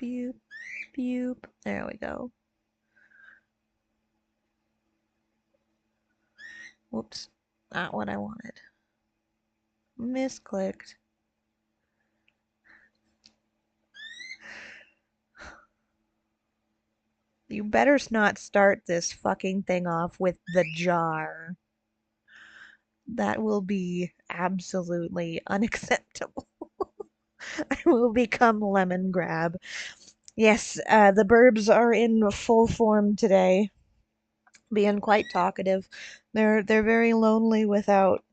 Boop, boop. There we go. Whoops. Not what I wanted. Misclicked. You better not start this fucking thing off with the jar. That will be absolutely unacceptable. I will become lemon grab. Yes, the burbs are in full form today, being quite talkative. They're very lonely without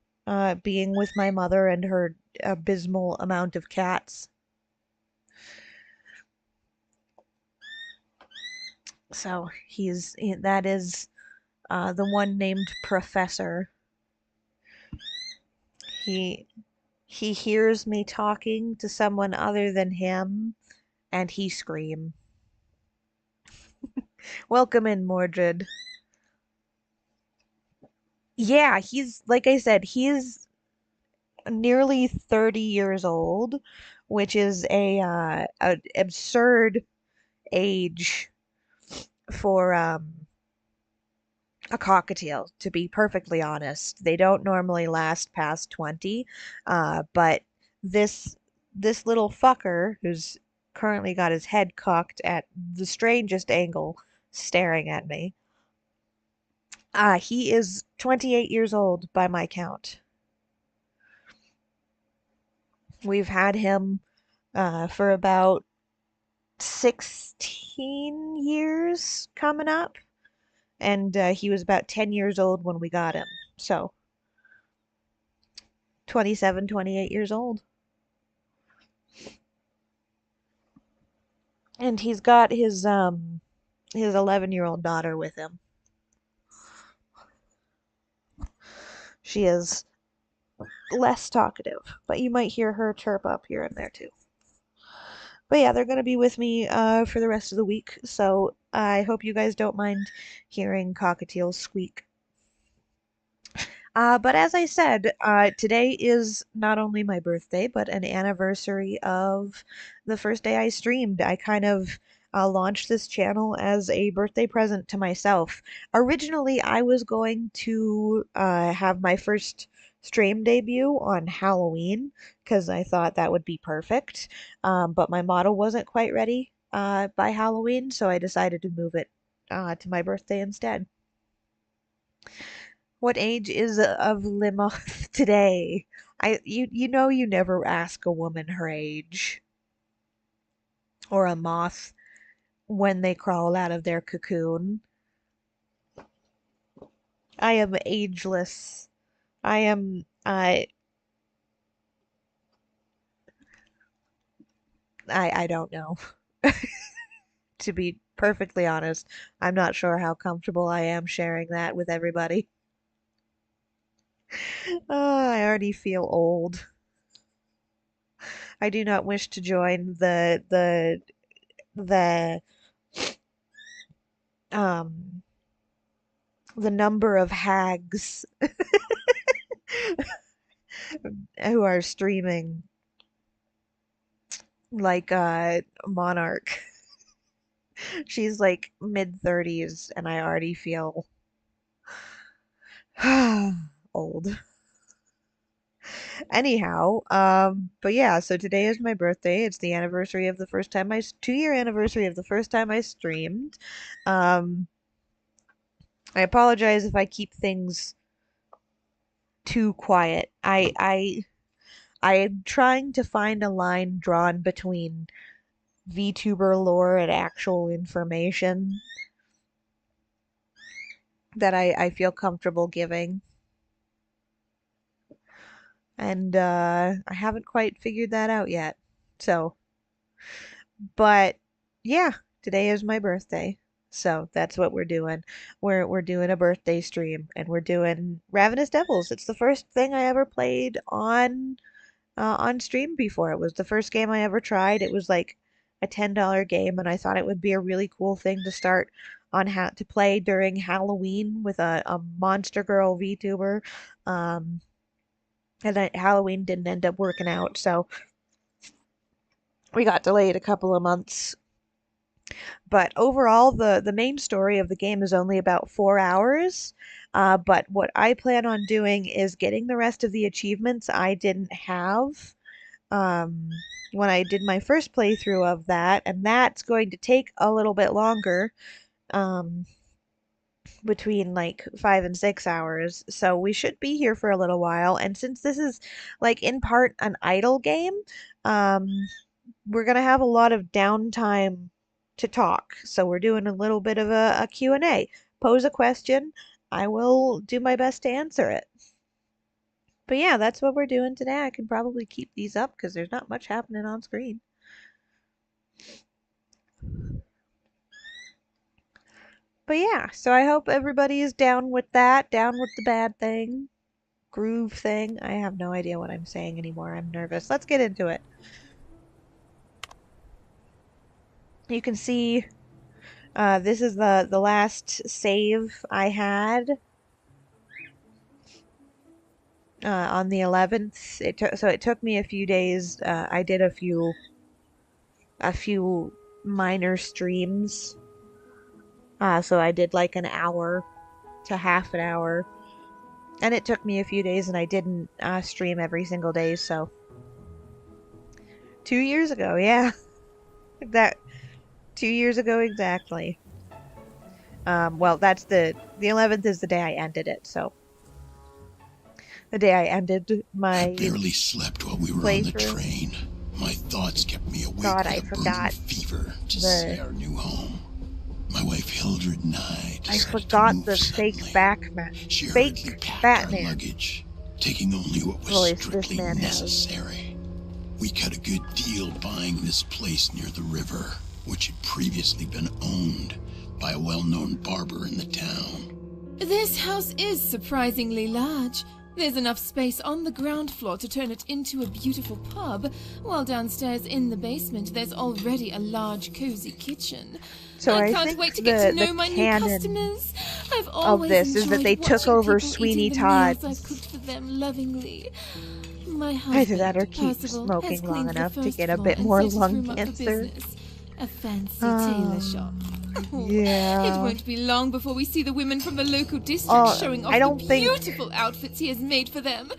being with my mother and her abysmal amount of cats. So that is the one named Professor. He he hears me talking to someone other than him, and he scream. Welcome in, Mordred. Yeah, he's like I said, he's nearly 30 years old, which is a absurd age for a cockatiel, to be perfectly honest. They don't normally last past 20, but this this little fucker who's currently got his head cocked at the strangest angle staring at me. He is 28 years old by my count. We've had him for about 16 years coming up, and he was about 10 years old when we got him. So 27, 28 years old. And he's got his 11-year-old daughter with him. She is less talkative, but you might hear her chirp up here and there too. But yeah, they're gonna be with me for the rest of the week, so I hope you guys don't mind hearing cockatiels squeak. But as I said, today is not only my birthday, but an anniversary of the first day I streamed. I kind of launched this channel as a birthday present to myself. Originally, I was going to have my first stream debut on Halloween because I thought that would be perfect. But my model wasn't quite ready by Halloween, so I decided to move it to my birthday instead. What age is of Limoth today? You know you never ask a woman her age or a moth when they crawl out of their cocoon. I am ageless. I am I don't know. To be perfectly honest, I'm not sure how comfortable I am sharing that with everybody. Oh, I already feel old. I do not wish to join the um the number of hags who are streaming like Monarch. She's like mid 30s and I already feel old. Anyhow, but yeah, so today is my birthday. It's the anniversary of the first time 2-year anniversary of the first time I streamed. Um, I apologize if I keep things too quiet. I am trying to find a line drawn between VTuber lore and actual information that I feel comfortable giving. And I haven't quite figured that out yet. So, but yeah, today is my birthday. So that's what we're doing. We're doing a birthday stream and we're doing Ravenous Devils. It's the first thing I ever played on stream before. It was the first game I ever tried. It was like a $10 game, and I thought it would be a really cool thing to start on how to play during Halloween with a Monster Girl VTuber. Um, and Halloween didn't end up working out, so we got delayed a couple of months. But overall, the main story of the game is only about 4 hours. But what I plan on doing is getting the rest of the achievements I didn't have um, when I did my first playthrough of that, and that's going to take a little bit longer, um, between like 5 and 6 hours. So we should be here for a little while. And since this is like in part an idle game, um, we're gonna have a lot of downtime to talk. So we're doing a little bit of a Q&A. Pose a question. I will do my best to answer it. But yeah, that's what we're doing today. I can probably keep these up because there's not much happening on screen. But yeah, so I hope everybody is down with that, down with the bad thing, groove thing. I have no idea what I'm saying anymore. I'm nervous. Let's get into it. You can see this is the last save I had on the 11th. So it took me a few days. I did a few minor streams. So I did like an hour to half an hour, and it took me a few days, and I didn't stream every single day. So 2 years ago, yeah, that 2 years ago exactly. Well, that's the 11th is the day I ended it. So the day I ended my I barely slept while we were on the train. My thoughts kept me awake God, like I a forgot burning fever to see our new home. My wife Hildred and I I decided forgot to move the suddenly. fake She hurriedly packed our Batman luggage, taking only what was voice this strictly man has. necessary. We cut a good deal buying this place near the river, which had previously been owned by a well-known barber in the town. This house is surprisingly large. There's enough space on the ground floor to turn it into a beautiful pub, while downstairs in the basement there's already a large, cozy kitchen. So I can't think wait to get to know my new canon customers. I've of always this is that enjoyed they took watching over people Sweeney eating the meals Todd's. I've cooked for them lovingly. My Either that or husband, keep Percival, smoking has long cleaned the enough to first get a floor bit and more set his lung room up for cancer. business. A fancy tailor shop. Yeah. It won't be long before we see the women from the local district showing off the beautiful outfits he has made for them.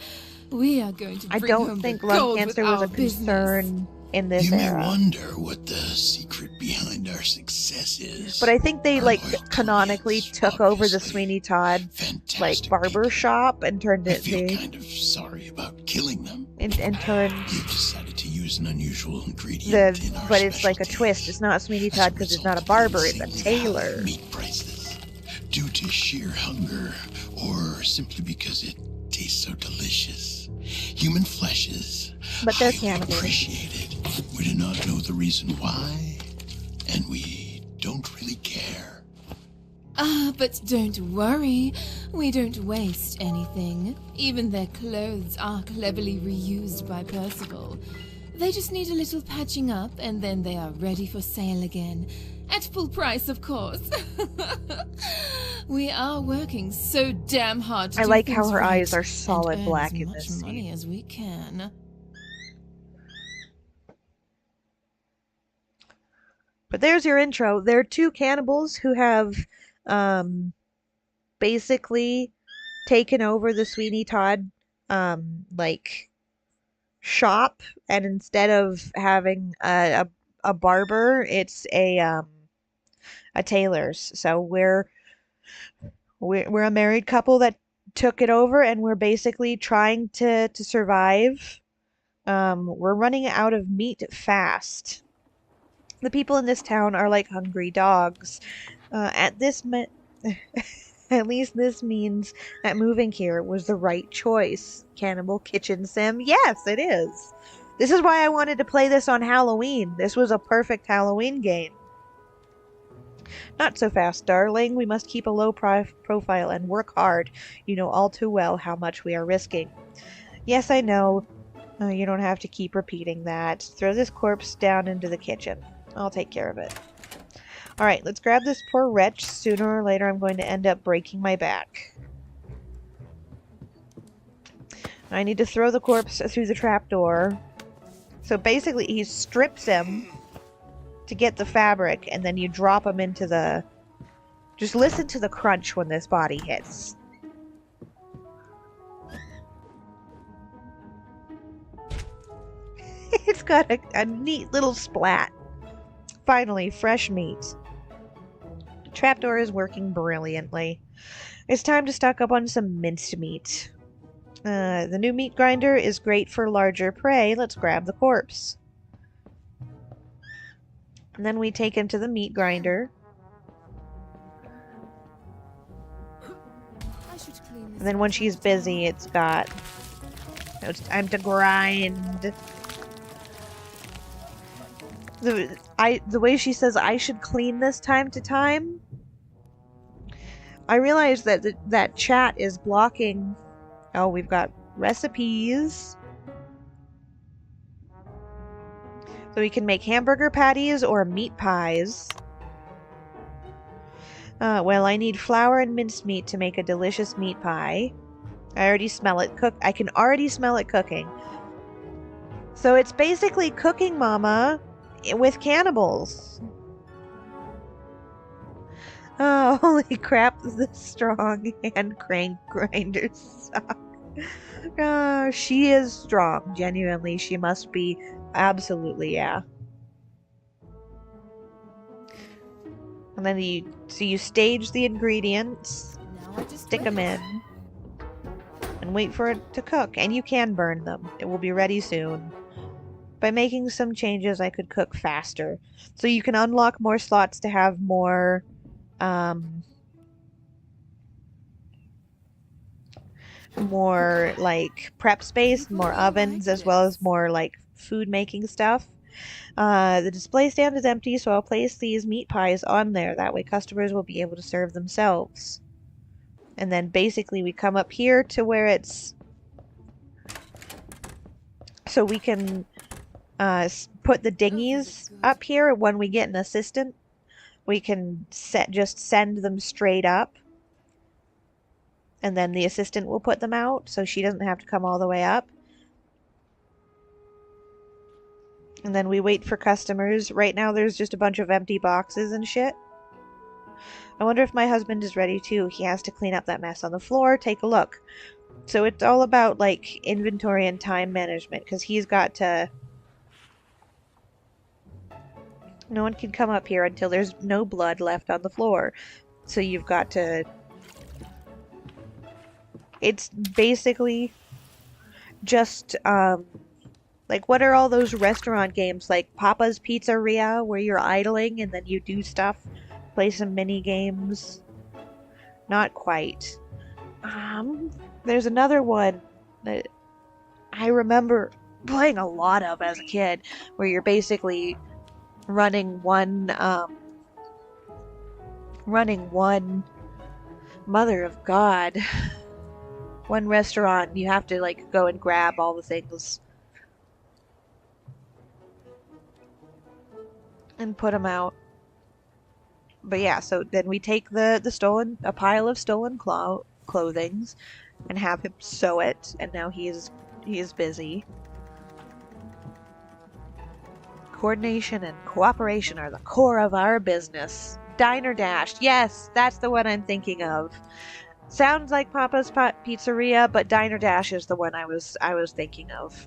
We are going to bring home the gold with our concern in this You era. may wonder what the secret behind our success is. But I think they Our canonically clients, took over the obviously. Sweeney Todd Fantastic barber people. shop and turned I it feel kind of sorry about killing them. and turned We've decided to use an unusual ingredient in our but it's like a specialties. twist. It's not Sweeney As a Todd because it's not a result of barber, it's a insanely high tailor. Meat prices, due to sheer hunger, or simply because it tastes so delicious. Human flesh is But they're highly cannibals. appreciated. We do not know the reason why, and we don't really care. But don't worry. We don't waste anything. Even their clothes are cleverly reused by Percival. They just need a little patching up, and then they are ready for sale again. At full price, of course. We are working so damn hard to I do like how things her right eyes are and solid earn black as in much this money scene. as we can. But there's your intro. There are two cannibals who have basically taken over the Sweeney Todd shop, and instead of having a barber, it's a tailor's. So we're a married couple that took it over, and we're basically trying to survive. We're running out of meat fast. The people in this town are like hungry dogs. At least this means that moving here was the right choice. Cannibal Kitchen Sim? Yes, it is. This is why I wanted to play this on Halloween. This was a perfect Halloween game. Not so fast, darling. We must keep a low profile and work hard. You know all too well how much we are risking. Yes, I know. You don't have to keep repeating that. Throw this corpse down into the kitchen. I'll take care of it. Alright, let's grab this poor wretch. Sooner or later I'm going to end up breaking my back. I need to throw the corpse through the trapdoor. So basically he strips him to get the fabric, and then you drop them into the... Just listen to the crunch when this body hits. It's got a neat little splat. Finally, fresh meat. The trapdoor is working brilliantly. It's time to stock up on some minced meat. The new meat grinder is great for larger prey. Let's grab the corpse. And then we take him to the meat grinder. And then when she's busy, it's got... It's time to grind. The way she says I should clean this time to time, I realize that that chat is blocking. Oh, we've got recipes. So we can make hamburger patties or meat pies. Well, I need flour and minced meat to make a delicious meat pie. I already smell it I can already smell it cooking. So it's basically Cooking Mama with cannibals. Oh, holy crap, the strong hand crank grinders suck. Oh, she is strong. Genuinely, she must be. Absolutely, yeah. And then you stage the ingredients, stick them in, and wait for it to cook. And you can burn them. It will be ready soon. By making some changes, I could cook faster. So you can unlock more slots to have more, more like prep space, more ovens, as well as more like food making stuff. The display stand is empty, so I'll place these meat pies on there. That way customers will be able to serve themselves. And then basically we come up here to where it's... So we can put the dinghies up here. When we get an assistant, we can just send them straight up. And then the assistant will put them out, so she doesn't have to come all the way up. And then we wait for customers. Right now there's just a bunch of empty boxes and shit. I wonder if my husband is ready too. He has to clean up that mess on the floor. Take a look. So it's all about like inventory and time management, because he's got to... No one can come up here until there's no blood left on the floor. So you've got to... It's basically just, like, what are all those restaurant games? Like Papa's Pizzeria, where you're idling and then you do stuff, play some mini games. Not quite. There's another one that I remember playing a lot of as a kid, where you're basically running one, mother of God, one restaurant. You have to like go and grab all the things and put them out. But yeah, so then we take a pile of stolen clothings and have him sew it, and now he is busy. Coordination and cooperation are the core of our business. Diner Dash. Yes, that's the one I'm thinking of. Sounds like Papa's Pizzeria, but Diner Dash is the one I was thinking of.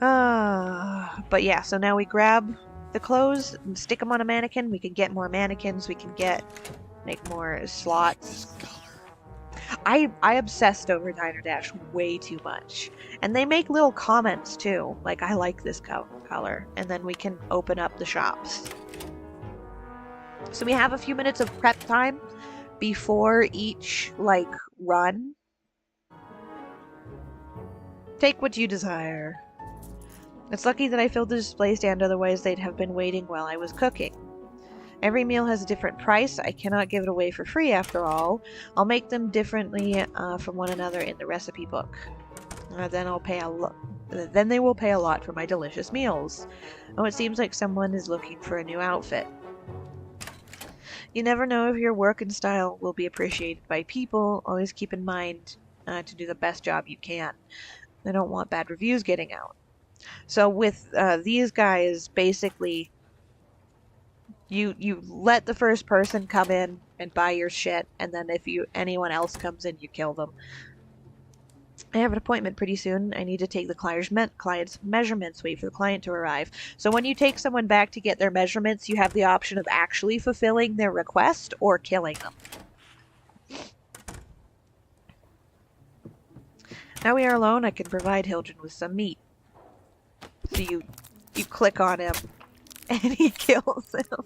But yeah, so now we grab the clothes and stick them on a mannequin. We can get more mannequins. We can make more slots. I obsessed over Diner Dash way too much. And they make little comments too. Like, I like this color. And then we can open up the shops. So we have a few minutes of prep time before each, like, run. Take what you desire. It's lucky that I filled the display stand, otherwise they'd have been waiting while I was cooking. Every meal has a different price. I cannot give it away for free after all. I'll make them differently from one another in the recipe book. Then I'll pay a lot. Then they will pay a lot for my delicious meals. Oh, it seems like someone is looking for a new outfit. You never know if your work and style will be appreciated by people. Always keep in mind to do the best job you can. They don't want bad reviews getting out. So with these guys, basically, you let the first person come in and buy your shit, and then if anyone else comes in, you kill them. I have an appointment pretty soon. I need to take the client's measurements, wait for the client to arrive. So when you take someone back to get their measurements, you have the option of actually fulfilling their request or killing them. Now we are alone, I can provide Hildren with some meat. So you click on him, and he kills him.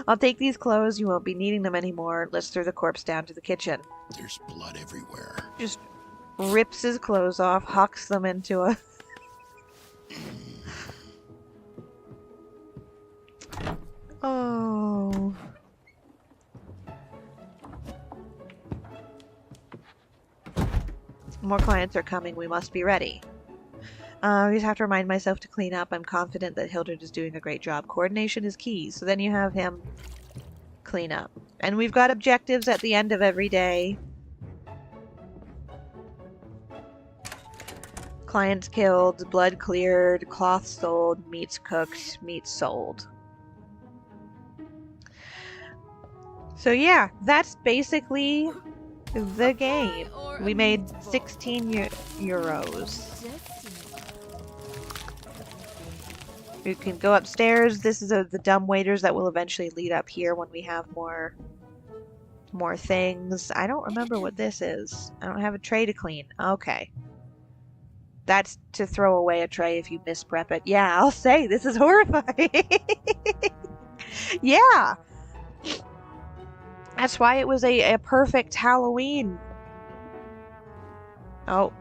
I'll take these clothes, you won't be needing them anymore. Let's throw the corpse down to the kitchen. There's blood everywhere. Just rips his clothes off, hucks them into a... Oh... More clients are coming, we must be ready. I just have to remind myself to clean up. I'm confident that Hildred is doing a great job. Coordination is key, so then you have him clean up. And we've got objectives at the end of every day. Clients killed, blood cleared, cloth sold, meats cooked, meat sold. So yeah, that's basically the game. We made 16 euros. We can go upstairs. This is the dumb waiters that will eventually lead up here when we have more things. I don't remember what this is. I don't have a tray to clean. Okay. That's to throw away a tray if you misprep it. Yeah, I'll say, this is horrifying. Yeah. That's why it was a perfect Halloween. Oh.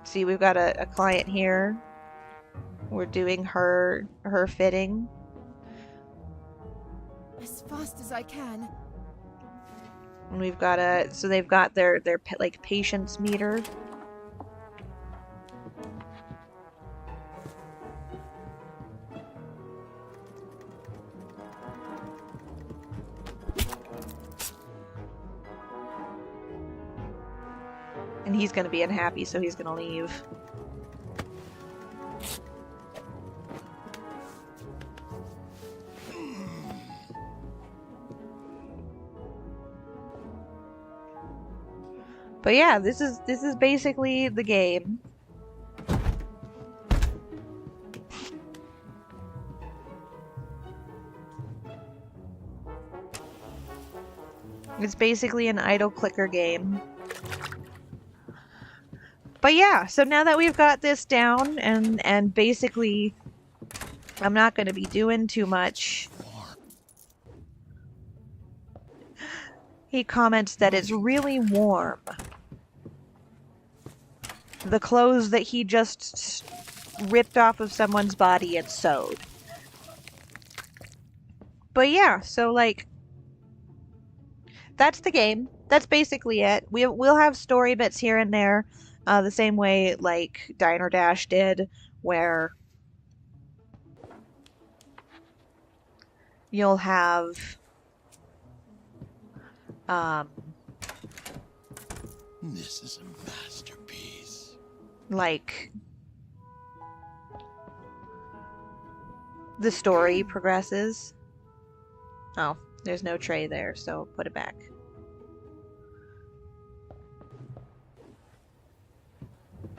See, we've got a client here. We're doing her fitting. As fast as I can. And we've got so they've got their like patience meter. And he's going to be unhappy, so he's going to leave. But yeah, this is basically the game. It's basically an idle clicker game. But yeah, so now that we've got this down and basically I'm not going to be doing too much. He comments that it's really warm. The clothes that he just ripped off of someone's body and sewed. But yeah, so like that's the game. That's basically it. We'll have story bits here and there, the same way like Diner Dash did, where you'll have this is a masterpiece. Like the story progresses. Oh, there's no tray there, so put it back.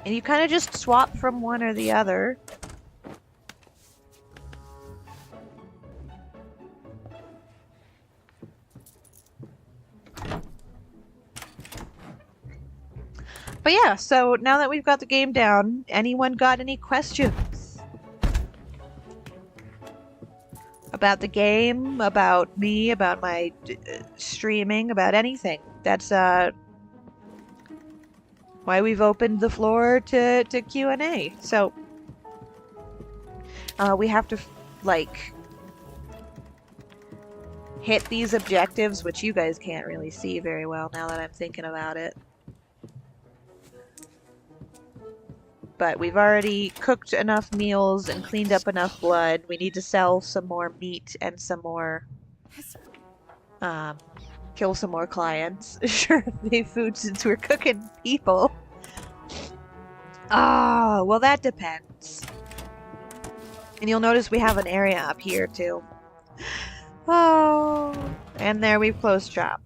And you kind of just swap from one or the other. But yeah, so now that we've got the game down, anyone got any questions? About the game, about me, about my streaming, about anything. That's why we've opened the floor to Q&A. So we have to like hit these objectives, which you guys can't really see very well now that I'm thinking about it. But we've already cooked enough meals and cleaned up enough blood. We need to sell some more meat and some more, kill some more clients. Sure, they food since we're cooking people. Oh, well, that depends. And you'll notice we have an area up here, too. Oh, and there we've closed shop.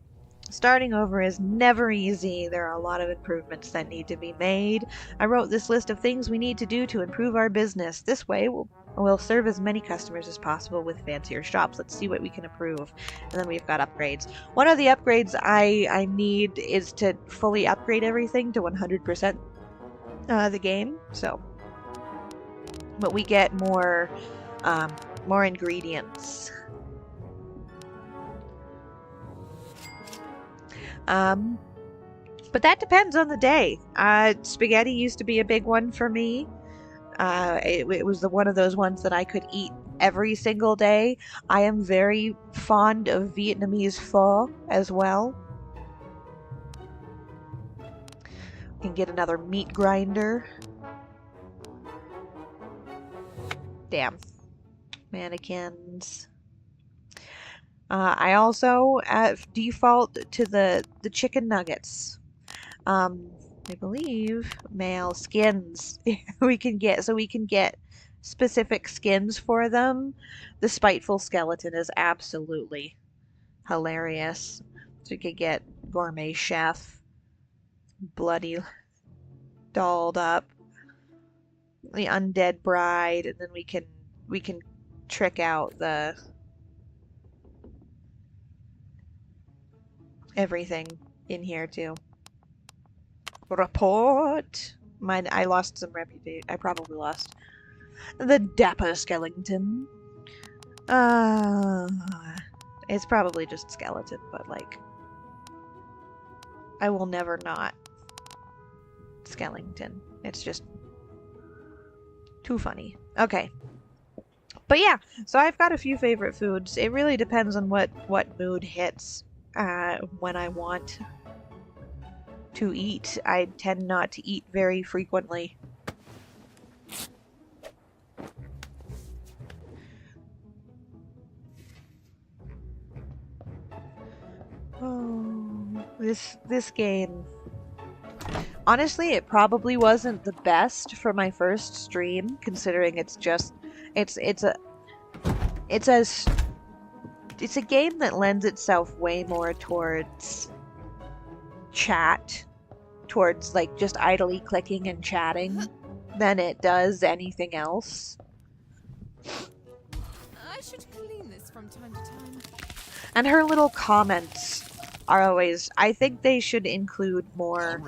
Starting over is never easy. There are a lot of improvements that need to be made. I wrote this list of things we need to do to improve our business. This way, we'll serve as many customers as possible with fancier shops. Let's see what we can improve. And then we've got upgrades. One of the upgrades I need is to fully upgrade everything to 100% the game. So, but we get more ingredients. But that depends on the day. Spaghetti used to be a big one for me. It was one of those ones that I could eat every single day. I am very fond of Vietnamese pho as well. Can get another meat grinder. Damn. Mannequins. I also default to the chicken nuggets. I believe male skins we can get, so we can get specific skins for them. The spiteful skeleton is absolutely hilarious. So we could get gourmet chef, bloody dolled up, the undead bride, and then we can trick out the everything in here too. Report. I lost some reputation. I probably lost. The dapper skeleton. It's probably just skeleton, but like, I will never not skeleton. It's just too funny. Okay. But yeah, so I've got a few favorite foods. It really depends on what mood hits when I want to eat. I tend not to eat very frequently. Oh, this game. Honestly, it probably wasn't the best for my first stream, considering it's a game that lends itself way more towards chat, towards like just idly clicking and chatting than it does anything else. I should clean this from time to time. And her little comments are always, I think they should include more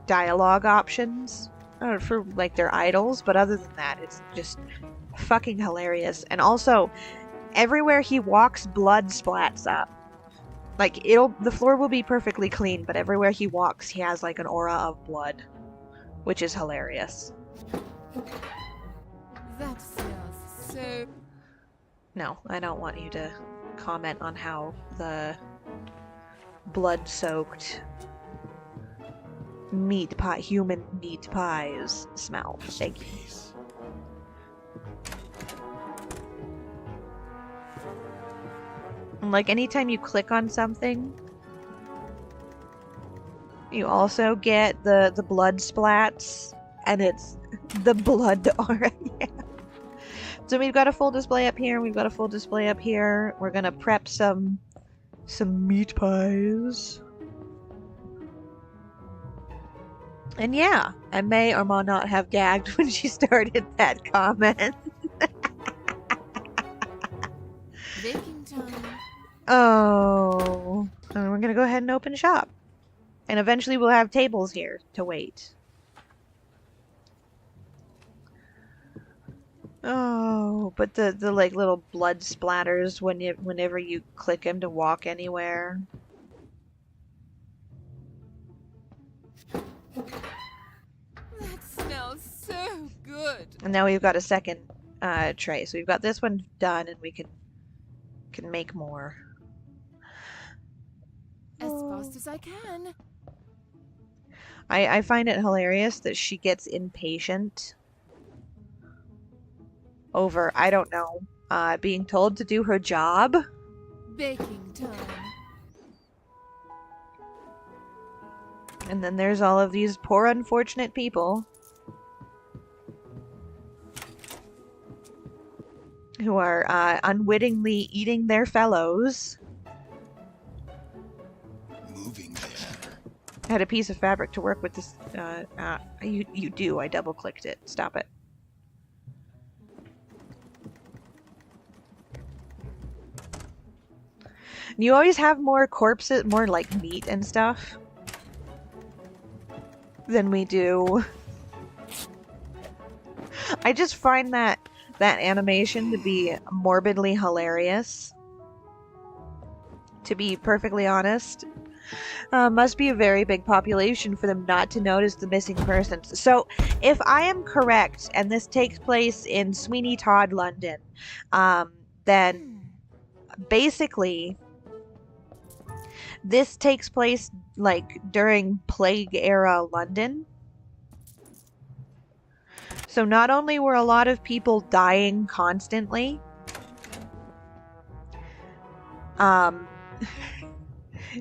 dialogue options for like their idols, but other than that, it's just fucking hilarious. And also, everywhere he walks, blood splats up. Like, the floor will be perfectly clean, but everywhere he walks, he has like an aura of blood, which is hilarious. That smells so... No, I don't want you to comment on how the blood-soaked human meat pies smell. Thank you. And like, anytime you click on something, you also get the blood splats, and it's the blood aura. Yeah. So we've got a full display up here, we've got a full display up here. We're gonna prep some meat pies. And yeah, I may or may not have gagged when she started that comment. Baking time. Oh, and we're gonna go ahead and open shop. And eventually we'll have tables here to wait. Oh, but the like little blood splatters whenever you click him to walk anywhere. That smells so good. And now we've got a second tray. So we've got this one done, and we can make more. As fast as I can. I find it hilarious that she gets impatient over, I don't know, being told to do her job. Baking time. And then there's all of these poor unfortunate people who are unwittingly eating their fellows. Moving there. I had a piece of fabric to work with this. You do. I double clicked it. Stop it. You always have more corpses, more like meat and stuff than we do. I just find that animation to be morbidly hilarious. To be perfectly honest. Must be a very big population for them not to notice the missing persons. So, if I am correct, and this takes place in Sweeney Todd, London, then basically this takes place like during Plague era London. So not only were a lot of people dying constantly, if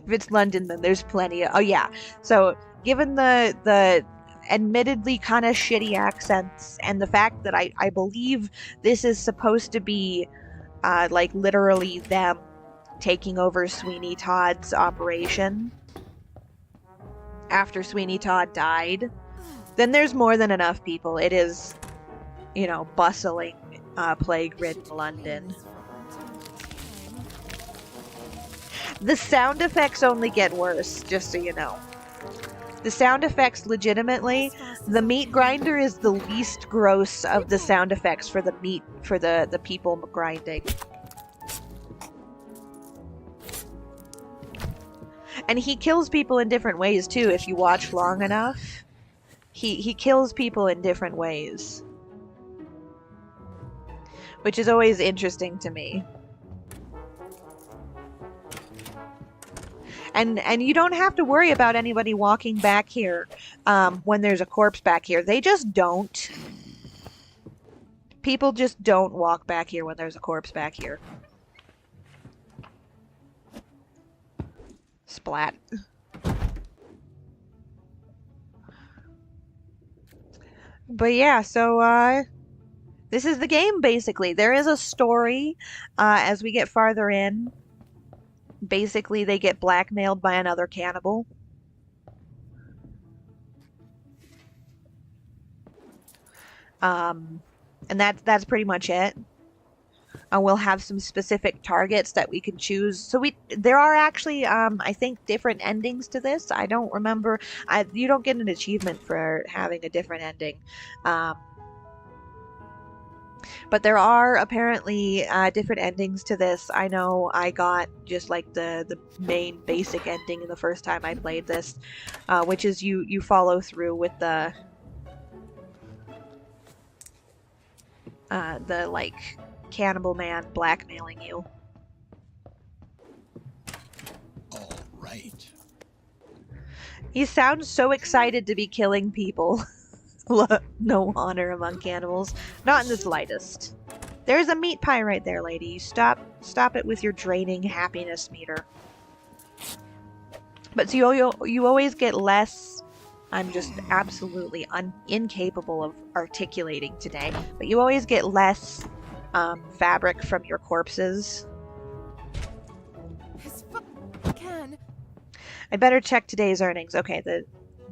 it's London, then there's plenty of... Oh, yeah. So, given the admittedly kind of shitty accents and the fact that I believe this is supposed to be, like, literally them taking over Sweeney Todd's operation after Sweeney Todd died, then there's more than enough people. It is, you know, bustling, plague-ridden London. The sound effects only get worse, just so you know. The sound effects, legitimately, the meat grinder is the least gross of the sound effects for the meat, for the people grinding. And he kills people in different ways, too, if you watch long enough. He kills people in different ways. Which is always interesting to me. And you don't have to worry about anybody walking back here when there's a corpse back here. They just don't. People just don't walk back here when there's a corpse back here. Splat. But yeah, so this is the game, basically. There is a story as we get farther in. Basically, they get blackmailed by another cannibal. And that's pretty much it. We'll have some specific targets that we can choose. So there are actually, I think, different endings to this. I don't remember. You don't get an achievement for having a different ending. But there are apparently different endings to this. I know I got just like the main basic ending the first time I played this, which is you follow through with the like cannibal man blackmailing you. All right. He sounds so excited to be killing people. No honor among cannibals. Not in the slightest. There's a meat pie right there, lady. Stop it with your draining happiness meter. But so you always get less... I'm just absolutely incapable of articulating today. But you always get less fabric from your corpses. I better check today's earnings. Okay, the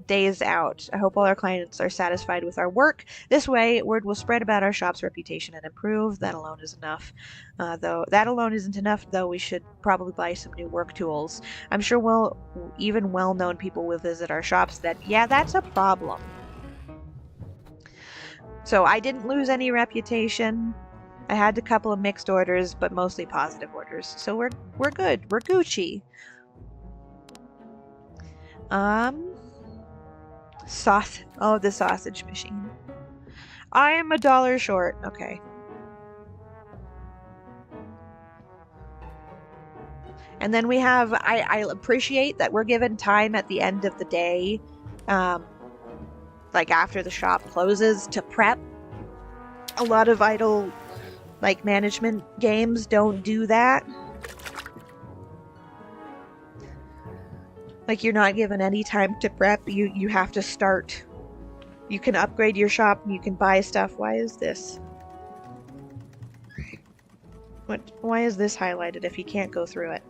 days out. I hope all our clients are satisfied with our work. This way, word will spread about our shop's reputation and improve. That alone is enough. Though that alone isn't enough, though we should probably buy some new work tools. I'm sure even well-known people will visit our shops. That's a problem. So I didn't lose any reputation. I had a couple of mixed orders, but mostly positive orders. So we're good. We're Gucci. The sausage machine. I am $1 short. Okay. And then we have, I appreciate that we're given time at the end of the day, like after the shop closes, to prep. A lot of idle, like, management games don't do that. Like, you're not given any time to prep. You have to start. You can upgrade your shop and you can buy stuff. Why is this? Why is this highlighted if you can't go through it?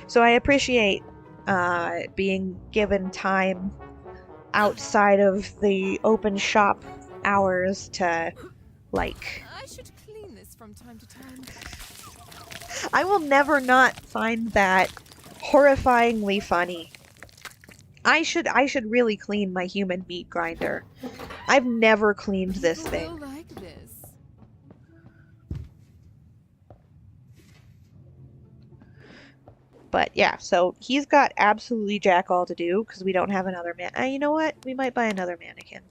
So I appreciate being given time outside of the open shop hours to, like... I should clean this from time to time. I will never not find that horrifyingly funny. I should really clean my human meat grinder. I've never cleaned this thing. People will like this. But yeah, so he's got absolutely jack all to do because we don't have another man. You know what? We might buy another mannequin.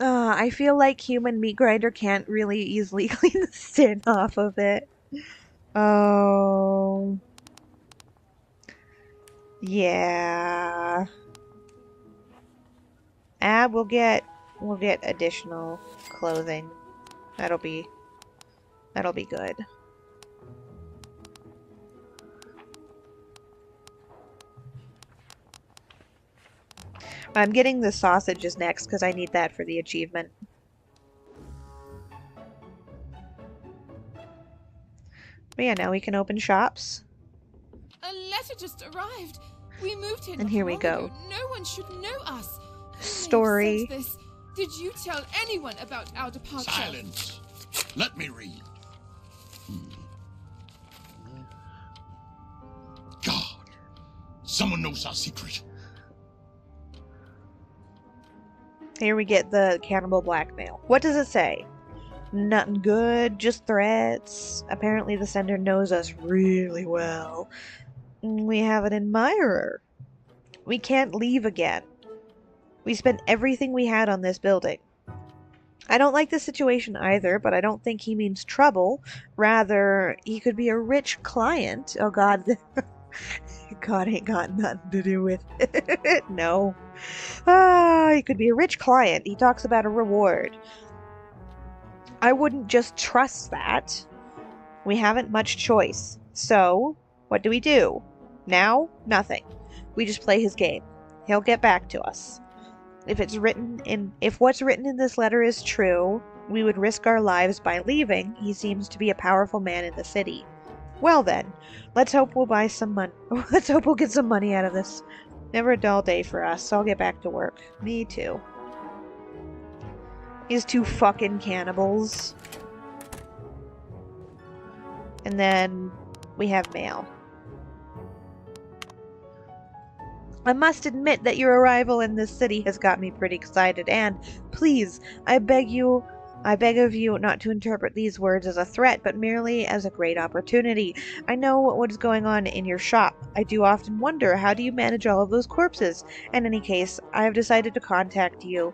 I feel like human meat grinder can't really easily clean the sin off of it. Oh. Yeah. We'll get additional clothing. That'll be good. I'm getting the sausages next because I need that for the achievement. But yeah, now we can open shops. A letter just arrived. We moved here. And here we go. Ago. No one should know us. Story. This. Did you tell anyone about our departure? Silence. Let me read. God, someone knows our secret. Here we get the cannibal blackmail. What does it say? Nothing good, just threats. Apparently the sender knows us really well. We have an admirer. We can't leave again. We spent everything we had on this building. I don't like this situation either, but I don't think he means trouble. Rather, he could be a rich client. Oh god. God ain't got nothing to do with it. No. He could be a rich client. He talks about a reward. I wouldn't just trust that. We haven't much choice. So, what do? Now, nothing. We just play his game. He'll get back to us. If what's written in this letter is true, we would risk our lives by leaving. He seems to be a powerful man in the city. Well then, let's hope we'll buy some money. Let's hope we'll get some money out of this. Never a dull day for us, so I'll get back to work. Me too. These two fucking cannibals. And then we have mail. I must admit that your arrival in this city has got me pretty excited, and please, I beg of you not to interpret these words as a threat, but merely as a great opportunity. I know what is going on in your shop. I do often wonder, how do you manage all of those corpses? In any case, I have decided to contact you,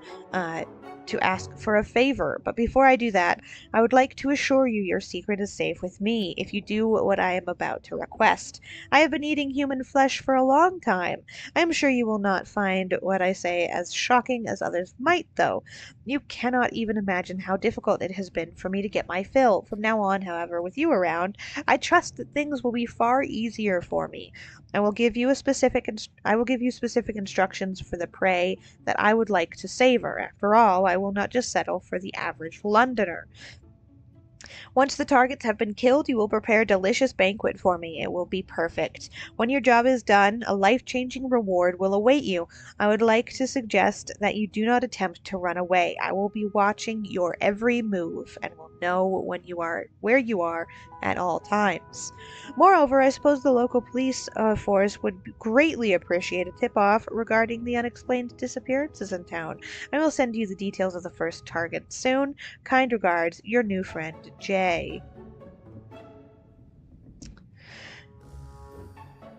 to ask for a favor, but before I do that, I would like to assure you your secret is safe with me if you do what I am about to request. I have been eating human flesh for a long time. I am sure you will not find what I say as shocking as others might, though. You cannot even imagine how difficult it has been for me to get my fill. From now on, however, with you around, I trust that things will be far easier for me. I will give you specific instructions for the prey that I would like to savor. After all, I will not just settle for the average Londoner. Once the targets have been killed, you will prepare a delicious banquet for me. It will be perfect. When your job is done, a life-changing reward will await you. I would like to suggest that you do not attempt to run away. I will be watching your every move and will know where you are at all times. Moreover, I suppose the local police force would greatly appreciate a tip-off regarding the unexplained disappearances in town. I will send you the details of the first target soon. Kind regards, your new friend, Jay.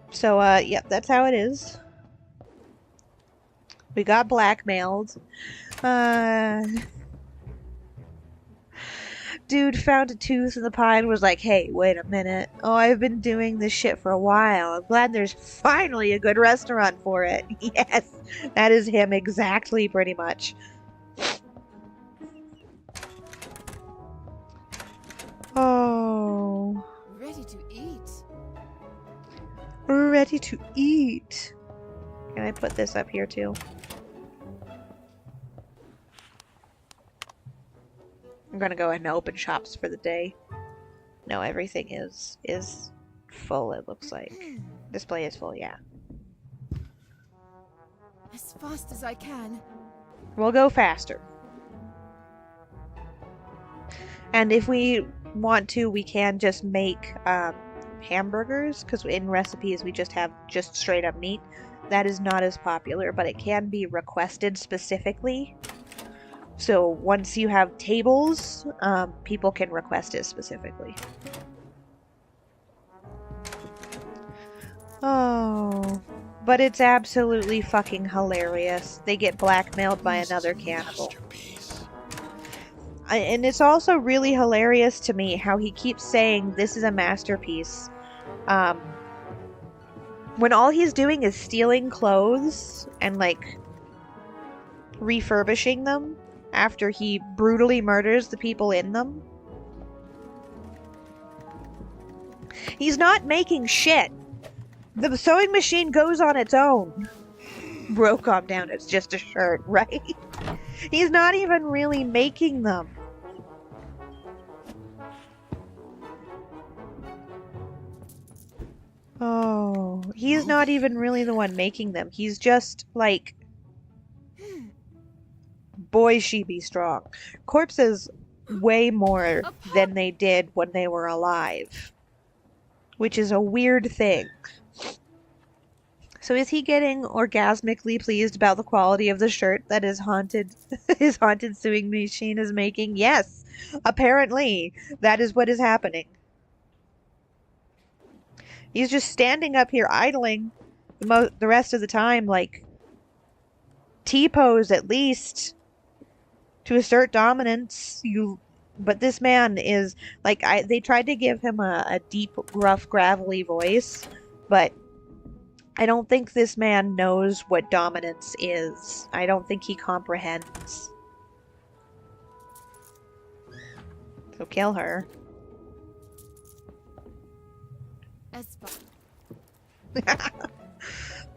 So, yep, that's how it is. We got blackmailed. Dude found a tooth in the pie and was like, hey, wait a minute. Oh, I've been doing this shit for a while. I'm glad there's finally a good restaurant for it. Yes, that is him exactly, pretty much. ready to eat. Can I put this up here too? I'm gonna go ahead and open shops for the day. No, everything is full, it looks like. Display is full, yeah. As fast as I can. We'll go faster. And if we want to, we can just make hamburgers, because in recipes we just have just straight up meat. That is not as popular, but it can be requested specifically. So once you have tables, people can request it specifically. Oh, but it's absolutely fucking hilarious. They get blackmailed by another cannibal. And it's also really hilarious to me how he keeps saying this is a masterpiece. When all he's doing is stealing clothes and, like, refurbishing them after he brutally murders the people in them. He's not making shit. The sewing machine goes on its own. Bro, calm down. It's just a shirt, right? He's not even really making them. Oh, he's not even really the one making them. He's just like, boy, she be strong. Corpses way more than they did when they were alive, which is a weird thing. So is he getting orgasmically pleased about the quality of the shirt that his haunted sewing machine is making? Yes, apparently that is what is happening. He's just standing up here idling the rest of the time, like T-pose at least to assert dominance. But this man is like, they tried to give him a deep, gruff, gravelly voice, but I don't think this man knows what dominance is. I don't think he comprehends. So kill her.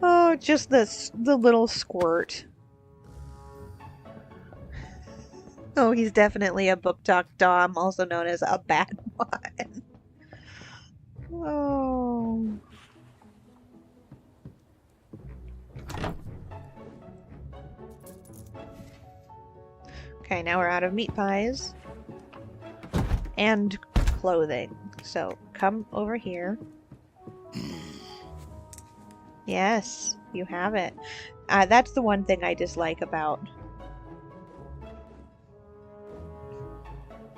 Oh, just the little squirt. Oh, he's definitely a book talk dom, also known as a bad one. Oh. Okay, now we're out of meat pies. And clothing. So, come over here. Yes, you have it. That's the one thing I dislike about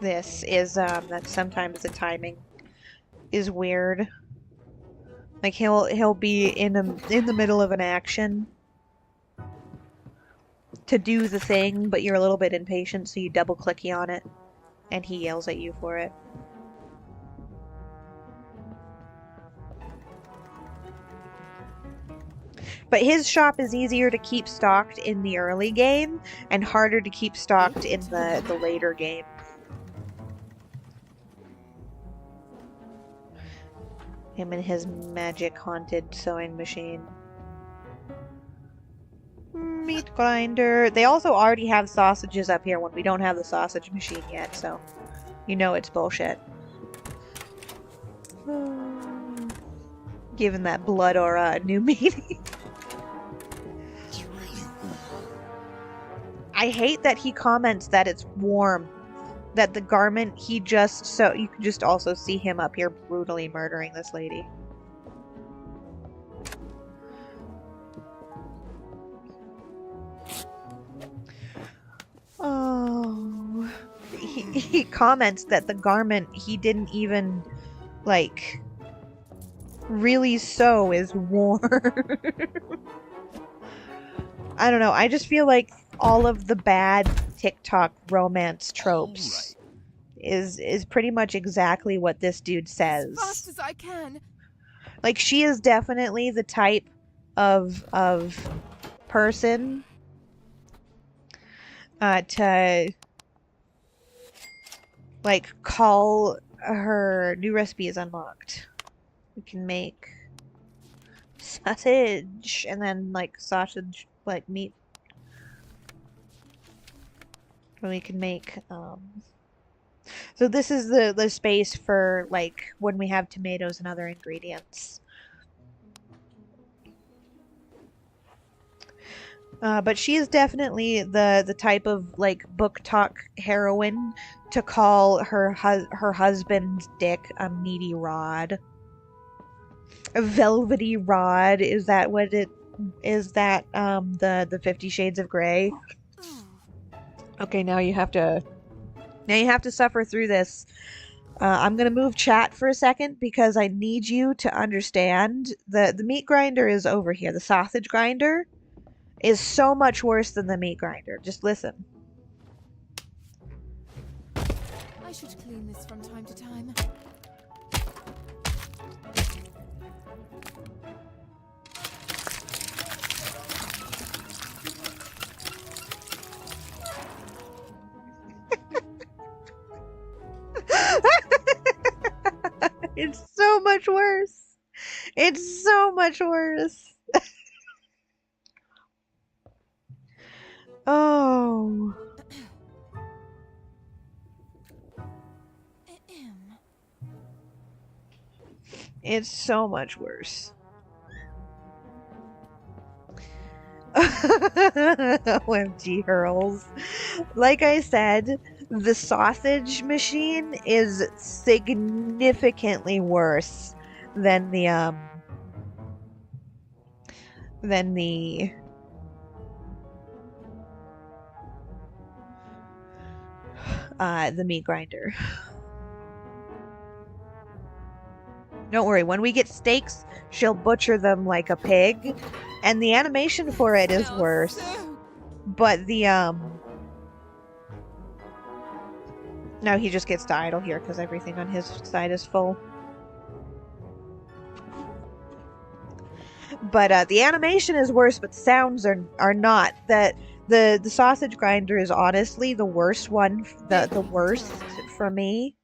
this is that sometimes the timing is weird. Like he'll be in the middle of an action to do the thing, but you're a little bit impatient, so you double clicky on it, and he yells at you for it. But his shop is easier to keep stocked in the early game and harder to keep stocked in the later game. Him and his magic haunted sewing machine. Meat grinder. They also already have sausages up here when we don't have the sausage machine yet, so you know it's bullshit. Giving that blood aura a new meaning. It's really warm. I hate that he comments that it's warm. That the garment he just so you can just also see him up here brutally murdering this lady. Oh, he comments that the garment he didn't even like really sew is warm. I don't know. I just feel like all of the bad TikTok romance tropes is pretty much exactly what this dude says. As fast as I can. Like, she is definitely the type of person to like call her new recipe is unlocked. We can make sausage, and then like sausage like meat. We can make so this is the space for like when we have tomatoes and other ingredients. But she is definitely the type of like book talk heroine to call her husband's dick a meaty rod. A velvety rod, is that what it is? That the 50 Shades of Grey? Okay, now you have to suffer through this. I'm gonna move chat for a second because I need you to understand the meat grinder is over here. The sausage grinder is so much worse than the meat grinder. Just listen. I should clean this from time to time. It's so much worse. It's so much worse. Oh. It's so much worse. OMG hurls. Like I said, the sausage machine is significantly worse than the meat grinder. Don't worry, when we get steaks, she'll butcher them like a pig, and the animation for it is worse. But the no, he just gets to idle here because everything on his side is full. But the animation is worse, but the sounds are not. The sausage grinder is honestly the worst one, the worst for me.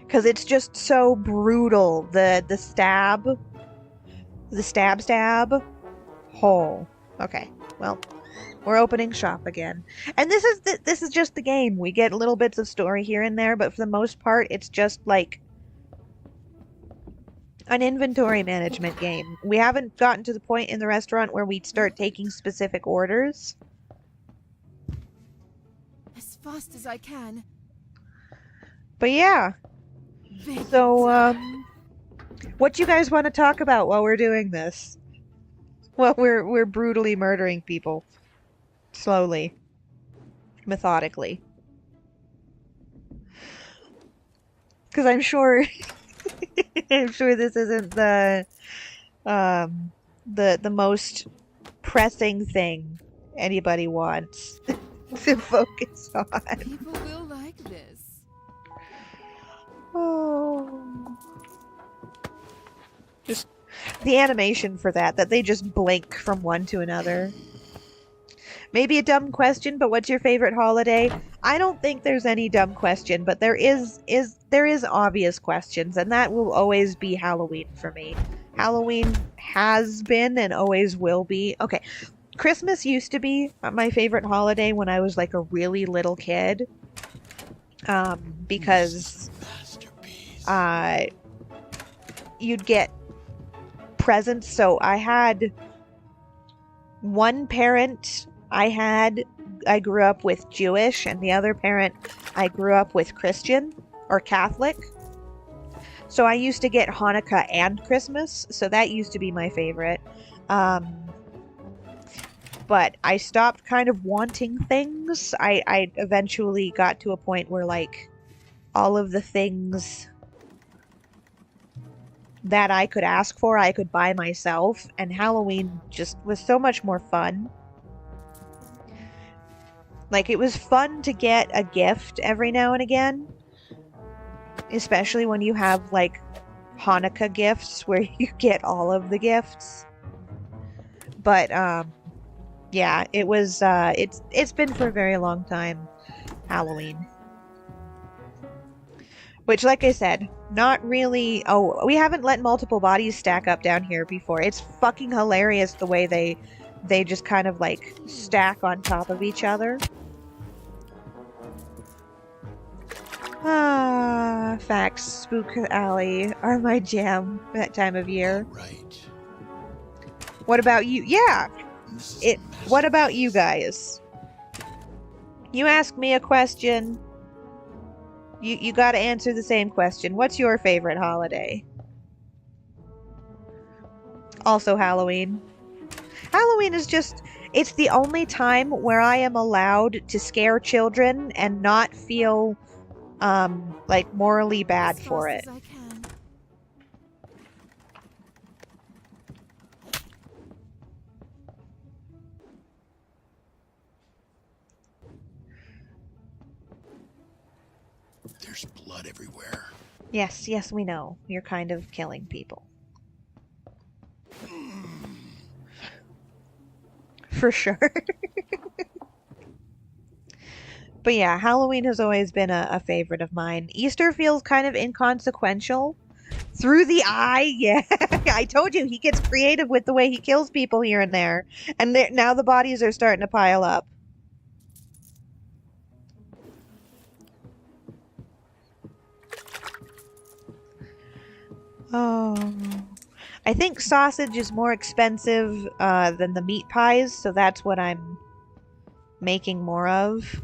Because it's just so brutal. The stab. Oh. Okay. Well, we're opening shop again. And this is just the game. We get little bits of story here and there, but for the most part, it's just like an inventory management game. We haven't gotten to the point in the restaurant where we'd start taking specific orders. As fast as I can. But yeah. So, what do you guys want to talk about while we're doing this? Well, we're brutally murdering people. Slowly. Methodically. Because I'm sure I'm sure this isn't the most pressing thing anybody wants to focus on. People will like this. Oh. Just the animation for that they just blink from one to another. Maybe a dumb question, but what's your favorite holiday? I don't think there's any dumb question, but there is obvious questions, and that will always be Halloween for me. Halloween has been and always will be. Okay, Christmas used to be my favorite holiday when I was like a really little kid. Because you'd get presents. So I had one parent I grew up with Jewish, and the other parent I grew up with Christian or Catholic. So I used to get Hanukkah and Christmas, so that used to be my favorite. But I stopped kind of wanting things. I eventually got to a point where like all of the things that I could ask for, I could buy myself, and Halloween just was so much more fun. Like, it was fun to get a gift every now and again, especially when you have like Hanukkah gifts where you get all of the gifts. But yeah, it was it's been for a very long time Halloween. Which, like I said, not really. Oh, we haven't let multiple bodies stack up down here before. It's fucking hilarious the way they just kind of like stack on top of each other. Ah, facts. Spook Alley are my jam that time of year. Right. What about you? Yeah. This is a What about you masterpiece. guys? You ask me a question. You got to answer the same question. What's your favorite holiday? Also Halloween. Halloween is just it's the only time where I am allowed to scare children and not feel like morally bad As for fast it. as I can. There's blood everywhere. Yes, yes, we know. You're kind of killing people. For sure. But yeah, Halloween has always been a favorite of mine. Easter feels kind of inconsequential. Through the eye, yeah. I told you he gets creative with the way he kills people here and there. And now the bodies are starting to pile up. Oh. I think sausage is more expensive than the meat pies, so that's what I'm making more of.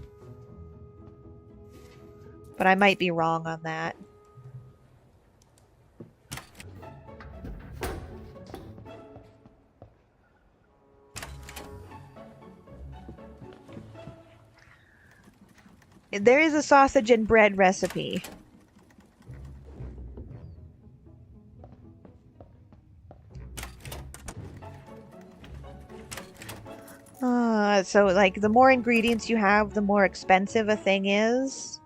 But I might be wrong on that. There is a sausage and bread recipe. So like the more ingredients you have, the more expensive a thing is.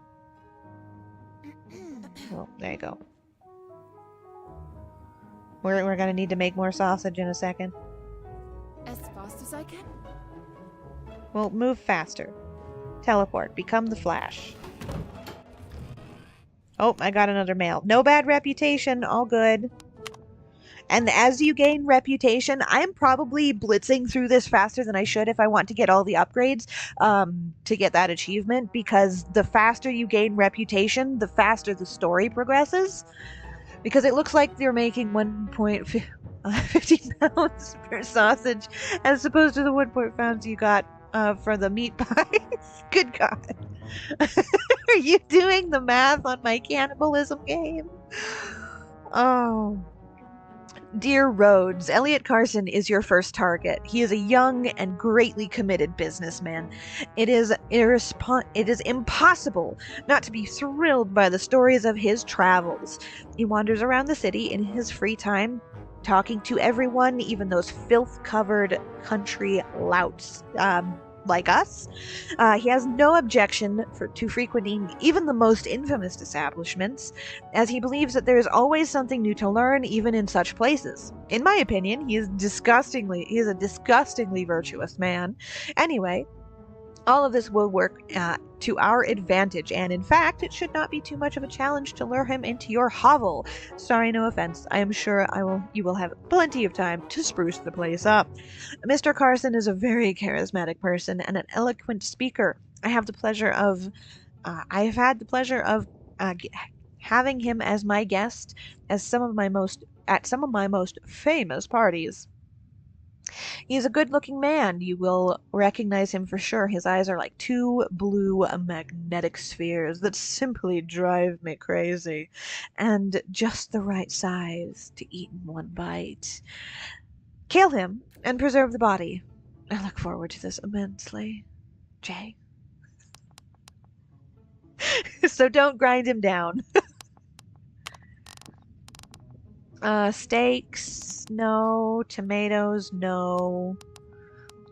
Oh, there you go. We're gonna need to make more sausage in a second. As fast as I can. Well, move faster. Teleport. Become the Flash. Oh, I got another mail. No bad reputation. All good. And as you gain reputation, I am probably blitzing through this faster than I should if I want to get all the upgrades to get that achievement, because the faster you gain reputation, the faster the story progresses. Because it looks like they're making 1.15 pounds per sausage as opposed to the 1 pounds you got for the meat pies. Good God. Are you doing the math on my cannibalism game? Oh. Dear Rhodes, Elliot Carson is your first target. He is a young and greatly committed businessman. It is impossible not to be thrilled by the stories of his travels. He wanders around the city in his free time, talking to everyone, even those filth-covered country louts like us. He has no objection to frequenting even the most infamous establishments, as he believes that there is always something new to learn, even in such places. In my opinion, he is a disgustingly virtuous man. Anyway, all of this will work to our advantage, and in fact, it should not be too much of a challenge to lure him into your hovel. Sorry, no offense. I am sure you will have plenty of time to spruce the place up. Mr. Carson is a very charismatic person and an eloquent speaker. I have had the pleasure of having him as my guest at some of my most famous parties. He's a good-looking man. You will recognize him for sure. His eyes are like two blue magnetic spheres that simply drive me crazy, and just the right size to eat in one bite. Kill him and preserve the body. I look forward to this immensely. Jay. So don't grind him down. Steaks, no. Tomatoes, no.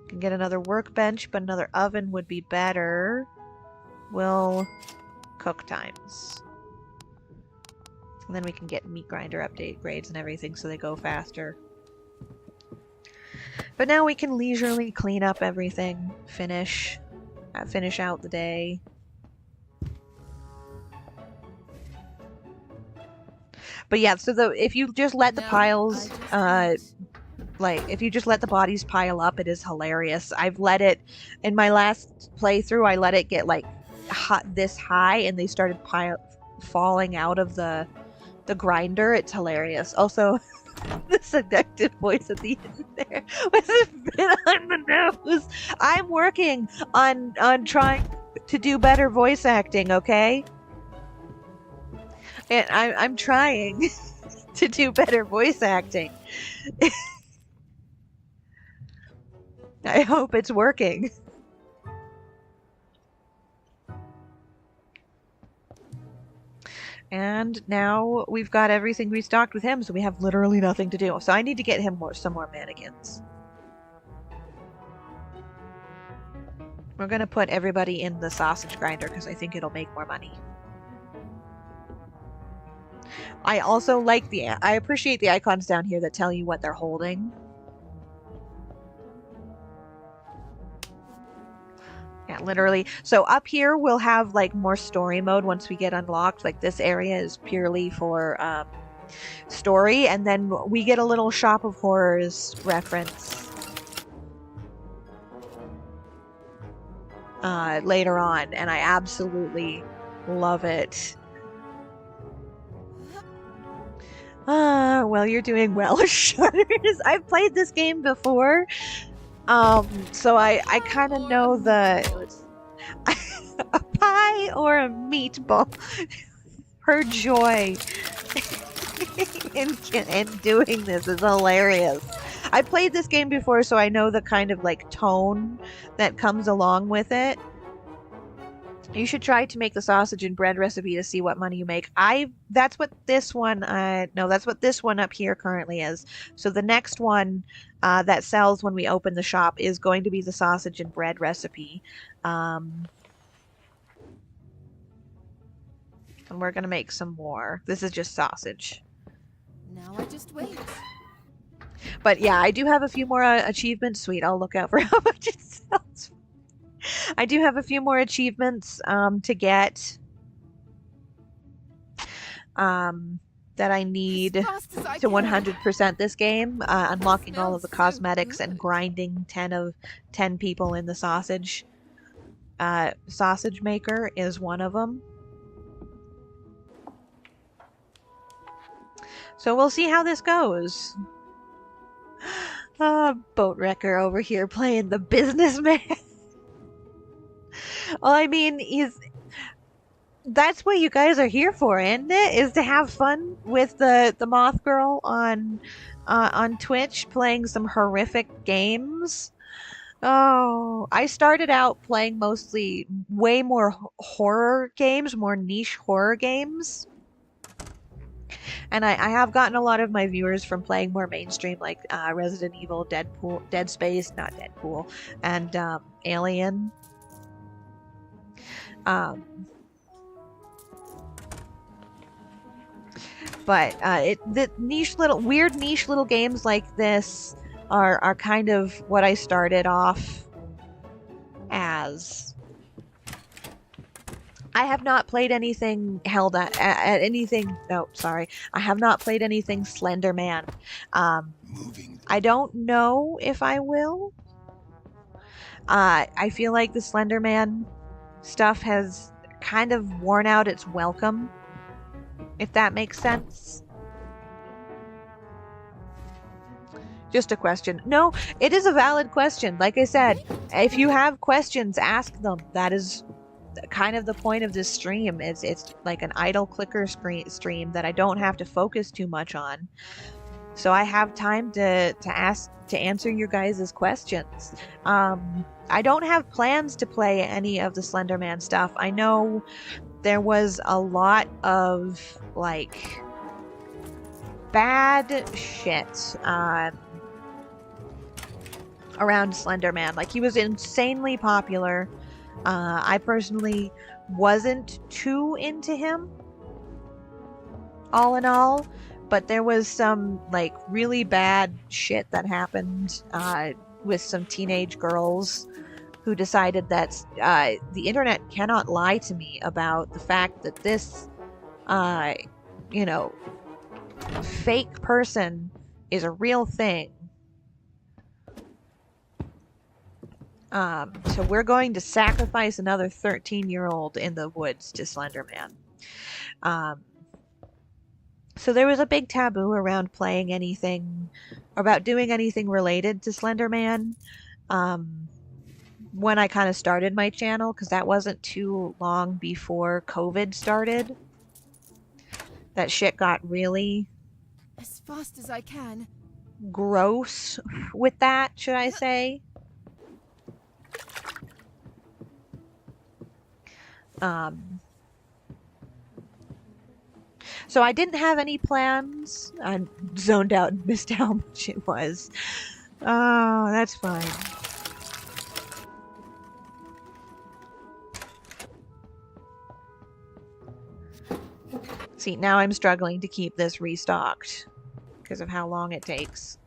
Can get another workbench, but another oven would be better. We'll cook times. And then we can get meat grinder update grades and everything so they go faster. But now we can leisurely clean up everything, finish out the day. But yeah, so if you just let the No, piles, I just wait. like if you just let the bodies pile up, it is hilarious. I've let it in my last playthrough. I let it get like this high, and they started falling out of the grinder. It's hilarious. Also, the seductive voice at the end there with a bit on the nose. I'm working on trying to do better voice acting. Okay, and I'm trying to do better voice acting. I hope it's working. And now we've got everything restocked with him, so we have literally nothing to do. So I need to get him some more mannequins. We're gonna put everybody in the sausage grinder because I think it'll make more money. I also like I appreciate the icons down here that tell you what they're holding. Yeah, literally. So up here we'll have like more story mode once we get unlocked. Like this area is purely for story, and then we get a little Shop of Horrors reference later on, and I absolutely love it. Well, you're doing well, Shudders. I've played this game before, so I kind of know the a pie or a meatball. Her joy in doing this is hilarious. I played this game before, so I know the kind of like tone that comes along with it. You should try to make the sausage and bread recipe to see what money you make. That's what this one, no, that's what this one up here currently is. So the next one that sells when we open the shop is going to be the sausage and bread recipe. And we're going to make some more. This is just sausage. Now I just wait. But yeah, I do have a few more achievements. Sweet, I'll look out for how much it sells. I do have a few more achievements to get that I need to 100% this game. Unlocking all of the cosmetics and grinding 10 people in the sausage. Sausage maker is one of them. So we'll see how this goes. Boat wrecker over here playing the businessman. Well, I mean, that's what you guys are here for, isn't it? Is to have fun with the Moth Girl on Twitch playing some horrific games. Oh, I started out playing mostly way more horror games, more niche horror games. And I have gotten a lot of my viewers from playing more mainstream, like Resident Evil, Dead Space, not Deadpool, and Alien. But the weird niche little games like this are kind of what I started off as. I have not played anything held at anything. No, sorry, I have not played anything Slender Man. I don't know if I will. I feel like the Slender Man stuff has kind of worn out its welcome, if that makes sense. Just a question. No, it is a valid question. Like I said, if you have questions, ask them. That is kind of the point of this stream. It's like an idle clicker stream that I don't have to focus too much on, so I have time to answer your guys' questions. I don't have plans to play any of the Slender Man stuff. I know there was a lot of like bad shit around Slender Man. Like, he was insanely popular. I personally wasn't too into him, all in all, but there was some like really bad shit that happened with some teenage girls who decided that the internet cannot lie to me about the fact that this, fake person is a real thing. So we're going to sacrifice another 13-year-old in the woods to Slenderman. Um, so there was a big taboo around playing anything, about doing anything related to Slenderman. Um, when I kind of started my channel, because that wasn't too long before COVID started. That shit got really As fast as I can. gross with that, should I say. So I didn't have any plans. I zoned out and missed how much it was. Oh, that's fine. See, now I'm struggling to keep this restocked because of how long it takes.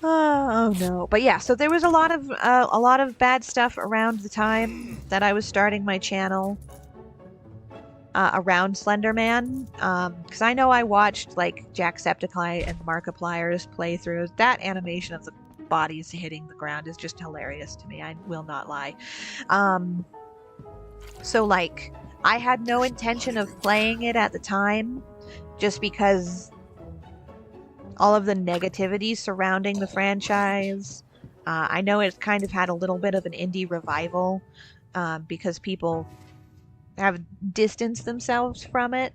Oh no. But yeah, so there was a lot of bad stuff around the time that I was starting my channel. Around Slenderman, because I know I watched like Jacksepticeye and Markiplier's playthroughs. That animation of the bodies hitting the ground is just hilarious to me. I will not lie. So like, I had no intention of playing it at the time, just because all of the negativity surrounding the franchise. I know it's kind of had a little bit of an indie revival, because people have distanced themselves from it.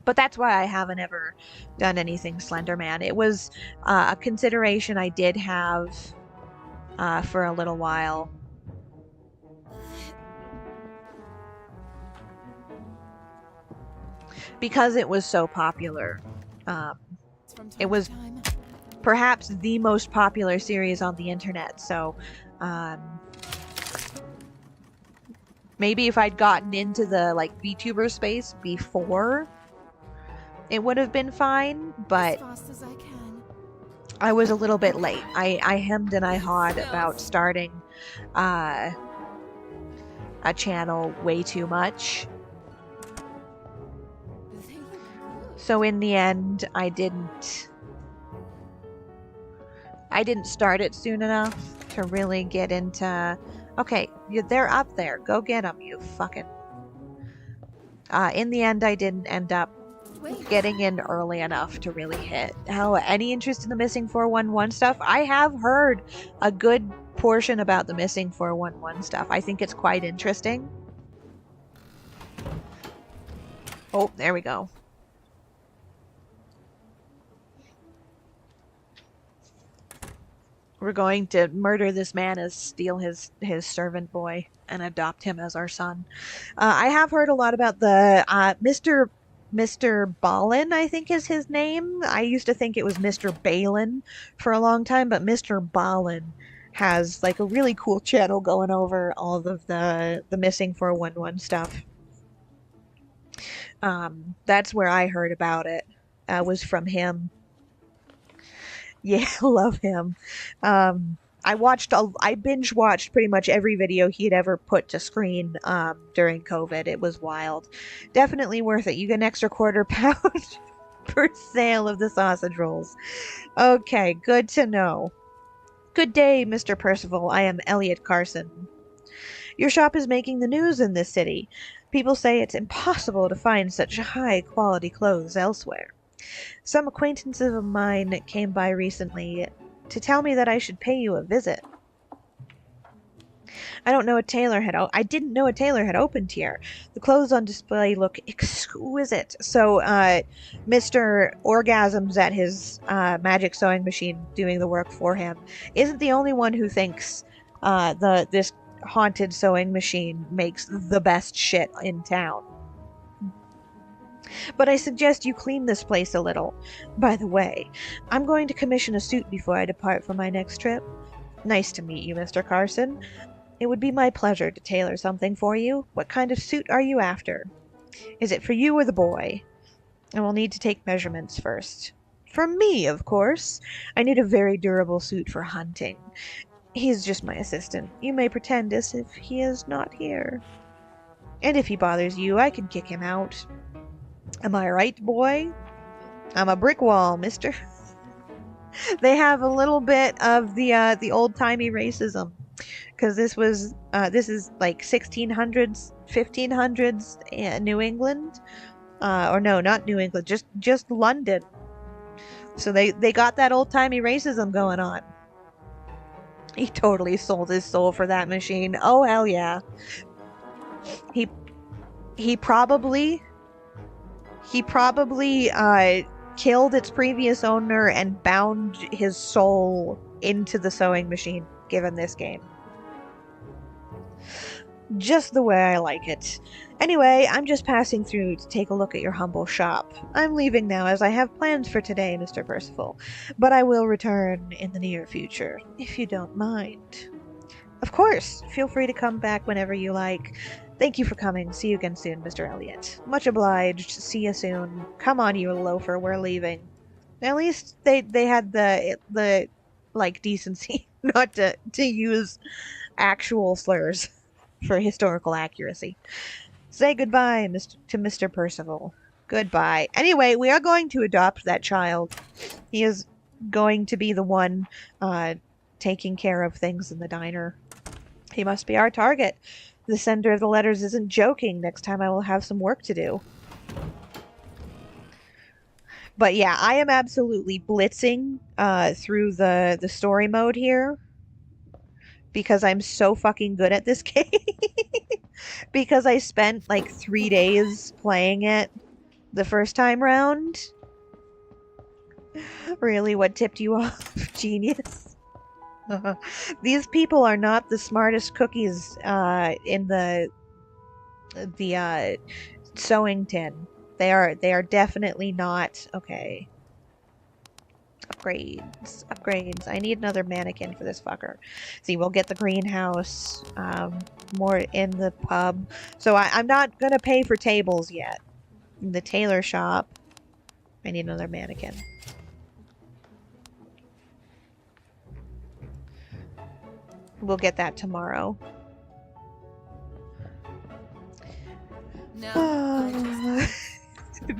But that's why I haven't ever done anything Slenderman. It was a consideration I did have for a little while. Because it was so popular. It was perhaps the most popular series on the internet, so maybe if I'd gotten into the like VTuber space before, it would have been fine, but I was a little bit late. I hemmed and I hawed about starting a channel way too much. So in the end, I didn't start it soon enough to really get into, okay, they're up there. Go get them, you fucking... in the end, I didn't end up getting in early enough to really hit. Hell, any interest in the Missing 411 stuff? I have heard a good portion about the Missing 411 stuff. I think it's quite interesting. Oh, there we go. We're going to murder this man as steal his servant boy and adopt him as our son. I have heard a lot about the Mr. Balin, I think is his name. I used to think it was Mr. Balin for a long time, but Mr. Balin has like a really cool channel going over all of the Missing 411 stuff. That's where I heard about it. Was from him. Yeah, love him. I binge watched pretty much every video he'd ever put to screen during COVID. It was wild. Definitely worth it. You get an extra £1/4 per sale of the sausage rolls. Okay, good to know. Good day, Mr. Percival. I am Elliot Carson. Your shop is making the news in this city. People say it's impossible to find such high-quality clothes elsewhere. Some acquaintances of mine came by recently to tell me that I should pay you a visit. I didn't know a tailor had opened here. The clothes on display look exquisite. So, Mr. Orgasms at his magic sewing machine doing the work for him isn't the only one who thinks this haunted sewing machine makes the best shit in town. But I suggest you clean this place a little. By the way, I'm going to commission a suit before I depart for my next trip. Nice to meet you, Mr. Carson. It would be my pleasure to tailor something for you. What kind of suit are you after? Is it for you or the boy? I will need to take measurements first. For me, of course. I need a very durable suit for hunting. He's just my assistant. You may pretend as if he is not here. And if he bothers you, I can kick him out. Am I right, boy? I'm a brick wall, mister. They have a little bit of the old-timey racism. Because this is like 1600s, 1500s New England. Or no, not New England, just London. So they got that old-timey racism going on. He totally sold his soul for that machine. Oh hell yeah. He he probably he probably killed its previous owner and bound his soul into the sewing machine given this game. Just the way I like it. Anyway, I'm just passing through to take a look at your humble shop. I'm leaving now as I have plans for today, Mr. Percival, but I will return in the near future, if you don't mind. Of course, feel free to come back whenever you like. Thank you for coming. See you again soon, Mr. Elliot. Much obliged. See you soon. Come on, you loafer. We're leaving. At least they had the like decency not to use actual slurs for historical accuracy. Say goodbye, to Mr. Percival. Goodbye. Anyway, we are going to adopt that child. He is going to be the one taking care of things in the diner. He must be our target. The sender of the letters isn't joking. Next time I will have some work to do. But yeah, I am absolutely blitzing through the story mode here. Because I'm so fucking good at this game. Because I spent like 3 days playing it the first time round. Really, what tipped you off? Genius. These people are not the smartest cookies in the sewing tin. They are definitely not. Okay. Upgrades. I need another mannequin for this fucker. See, we'll get the greenhouse, more in the pub. So I'm not gonna pay for tables yet. In the tailor shop, I need another mannequin. We'll get that tomorrow. No.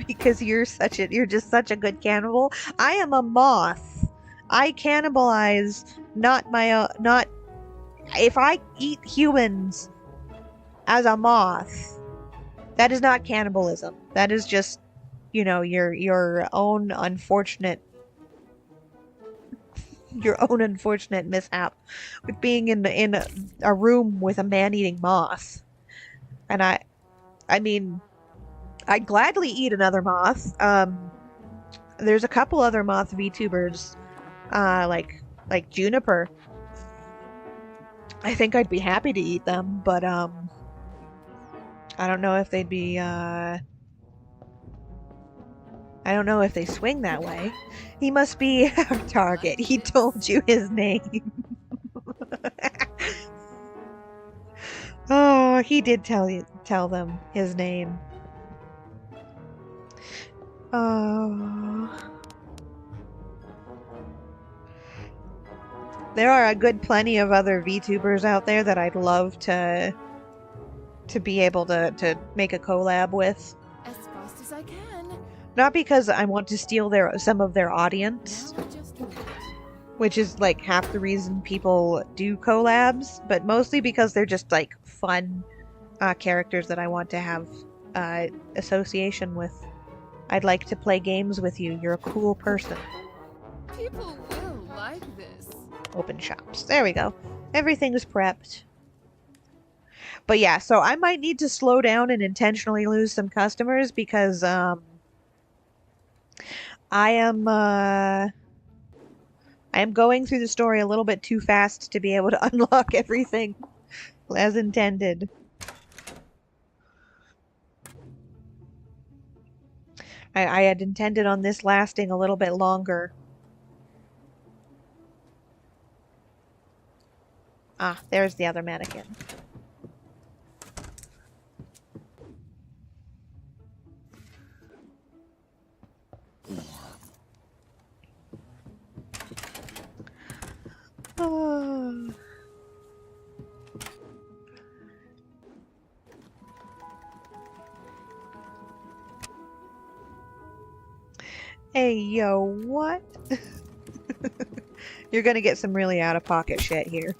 Because you're just such a good cannibal. I am a moth. I cannibalize not if I eat humans as a moth, that is not cannibalism. That is just, your own unfortunate mishap with being in a room with a man-eating moth. And I mean, I'd gladly eat another moth. There's a couple other moth VTubers, like Juniper. I think I'd be happy to eat them, but I don't know if they'd be. I don't know if they swing that way. He must be our target. He told you his name. Oh, he did tell them his name. Oh. There are a good plenty of other VTubers out there that I'd love to be able to make a collab with. As fast as I can. Not because I want to steal some of their audience, which is like half the reason people do collabs, but mostly because they're just like fun characters that I want to have association with. I'd like to play games with you. You're a cool person. People will like this. Open shops. There we go. Everything's prepped. But yeah, so I might need to slow down and intentionally lose some customers because I am going through the story a little bit too fast to be able to unlock everything as intended. I had intended on this lasting a little bit longer. Ah, there's the other mannequin. Oh. Hey, yo, what? You're gonna get some really out-of-pocket shit here.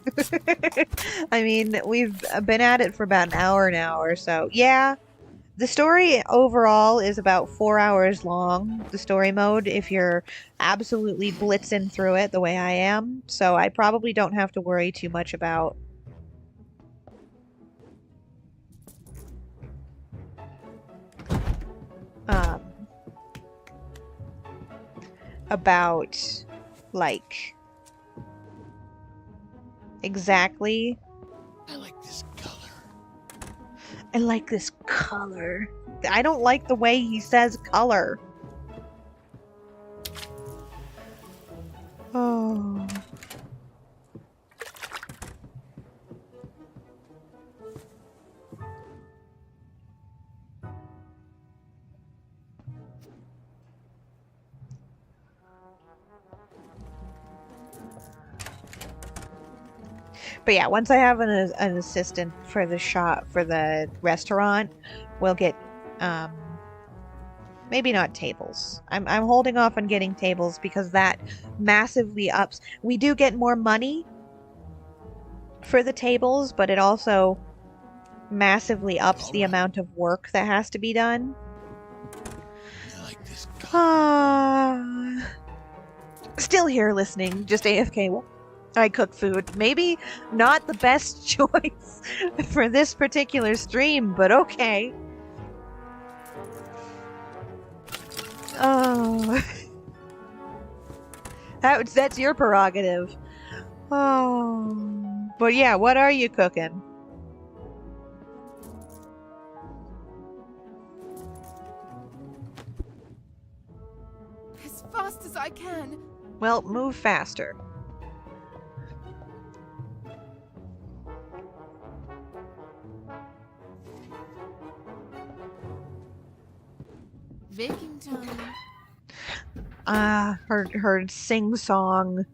I mean, we've been at it for about an hour now or so. Yeah, the story overall is about 4 hours long, the story mode, if you're absolutely blitzing through it the way I am. So I probably don't have to worry too much um, about, like, exactly. I like this color. I like this color. I don't like the way he says color. Oh. But yeah, once I have an assistant for the shop for the restaurant, we'll get maybe not tables. I'm holding off on getting tables because that massively ups. We do get more money for the tables, but it also massively ups the amount of work that has to be done. I like this color. Ah, still here listening, just AFK. I cook food. Maybe not the best choice for this particular stream, but okay. Oh, that's your prerogative. Oh, but yeah, what are you cooking? As fast as I can. Well, move faster. Baking time. Her sing song.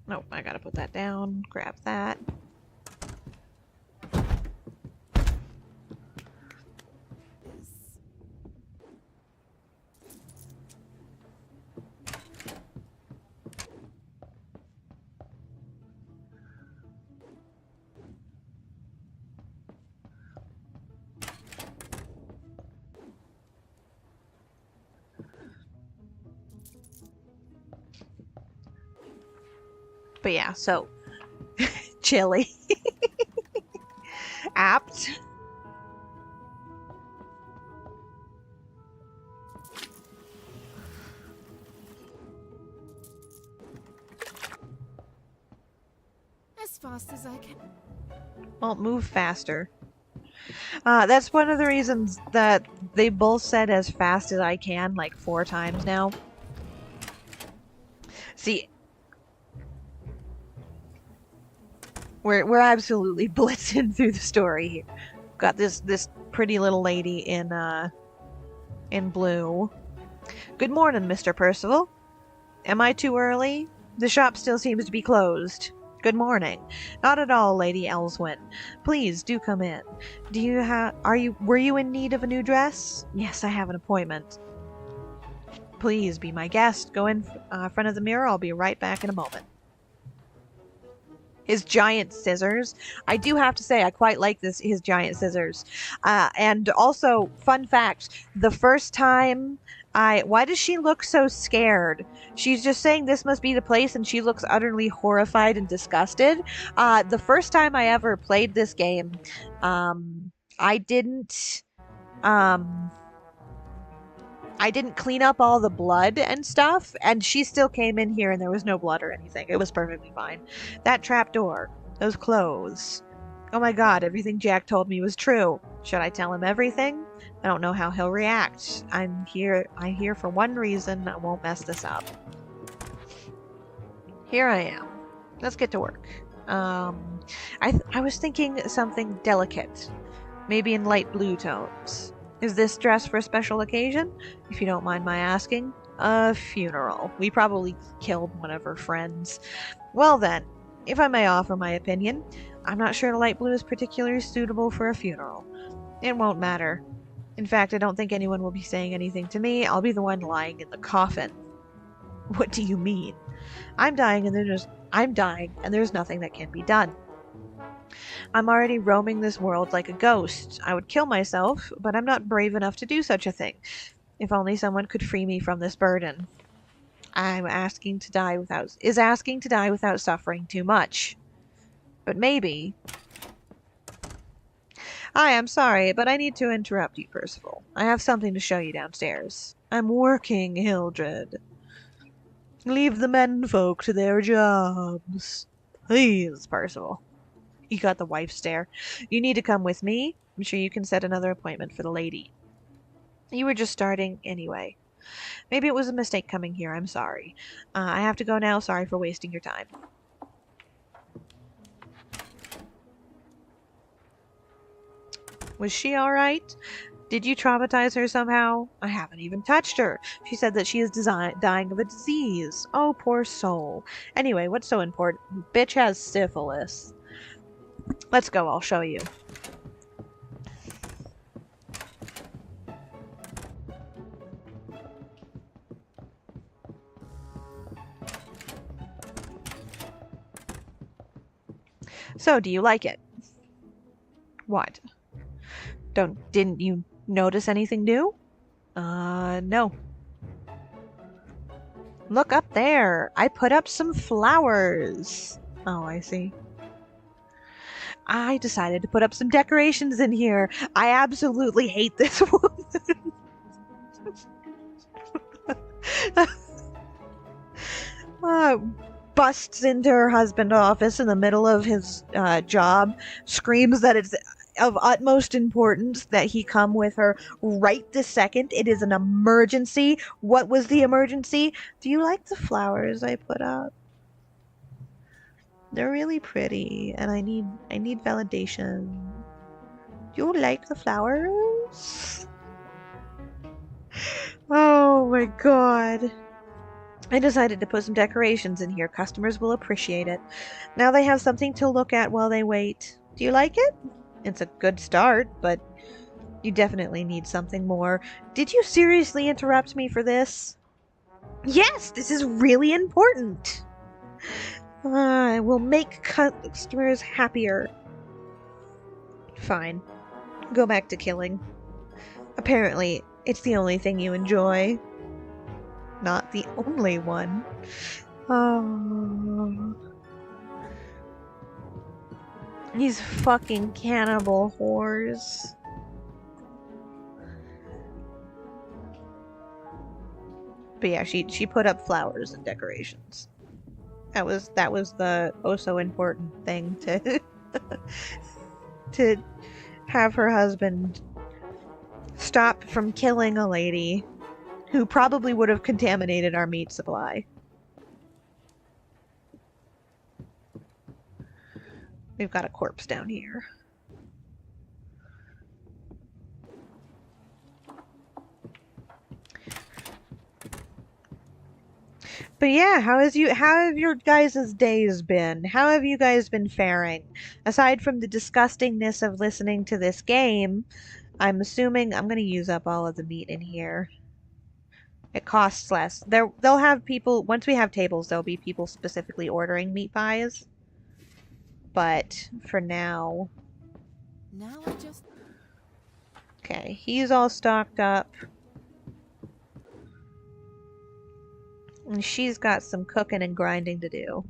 Nope, I gotta put that down. Grab that. But yeah, so chili. Apt. As fast as I can. Well, move faster. That's one of the reasons that they both said as fast as I can like 4 times now. See, we're absolutely blitzing through the story here. Got this pretty little lady in blue. Good morning, Mr. Percival. Am I too early? The shop still seems to be closed. Good morning. Not at all, Lady Elswyn. Please do come in. Were you in need of a new dress? Yes, I have an appointment. Please be my guest. Go in front of the mirror. I'll be right back in a moment. His giant scissors. I do have to say, I quite like his giant scissors. And also, fun fact, the first time why does she look so scared? She's just saying this must be the place, and she looks utterly horrified and disgusted. The first time I ever played this game, I didn't clean up all the blood and stuff, and she still came in here and there was no blood or anything. It was perfectly fine. That trapdoor, those clothes. Oh my god, everything Jack told me was true. Should I tell him everything? I don't know how he'll react. I'm here for one reason. I won't mess this up. Here I am. Let's get to work. I was thinking something delicate. Maybe in light blue tones. Is this dress for a special occasion? If you don't mind my asking. A funeral. We probably killed one of her friends. Well then, if I may offer my opinion, I'm not sure light blue is particularly suitable for a funeral. It won't matter. In fact, I don't think anyone will be saying anything to me. I'll be the one lying in the coffin. What do you mean? I'm dying and there's nothing that can be done. I'm already roaming this world like a ghost. I would kill myself, but I'm not brave enough to do such a thing. If only someone could free me from this burden. Asking to die without suffering too much. But maybe. I'm sorry, but I need to interrupt you, Percival. I have something to show you downstairs. I'm working, Hildred. Leave the menfolk to their jobs. Please, Percival. You got the wife stare. You need to come with me. I'm sure you can set another appointment for the lady. You were just starting anyway. Maybe it was a mistake coming here. I'm sorry. I have to go now. Sorry for wasting your time. Was she alright? Did you traumatize her somehow? I haven't even touched her. She said that she is dying of a disease. Oh, poor soul. Anyway, what's so important? Bitch has syphilis. Let's go, I'll show you. So, do you like it? What? Didn't you notice anything new? No. Look up there. I put up some flowers. Oh, I see. I decided to put up some decorations in here. I absolutely hate this woman. Busts into her husband's office in the middle of his job, screams that it's of utmost importance that he come with her right this second. It is an emergency. What was the emergency? Do you like the flowers I put up? They're really pretty, and I need validation. Do you like the flowers? Oh my god. I decided to put some decorations in here. Customers will appreciate it. Now they have something to look at while they wait. Do you like it? It's a good start, but you definitely need something more. Did you seriously interrupt me for this? Yes, this is really important. I will make customers happier. Fine. Go back to killing. Apparently, it's the only thing you enjoy. Not the only one. Oh. These fucking cannibal whores. But yeah, she put up flowers and decorations. That was the oh so important thing to to have her husband stop from killing a lady who probably would have contaminated our meat supply. We've got a corpse down here. But yeah, how have your guys' days been? How have you guys been faring? Aside from the disgustingness of listening to this game, I'm assuming I'm gonna use up all of the meat in here. It costs less. They'll have people, once we have tables, there'll be people specifically ordering meat pies. But for now... Now I just... Okay, he's all stocked up. And she's got some cooking and grinding to do.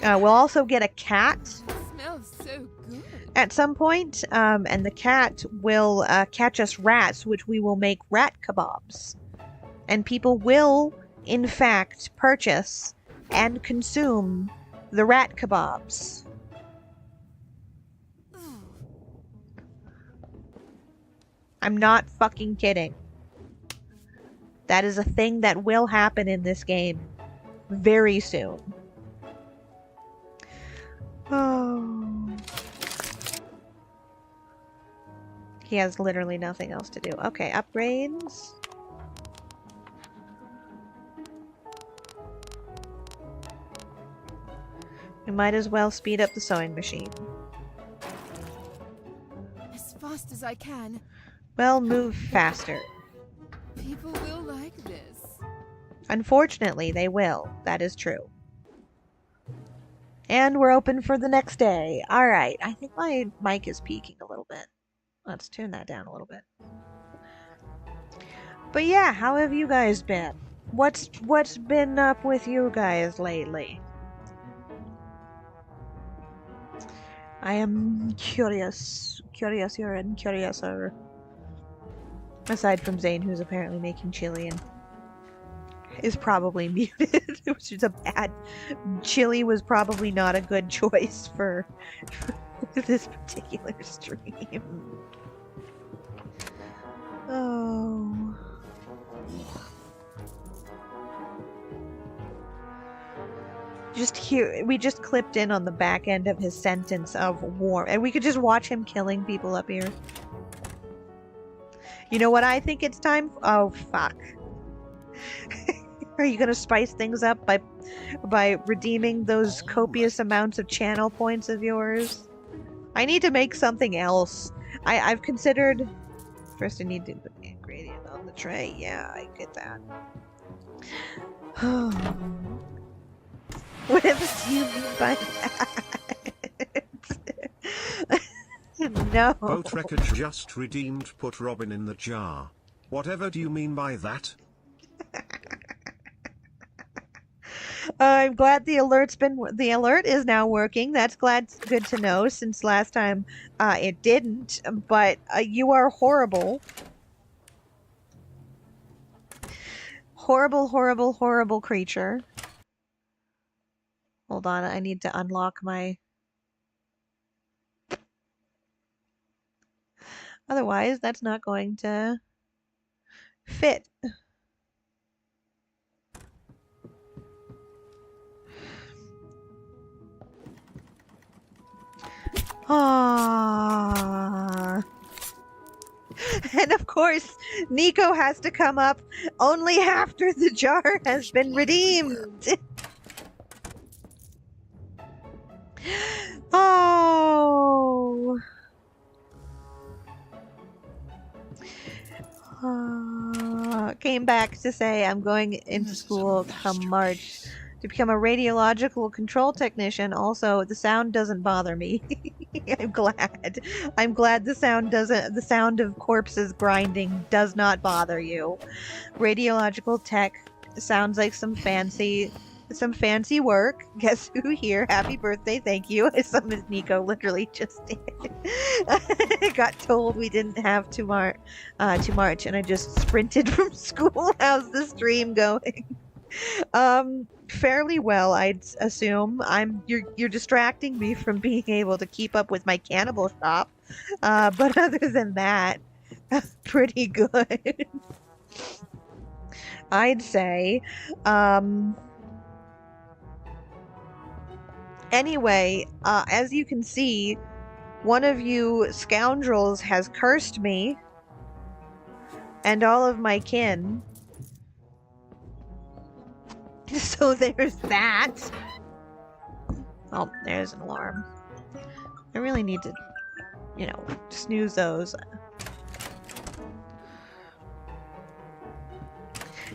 We'll also get a cat. It smells so good. At some point, and the cat will catch us rats, which we will make rat kebabs. And people will, in fact, purchase and consume the rat kebabs. I'm not fucking kidding. That is a thing that will happen in this game very soon. Oh. He has literally nothing else to do. Okay, upgrades. We might as well speed up the sewing machine. As fast as I can. Well, move faster. People will like this. Unfortunately, they will. That is true. And we're open for the next day. Alright, I think my mic is peaking a little bit. Let's tune that down a little bit. But yeah, how have you guys been? What's been up with you guys lately? I am curious. Curiouser and curiouser. Aside from Zane, who's apparently making chili and is probably muted, which is a bad... Chili was probably not a good choice for this particular stream. Oh... we just clipped in on the back end of his sentence of warm, and we could just watch him killing people up here. You know what I think it's time for? Oh, fuck. Are you gonna spice things up by redeeming those copious amounts of channel points of yours? I need to make something else. I've considered... First I need to put the ingredient on the tray. Yeah, I get that. Whatever do you mean by that? No. Boat record just redeemed, put Robin in the jar. Whatever do you mean by that? I'm glad the alert is now working. That's good to know, since last time it didn't. But you are horrible. Horrible, horrible, horrible creature. Hold on, I need to unlock my... Otherwise, that's not going to fit. Ah. And of course, Nico has to come up only after the jar has been redeemed. Oh. Came back to say I'm going into school come March to become a radiological control technician. Also, the sound doesn't bother me. I'm glad. I'm glad the sound of corpses grinding does not bother you. Radiological tech sounds like some fancy work. Guess who here? Happy birthday, thank you. I summoned Nico literally just did. I got told we didn't have to march, and I just sprinted from school. How's the stream going? Fairly well, I'd assume. You're distracting me from being able to keep up with my cannibal shop. But other than that, pretty good. I'd say. Anyway, as you can see, one of you scoundrels has cursed me and all of my kin. So there's that. Oh, there's an alarm. I really need to, snooze those.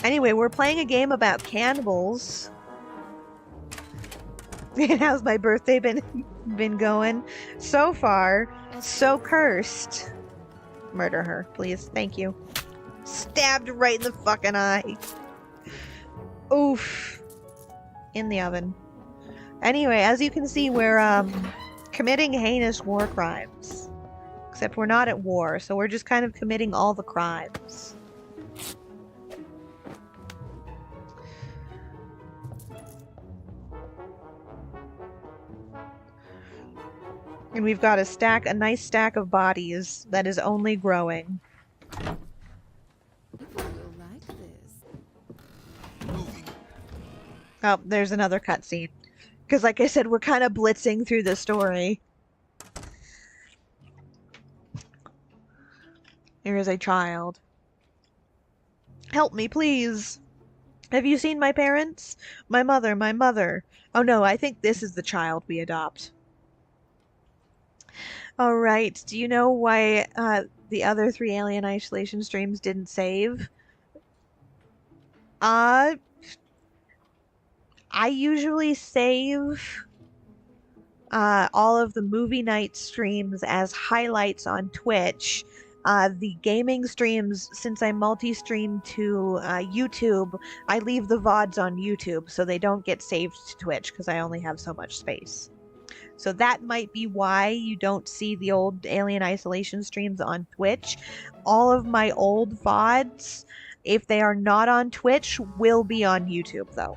Anyway, we're playing a game about cannibals. And how's my birthday been going? So far, so cursed. Murder her, please. Thank you. Stabbed right in the fucking eye. Oof. In the oven. Anyway, as you can see, we're committing heinous war crimes. Except we're not at war, so we're just kind of committing all the crimes. And we've got a nice stack of bodies that is only growing. People will like this. Moving. Oh, there's another cutscene. Because like I said, we're kind of blitzing through the story. Here is a child. Help me, please. Have you seen my parents? My mother, my mother. Oh no, I think this is the child we adopt. Alright, do you know why the other 3 Alien Isolation streams didn't save? Uh, I usually save all of the movie night streams as highlights on Twitch. The gaming streams, since I multi-stream to YouTube, I leave the VODs on YouTube so they don't get saved to Twitch because I only have so much space. So that might be why you don't see the old Alien Isolation streams on Twitch. All of my old VODs, if they are not on Twitch, will be on YouTube though.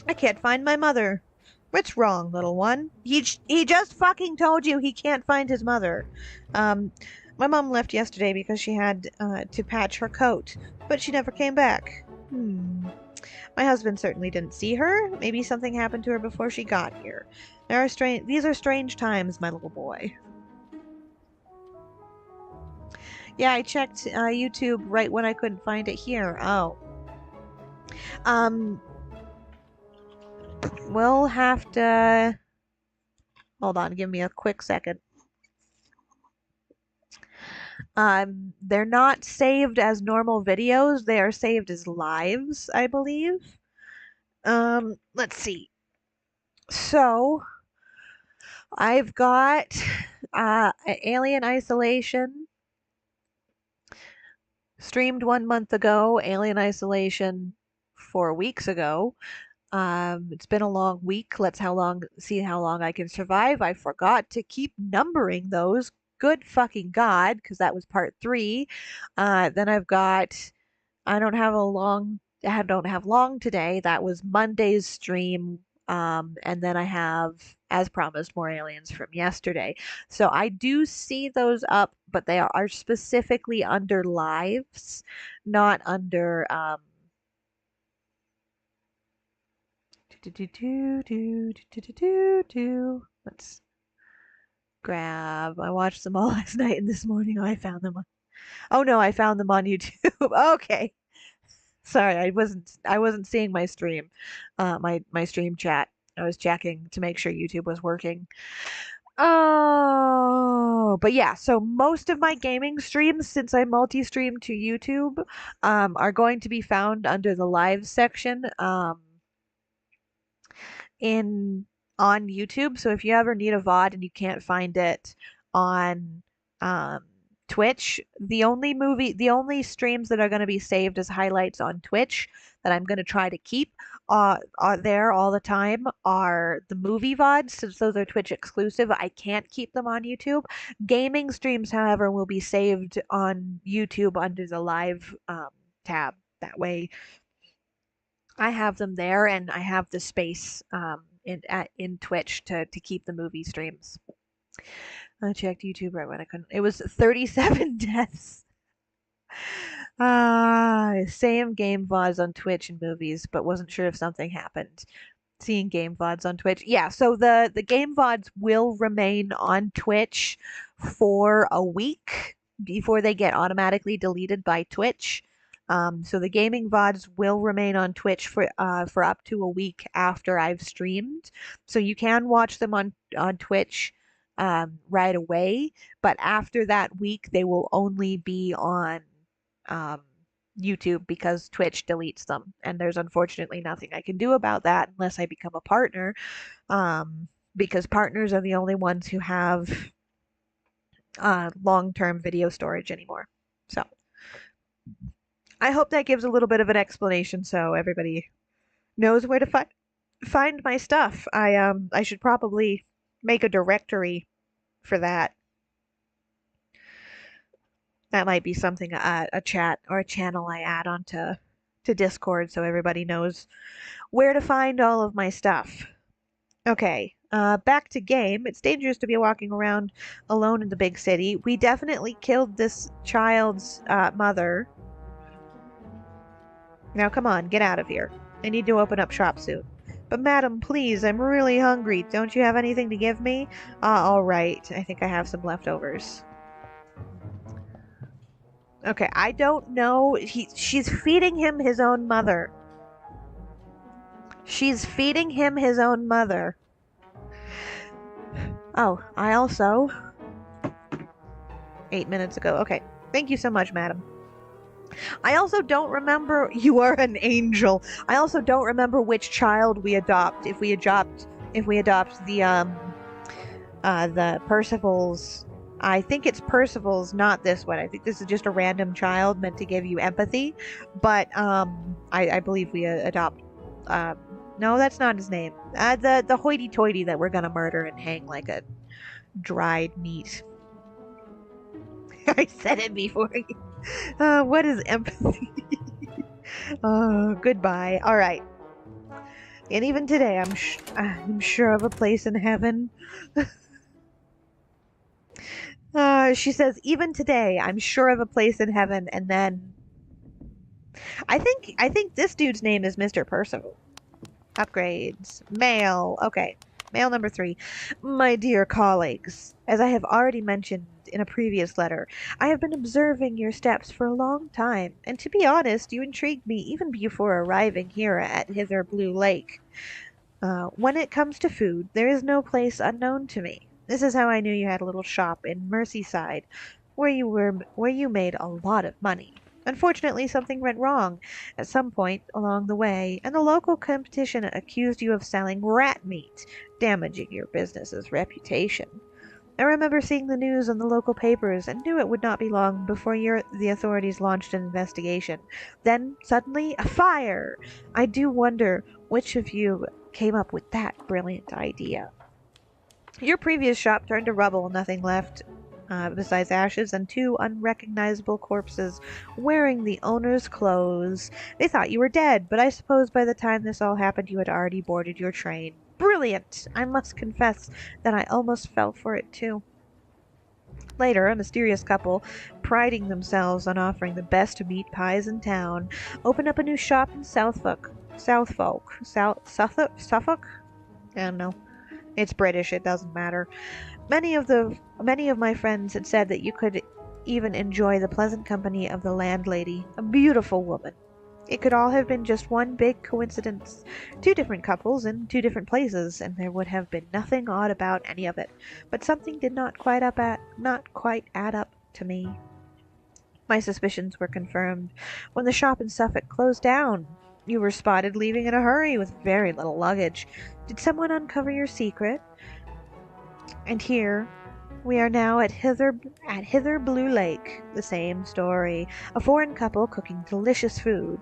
I can't find my mother. What's wrong, little one? He just fucking told you he can't find his mother. My mom left yesterday because she had to patch her coat, but she never came back. My husband certainly didn't see her. Maybe something happened to her before she got here. These are strange times, my little boy. Yeah, I checked YouTube right when I couldn't find it here. Oh. We'll have to... Hold on, give me a quick second. They're not saved as normal videos. They are saved as lives, I believe. Let's see. So, I've got Alien Isolation streamed 1 month ago, Alien Isolation 4 weeks ago. It's been a long week. See how long I can survive. I forgot to keep numbering those. Good fucking God, because that was part 3. Then I've got I don't have long today. That was Monday's stream. And then I have, as promised, more aliens from yesterday. So I do see those up, but they are specifically under lives, not under Let's grab. I watched them all last night and this morning. Oh, I found them. Oh no, I found them on YouTube. Okay. Sorry, I wasn't seeing my stream, my stream chat. I was checking to make sure YouTube was working. Oh, but yeah, so most of my gaming streams, since I multi-stream to YouTube, are going to be found under the live section, in on YouTube. So if you ever need a VOD and you can't find it on Twitch, the only streams that are going to be saved as highlights on Twitch that I'm going to try to keep are there all the time are the movie VODs, since those are Twitch exclusive. I can't keep them on YouTube. Gaming streams, however, will be saved on YouTube under the live tab. That way I have them there, and I have the space in Twitch to keep the movie streams. I checked YouTube right when I couldn't. It was 37 deaths. Same game VODs on Twitch and movies, but wasn't sure if something happened. Seeing game VODs on Twitch. Yeah, so the game VODs will remain on Twitch for a week before they get automatically deleted by Twitch. So the gaming VODs will remain on Twitch for up to a week after I've streamed. So you can watch them on Twitch right away, but after that week they will only be on YouTube because Twitch deletes them, and there's unfortunately nothing I can do about that unless I become a partner, because partners are the only ones who have long-term video storage anymore. So I hope that gives a little bit of an explanation so everybody knows where to find my stuff. I should probably make a directory for that. That might be something a chat or a channel I add onto Discord so everybody knows where to find all of my stuff. Okay, back to game. It's dangerous to be walking around alone in the big city. We definitely killed this child's mother. Now come on, get out of here. I need to open up shop soon. But madam, please, I'm really hungry. Don't you have anything to give me? Alright. I think I have some leftovers. Okay, I don't know. She's feeding him his own mother. She's feeding him his own mother. Oh, I also 8 minutes ago. Okay. Thank you so much, madam. I also don't remember. You are an angel. I also don't remember which child we adopt. If we adopt the Percival's. I think it's Percival's, not this one. I think this is just a random child meant to give you empathy. But I believe we adopt. No, that's not his name. The hoity-toity that we're gonna murder and hang like a dried meat. I said it before. What is empathy? Oh, goodbye. All right. And even today, I'm sure of a place in heaven. She says, even today, I'm sure of a place in heaven. And then, I think this dude's name is Mr. Percival. Upgrades. Mail. Okay. Mail number 3. My dear colleagues, as I have already mentioned in a previous letter, I have been observing your steps for a long time, and to be honest, you intrigued me even before arriving here at Hither Blue Lake. When it comes to food, there is no place unknown to me. This is how I knew you had a little shop in Merseyside, where you made a lot of money. Unfortunately, something went wrong at some point along the way, and the local competition accused you of selling rat meat, damaging your business's reputation. I remember seeing the news on the local papers and knew it would not be long before the authorities launched an investigation. Then, suddenly, a fire! I do wonder which of you came up with that brilliant idea. Your previous shop turned to rubble, nothing left besides ashes and 2 unrecognizable corpses wearing the owner's clothes. They thought you were dead, but I suppose by the time this all happened you had already boarded your train. Brilliant! I must confess that I almost fell for it too. Later, a mysterious couple, priding themselves on offering the best meat pies in town, opened up a new shop in Suffolk. Suffolk? I don't know. It's British, it doesn't matter. Many of my friends had said that you could even enjoy the pleasant company of the landlady, a beautiful woman. It could all have been just one big coincidence. 2 different couples in 2 different places, and there would have been nothing odd about any of it. But something did not quite add up to me. My suspicions were confirmed when the shop in Suffolk closed down. You were spotted leaving in a hurry with very little luggage. Did someone uncover your secret? And here we are now at Hither Blue Lake. The same story. A foreign couple cooking delicious food.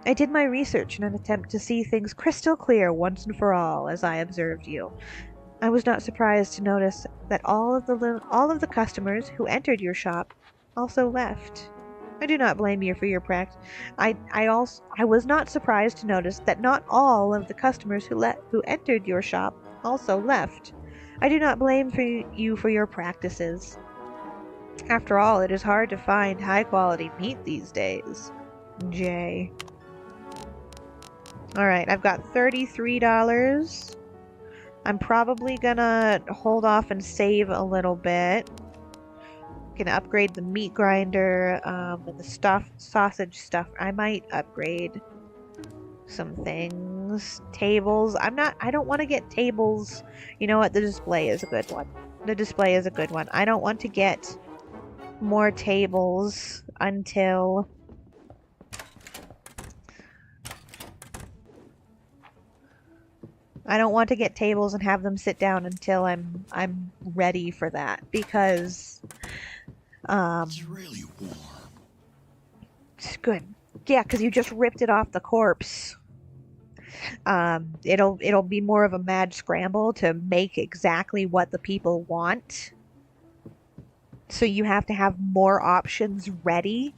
I did my research in an attempt to see things crystal clear once and for all, as I observed you. I was not surprised to notice that all of the customers who entered your shop also left. I do not blame you for your practice. I was not surprised to notice that not all of the customers who entered your shop also left. I do not blame you for your practices. After all, it is hard to find high-quality meat these days. Jay. Alright, I've got $33. I'm probably gonna hold off and save a little bit. Gonna upgrade the meat grinder, and the sausage stuff. I might upgrade some things. Tables. I don't want to get tables. You know what? The display is a good one. The display is a good one. I don't want to get more tables until I don't want to get tables and have them sit down until I'm ready for that, because It's really warm. it's good. Yeah, because you just ripped it off the corpse. It'll be more of a mad scramble to make exactly what the people want. So you have to have more options ready.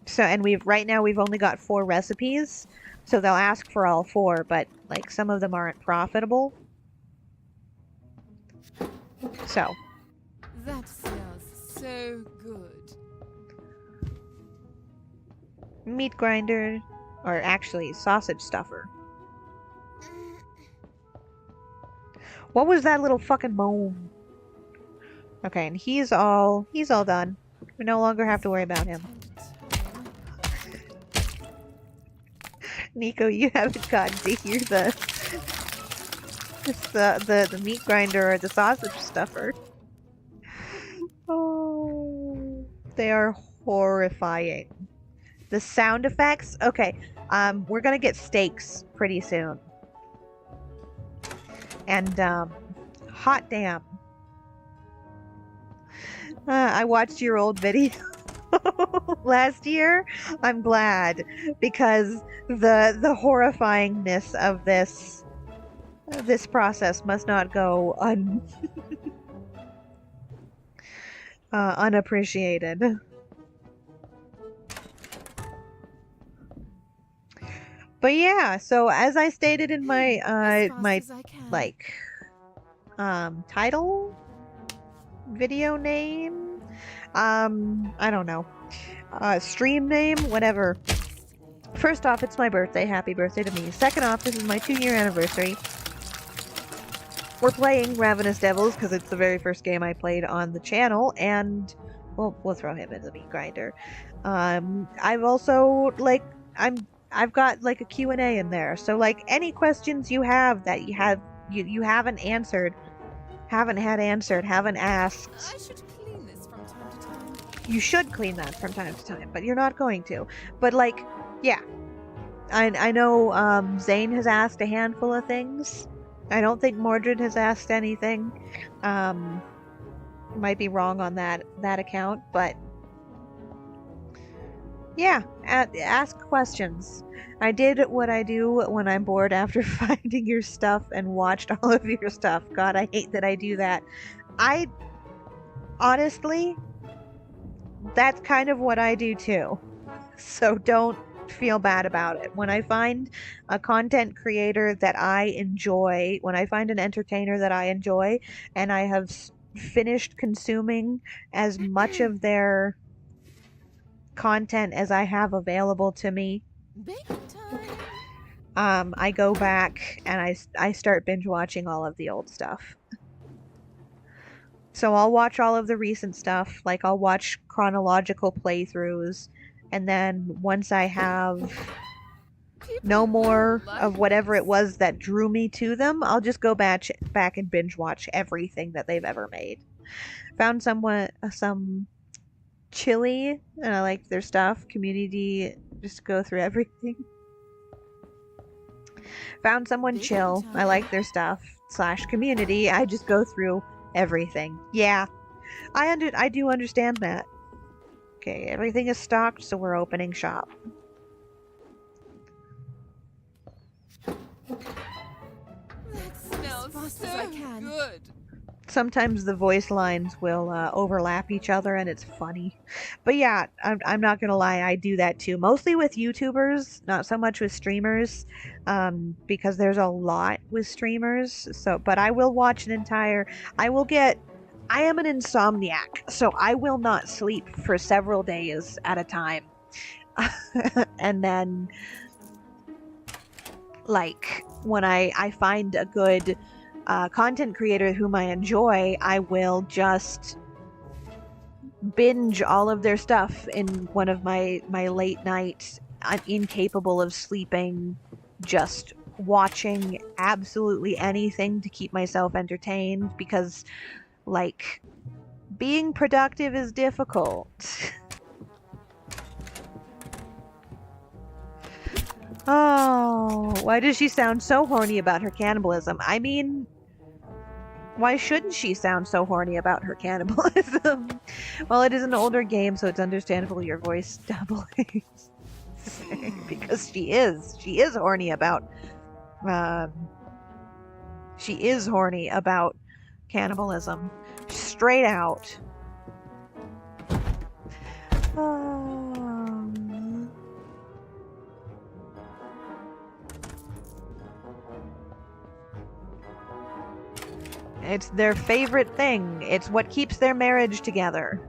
So, and right now we've only got 4 recipes, so they'll ask for all 4, but like some of them aren't profitable. So. That smells so good. Meat grinder, or actually sausage stuffer. What was that little fucking moan? Okay, and he's all done. We no longer have to worry about him. Nico, you haven't gotten to hear the meat grinder or the sausage stuffer. Oh, they are horrifying. The sound effects. Okay, we're gonna get steaks pretty soon, and hot damn. I watched your old video last year. I'm glad because the horrifyingness of this process must not go unappreciated. But yeah, so as I stated in my like title video name, I don't know, stream name, whatever. First off, it's my birthday. Happy birthday to me. Second off, this is my 2-year anniversary. We're playing Ravenous Devils because it's the very first game I played on the channel, and we'll throw him in the meat grinder. I've also I've got like a Q&A in there, so like any questions you have that you haven't answered, haven't asked. I should clean this from time to time. You should clean that from time to time, but you're not going to. But like, yeah, I know Zane has asked a handful of things. I don't think Mordred has asked anything. Might be wrong on that account, but yeah, ask questions. I did what I do when I'm bored after finding your stuff and watched all of your stuff. God, I hate that I do that. I honestly, that's kind of what I do too. So don't feel bad about it. When I find a content creator that I enjoy, when I find an entertainer that I enjoy, and I have finished consuming as much of their content as I have available to me, Baking time. I go back and I start binge watching all of the old stuff. So I'll watch all of the recent stuff, like I'll watch chronological playthroughs, and then once I have no more of whatever it was that drew me to them, I'll just go back and binge watch everything that they've ever made. Found some chili, and I liked their stuff. Community, just go through everything. Found someone chill. I like their stuff. / community, I just go through everything. Yeah, I do understand that. Okay, everything is stocked, so we're opening shop. That smells so good. Sometimes the voice lines will overlap each other, and it's funny. But yeah, I'm not gonna lie, I do that too. Mostly with YouTubers, not so much with streamers, because there's a lot with streamers. So, but I will watch an entire. I am an insomniac, so I will not sleep for several days at a time. And then, like, when I find a good content creator whom I enjoy, I will just binge all of their stuff in one of my late nights. I'm incapable of sleeping, just watching absolutely anything to keep myself entertained, because like, being productive is difficult. Oh, why does she sound so horny about her cannibalism? I mean, why shouldn't she sound so horny about her cannibalism? Well, it is an older game, so it's understandable your voice doubling. Because she is horny about cannibalism, straight out. It's their favorite thing. It's what keeps their marriage together.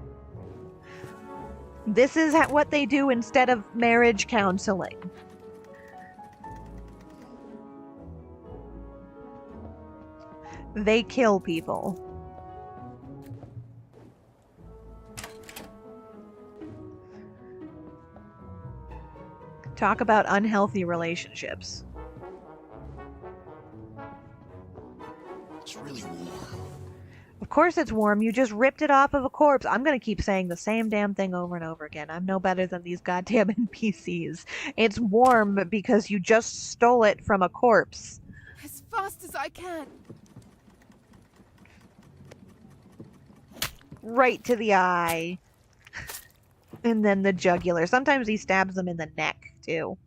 This is what they do instead of marriage counseling. They kill people. Talk about unhealthy relationships. It's really warm. Of course it's warm. You just ripped it off of a corpse. I'm gonna keep saying the same damn thing over and over again. I'm no better than these goddamn NPCs. It's warm because you just stole it from a corpse. As fast as I can. Right to the eye. And then the jugular. Sometimes he stabs them in the neck, too.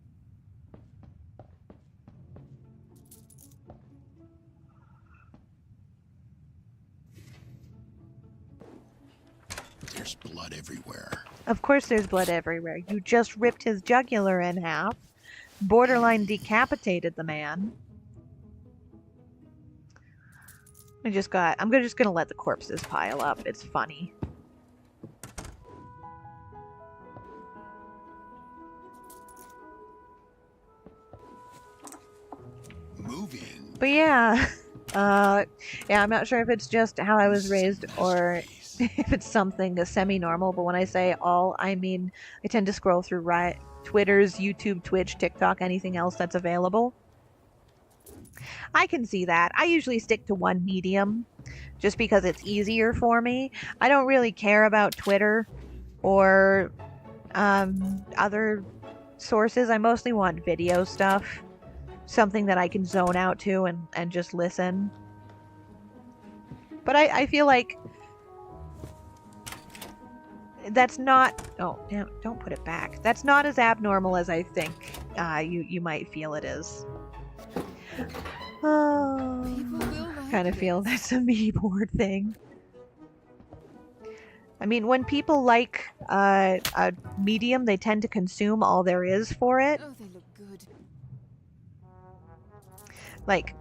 There's blood everywhere. Of course there's blood everywhere. You just ripped his jugular in half. Borderline decapitated the man. I'm just gonna let the corpses pile up. It's funny. Moving. But yeah. Yeah, I'm not sure if it's just how I was raised or if it's something semi-normal, but when I say all, I mean I tend to scroll through Twitter's, YouTube, Twitch, TikTok, anything else that's available. I can see that. I usually stick to one medium just because it's easier for me. I don't really care about Twitter or other sources. I mostly want video stuff. Something that I can zone out to and just listen. But I feel like that's not... Oh, don't put it back. That's not as abnormal as I think you might feel it is. Oh, kind of feel that's a me board thing. I mean, when people like a medium, they tend to consume all there is for it. Oh, they look good. Like,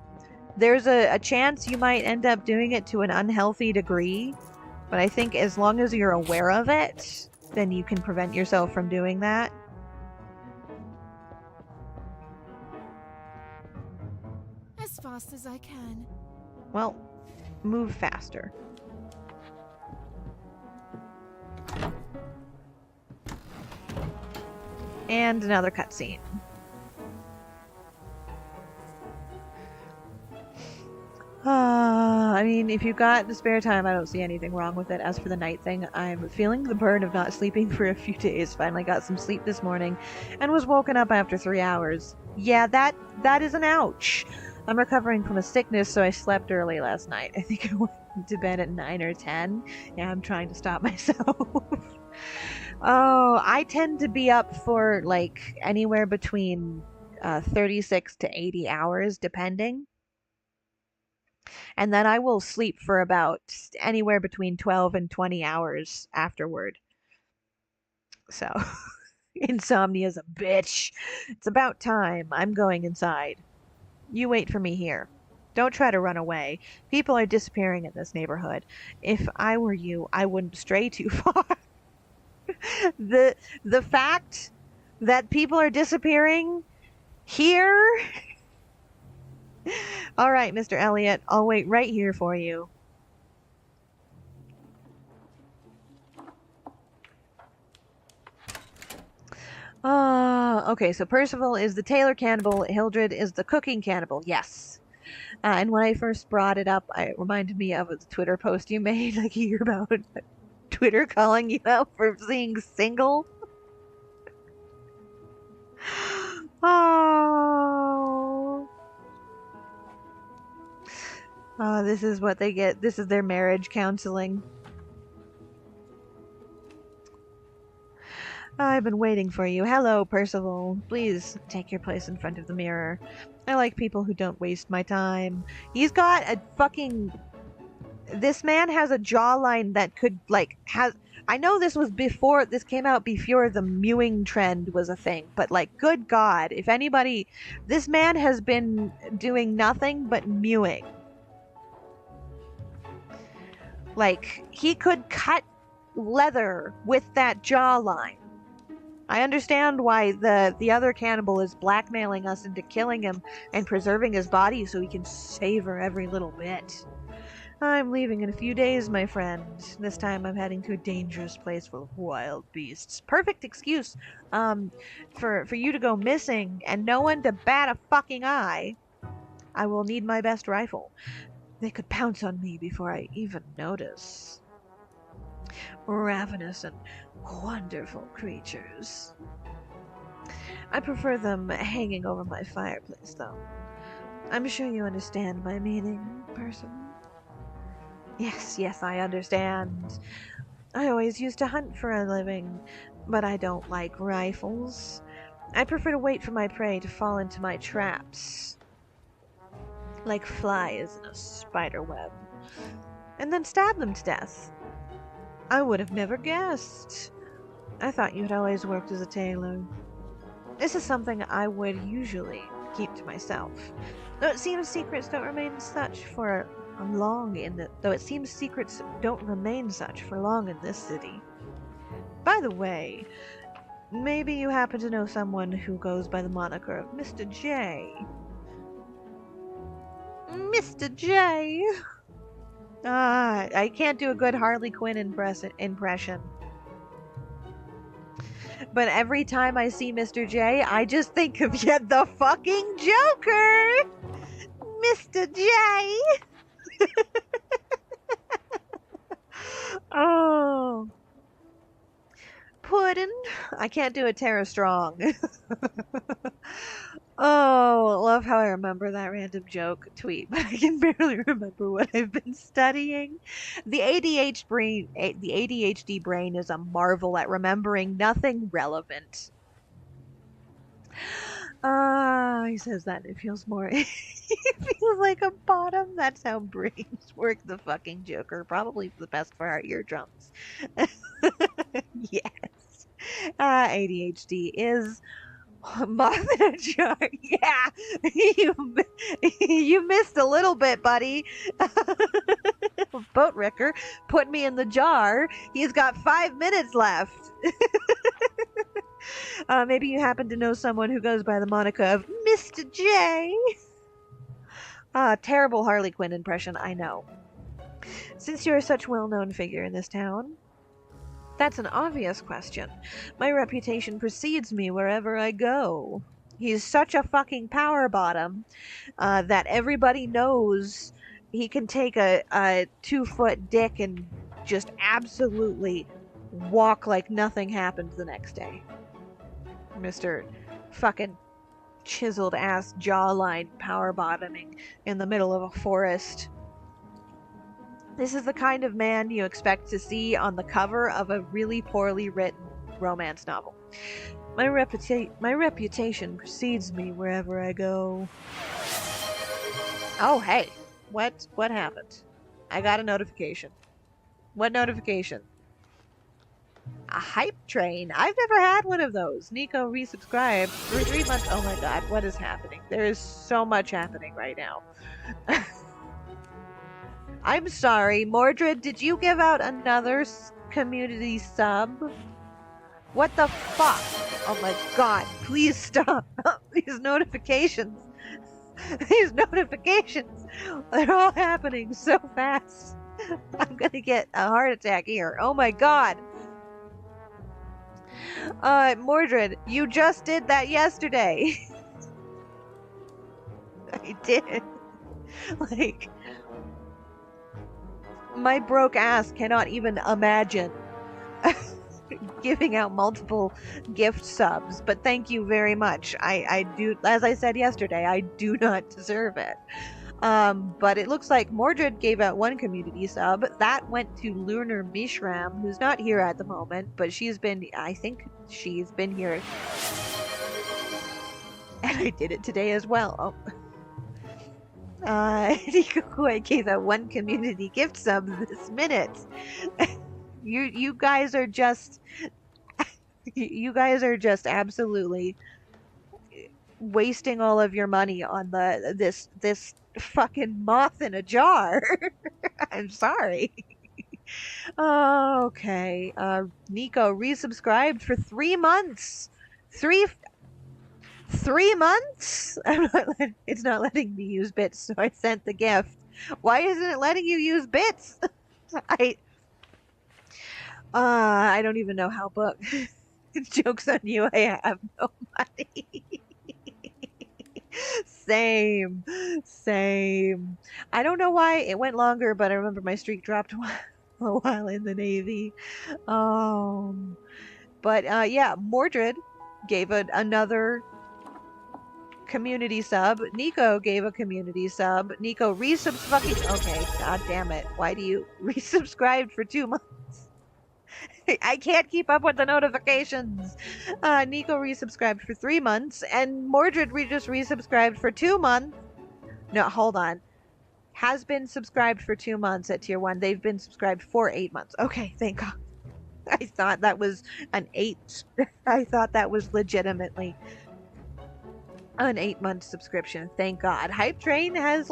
there's a chance you might end up doing it to an unhealthy degree, but I think as long as you're aware of it, then you can prevent yourself from doing that. As fast as I can. Well, move faster. And another cutscene. I mean, if you've got the spare time, I don't see anything wrong with it. As for the night thing, I'm feeling the burn of not sleeping for a few days. Finally got some sleep this morning and was woken up after 3 hours. Yeah, that is an ouch. I'm recovering from a sickness, so I slept early last night. I think I went to bed at 9 or 10. Yeah, I'm trying to stop myself. Oh, I tend to be up for like anywhere between 36 to 80 hours, depending. And then I will sleep for about anywhere between 12 and 20 hours afterward. So, insomnia's a bitch. It's about time. I'm going inside. You wait for me here. Don't try to run away. People are disappearing in this neighborhood. If I were you, I wouldn't stray too far. The fact that people are disappearing here... All right, Mr. Elliot, I'll wait right here for you. Okay, so Percival is the tailor cannibal, Hildred is the cooking cannibal, yes. And when I first brought it up, it reminded me of a Twitter post you made like a year about Twitter calling you out for being single. Oh... this is what they get. This is their marriage counseling. I've been waiting for you. Hello, Percival. Please take your place in front of the mirror. I like people who don't waste my time. He's got a fucking... This man has a jawline that could, like, has... I know this was before... This came out before the mewing trend was a thing, but, like, good God. If anybody... This man has been doing nothing but mewing. Like, he could cut leather with that jawline. I understand why the other cannibal is blackmailing us into killing him and preserving his body so he can savor every little bit. I'm leaving in a few days, my friend. This time I'm heading to a dangerous place full of wild beasts. Perfect excuse, um, for you to go missing and no one to bat a fucking eye. I will need my best rifle. They could pounce on me before I even notice. Ravenous and wonderful creatures. I prefer them hanging over my fireplace, though. I'm sure you understand my meaning, person. Yes, yes, I understand. I always used to hunt for a living, but I don't like rifles. I prefer to wait for my prey to fall into my traps, like flies in a spider web, and then stab them to death. I would have never guessed. I thought you had always worked as a tailor. This is something I would usually keep to myself. Though it seems secrets don't remain such for long in the though it seems secrets don't remain such for long in this city. By the way, maybe you happen to know someone who goes by the moniker of Mr. J. Mr. J. Ah, I can't do a good Harley Quinn impression. But every time I see Mr. J, I just think of yet the fucking Joker! Mr. J! Oh. Puddin'? I can't do a Tara Strong. Oh, love how I remember that random joke tweet, but I can barely remember what I've been studying. The ADHD brain is a marvel at remembering nothing relevant. He says that it feels more. It feels like a bottom. That's how brains work. The fucking Joker, probably the best for our eardrums. Yes. ADHD is moth in a jar. Yeah, you missed a little bit, buddy. Boat Wrecker put me in the jar. He's got 5 minutes left. Maybe you happen to know someone who goes by the moniker of Mr. J. Terrible Harley Quinn impression, I know. Since you're such a well-known figure in this town, that's an obvious question. My reputation precedes me wherever I go. He's such a fucking power bottom that everybody knows he can take a 2-foot dick and just absolutely walk like nothing happened the next day. Mr. fucking chiseled ass jawline power bottoming in the middle of a forest. This is the kind of man you expect to see on the cover of a really poorly written romance novel. My reputation precedes me wherever I go. Oh, hey. What happened? I got a notification. What notification? A hype train. I've never had one of those. Nico resubscribed for 3 months. Oh my god, what is happening? There is so much happening right now. I'm sorry, Mordred, did you give out another community sub? What the fuck? Oh my god, please stop. These notifications. These notifications. They're all happening so fast. I'm gonna get a heart attack here. Oh my god. Mordred, you just did that yesterday. I did. Like, my broke ass cannot even imagine giving out multiple gift subs, but thank you very much. I do, as I said yesterday, I do not deserve it. But it looks like Mordred gave out one community sub. That went to Lunar Mishram, who's not here at the moment, but I think she's been here. And I did it today as well. Nikokoi gave out one community gift sub this minute. You guys are just absolutely wasting all of your money on this fucking moth in a jar. I'm sorry. Okay. Nico resubscribed for 3 months. 3 months? It's not letting me use bits, so I sent the gift. Why isn't it letting you use bits? I I don't even know how book. Joke's on you, I have no money. Same. Same. I don't know why it went longer, but I remember my streak dropped a while in the Navy. Um, but yeah, Mordred gave another community sub. Nico gave a community sub. Nico resubs fucking okay. God damn it! Why do you resubscribed for 2 months? I can't keep up with the notifications. Nico resubscribed for 3 months, and Mordred just resubscribed for 2 months. No, hold on. Has been subscribed for 2 months at tier 1. They've been subscribed for 8 months. Okay, thank God. I thought that was an 8. I thought that was legitimately an 8 month subscription. Thank God. Hype Train has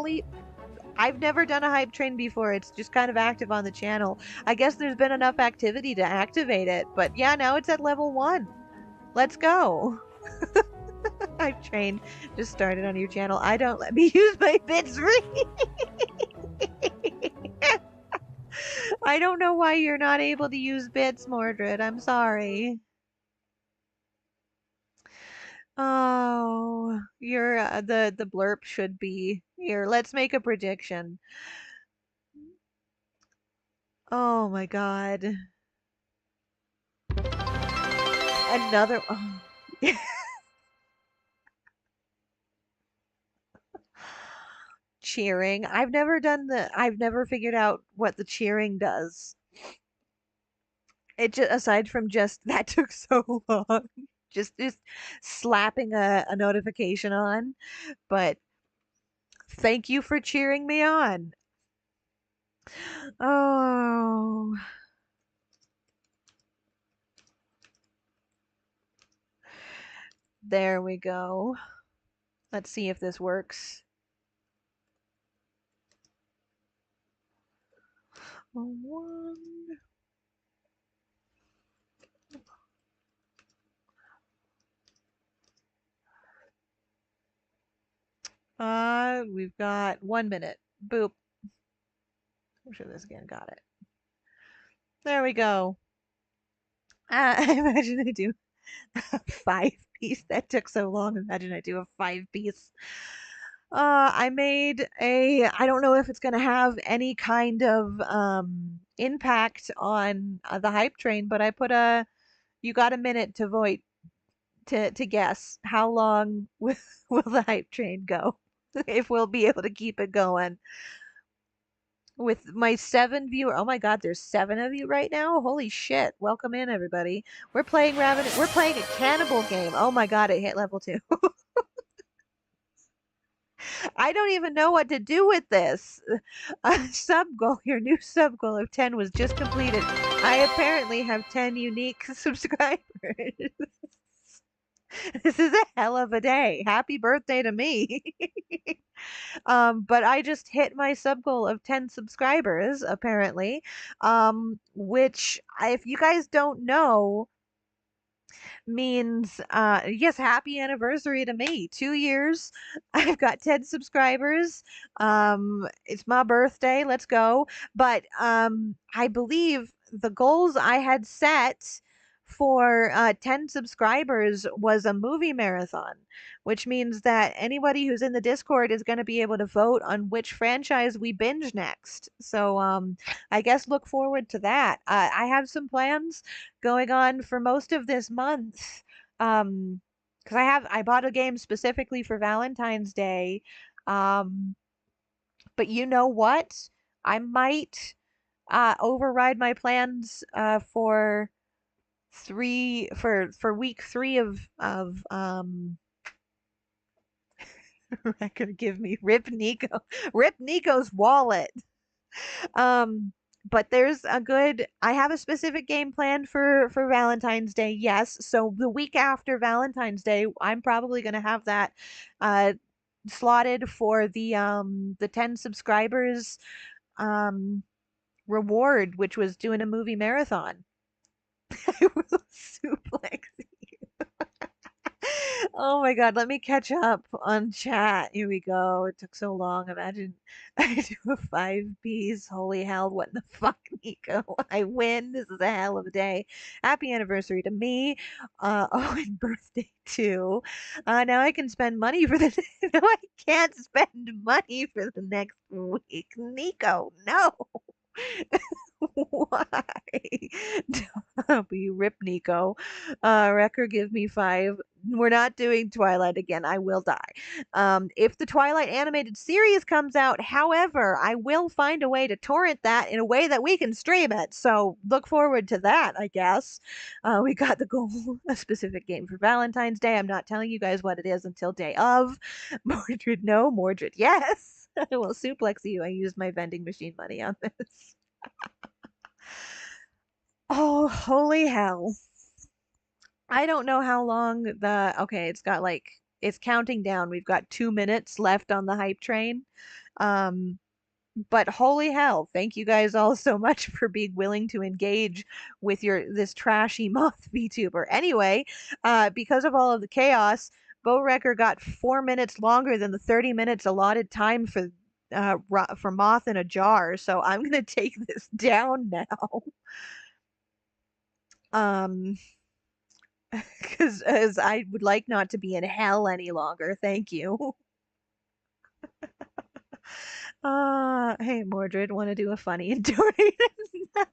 I've never done a hype train before. It's just kind of active on the channel. I guess there's been enough activity to activate it. But yeah, now it's at level 1. Let's go. Hype train just started on your channel. I don't let me use my bits free. I don't know why you're not able to use bits, Mordred. I'm sorry. Oh, you're the blurb should be here. Let's make a prediction. Oh my God. Another oh. Cheering. I've never figured out what the cheering does. It just aside from just that took so long. Just slapping a notification on. But thank you for cheering me on. Oh, there we go. Let's see if this works. One. We've got 1 minute. Boop. I'm sure this again got it. There we go. I imagine I do a 5 piece. That took so long. Imagine I do a 5 piece. I made I don't know if it's gonna have any kind of impact on the hype train, but I put you got a minute to vote to guess how long will the hype train go? If we'll be able to keep it going. With my 7 viewer, oh my God, there's 7 of you right now. Holy shit! Welcome in, everybody. We're playing We're playing a cannibal game. Oh my God, it hit level 2. I don't even know what to do with this. Sub goal, your new sub goal of 10 was just completed. I apparently have 10 unique subscribers. This is a hell of a day. Happy birthday to me. But I just hit my sub goal of 10 subscribers, apparently. Which, if you guys don't know, means yes, happy anniversary to me. 2 years. I've got 10 subscribers. It's my birthday. Let's go. But I believe the goals I had set for 10 subscribers was a movie marathon, which means that anybody who's in the Discord is going to be able to vote on which franchise we binge next. So I guess look forward to that. I have some plans going on for most of this month. Because I bought a game specifically for Valentine's Day. Um, but you know what? I might override my plans for week 3 of record give me Rip Nico's wallet. Um, but there's I have a specific game planned for Valentine's Day. Yes. So the week after Valentine's Day, I'm probably going to have that uh slotted for the 10 subscribers um reward, which was doing a movie marathon. I will suplex you. Oh my God, let me catch up on chat. Here we go. It took so long. Imagine I do a five-piece. Holy hell, what in the fuck, Nico? I win. This is a hell of a day. Happy anniversary to me. Oh, and birthday too. Now I can spend money for the no, I can't spend money for the next week. Nico, no. Why? Be rip Nico. Wrecker, give me five. We're not doing Twilight again. I will die. If the Twilight animated series comes out, however, I will find a way to torrent that in a way that we can stream it. So look forward to that, I guess. We got the goal, a specific game for Valentine's Day. I'm not telling you guys what it is until day of. Mordred, no. Mordred, yes. I will suplex you. I used my vending machine money on this. Oh, holy hell. I don't know how long okay, it's got like it's counting down. We've got 2 minutes left on the hype train. Um, but holy hell, thank you guys all so much for being willing to engage with this trashy moth VTuber. Anyway, because of all of the chaos, Bo Wrecker got 4 minutes longer than the 30 minutes allotted time for Moth in a Jar. So I'm gonna take this down now. Um, because as I would like not to be in hell any longer. Thank you. Hey Mordred, want to do a funny and donate another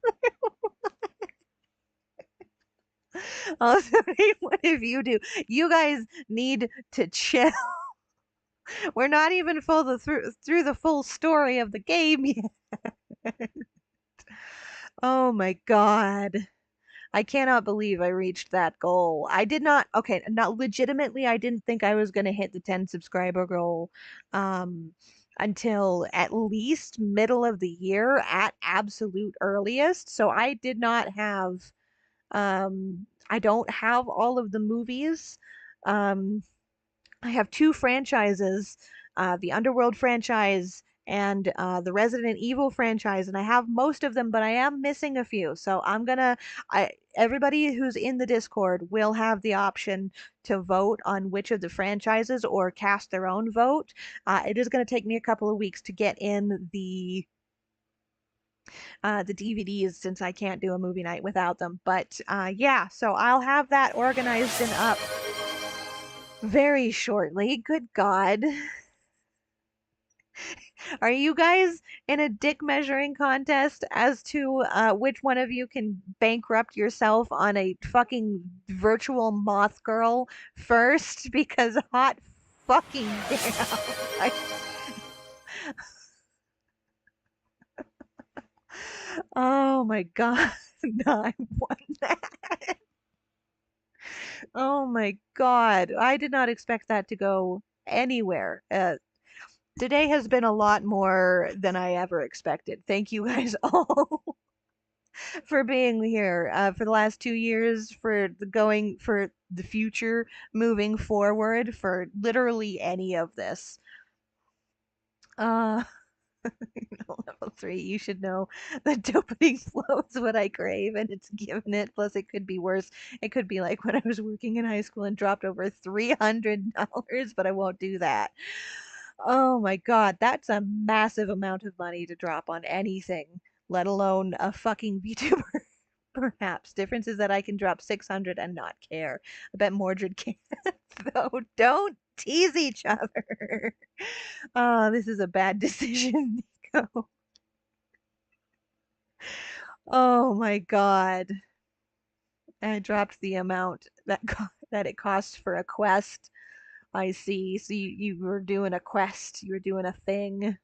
one? I'll donate one if you do. You guys need to chill. We're not even through the full story of the game yet. Oh my god. I cannot believe I reached that goal. I did not, okay, not legitimately, I didn't think I was going to hit the 10 subscriber goal um, until at least middle of the year at absolute earliest. So I did not have, I don't have all of the movies. Um, I have two franchises, the Underworld franchise and the Resident Evil franchise, and I have most of them, but I am missing a few. So everybody who's in the Discord will have the option to vote on which of the franchises or cast their own vote. It is going to take me a couple of weeks to get in the DVDs since I can't do a movie night without them. But yeah, so I'll have that organized and up very shortly. Good God. Are you guys in a dick measuring contest as to which one of you can bankrupt yourself on a fucking virtual moth girl first? Because hot fucking damn. I- oh my god. No, I won that. Oh my god. I did not expect that to go anywhere. Today has been a lot more than I ever expected. Thank you guys all for being here for the last 2 years, for the future, moving forward, for literally any of this. Uh, level 3, you should know that dopamine flow is what I crave, and it's given it. Plus, it could be worse. It could be like when I was working in high school and dropped over $300, but I won't do that. Oh my god, that's a massive amount of money to drop on anything, let alone a fucking VTuber. Perhaps. Difference is that I can drop 600 and not care. I bet Mordred can't, though. Don't tease each other. Oh, this is a bad decision, Nico. Oh my god. I dropped the amount that it costs for a quest. I see. So you were doing a quest. You were doing a thing.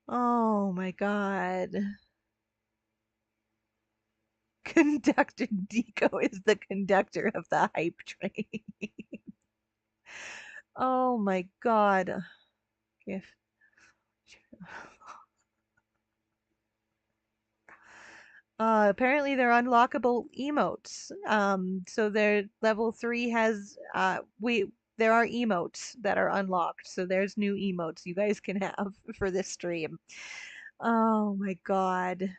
Oh my god. Conductor Deco is the conductor of the hype train. Oh my god. If apparently they're unlockable emotes. So their level 3 has we there are emotes that are unlocked. So there's new emotes you guys can have for this stream. Oh my god.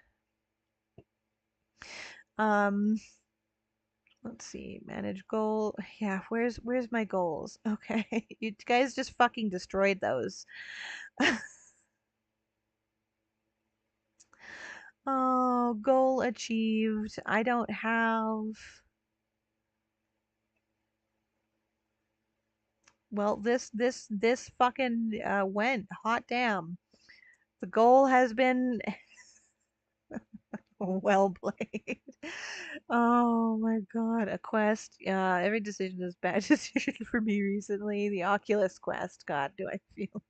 Um Let's see. Manage goal. Yeah, where's my goals? Okay. You guys just fucking destroyed those. Oh, goal achieved. I don't have. Well, this fucking went. Hot damn. The goal has been well played. Oh my god, a quest. Every decision is bad decision for me recently. The Oculus quest. God, do I feel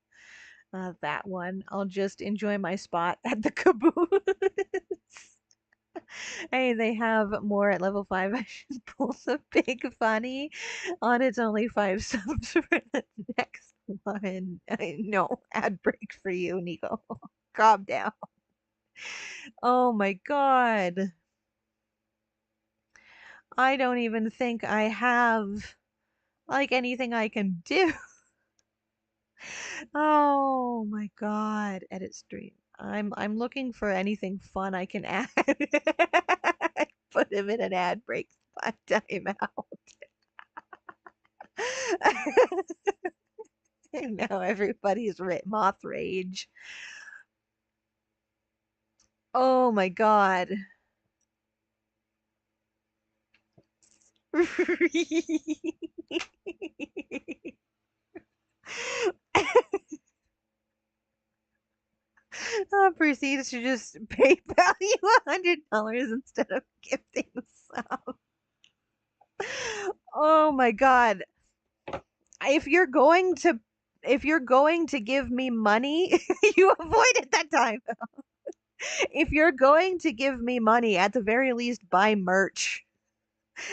that one. I'll just enjoy my spot at the caboose. Hey, they have more at level 5. I should pull some big funny on its only 5 subs for the next one. No, ad break for you, Nico. Calm down. Oh my god. I don't even think I have like anything I can do. Oh my god. Edit stream. I'm looking for anything fun I can add. Put him in an ad break spot timeout. Now everybody's moth rage. Oh my god. Proceeds to just PayPal you $100 instead of gifting some. Oh my god. If you're going to give me money, you avoided that time. If you're going to give me money, at the very least buy merch.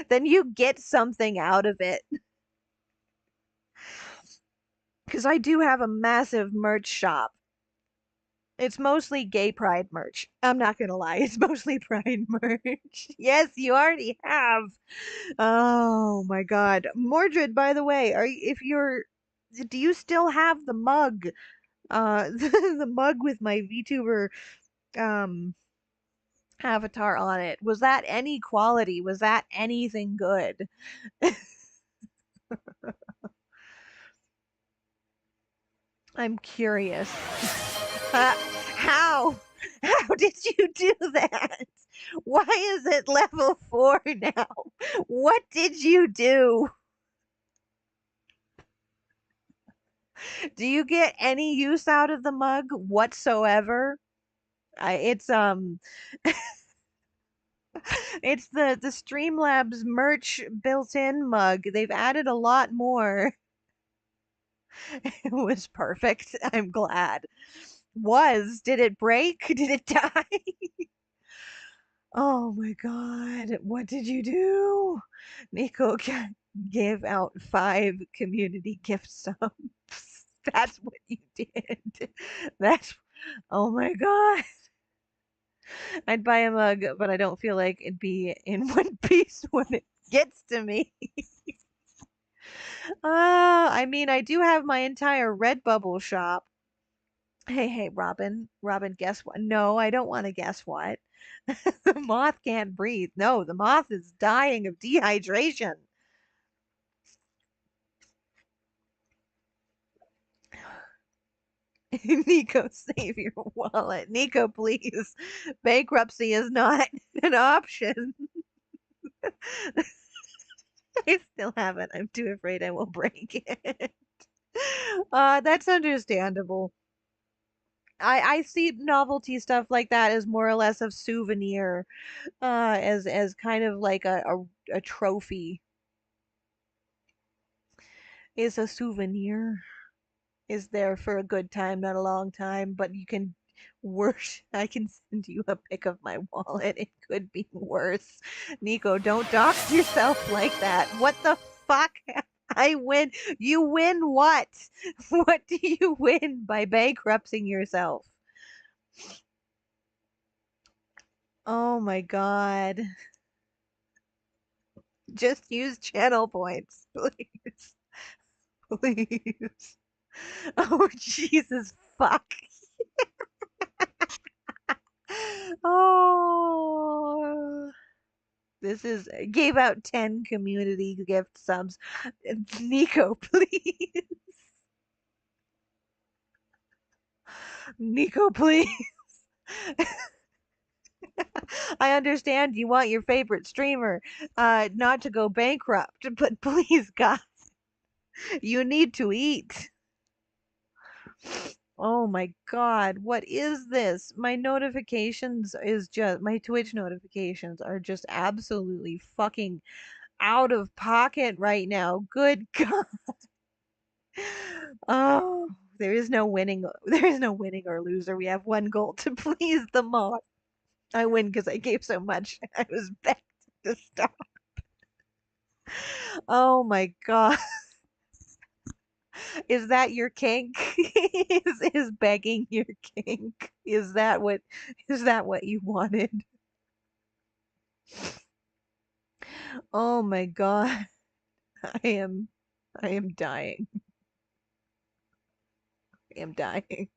Then you get something out of it. Because I do have a massive merch shop. It's mostly gay pride merch. I'm not gonna lie, it's mostly pride merch. Yes, you already have. Oh my god. Mordred, by the way, if you're do you still have the mug? The mug with my VTuber um avatar on it. Was that any quality? Was that anything good? I'm curious. How? How did you do that? Why is it level 4 now? What did you do? Do you get any use out of the mug whatsoever? It's it's the Streamlabs merch built-in mug. They've added a lot more. It was perfect. I'm glad. Did it break? Did it die? Oh my god, what did you do? Nico gave out 5 community gift subs. That's what you did. That's, oh my god. I'd buy a mug, but I don't feel like it'd be in one piece when it gets to me. I mean, I do have my entire Redbubble shop. Hey, Robin. Robin, guess what? No, I don't want to guess what. The moth can't breathe. No, the moth is dying of dehydration. Nico, save your wallet. Nico, please. Bankruptcy is not an option. I still haven't. I'm too afraid I will break it. That's understandable. I see novelty stuff like that as more or less of souvenir, as kind of like a trophy. Is a souvenir. Is there for a good time, not a long time, but you can worse. I can send you a pic of my wallet. It could be worse. Nico, don't dox yourself like that. What the fuck? I win. You win what? What do you win by bankrupting yourself? Oh my god. Just use channel points, please. Please. Oh, Jesus fuck. Oh. This is gave out 10 community gift subs. Nico, please. Nico, please. I understand you want your favorite streamer not to go bankrupt, but please, God, you need to eat. Oh my God, what is this? My notifications is just my Twitch notifications are just absolutely fucking out of pocket right now. Good God. Oh, there is no winning. There is no winning or loser. We have one goal to please the mob. I win because I gave so much. I was begged to stop. Oh my God. Is that your kink? Is begging your kink? Is that what you wanted? Oh my God. I am I am dying. I am dying.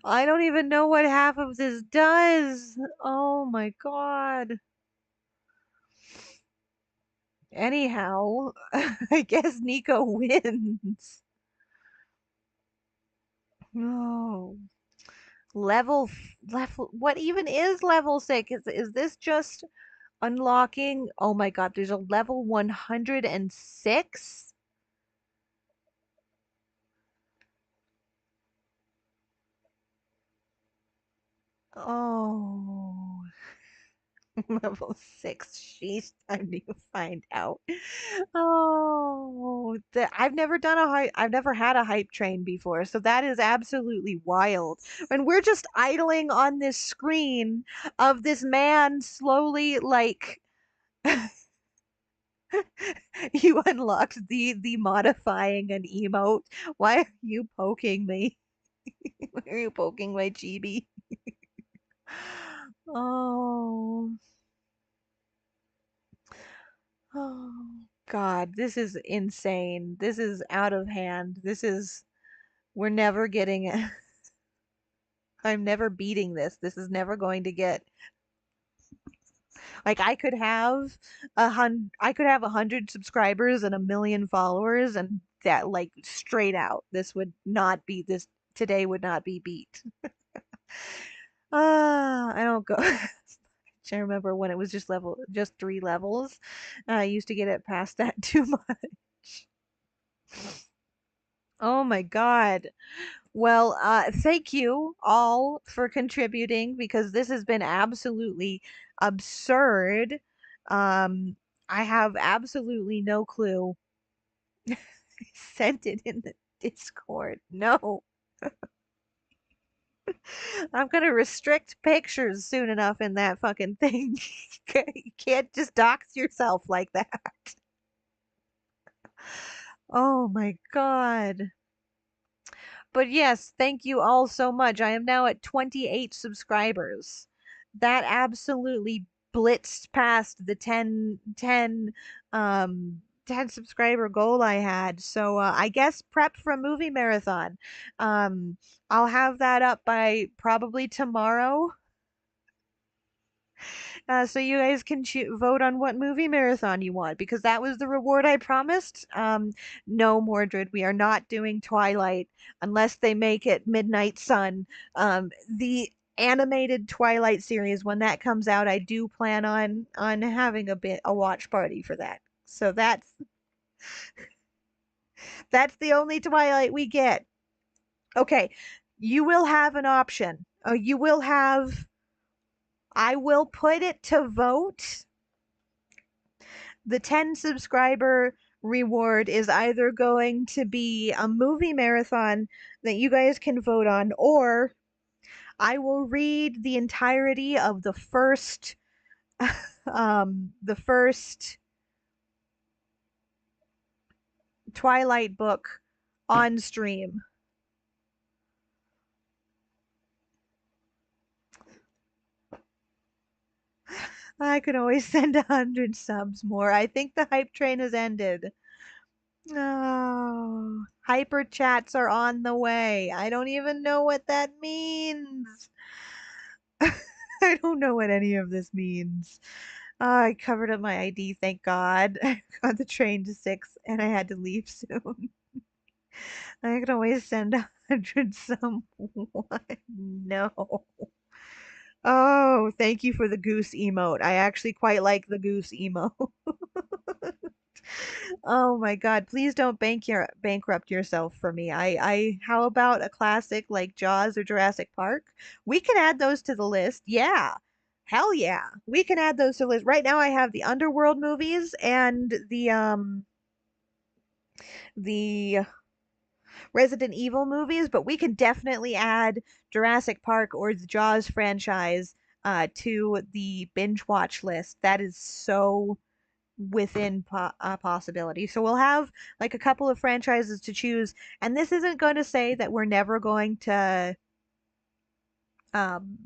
I don't even know what half of this does. Oh my God. Anyhow, I guess Nico wins. Oh, level. What even is level 6? Is this just unlocking? Oh my God, there's a level 106? Oh. Level 6. She's time to find out. Oh, I've never done a hype. I've never had a hype train before, so that is absolutely wild. And we're just idling on this screen of this man slowly, like you unlocked the modifying an emote. Why are you poking me? Why are you poking my chibi? Oh. Oh God, this is insane. This is out of hand. We're never getting it. I'm never beating this. This is never going to get like I could have 100 subscribers and 1 million followers and that like straight out. This would not be this today would not be beat. I don't go. I remember when it was just 3 levels. I used to get it past that too much. Oh my God. Well, thank you all for contributing because this has been absolutely absurd. Um, I have absolutely no clue. I sent it in the Discord. No, I'm gonna restrict pictures soon enough in that fucking thing. You can't just dox yourself like that. Oh my God. But yes, thank you all so much. I am now at 28 subscribers. That absolutely blitzed past the 10 subscriber goal I had. So I guess prep for a movie marathon. Um, I'll have that up by probably tomorrow. So you guys can vote on what movie marathon you want because that was the reward I promised. No, Mordred, we are not doing Twilight unless they make it Midnight Sun. The animated Twilight series when that comes out, I do plan on having a watch party for that. So that's the only Twilight we get. Okay, you will have an option. You will have. I will put it to vote. The 10 subscriber reward is either going to be a movie marathon that you guys can vote on, or I will read the entirety of the first Twilight book on stream. I could always send 100 subs more. I think the hype train has ended. Oh, hyper chats are on the way. I don't even know what that means. I don't know what any of this means. I covered up my ID, thank God. I got the train to 6 and I had to leave soon. I can always send 100 someone. No. Oh, thank you for the goose emote. I actually quite like the goose emote. Oh my God, please don't bankrupt yourself for me. How about a classic like Jaws or Jurassic Park? We can add those to the list. Yeah. Hell yeah. We can add those to the list. Right now I have the Underworld movies and the Resident Evil movies, but we can definitely add Jurassic Park or the Jaws franchise to the binge watch list. That is so within possibility. So we'll have like a couple of franchises to choose, and this isn't going to say that we're never going to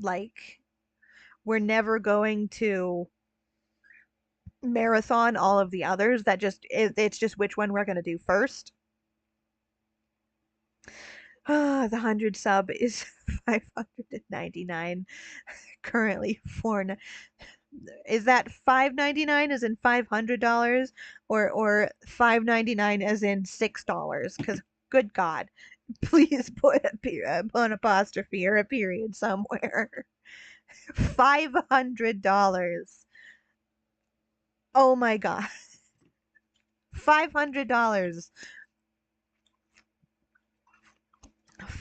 like we're never going to marathon all of the others. That just it's just which one we're going to do first. The 100 sub is 599 currently for is that 599 as in $500 or 599 as in $6? Because good God, please put an apostrophe or a period somewhere. $500. Oh my God. $500.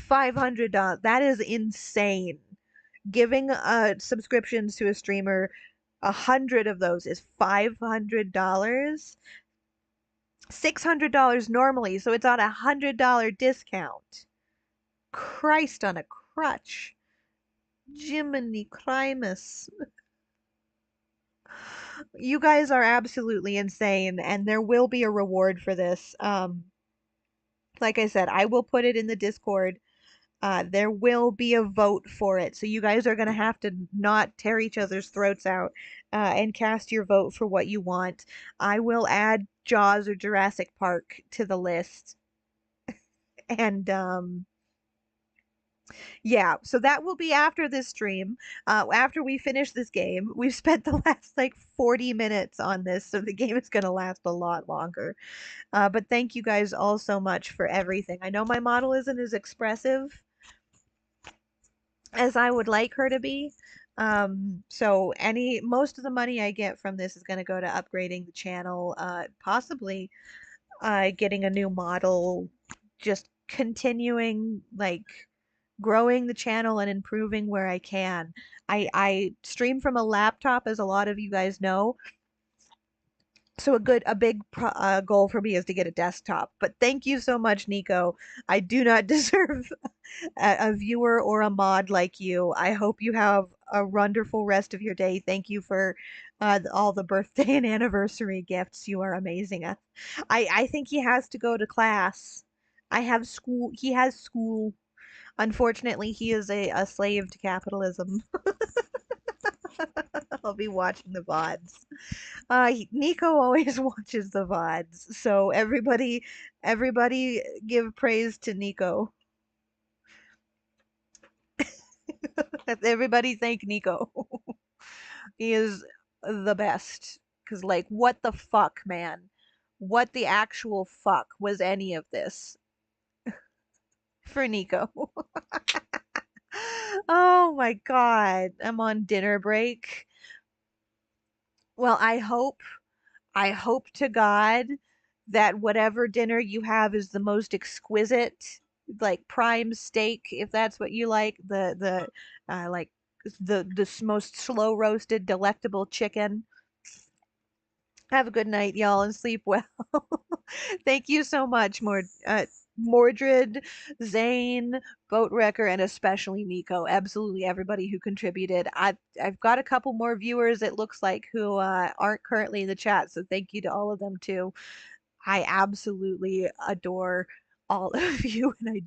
$500. That is insane. Giving subscriptions to a streamer, 100 of those is $500. $600 normally, so it's on $100 discount. Christ on a crutch. Jiminy Crimus. You guys are absolutely insane, and there will be a reward for this. Like I said, I will put it in the Discord. There will be a vote for it, so you guys are gonna have to not tear each other's throats out, and cast your vote for what you want. I will add Jaws or Jurassic Park to the list, and yeah, so that will be after this stream. After we finish this game, we've spent the last like 40 minutes on this, so the game is gonna last a lot longer. But thank you guys all so much for everything. I know my model isn't as expressive as I would like her to be. So most of the money I get from this is going to go to upgrading the channel, possibly getting a new model, just continuing like growing the channel and improving where I can. I stream from a laptop, as a lot of you guys know. So a big goal for me is to get a desktop. But thank you so much, Nico. I do not deserve a viewer or a mod like you. I hope you have a wonderful rest of your day. Thank you for all the birthday and anniversary gifts. You are amazing. I think he has to go to class. I have school. He has school. Unfortunately, he is a slave to capitalism. I'll be watching the VODs. Nico always watches the VODs, so everybody give praise to Nico. Everybody thank Nico. He is the best. Cause like, what the fuck, man? What the actual fuck was any of this for Nico? Oh my God, I'm on dinner break. Well, I hope to God that whatever dinner you have is the most exquisite, like prime steak, if that's what you like. Like the most slow roasted, delectable chicken. Have a good night, y'all, and sleep well. Thank you so much, Mordred, Zane, Boat Wrecker, and especially Nico. Absolutely everybody who contributed. I've got a couple more viewers, it looks like, who aren't currently in the chat, so thank you to all of them too. I absolutely adore all of you, and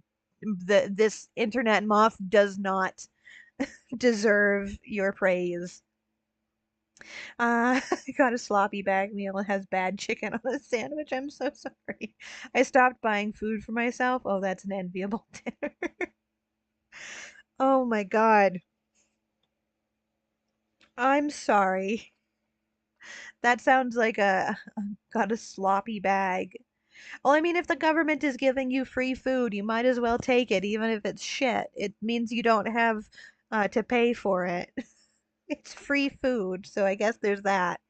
this internet moth does not deserve your praise. I got a sloppy bag meal. It has bad chicken on the sandwich. I'm so sorry. I stopped buying food for myself. Oh, that's an enviable dinner. Oh my God. I'm sorry. That sounds like a got a sloppy bag. Well, I mean, if the government is giving you free food, you might as well take it, even if it's shit. It means you don't have to pay for it. It's free food, so I guess there's that.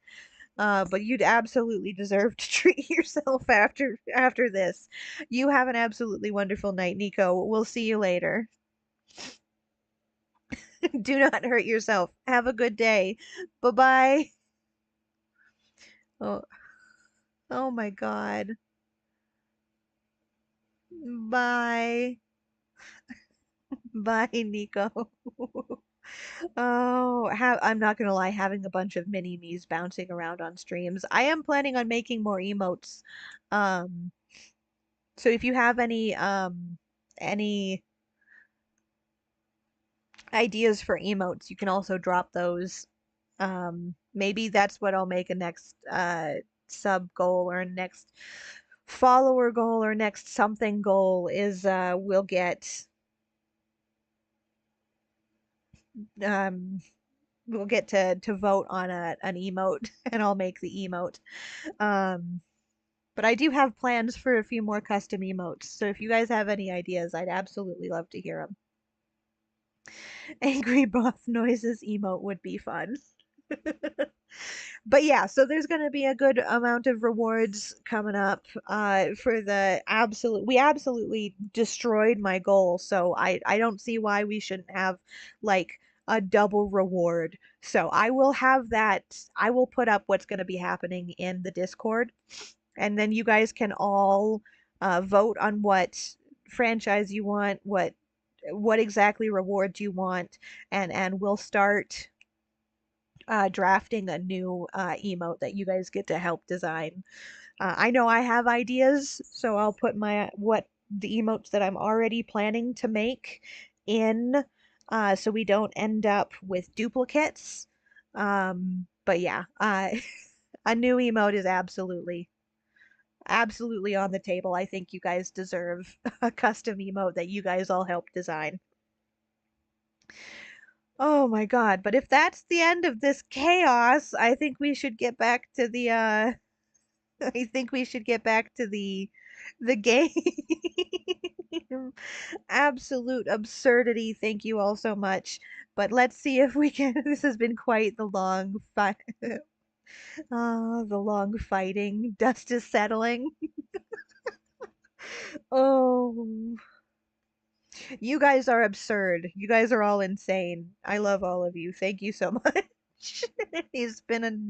But you'd absolutely deserve to treat yourself after this. You have an absolutely wonderful night, Nico. We'll see you later. Do not hurt yourself. Have a good day. Bye bye. Oh, oh my God. Bye. Bye, Nico. Oh, I'm not gonna lie, having a bunch of mini me's bouncing around on streams. I am planning on making more emotes. Um, so if you have any ideas for emotes, you can also drop those. Maybe that's what I'll make a next sub goal or next follower goal or next something goal is um we'll get to vote on an emote and I'll make the emote. Um, but I do have plans for a few more custom emotes. So if you guys have any ideas, I'd absolutely love to hear them. Angry Broth Noises emote would be fun. But yeah, so there's going to be a good amount of rewards coming up for the absolute we absolutely destroyed my goal, so I don't see why we shouldn't have like a double reward. So I will have that. I will put up what's going to be happening in the Discord, and then you guys can all vote on what franchise you want, what exactly rewards you want, and we'll start drafting a new emote that you guys get to help design. I know I have ideas, so I'll put the emotes that I'm already planning to make in, so we don't end up with duplicates. But yeah, a new emote is absolutely on the table. I think you guys deserve a custom emote that you guys all helped design. Oh my God, but if that's the end of this chaos, I think we should get back to the I think we should get back to the game. Absolute absurdity. Thank you all so much. But let's see if we can this has been quite the long fight. The long fighting. Dust is settling. Oh, you guys are absurd. You guys are all insane. I love all of you. Thank you so much. He's been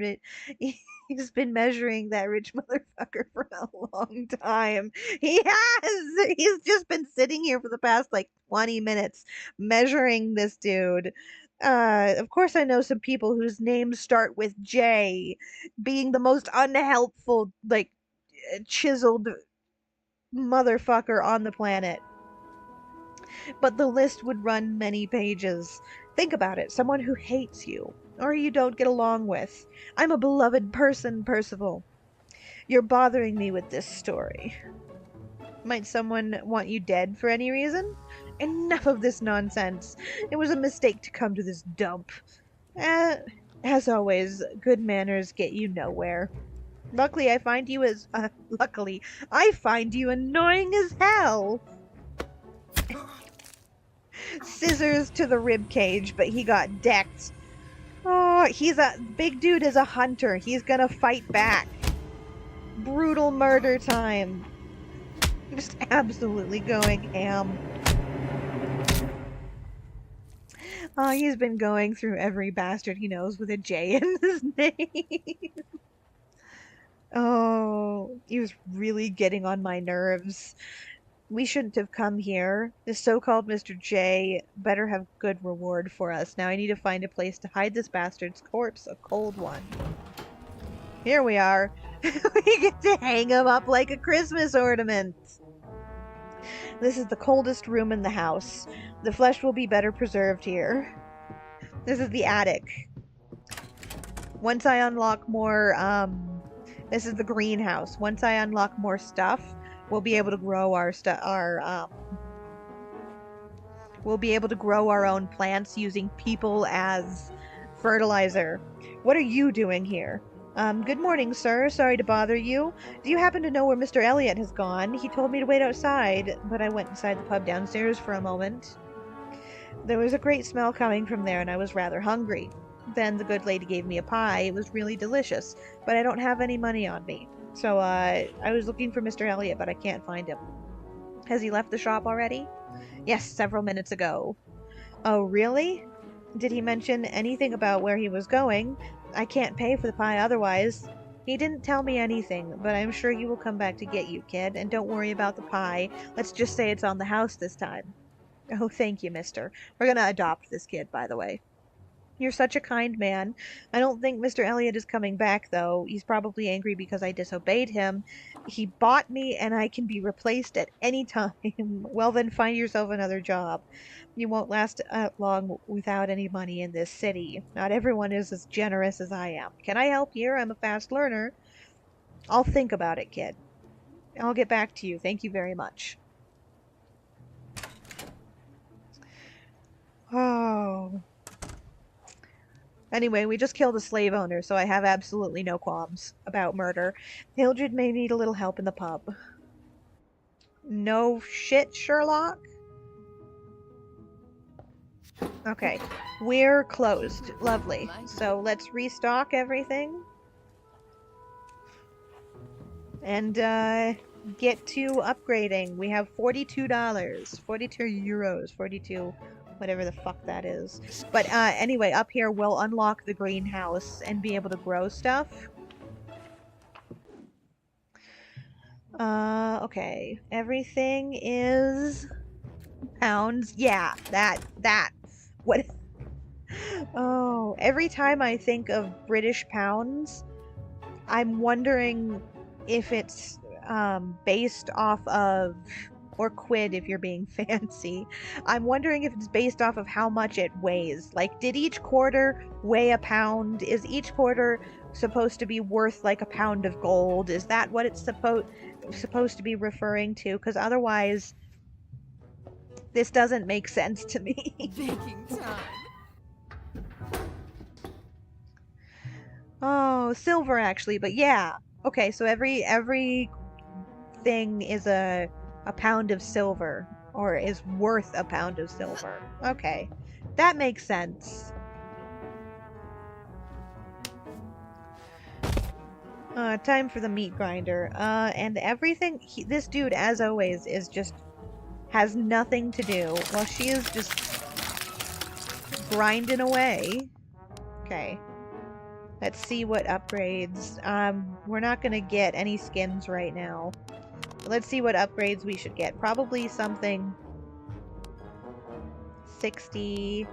he's been measuring that rich motherfucker for a long time. He has. He's just been sitting here for the past like 20 minutes measuring this dude. Of course I know some people whose names start with J, being the most unhelpful, like chiseled motherfucker on the planet. But the list would run many pages. Think about it, someone who hates you, or you don't get along with. I'm a beloved person, Percival. You're bothering me with this story. Might someone want you dead for any reason? Enough of this nonsense. It was a mistake to come to this dump. Eh, as always, good manners get you nowhere. Luckily, I find you annoying as hell. Scissors to the rib cage, but he got decked. Oh, big dude is a hunter. He's gonna fight back. Brutal murder time. Just absolutely going ham. Oh, he's been going through every bastard he knows with a J in his name. Oh, he was really getting on my nerves. We shouldn't have come here. This so-called Mr. J better have good reward for us. Now I need to find a place to hide this bastard's corpse, a cold one. Here we are. We get to hang him up like a Christmas ornament. This is the coldest room in the house. The flesh will be better preserved here. This is the attic. Once I unlock more, this is the greenhouse. Once I unlock more stuff, we'll be able to grow we'll be able to grow our own plants using people as Fertilizer. What are you doing here? Good morning, sir. Sorry to bother you. Do you happen to know where Mr. Elliot has gone? He told me to wait outside, but I went inside the pub downstairs for a moment. There was a great smell coming from there, and I was rather hungry. Then the good lady gave me a pie. It was really delicious, but I don't have any money on me. So, I was looking for Mr. Elliot, but I can't find him. Has he left the shop already? Yes, several minutes ago. Oh, really? Did he mention anything about where he was going? I can't pay for the pie otherwise. He didn't tell me anything, but I'm sure he will come back to get you, kid, and don't worry about the pie. Let's just say it's on the house this time. Oh, thank you, mister. We're gonna adopt this kid, by the way. You're such a kind man. I don't think Mr. Elliot is coming back, though. He's probably angry because I disobeyed him. He bought me, and I can be replaced at any time. Well, then find yourself another job. You won't last long without any money in this city. Not everyone is as generous as I am. Can I help here? I'm a fast learner. I'll think about it, kid. I'll get back to you. Thank you very much. Oh... Anyway, we just killed a slave owner, so I have absolutely no qualms about murder. Hildred may need a little help in the pub. No shit, Sherlock? Okay, we're closed. Lovely. So let's restock everything. And, get to upgrading. We have $42. 42 euros. 42... whatever the fuck that is. But anyway, up here we'll unlock the greenhouse and be able to grow stuff. Okay. Everything is pounds. Yeah, that. What? Oh, every time I think of British pounds, I'm wondering if it's based off of, or quid if you're being fancy. I'm wondering if it's based off of how much it weighs. Like, did each quarter weigh a pound? Is each quarter supposed to be worth like a pound of gold? Is that what it's supposed to be referring to? Because otherwise, this doesn't make sense to me. Baking time. Oh, silver actually, but yeah. Okay, so every thing is a pound of silver, or is worth a pound of silver. Okay, that makes sense. Time for the meat grinder. And everything, this dude, as always, has nothing to do while she is just grinding away. Okay. Let's see what upgrades. We're not gonna get any skins right now. Let's see what upgrades we should get. Probably something 60,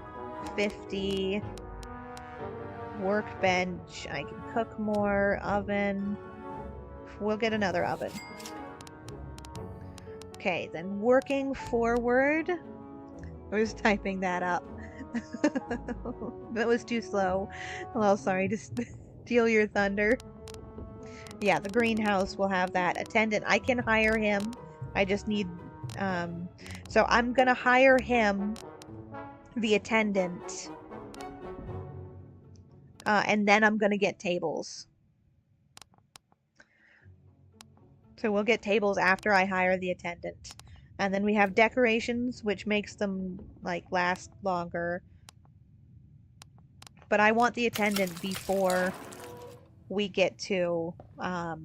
50, workbench. I can cook more, oven. We'll get another oven. Okay, then working forward. I was typing that up. That was too slow. Well, sorry to steal your thunder. Yeah, the greenhouse will have that. Attendant, I can hire him. I just need, so I'm gonna hire him, the attendant. And then I'm gonna get tables. So we'll get tables after I hire the attendant. And then we have decorations, which makes them, like, last longer. But I want the attendant before we get to, I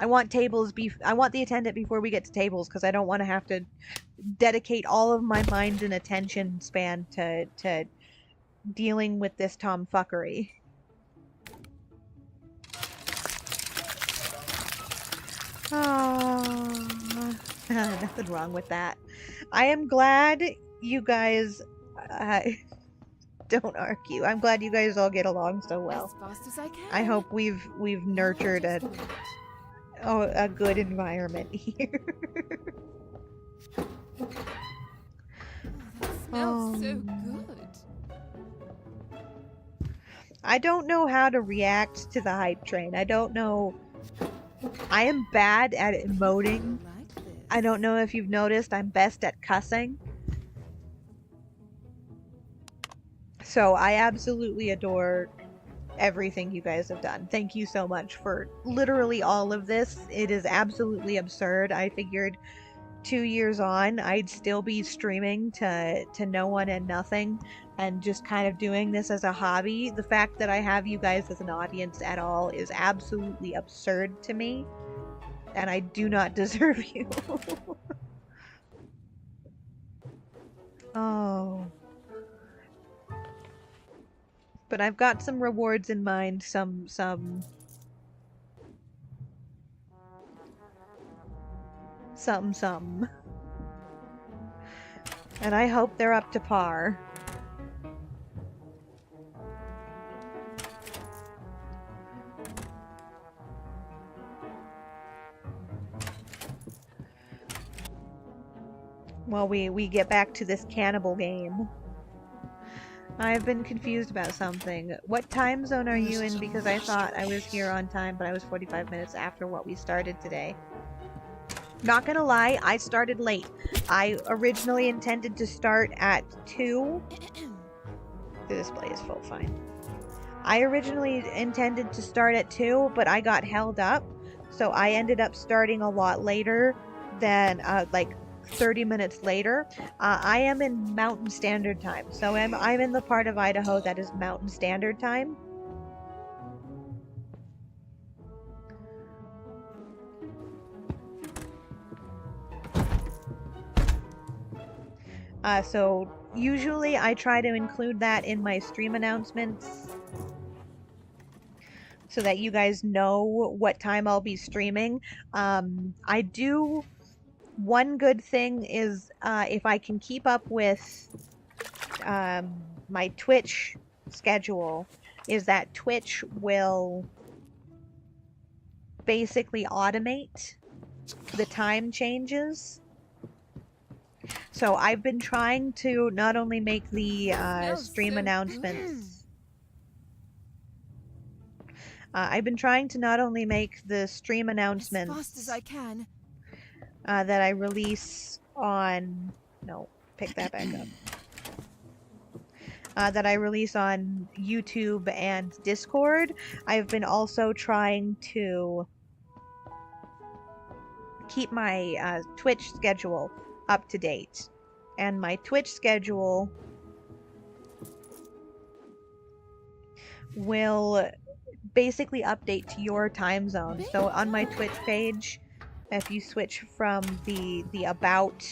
want the attendant before we get to tables, because I don't want to have to dedicate all of my mind and attention span to dealing with this tomfuckery. Oh, nothing wrong with that. I am glad you guys don't argue. I'm glad you guys all get along so well. As fast as I can. I hope we've nurtured a good environment here. Oh, that smells so good. I don't know how to react to the hype train. I don't know. I am bad at emoting. I don't know if you've noticed, I'm best at cussing. So I absolutely adore everything you guys have done. Thank you so much for literally all of this. It is absolutely absurd. I figured 2 years on, I'd still be streaming to no one and nothing and just kind of doing this as a hobby. The fact that I have you guys as an audience at all is absolutely absurd to me, and I do not deserve you. Oh. But I've got some rewards in mind, some something. And I hope they're up to par. Well, we get back to this cannibal game. I've been confused about something. What time zone are you in? Because I thought I was here on time, but I was 45 minutes after what we started today. Not gonna lie, I started late. I originally intended to start at 2. The display is full, fine. I originally intended to start at 2, but I got held up, so I ended up starting a lot later than, like 30 minutes later. I am in Mountain Standard Time, so I'm in the part of Idaho that is Mountain Standard Time. So usually I try to include that in my stream announcements so that you guys know what time I'll be streaming. I do. One good thing is if I can keep up with my Twitch schedule, is that Twitch will basically automate the time changes. So I've been trying to not only make the stream announcements. I've been trying to not only make the stream announcements as fast as I can. That I release on. No, pick that back up. That I release on YouTube and Discord. I've been also trying to keep my Twitch schedule up to date. And my Twitch schedule will basically update to your time zone. So on my Twitch page, if you switch from the about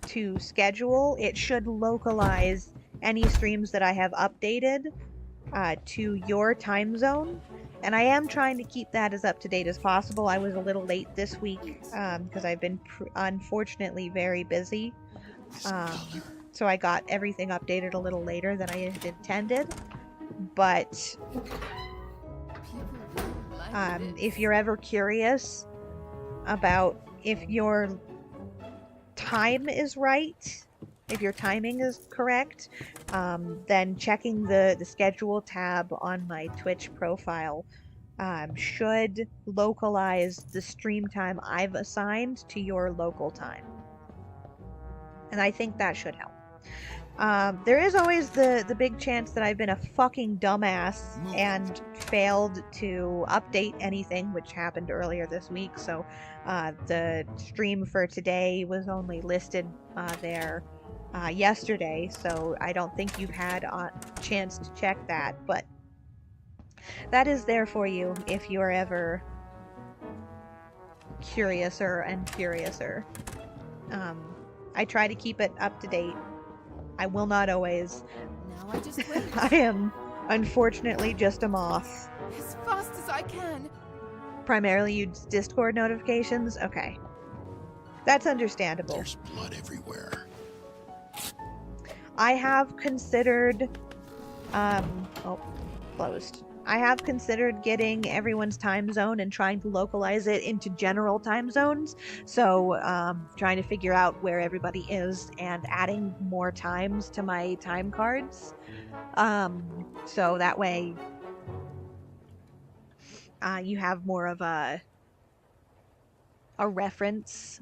to schedule, it should localize any streams that I have updated to your time zone. And I am trying to keep that as up to date as possible. I was a little late this week because I've been unfortunately very busy. So I got everything updated a little later than I had intended. But if you're ever curious about if your time is right, if your timing is correct, then checking the schedule tab on my Twitch profile should localize the stream time I've assigned to your local time. And I think that should help. There is always the big chance that I've been a fucking dumbass and failed to update anything, which happened earlier this week. So the stream for today was only listed there yesterday, so I don't think you've had a chance to check that, but that is there for you if you're ever curiouser and curiouser. I try to keep it up to date. I will not always. Now I just wait. I am, unfortunately, just a moth. As fast as I can. Primarily use Discord notifications? Okay. That's understandable. There's blood everywhere. I have considered, closed. I have considered getting everyone's time zone and trying to localize it into general time zones. So, trying to figure out where everybody is and adding more times to my time cards. So that way, you have more of a reference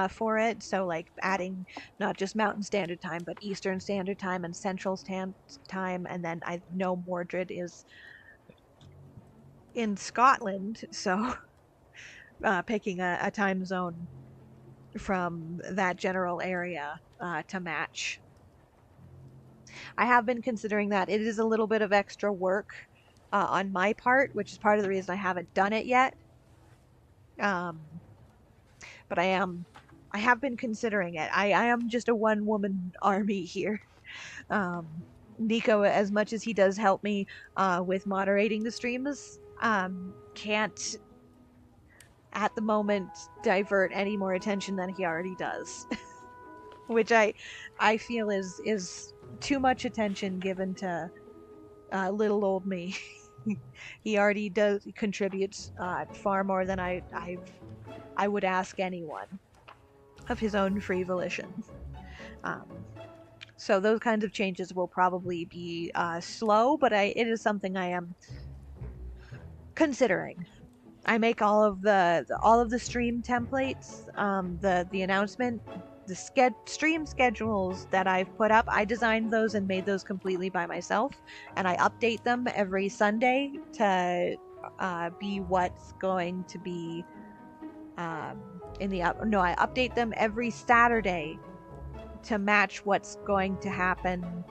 for it. So like adding not just Mountain Standard Time, but Eastern Standard Time and Central Time. And then I know Mordred is in Scotland, so picking a time zone from that general area to match. I have been considering that. It is a little bit of extra work on my part, which is part of the reason I haven't done it yet. Um, but I have been considering it. I am just a one woman army here. Um, Nico, as much as he does help me with moderating the streams, can't at the moment divert any more attention than he already does, which I feel is too much attention given to little old me. He already does contributes far more than I would ask anyone of his own free volition. Um, so those kinds of changes will probably be slow, but it is something I am considering. I make all of the stream templates, the announcement, the stream schedules that I've put up. I designed those and made those completely by myself, and I update them every Sunday to be what's going to be in the up. No, I update them every Saturday to match what's going to happen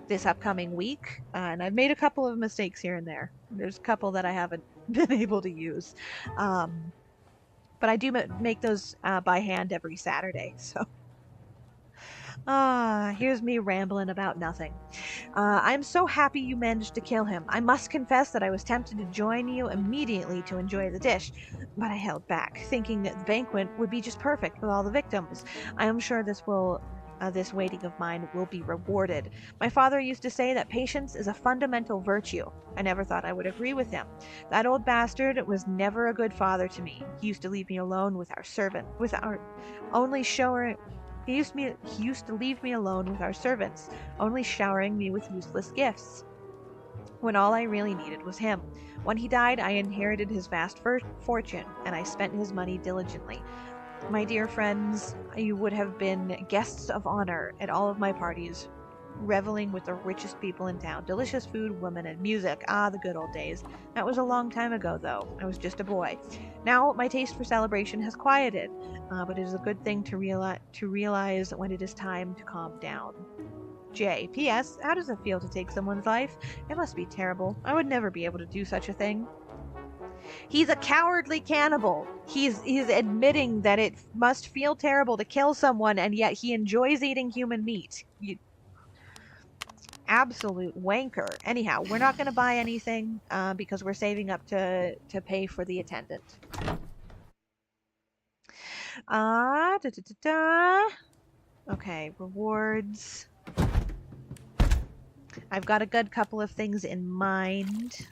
this upcoming week. And I've made a couple of mistakes here and there. There's a couple that I haven't been able to use. But I do make those by hand every Saturday. So here's me rambling about nothing. I'm so happy you managed to kill him. I must confess that I was tempted to join you immediately to enjoy the dish, but I held back, thinking that the banquet would be just perfect with all the victims. I am sure this waiting of mine will be rewarded. My father used to say that patience is a fundamental virtue. I never thought I would agree with him. That old bastard was never a good father to me. He used to leave me alone with our servant, with our only shower. He used to leave me alone with our servants, only showering me with useless gifts, when all I really needed was him. When he died, I inherited his vast fortune, and I spent his money diligently. My dear friends, you would have been guests of honor at all of my parties, reveling with the richest people in town. Delicious food, women, and music. Ah, the good old days. That was a long time ago, though. I was just a boy. Now, my taste for celebration has quieted, but it is a good thing to realize when it is time to calm down. J. P.S. How does it feel to take someone's life? It must be terrible. I would never be able to do such a thing. He's a cowardly cannibal. He's admitting that it must feel terrible to kill someone, and yet he enjoys eating human meat. Absolute wanker. Anyhow, we're not going to buy anything because we're saving up to pay for the attendant. Okay, rewards. I've got a good couple of things in mind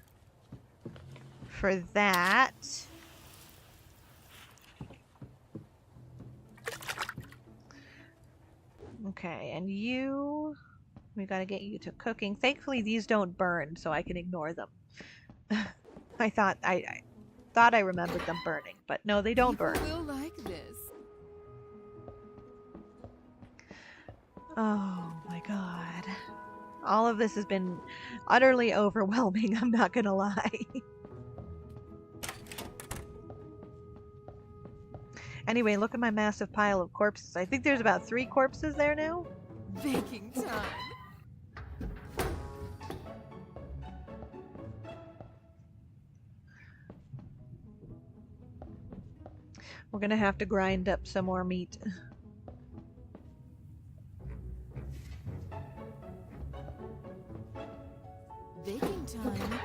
for that. Okay, and we gotta get you to cooking. Thankfully, these don't burn, so I can ignore them. I thought I remembered them burning, but no, they don't burn. People will like this. Oh my god. All of this has been utterly overwhelming, I'm not gonna lie. Anyway, look at my massive pile of corpses. I think there's about 3 corpses there now. Baking time. We're gonna have to grind up some more meat. Baking time.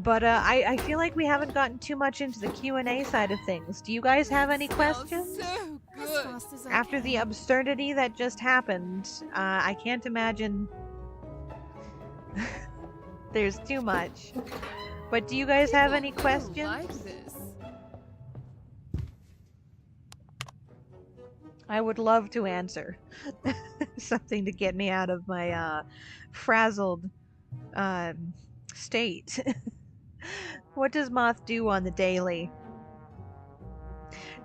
But I feel like we haven't gotten too much into the Q&A side of things. Do you guys have any questions? So good. After the absurdity that just happened, I can't imagine there's too much. But do you guys have any People will questions? like this. I would love to answer. Something to get me out of my frazzled state. What does Moth do on the daily?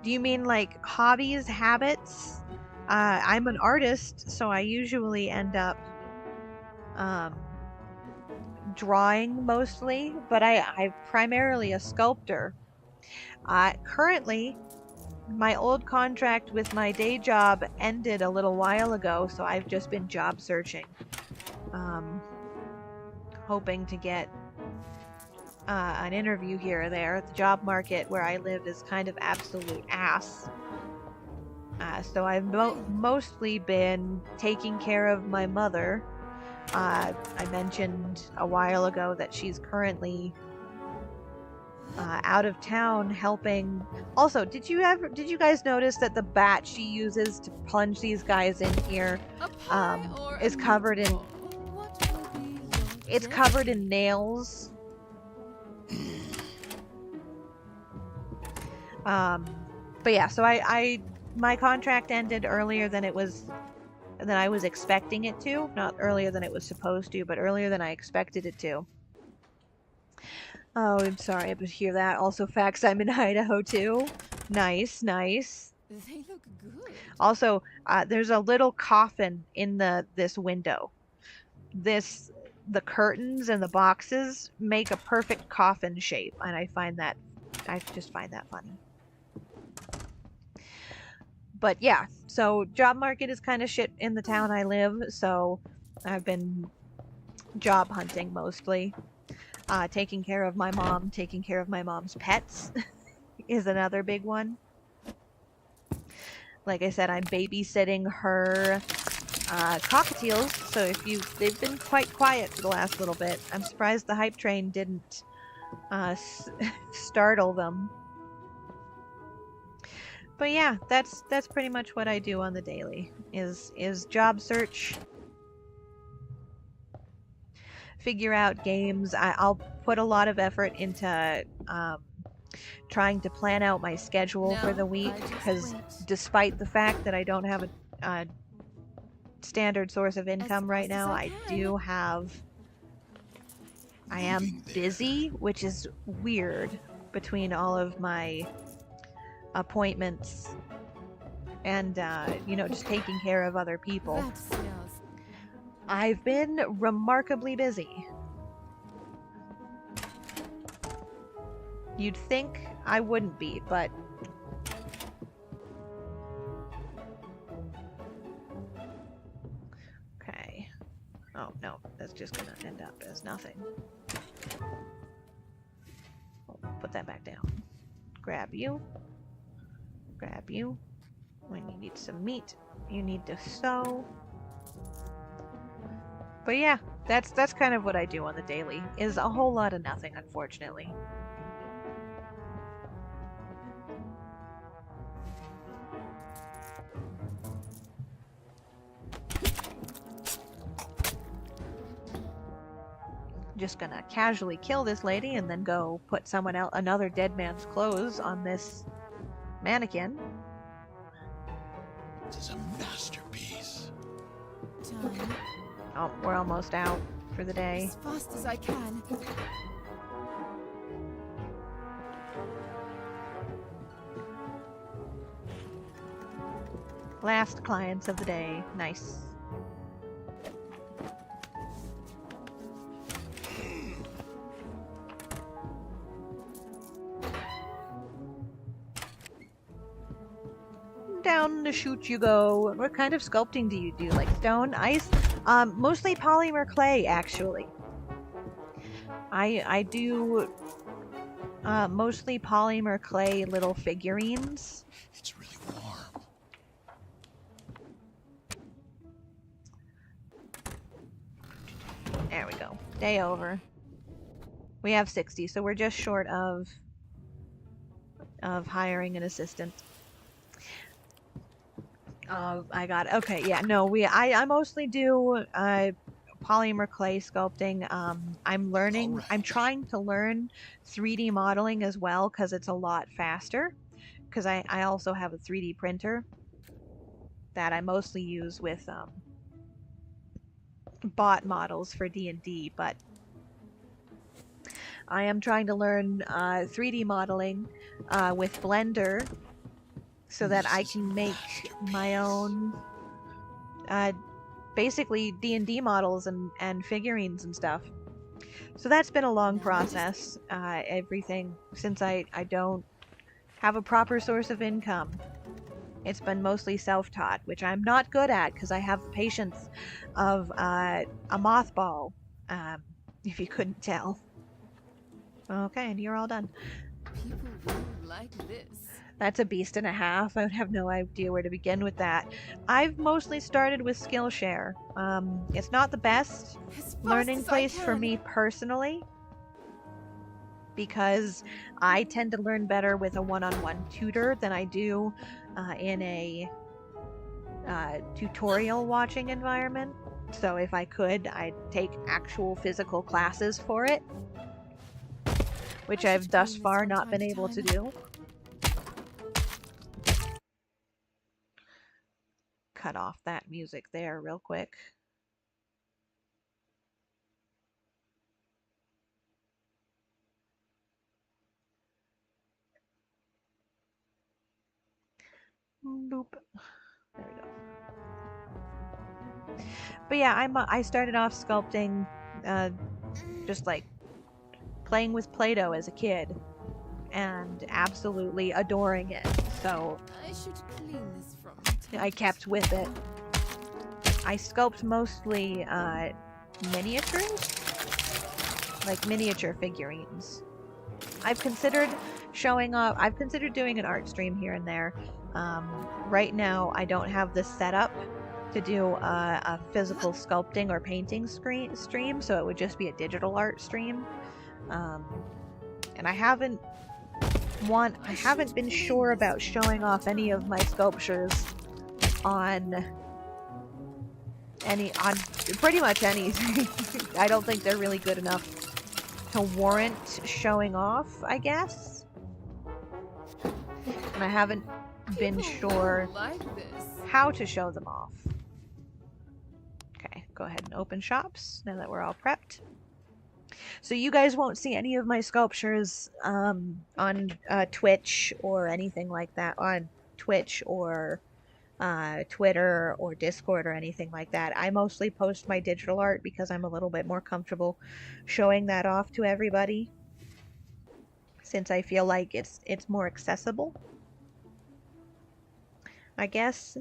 Do you mean like hobbies, habits? I'm an artist, so I usually end up um, drawing mostly, but I'm primarily a sculptor. Currently, my old contract with my day job ended a little while ago, so I've just been job searching, um, hoping to get an interview here or there. The job market where I live is kind of absolute ass. So I've mostly been taking care of my mother. I mentioned a while ago that she's currently out of town helping. Also, did you guys notice that the bat she uses to plunge these guys in here A pie or is a covered in meatball? What will be your it's covered in nails. But yeah, so I my contract ended earlier than I was expecting it to. Not earlier than it was supposed to, but earlier than I expected it to. Oh, I'm sorry, but hear that. Also, facts, I'm in Idaho too. Nice, nice. They look good. Also, there's a little coffin in this window. The curtains and the boxes make a perfect coffin shape, and I just find that funny. But yeah, so job market is kind of shit in the town I live, so I've been job hunting mostly. Taking care of my mom, taking care of my mom's pets is another big one. Like I said, I'm babysitting her cockatiels, so they've been quite quiet for the last little bit. I'm surprised the hype train didn't startle them. But yeah, that's pretty much what I do on the daily. Is job search, figure out games. I'll put a lot of effort into trying to plan out my schedule for the week, because despite the fact that I don't have a standard source of income right now, I am busy, which is weird between all of my appointments and just taking care of other people. That smells. I've been remarkably busy. You'd think I wouldn't be, but okay. Oh no, that's just gonna end up as nothing. I'll put that back down. Grab you. Grab you. When you need some meat, you need to sew. But yeah, that's kind of what I do on the daily. Is a whole lot of nothing, unfortunately. Just gonna casually kill this lady and then go put another dead man's clothes on this mannequin. This is a masterpiece. Time. Oh, we're almost out for the day. As fast as I can. Last clients of the day. Nice. Down the chute you go. What kind of sculpting do you do? Like stone, ice? Mostly polymer clay, actually. I do mostly polymer clay little figurines. It's really warm. There we go. Day over. We have 60, so we're just short of hiring an assistant. Okay, yeah, no, I mostly do polymer clay sculpting. I'm trying to learn 3D modeling as well, because it's a lot faster, because I also have a 3D printer that I mostly use with bot models for D&D, but I am trying to learn 3D modeling with Blender so that I can make my own, basically D&D models and figurines and stuff. So that's been a long process. Everything since I don't have a proper source of income. It's been mostly self-taught, which I'm not good at because I have the patience of a mothball, um, if you couldn't tell. Okay, and you're all done. People will like this. That's a beast and a half. I would have no idea where to begin with that. I've mostly started with Skillshare. It's not the best As fast learning as I place for can. me personally, because I tend to learn better with a one-on-one tutor than I do in a tutorial watching environment. So if I could, I'd take actual physical classes for it, which I've thus far not been able to do. Cut off that music there real quick. Boop. There we go. But yeah, I started off sculpting, just like playing with Play-Doh as a kid, and absolutely adoring it. So I should clean this from I kept with it. I sculpt mostly miniatures, like miniature figurines. I've considered doing an art stream here and there. Right now, I don't have the setup to do a physical sculpting or painting stream, so it would just be a digital art stream. And I haven't been sure about showing off any of my sculptures on pretty much anything. I don't think they're really good enough to warrant showing off, I guess. And I haven't been sure how to show them off. Okay, go ahead and open shops now that we're all prepped. So you guys won't see any of my sculptures on Twitch or anything like that, on Twitch or Twitter or Discord or anything like that. I mostly post my digital art because I'm a little bit more comfortable showing that off to everybody, since I feel like it's more accessible, I guess.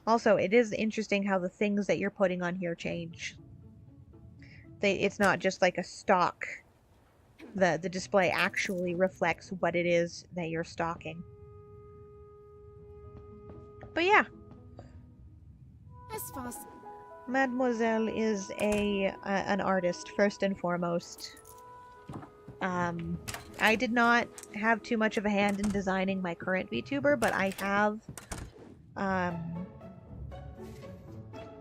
Also, it is interesting how the things that you're putting on here change. It's not just like a stock. The display actually reflects what it is that you're stocking. But yeah. As fast. Mademoiselle is an artist first and foremost. I did not have too much of a hand in designing my current VTuber, but I have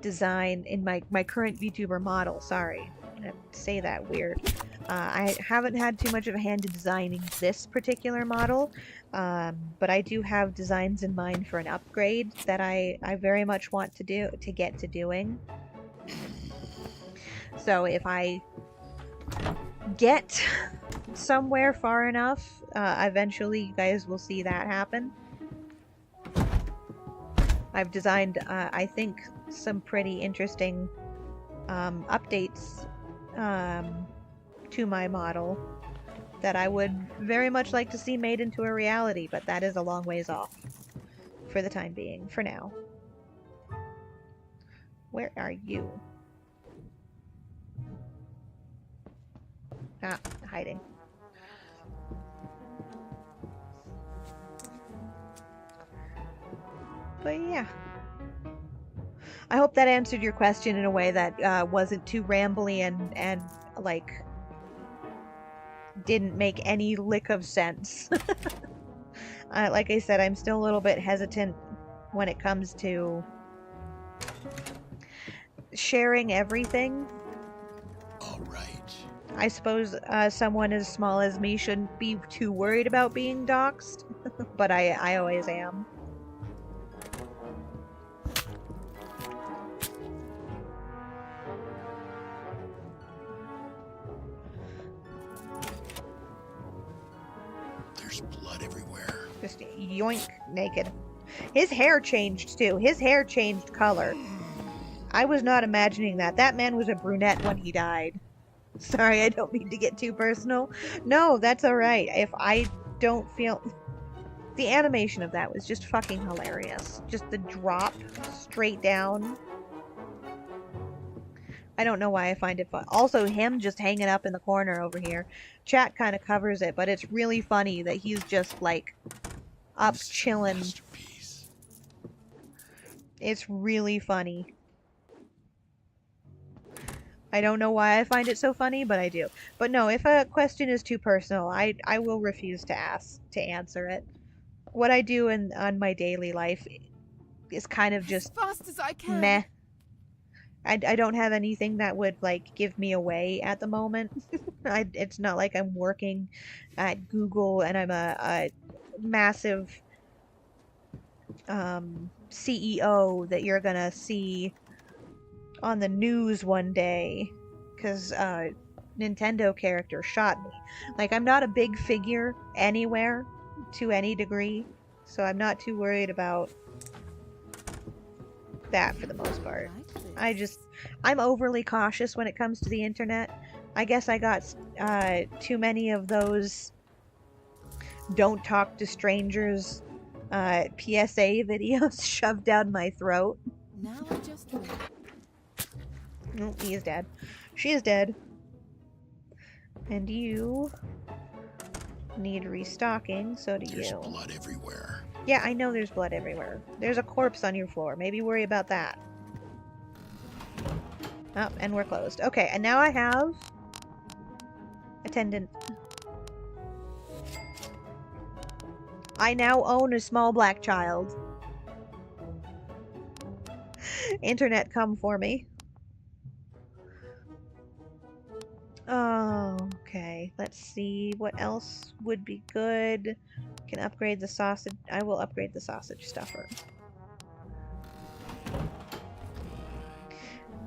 design in my current VTuber model. Sorry, I have to say that weird. I haven't had too much of a hand in designing this particular model, but I do have designs in mind for an upgrade that I very much want to get to doing. So if I get somewhere far enough, eventually you guys will see that happen. I've designed, I think, some pretty interesting updates to my model that I would very much like to see made into a reality, but that is a long ways off for the time being, for now. Where are you? Ah, hiding. But yeah. I hope that answered your question in a way that wasn't too rambly and like didn't make any lick of sense. Like I said, I'm still a little bit hesitant when it comes to sharing everything. All right. I suppose someone as small as me shouldn't be too worried about being doxxed, but I always am. There's yoink naked. His hair changed too. His hair changed color. I was not imagining that. That man was a brunette when he died. Sorry, I don't mean to get too personal. No, that's alright. If I don't feel... The animation of that was just fucking hilarious. Just the drop straight down. I don't know why I find it fun. Also, him just hanging up in the corner over here. Chat kind of covers it, but it's really funny that he's just, like, up chilling. It's really funny. I don't know why I find it so funny, but I do. But no, if a question is too personal, I will refuse to answer it. What I do on my daily life is kind of just as fast as I can. Meh. I don't have anything that would, like, give me away at the moment. It's not like I'm working at Google and I'm a massive CEO that you're gonna see on the news one day because Nintendo character shot me. Like, I'm not a big figure anywhere to any degree, so I'm not too worried about that for the most part. I'm overly cautious when it comes to the internet. I guess I got too many of those don't talk to strangers PSA videos shoved down my throat. Now I just wait. Oh, he is dead. She is dead. And you need restocking, so do There's you. blood everywhere. Yeah, I know there's blood everywhere. There's a corpse on your floor. Maybe worry about that. Oh, and we're closed. Okay, and now I have... attendant. I now own a small black child. Internet, come for me. Oh, okay. Let's see what else would be good. Can upgrade the sausage. I will upgrade the sausage stuffer.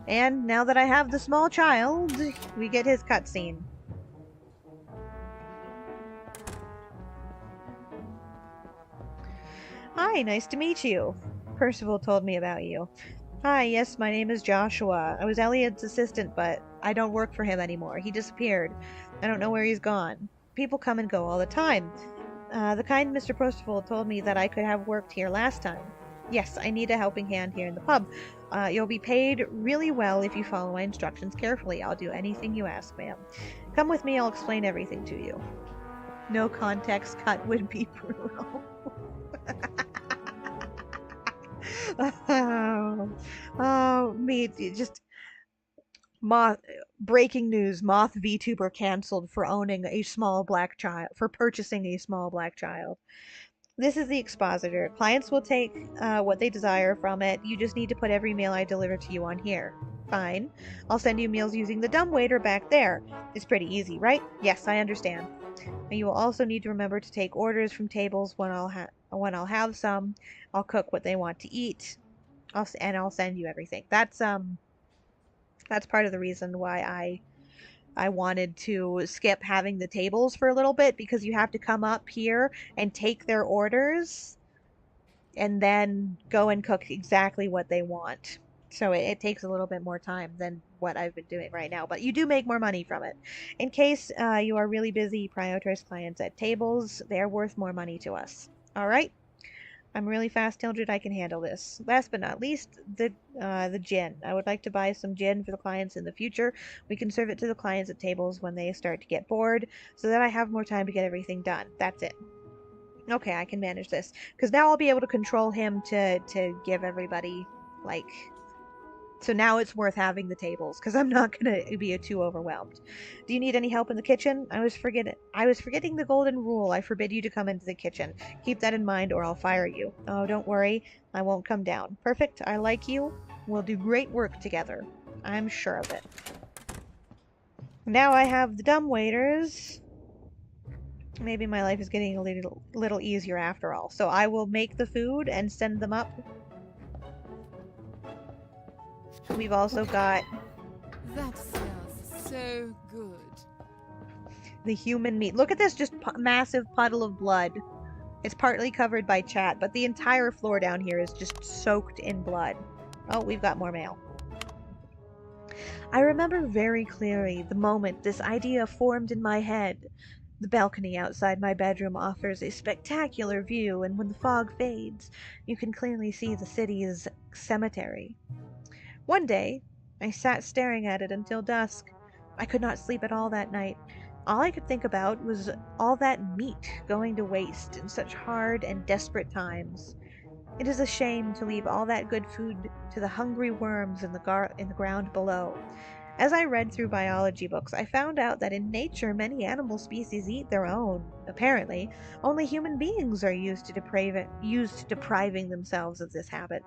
And now that I have the small child, we get his cutscene. Hi, nice to meet you. Percival told me about you. Hi, yes, my name is Joshua. I was Elliot's assistant, but I don't work for him anymore. He disappeared. I don't know where he's gone. People come and go all the time. The kind Mr. Percival told me that I could have worked here last time. Yes, I need a helping hand here in the pub. You'll be paid really well if you follow my instructions carefully. I'll do anything you ask, ma'am. Come with me, I'll explain everything to you. No context cut would be brutal. Just breaking news. Moth VTuber canceled for owning a small black child, for purchasing a small black child. This is the expositor. Clients will take what they desire from it. You just need to put every meal I deliver to you on here. Fine. I'll send you meals using the dumbwaiter back there. It's pretty easy, right? Yes, I understand. And you will also need to remember to take orders from tables when I'll have some. I'll cook what they want to eat. I'll send you everything. That's part of the reason why I wanted to skip having the tables for a little bit, because you have to come up here and take their orders and then go and cook exactly what they want. So it takes a little bit more time than what I've been doing right now, but you do make more money from it. In case you are really busy, prioritize clients at tables. They're worth more money to us. All right? I'm really fast, Hildred. I can handle this. Last but not least, the gin. I would like to buy some gin for the clients in the future. We can serve it to the clients at tables when they start to get bored, so that I have more time to get everything done. That's it. Okay, I can manage this. Because now I'll be able to control him to give everybody, like... So now it's worth having the tables, because I'm not going to be too overwhelmed. Do you need any help in the kitchen? I was forgetting the golden rule. I forbid you to come into the kitchen. Keep that in mind or I'll fire you. Oh, don't worry. I won't come down. Perfect. I like you. We'll do great work together. I'm sure of it. Now I have the dumbwaiters. Maybe my life is getting a little easier after all. So I will make the food and send them up. We've also got... That smells so good. The human meat. Look at this, just massive puddle of blood. It's partly covered by chat, but the entire floor down here is just soaked in blood. Oh, we've got more mail. I remember very clearly the moment this idea formed in my head. The balcony outside my bedroom offers a spectacular view, and when the fog fades, you can clearly see the city's cemetery. One day, I sat staring at it until dusk. I could not sleep at all that night. All I could think about was all that meat going to waste in such hard and desperate times. It is a shame to leave all that good food to the hungry worms in the ground below. As I read through biology books, I found out that in nature many animal species eat their own. Apparently, only human beings are used to depriving themselves of this habit.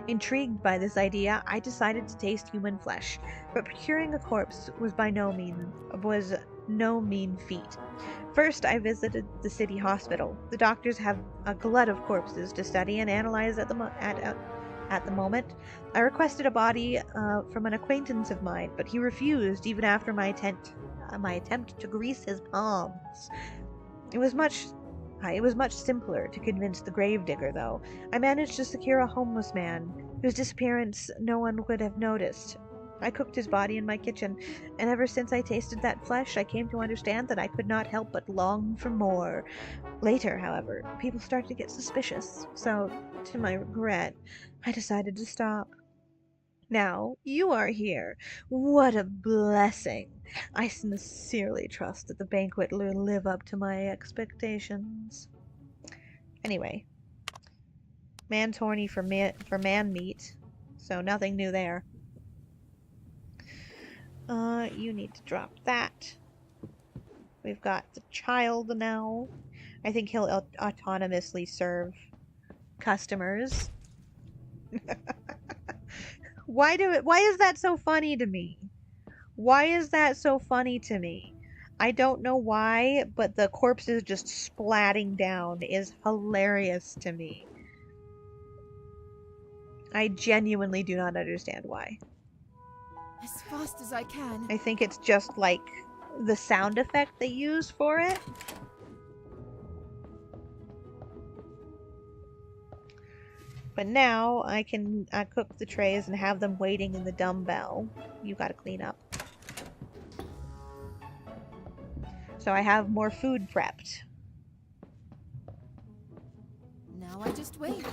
Intrigued by this idea, I decided to taste human flesh, but procuring a corpse was no mean feat. First, I visited the city hospital. The doctors have a glut of corpses to study and analyze at the moment. I requested a body from an acquaintance of mine, but he refused even after my attempt to grease his palms. It was much it was much simpler to convince the gravedigger, though. I managed to secure a homeless man, whose disappearance no one would have noticed. I cooked his body in my kitchen, and ever since I tasted that flesh, I came to understand that I could not help but long for more. Later, however, people started to get suspicious, so, to my regret, I decided to stop. Now, you are here. What a blessing. I sincerely trust that the banquet will live up to my expectations. Anyway, man's horny for man meat, so nothing new there. You need to drop that. We've got the child now. I think he'll autonomously serve customers. Why is that so funny to me? Why is that so funny to me? I don't know why, but the corpses just splatting down is hilarious to me. I genuinely do not understand why. As fast as I can. I think it's just like the sound effect they use for it. But now I can cook the trays and have them waiting in the dumbbell. You gotta clean up. So I have more food prepped. Now I just wait.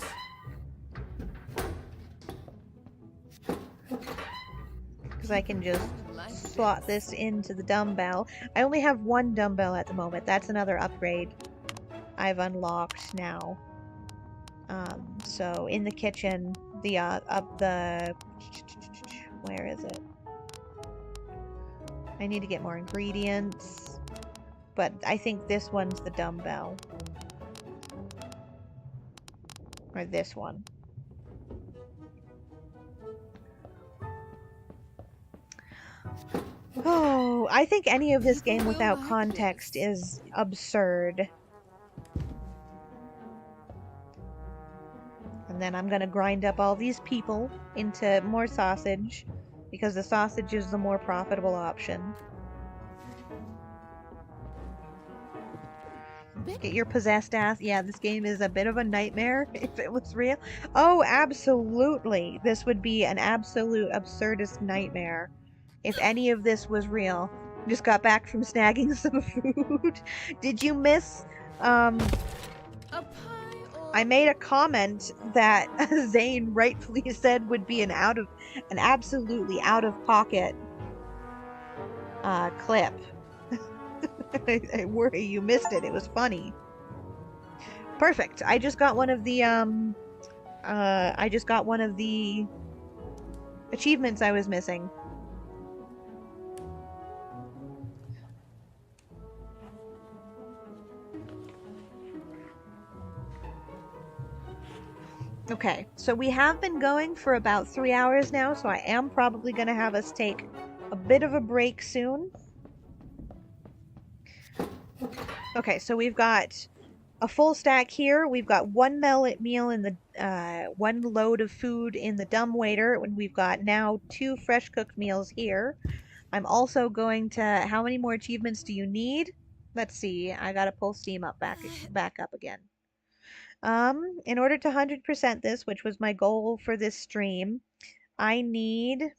Because I can just slot this into the dumbbell. I only have one dumbbell at the moment. That's another upgrade I've unlocked now. So in the kitchen, where is it? I need to get more ingredients, but I think this one's the dumbbell. Or this one. Oh, I think any of this game without context is absurd. And then I'm gonna grind up all these people into more sausage, because the sausage is the more profitable option. Get your possessed ass. Yeah, this game is a bit of a nightmare if it was real. Oh, absolutely. This would be an absolute absurdist nightmare if any of this was real. Just got back from snagging some food. Did you miss I made a comment that Zane rightfully said would be an absolutely out of pocket clip. I worry you missed it. It was funny. Perfect. I just got one of the achievements I was missing. Okay, so we have been going for about 3 hours now, so I am probably going to have us take a bit of a break soon. Okay, so we've got a full stack here. We've got one meal in the one load of food in the dumbwaiter, and we've got now 2 fresh cooked meals here. I'm also going to... How many more achievements do you need? Let's see. I gotta pull Steam up back up again. In order to 100% this, which was my goal for this stream, I need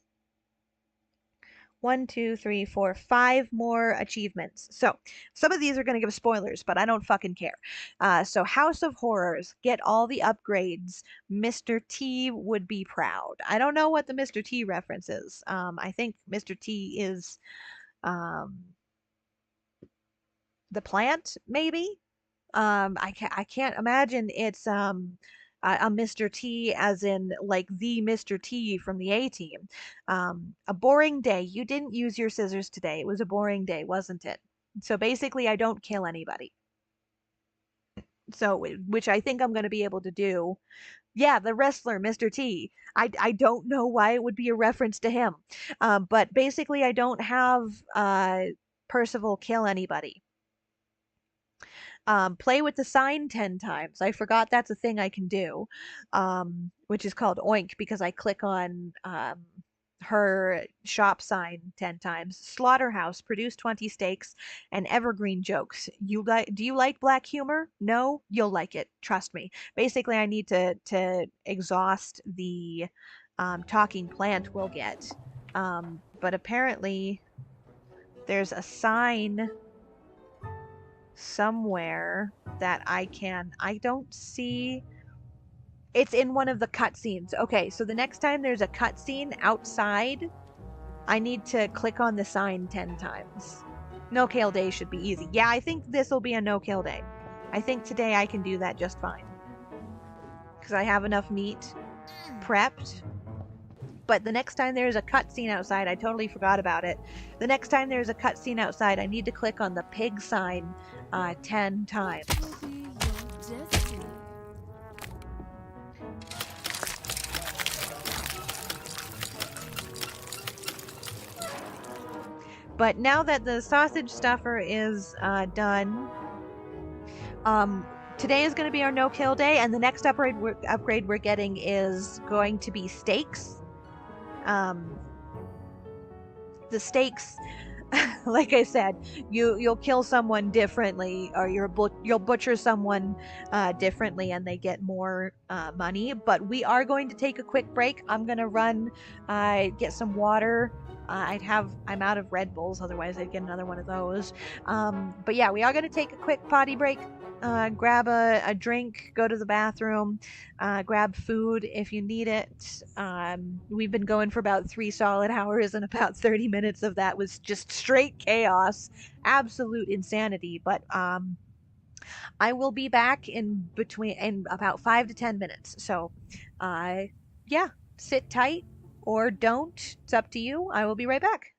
one, two, three, four, five more achievements. So some of these are going to give spoilers, but I don't fucking care. So House of Horrors, get all the upgrades. Mr. T would be proud. I don't know what the Mr. T reference is. I think Mr. T is um, the plant, maybe. I can't imagine it's a Mr. T as in like the Mr. T from the A Team. A boring day. You didn't use your scissors today. It was a boring day, wasn't it? So basically, I don't kill anybody. So, which I think I'm going to be able to do. Yeah, the wrestler, Mr. T. I don't know why it would be a reference to him. But basically, I don't have Percival kill anybody. Play with the sign 10 times. I forgot that's a thing I can do, which is called Oink because I click on her shop sign 10 times. Slaughterhouse, produce 20 steaks, and evergreen jokes. Do you like black humor? No, you'll like it. Trust me. Basically, I need to exhaust the talking plant we'll get. But apparently there's a sign somewhere that I don't see. It's in one of the cutscenes. Okay, so the next time there's a cutscene outside, I need to click on the sign 10 times. No kill day should be easy. Yeah, I think this will be a no kill day. I think today I can do that just fine. Because I have enough meat prepped. But the next time there's a cutscene outside, I totally forgot about it. The next time there's a cutscene outside, I need to click on the pig sign 10 times. Be your destiny. But now that the sausage stuffer is done, today is going to be our no kill day, and the next upgrade we're getting is going to be steaks. The steaks, like I said, you'll kill someone differently, or you'll butcher someone differently, and they get more money. But we are going to take a quick break. I'm gonna run, get some water. I'm out of Red Bulls, otherwise I'd get another one of those. But yeah, we are gonna take a quick potty break. Grab a drink, go to the bathroom, grab food if you need it. We've been going for about 3 solid hours, and about 30 minutes of that was just straight chaos, absolute insanity. But I will be back in about 5 to 10 minutes. So, uh, yeah, sit tight or don't. It's up to you. I will be right back.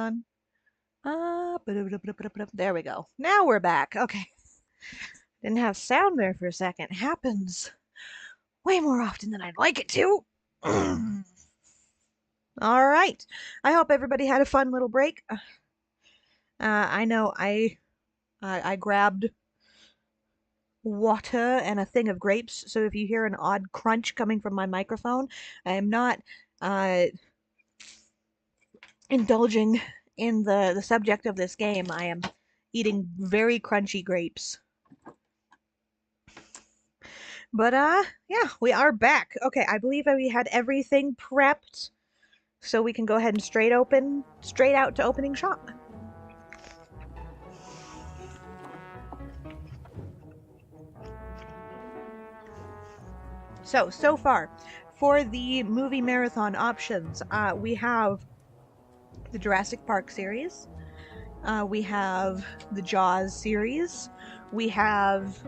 on. There we go. Now we're back. Okay. Didn't have sound there for a second. Happens way more often than I'd like it to. All right. I hope everybody had a fun little break. I know I grabbed water and a thing of grapes, so if you hear an odd crunch coming from my microphone, I am not indulging in the subject of this game. I am eating very crunchy grapes. But yeah, we are back. Okay, I believe that we had everything prepped, so we can go ahead and straight out to opening shop. So far, for the movie marathon options, we have the Jurassic Park series, we have the Jaws series, we have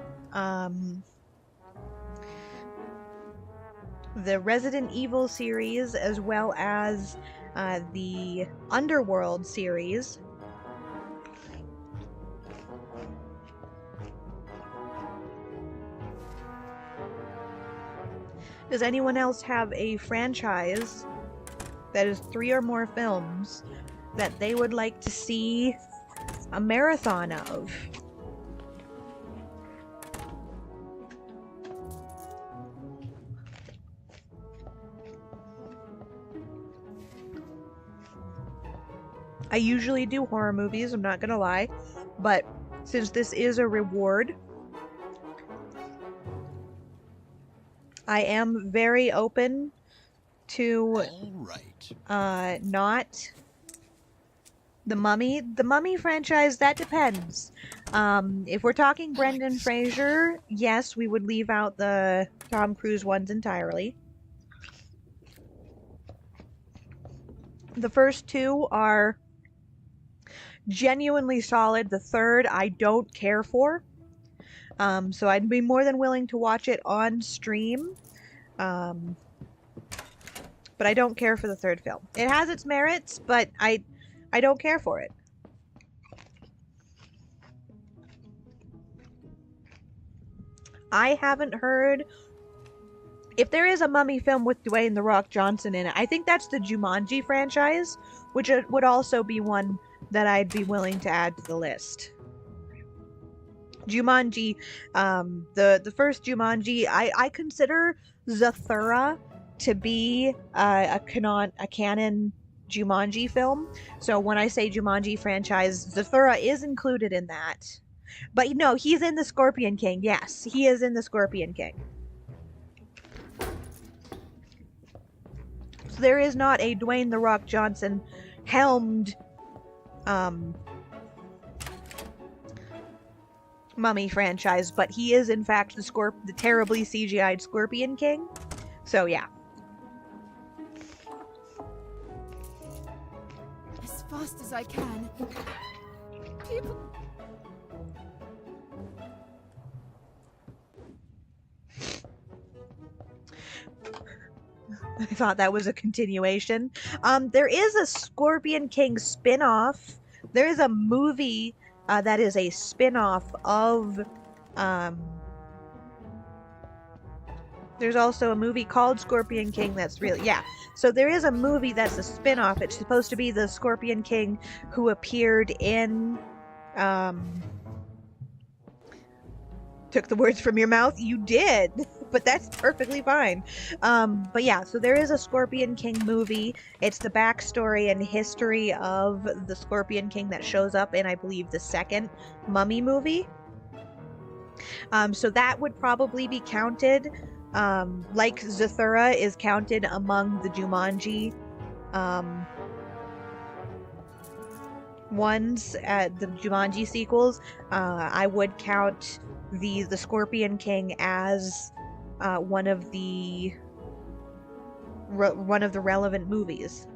the Resident Evil series, as well as the Underworld series. Does anyone else have a franchise that is 3 or more films that they would like to see a marathon of? I usually do horror movies, I'm not gonna lie, but since this is a reward, I am very open to not the Mummy. The Mummy franchise, that depends. If we're talking Brendan Fraser, yes, we would leave out the Tom Cruise ones entirely. The first 2 are genuinely solid. The third I don't care for. So I'd be more than willing to watch it on stream. But I don't care for the third film. It has its merits, but I don't care for it. I haven't heard... If there is a Mummy film with Dwayne "The Rock" Johnson in it, I think that's the Jumanji franchise, which would also be one that I'd be willing to add to the list. Jumanji, the first Jumanji, I consider Zathura to be a canon Jumanji film. So when I say Jumanji franchise, Zathura is included in that. But no, he's in the Scorpion King. Yes, he is in the Scorpion King. So there is not a Dwayne "The Rock" Johnson helmed Mummy franchise, but he is in fact the terribly CGI'd Scorpion King. So yeah. As fast as I can. People... I thought that was a continuation. There is a Scorpion King spin-off. There is a movie that is a spin-off of... There's also a movie called Scorpion King that's really... Yeah. So there is a movie that's a spin-off. It's supposed to be the Scorpion King who appeared in... Took the words from your mouth. You did, but that's perfectly fine. But yeah, so there is a Scorpion King movie. It's the backstory and history of the Scorpion King that shows up in, I believe, the second Mummy movie. So that would probably be counted, like Zathura is counted among the Jumanji ones, the Jumanji sequels. I would count the Scorpion King as one of the relevant movies.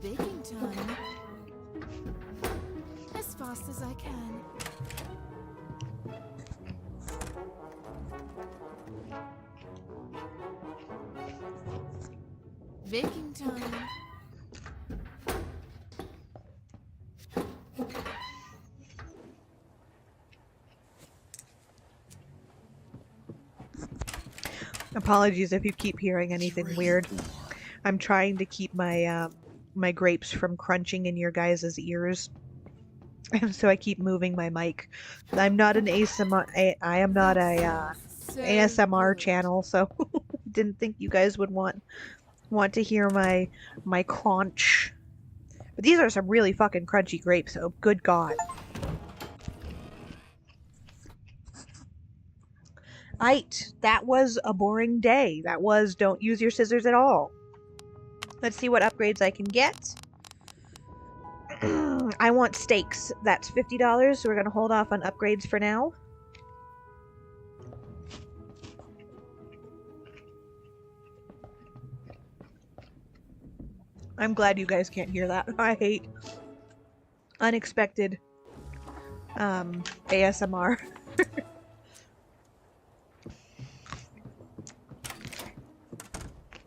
Baking time. As fast as I can. Baking time. Apologies if you keep hearing anything weird. I'm trying to keep my my grapes from crunching in your guys' ears. And so I keep moving my mic. I'm not an ASMR, I am not That a smells so ASMR good. channel, so didn't think you guys would want to hear my crunch. But these are some really fucking crunchy grapes, so good God. Aight, that was a boring day. That was don't use your scissors at all. Let's see what upgrades I can get. I want steaks. That's $50, so we're gonna hold off on upgrades for now. I'm glad you guys can't hear that. I hate unexpected ASMR.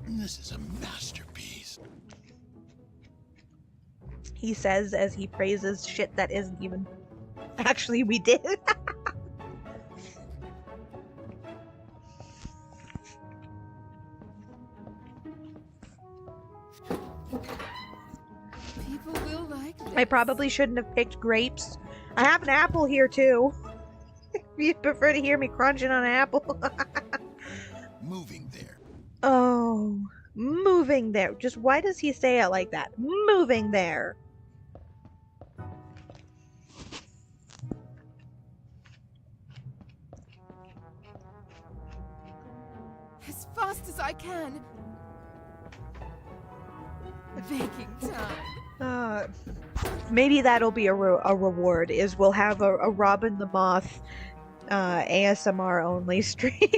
This is a masterpiece. He says as he praises shit that isn't even. Actually, we did. People will like this. I probably shouldn't have picked grapes. I have an apple here too. You'd prefer to hear me crunching on an apple. Moving there. Oh, moving there. Just why does he say it like that? Moving there. As fast as I can. Baking time. Maybe that'll be a reward. Is we'll have a Robin the Moth ASMR only stream.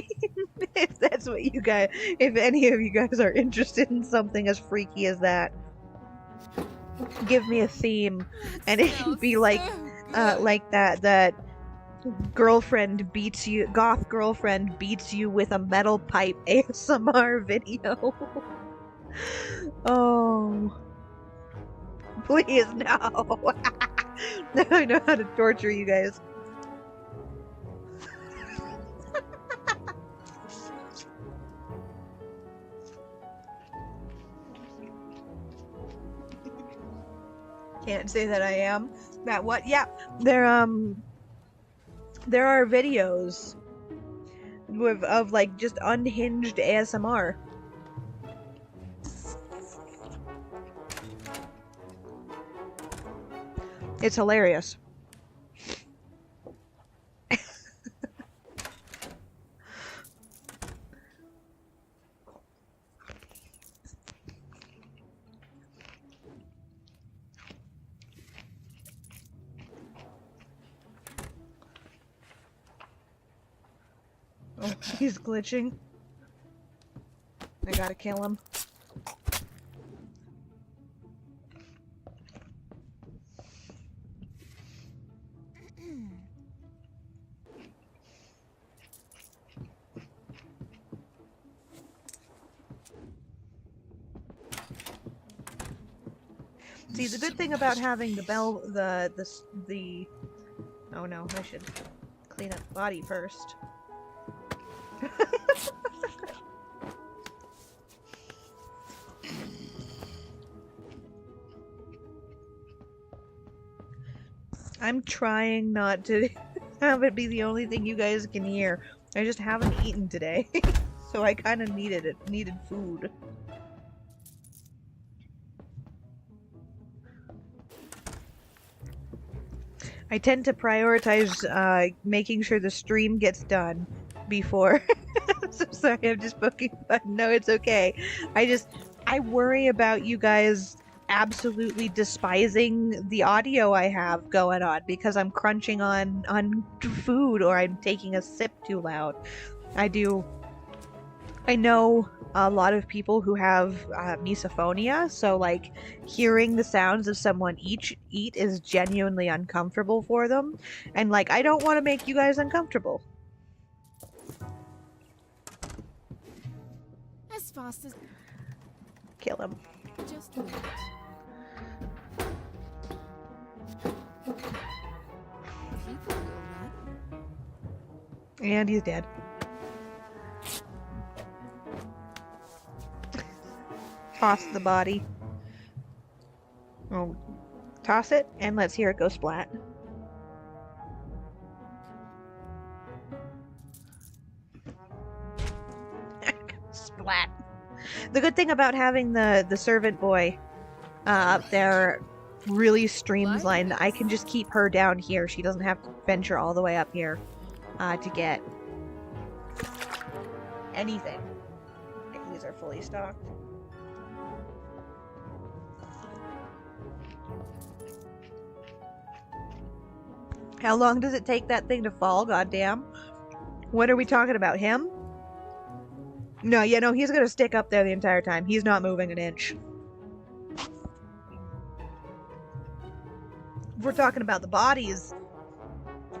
If that's what you guys, if any of you guys are interested in something as freaky as that, give me a theme, and it can be like that girlfriend beats you, goth girlfriend beats you with a metal pipe ASMR video. Oh, please no. Now I know how to torture you guys. Can't say that I am. That what? Yeah, there are videos of like just unhinged ASMR. It's hilarious. Oh, he's glitching. I gotta kill him. See, the good thing about having the bell, the oh no, I should clean up the body first. I'm trying not to have it be the only thing you guys can hear. I just haven't eaten today, so I kind of needed food. I tend to prioritize making sure the stream gets done before. So sorry, I'm just poking fun. No, it's okay. I worry about you guys absolutely despising the audio I have going on because I'm crunching on food or I'm taking a sip too loud. I know a lot of people who have misophonia, so like hearing the sounds of someone eat is genuinely uncomfortable for them, and like I don't want to make you guys uncomfortable. As fast as. Kill him. Just wait. And he's dead. Toss the body. Oh, toss it, and let's hear it go splat. Splat. The good thing about having the servant boy up there really streamlined. I can just keep her down here. She doesn't have to venture all the way up here to get anything. Okay, these are fully stocked. How long does it take that thing to fall? Goddamn. What are we talking about? Him? No, yeah, no, he's gonna stick up there the entire time. He's not moving an inch. If we're talking about the bodies,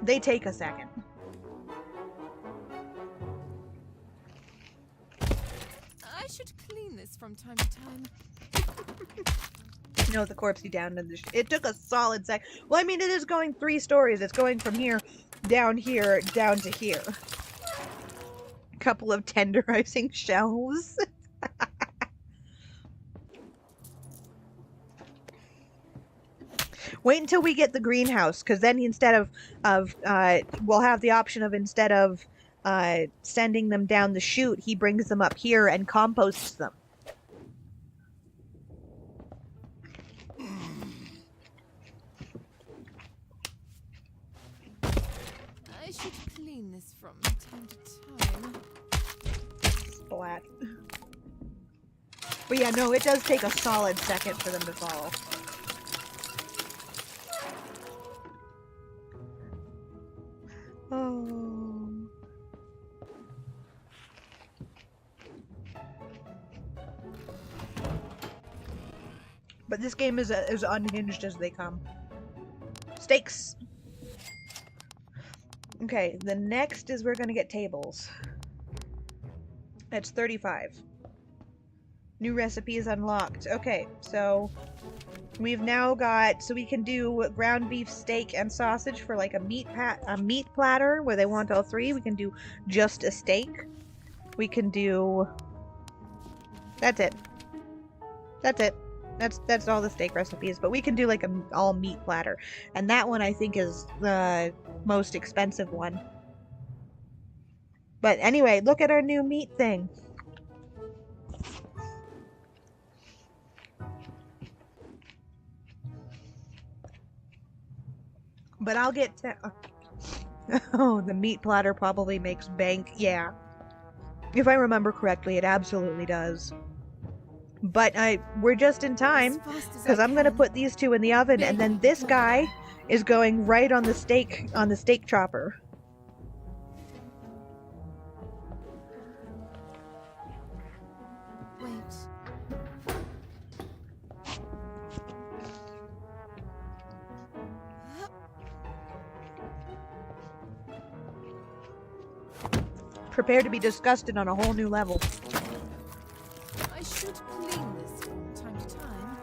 they take a second. I should clean this from time to time. No, the corpsey down to the... It took a solid sec. Well, I mean, it is going 3 stories. It's going from here, down to here. Couple of tenderizing shelves. Wait until we get the greenhouse, because then instead of we'll have the option of instead of sending them down the chute, he brings them up here and composts them. I should clean this from time to time. Splat. But yeah, no, it does take a solid second for them to fall. Oh. But this game is as unhinged as they come. Steaks! Okay, the next is we're gonna get tables. That's 35. New recipes unlocked. Okay, so we've now got, so we can do ground beef, steak, and sausage for like a meat platter where they want all 3. We can do just a steak. We can do... That's it. That's it. That's all the steak recipes. But we can do like a all meat platter. And that one I think is the most expensive one. But anyway, look at our new meat thing. But I'll get to... Oh, the meat platter probably makes bank. Yeah. If I remember correctly, it absolutely does. But we're just in time, because I'm going to put these 2 in the oven, and then this guy is going right on the steak chopper. Wait. Prepare to be disgusted on a whole new level. I should clean this from time to time.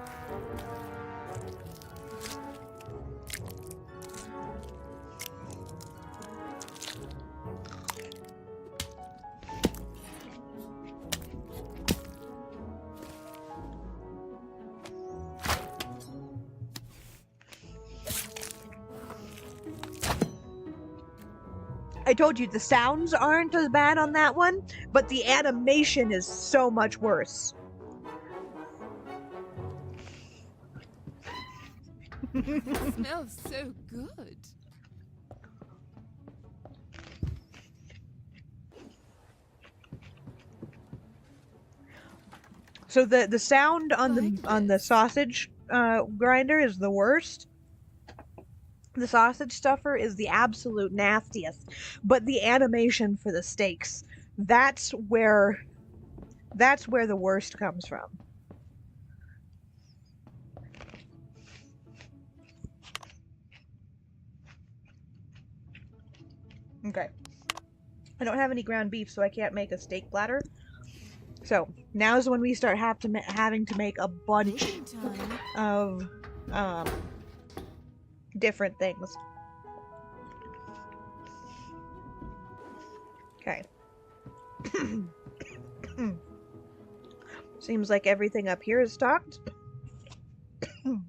I told you the sounds aren't as bad on that one, but the animation is so much worse. It smells so good. So the sound on the sausage grinder is the worst. The sausage stuffer is the absolute nastiest, but the animation for the steaks, that's where the worst comes from. Okay. I don't have any ground beef, so I can't make a steak platter. So now's when we start having to make a bunch of different things. Okay. Seems like everything up here is stocked. And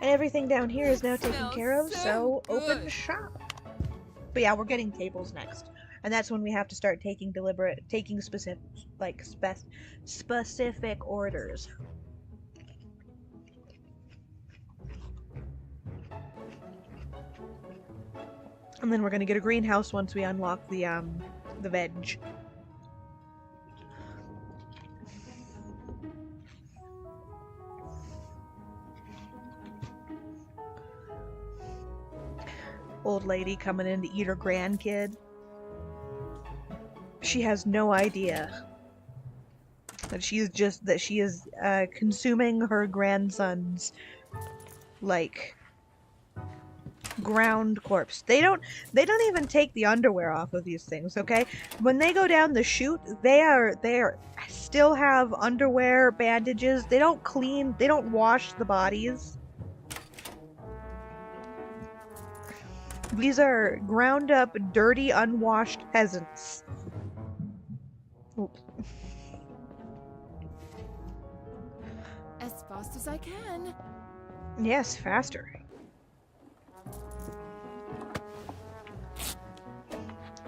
everything down here is now taken Smells care of, so so open good. shop. But yeah, we're getting tables next. And that's when we have to start taking specific orders. And then we're gonna get a greenhouse once we unlock the veg. Old lady coming in to eat her grandkid. She has no idea that she is consuming her grandson's like ground corpse. They don't even take the underwear off of these things, okay? When they go down the chute, they still have underwear, bandages. They don't wash the bodies. These are ground up, dirty, unwashed peasants. Oops. As fast as I can. Yes, faster.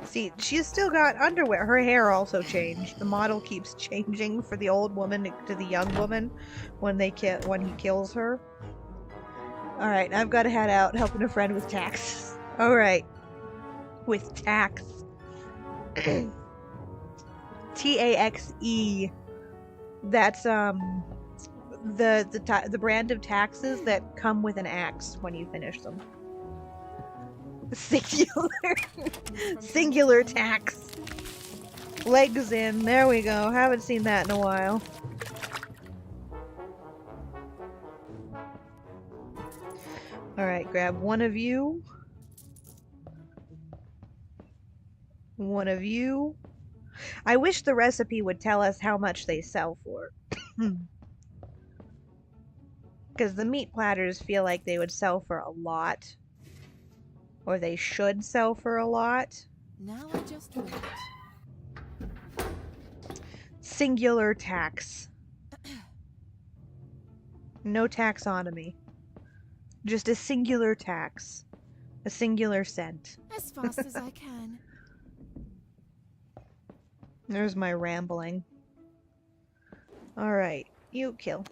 See, she's still got underwear. Her hair also changed. The model keeps changing for the old woman to the young woman when he kills her. All right, I've got to head out helping a friend with tax. All right, with tax. TAXE. That's the brand of taxes that come with an axe when you finish them. Singular tax. Legs in. There we go. Haven't seen that in a while. Alright, grab one of you. One of you. I wish the recipe would tell us how much they sell for. Because the meat platters feel like they would sell for a lot. Or they should sell for a lot. Now I just wait. Singular tax. No taxonomy. Just a singular tax. A singular cent. As fast as I can. There's my rambling. Alright, you kill.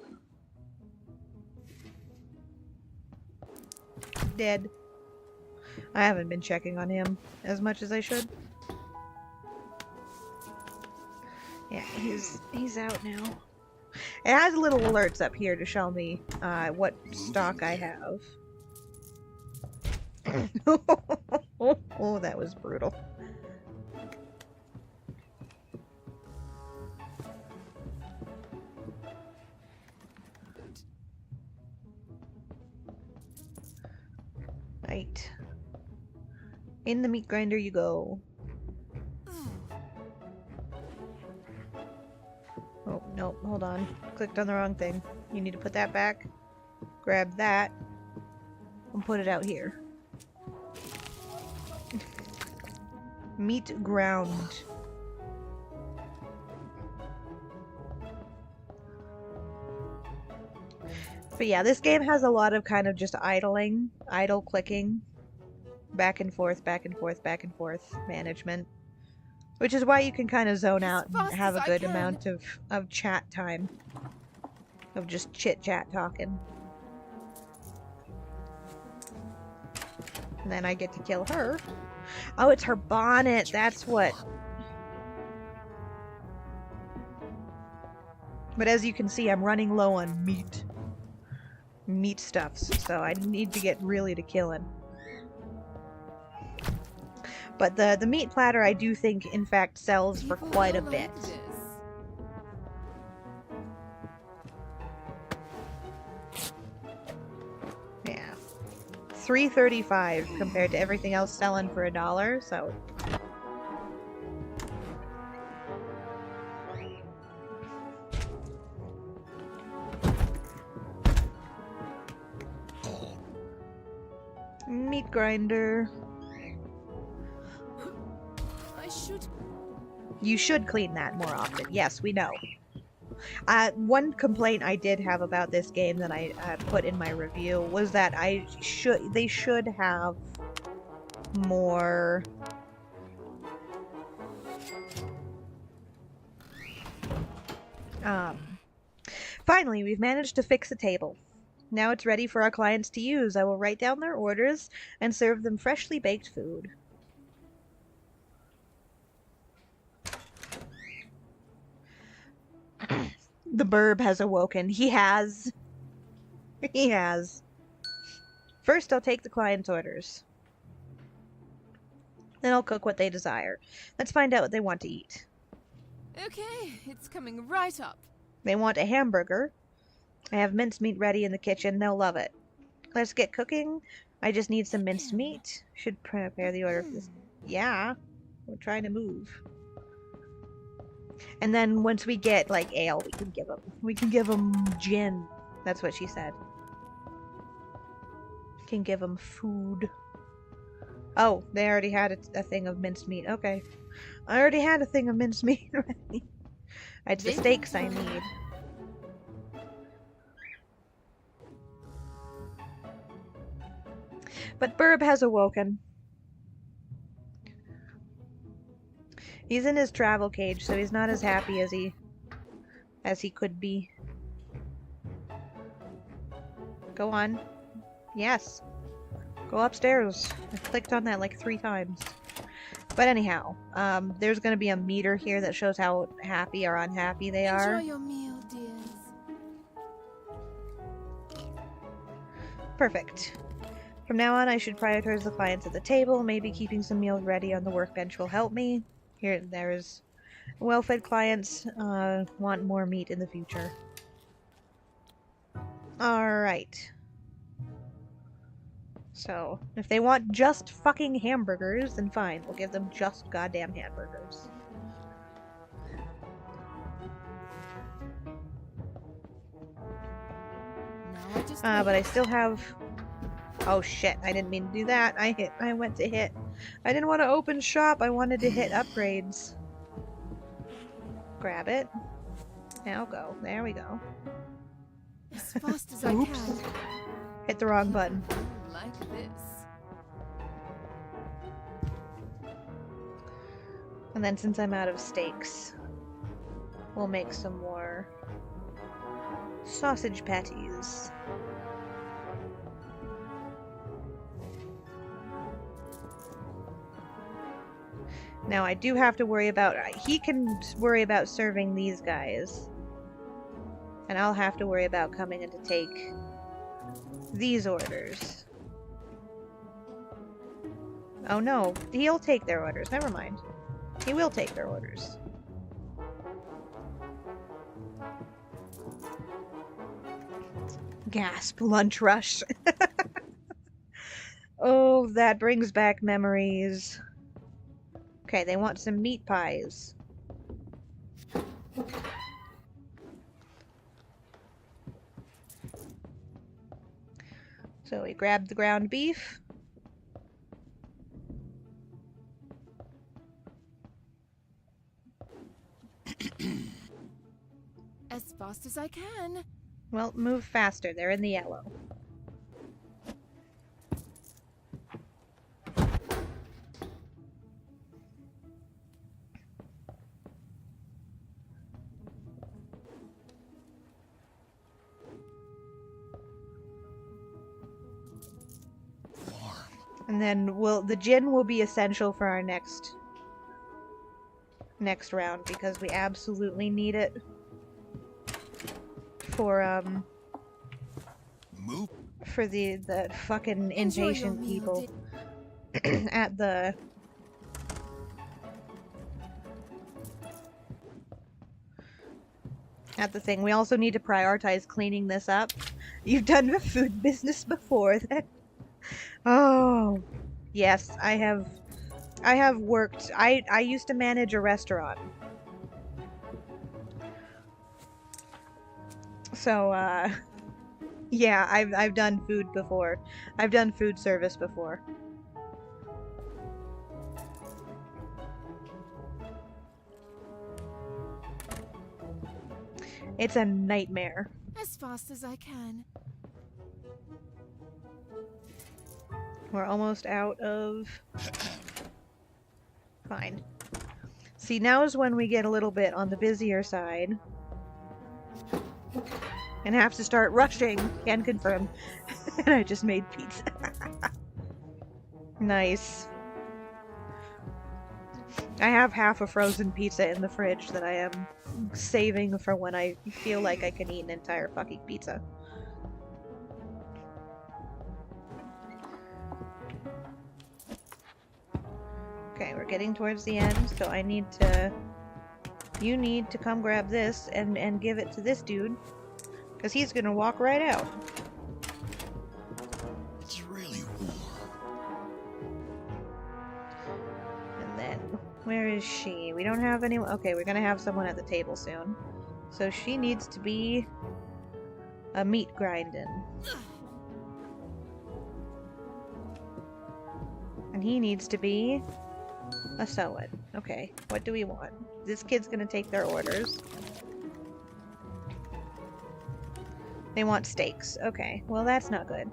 Dead. I haven't been checking on him as much as I should. Yeah, he's out now. It has little alerts up here to show me what stock I have. Oh, that was brutal. Right. In the meat grinder you go. Oh, no, hold on. Clicked on the wrong thing. You need to put that back. Grab that. And put it out here. Meat ground. But yeah, this game has a lot of kind of just idle clicking. Back and forth, back and forth, back and forth management. Which is why you can kind of zone out and have a good amount of chat time. Of just chit-chat talking. And then I get to kill her. Oh, it's her bonnet. That's what. But as you can see, I'm running low on meat stuffs. So I need to get really to killing. But the meat platter, I do think, in fact, sells for quite a bit. Yeah. $3.35 compared to everything else selling for $1, so... Meat grinder. You should clean that more often. Yes, we know. One complaint I did have about this game that I put in my review was that they should have more. Finally, we've managed to fix the table. Now it's ready for our clients to use. I will write down their orders and serve them freshly baked food. The burb has awoken. He has. He has. First, I'll take the client's orders. Then I'll cook what they desire. Let's find out what they want to eat. Okay, it's coming right up. They want a hamburger. I have mincemeat ready in the kitchen. They'll love it. Let's get cooking. I just need some minced meat. Should prepare the order for this. Yeah, we're trying to move. And then once we get like ale, we can give them. We can give them gin. That's what she said. Can give them food. Oh, they already had a thing of minced meat. Okay, I already had a thing of minced meat already. It's the steaks I need. But Burb has awoken. He's in his travel cage, so he's not as happy as he could be. Go on. Yes. Go upstairs. I clicked on that like 3 times. But anyhow, there's gonna be a meter here that shows how happy or unhappy they are. Enjoy your meal, dears. Perfect. From now on, I should prioritize the clients at the table. Maybe keeping some meals ready on the workbench will help me. There's well-fed clients want more meat in the future. Alright. So, if they want just fucking hamburgers, then fine. We'll give them just goddamn hamburgers. But I still have... Oh shit, I didn't mean to do that. I went to hit. I didn't want to open shop, I wanted to hit upgrades. Grab it. Now go. There we go. As fast as I can. Hit the wrong button. Like this. And then since I'm out of steaks, we'll make some more sausage patties. Now I do have to worry about... He can worry about serving these guys. And I'll have to worry about coming in to take these orders. Oh no, he'll take their orders. Never mind. He will take their orders. Gasp, lunch rush. Oh, that brings back memories. Okay, they want some meat pies. So we grabbed the ground beef. As fast as I can. Well, move faster. They're in the yellow. And then the gin will be essential for our next round because we absolutely need it for the fucking impatient people at the thing. We also need to prioritize cleaning this up. You've done the food business before then. Oh, yes, I have worked. I used to manage a restaurant. So, yeah, I've done food before. I've done food service before. It's a nightmare. As fast as I can. We're almost out of... Fine. See, now is when we get a little bit on the busier side. And have to start rushing. Can confirm. And I just made pizza. Nice. I have half a frozen pizza in the fridge that I am saving for when I feel like I can eat an entire fucking pizza. Okay, we're getting towards the end, so I need to... You need to come grab this and give it to this dude. Because he's gonna walk right out. It's really warm. And then, where is she? We don't have anyone... Okay, we're gonna have someone at the table soon. So she needs to be a meat grinding. And he needs to be a sewing. Okay, what do we want? This kid's gonna take their orders. They want steaks. Okay, well that's not good.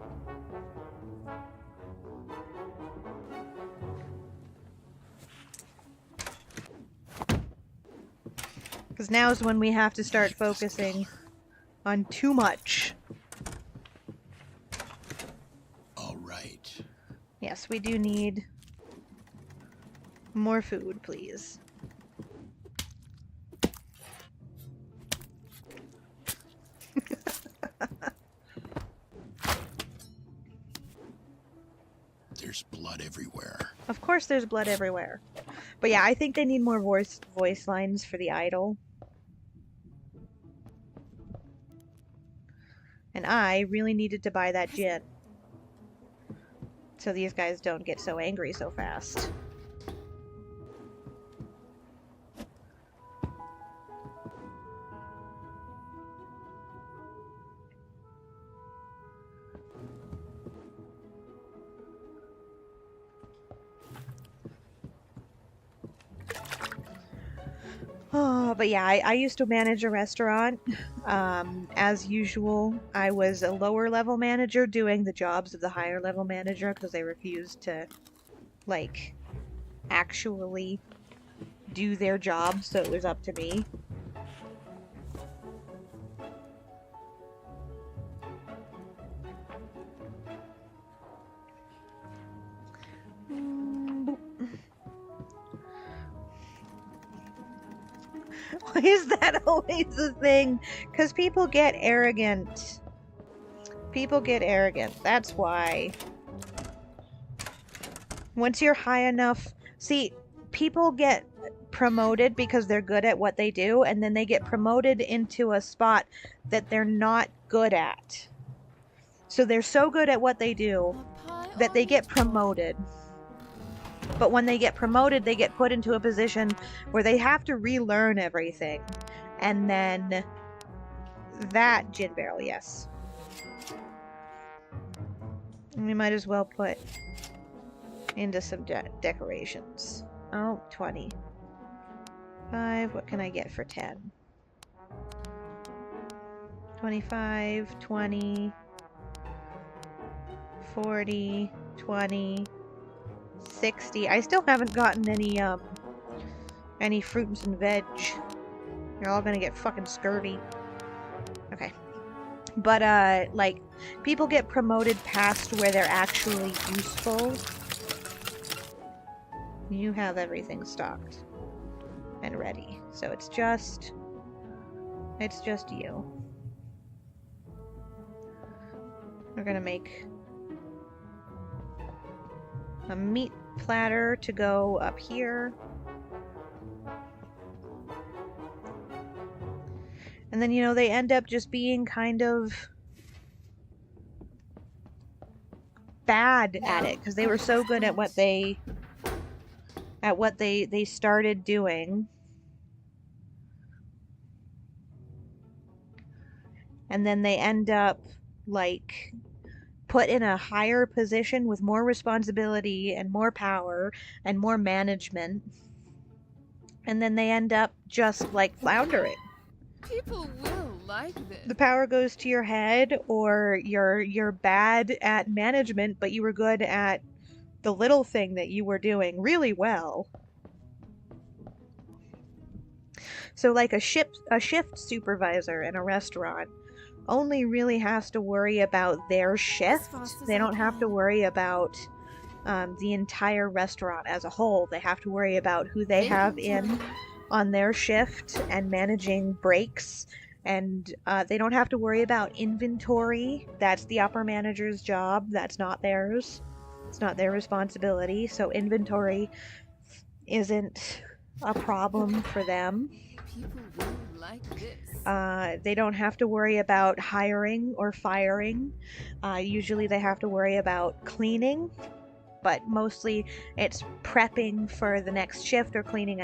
Because now is when we have to start focusing on too much. All right. Yes, we do need more food, please. There's blood everywhere. Of course there's blood everywhere. But yeah, I think they need more voice lines for the idol. And I really needed to buy that gin. So these guys don't get so angry so fast. Oh, but yeah, I used to manage a restaurant. As usual, I was a lower level manager doing the jobs of the higher level manager because they refused to, like, actually do their job, so it was up to me. Why is that always a thing? Because people get arrogant. People get arrogant. That's why. Once you're high enough... See, people get promoted because they're good at what they do, and then they get promoted into a spot that they're not good at. So they're so good at what they do that they get promoted. But when they get promoted, they get put into a position where they have to relearn everything. And then that gin barrel, yes. We might as well put into some decorations. Oh, 20. 5, what can I get for 10? 25, 20, 40, 20... 60. I still haven't gotten any fruits and veg. You're all gonna get fucking scurvy. Okay. But, like, people get promoted past where they're actually useful. You have everything stocked and ready. So it's just you. We're gonna make a meat platter to go up here. And then, you know, they end up just being kind of bad at it because they were so good at what they started doing. And then they end up like put in a higher position with more responsibility and more power and more management. And then they end up just like floundering. People will like this. The power goes to your head, or you're bad at management, but you were good at the little thing that you were doing really well. So like a shift supervisor in a restaurant only really has to worry about their shift. They don't have to worry about the entire restaurant as a whole. They have to worry about who they have in on their shift and managing breaks. And they don't have to worry about inventory. That's the upper manager's job. That's not theirs. It's not their responsibility. So inventory isn't a problem for them. People will like this. They don't have to worry about hiring or firing. Usually they have to worry about cleaning, but mostly it's prepping for the next shift or cleaning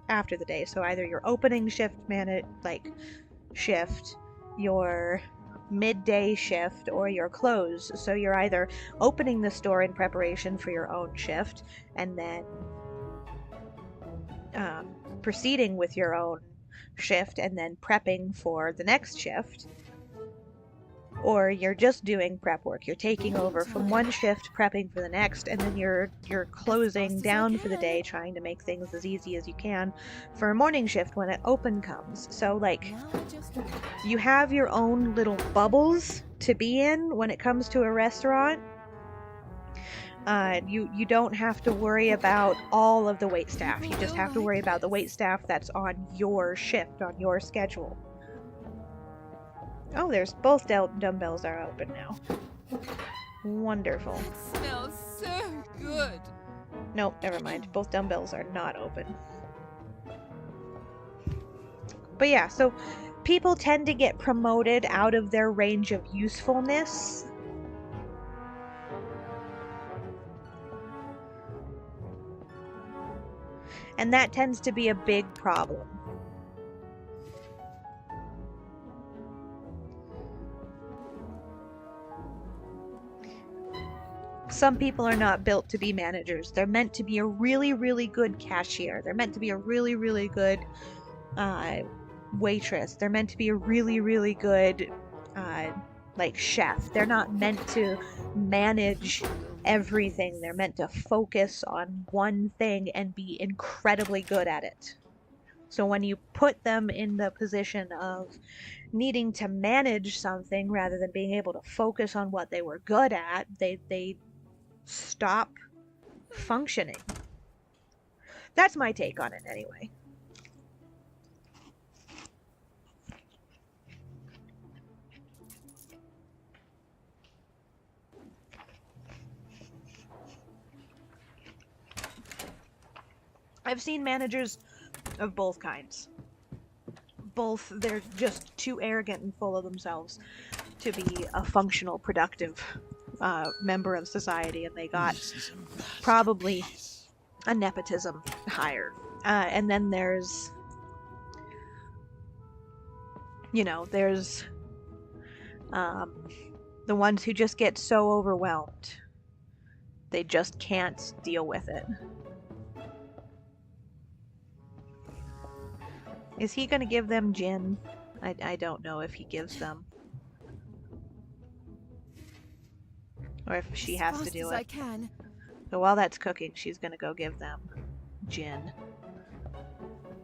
after the day. So either your opening shift shift, your midday shift, or your close. So you're either opening the store in preparation for your own shift and then proceeding with your own shift and then prepping for the next shift, or you're just doing prep work. You're taking over from one shift, prepping for the next, and then you're closing down for the day, trying to make things as easy as you can for a morning shift when it open comes. So like you have your own little bubbles to be in when it comes to a restaurant. You don't have to worry about all of the wait staff. You just have to worry about the wait staff that's on your shift, on your schedule. Oh, there's both dumbbells are open now. Wonderful. It smells so good. Nope, never mind. Both dumbbells are not open. But yeah, so people tend to get promoted out of their range of usefulness. And that tends to be a big problem. Some people are not built to be managers. They're meant to be a really, really good cashier. They're meant to be a really, really good waitress. They're meant to be a really, really good like chef. They're not meant to manage everything. They're meant to focus on one thing and be incredibly good at it. So when you put them in the position of needing to manage something rather than being able to focus on what they were good at, they stop functioning. That's my take on it anyway. I've seen managers of both kinds. Both, they're just too arrogant and full of themselves to be a functional, productive member of society, and they got probably a nepotism hire. And then there's, there's the ones who just get so overwhelmed. They just can't deal with it. Is he gonna give them gin? I don't know if he gives them. Or if she has to do it. I can. So while that's cooking, she's gonna go give them gin.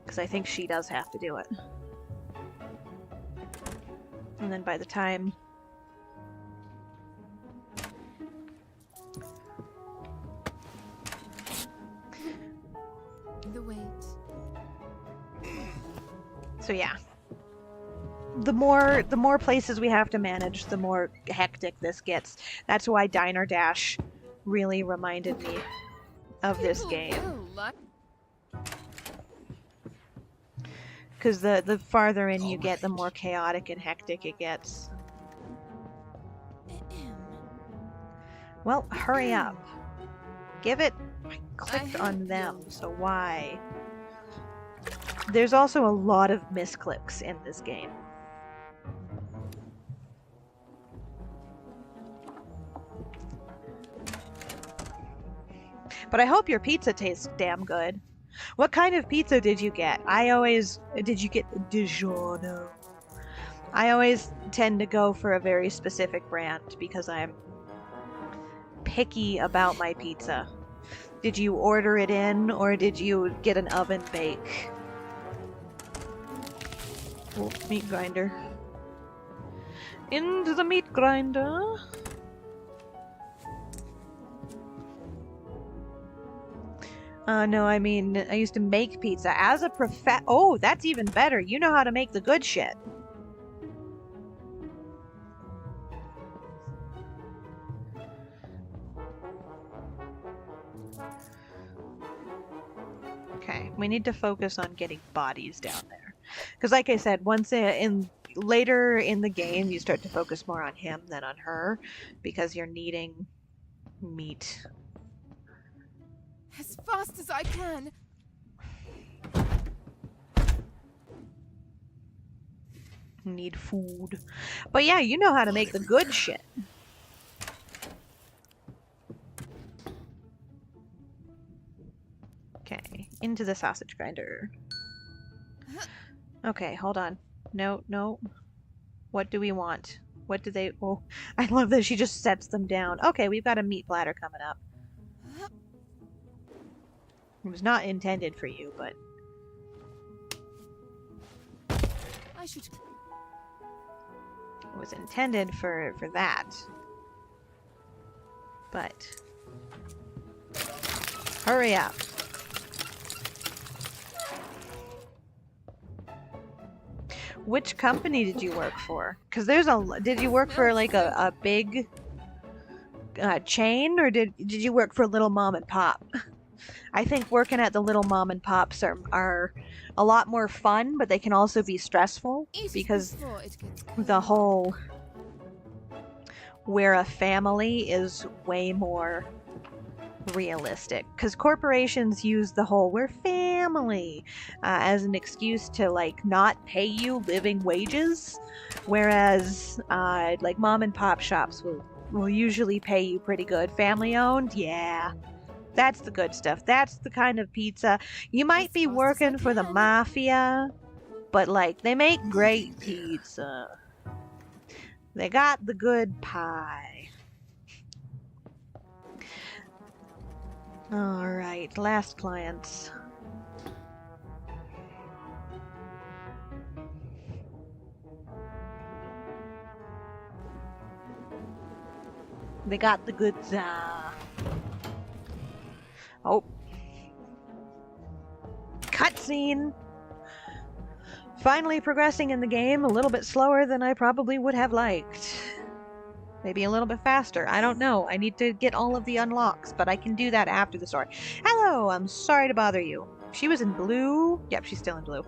Because I think she does have to do it. And then by the time... The wait. So yeah. The more places we have to manage, the more hectic this gets. That's why Diner Dash really reminded me of this game. Because the farther in you get, the more chaotic and hectic it gets. Well, hurry up. Give it... I clicked on them, so why? There's also a lot of misclicks in this game. But I hope your pizza tastes damn good. What kind of pizza did you get? Did you get DiGiorno? I always tend to go for a very specific brand because I'm picky about my pizza. Did you order it in or did you get an oven bake? Oh, meat grinder. Into the meat grinder. No, I mean, I used to make pizza as a Oh, that's even better. You know how to make the good shit. Okay, we need to focus on getting bodies down there. Because like I said, later in the game, you start to focus more on him than on her because you're needing meat. As fast as I can. Need food. But yeah, you know how to make the good shit. Okay, into the sausage grinder. Okay, hold on. No, no. What do we want? What do they... Oh, I love that she just sets them down. Okay, we've got a meat platter coming up. It was not intended for you, but... I should... It was intended for that. But... Hurry up. Which company did you work for? Because there's a... Did you work for like a big chain, or did you work for little mom and pop? I think working at the little mom and pops are a lot more fun, but they can also be stressful because the whole we're a family is way more realistic. Because corporations use the whole we're family as an excuse to like not pay you living wages, whereas like mom and pop shops will usually pay you pretty good. Family owned, yeah. That's the good stuff. That's the kind of pizza. You might be working for the mafia, but like they make great pizza. They got the good pie. Alright, last clients. They got the goods. Oh. Cutscene! Finally progressing in the game, a little bit slower than I probably would have liked. Maybe a little bit faster. I don't know. I need to get all of the unlocks, but I can do that after the story. Hello! I'm sorry to bother you. She was in blue? Yep, she's still in blue.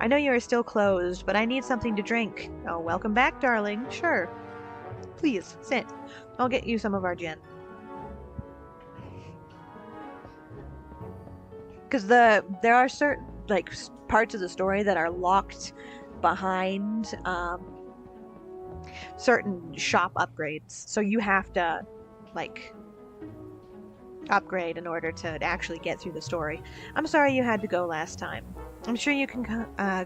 I know you are still closed, but I need something to drink. Oh, welcome back, darling. Sure. Please, sit. I'll get you some of our gin. Because there are certain like parts of the story that are locked behind certain shop upgrades, so you have to like upgrade in order to actually get through the story. I'm sorry you had to go last time. I'm sure you can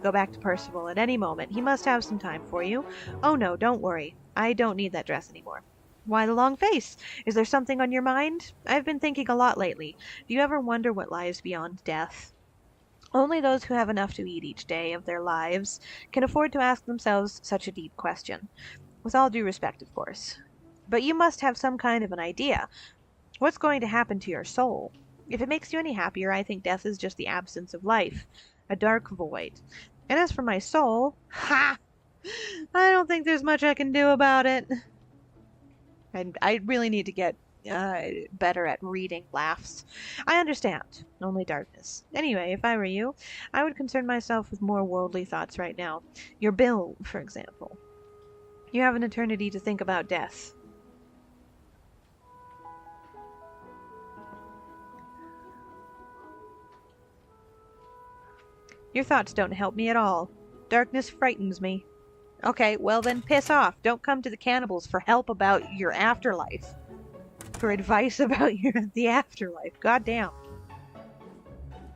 go back to Percival at any moment. He must have some time for you. Oh no, don't worry. I don't need that dress anymore. Why the long face? Is there something on your mind? I've been thinking a lot lately. Do you ever wonder what lies beyond death? Only those who have enough to eat each day of their lives can afford to ask themselves such a deep question. With all due respect, of course. But you must have some kind of an idea. What's going to happen to your soul? If it makes you any happier, I think death is just the absence of life. A dark void. And as for my soul, ha! I don't think there's much I can do about it. And I really need to get better at reading laughs. I understand. Only darkness. Anyway, if I were you, I would concern myself with more worldly thoughts right now. Your bill, for example. You have an eternity to think about death. Your thoughts don't help me at all. Darkness frightens me. Okay, well then piss off. Don't come to the cannibals for help about your afterlife. For advice about the afterlife. Goddamn.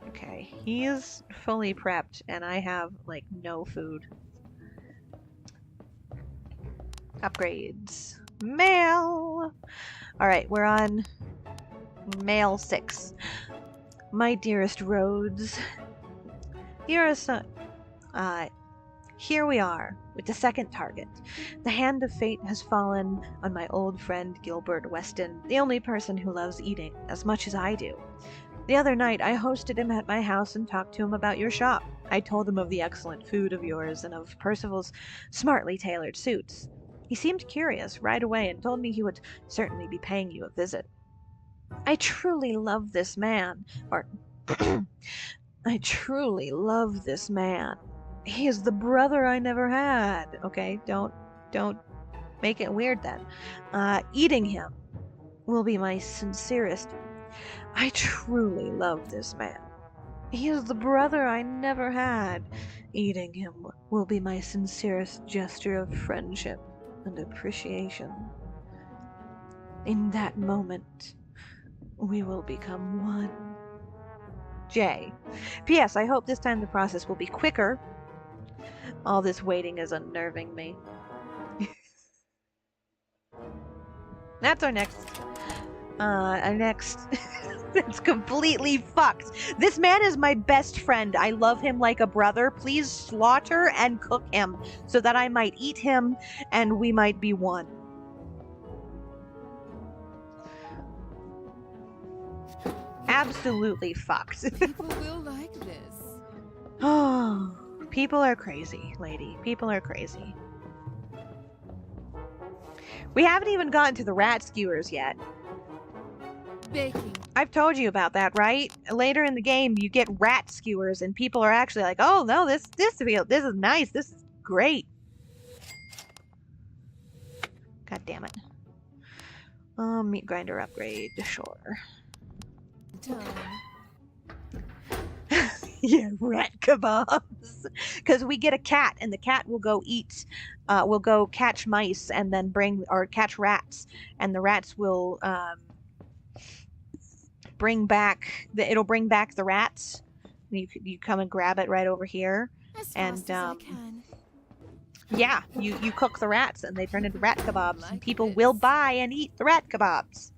Okay, he is fully prepped and I have, like, no food. Upgrades. Mail! Alright, we're on mail 6. My dearest Rhodes, here are some... Here we are, with the second target. The hand of fate has fallen on my old friend Gilbert Weston, the only person who loves eating as much as I do. The other night, I hosted him at my house and talked to him about your shop. I told him of the excellent food of yours and of Percival's smartly tailored suits. He seemed curious right away and told me he would certainly be paying you a visit. I truly love this man, or I truly love this man. He is the brother I never had. Okay, don't make it weird then. Eating him will be my sincerest. I truly love this man. He is the brother I never had. Eating him will be my sincerest gesture of friendship and appreciation. In that moment, we will become one. J. P.S. I hope this time the process will be quicker. All this waiting is unnerving me. That's our next. It's completely fucked. This man is my best friend. I love him like a brother. Please slaughter and cook him so that I might eat him and we might be one. Absolutely fucked. People will like this. Oh, people are crazy, lady. People are crazy. We haven't even gotten to the rat skewers yet. Baking. I've told you about that, right? Later in the game, you get rat skewers, and people are actually like, "Oh no, this is nice. This is great." God damn it. Meat grinder upgrade, sure. Time. Yeah, rat kebabs. Because we get a cat, and the cat will go will go catch mice, and then catch rats, and the rats will it'll bring back the rats. You come and grab it right over here, As and fast as I can. yeah, you cook the rats, and they turn into rat kebabs, and Like people this. will buy and eat the rat kebabs.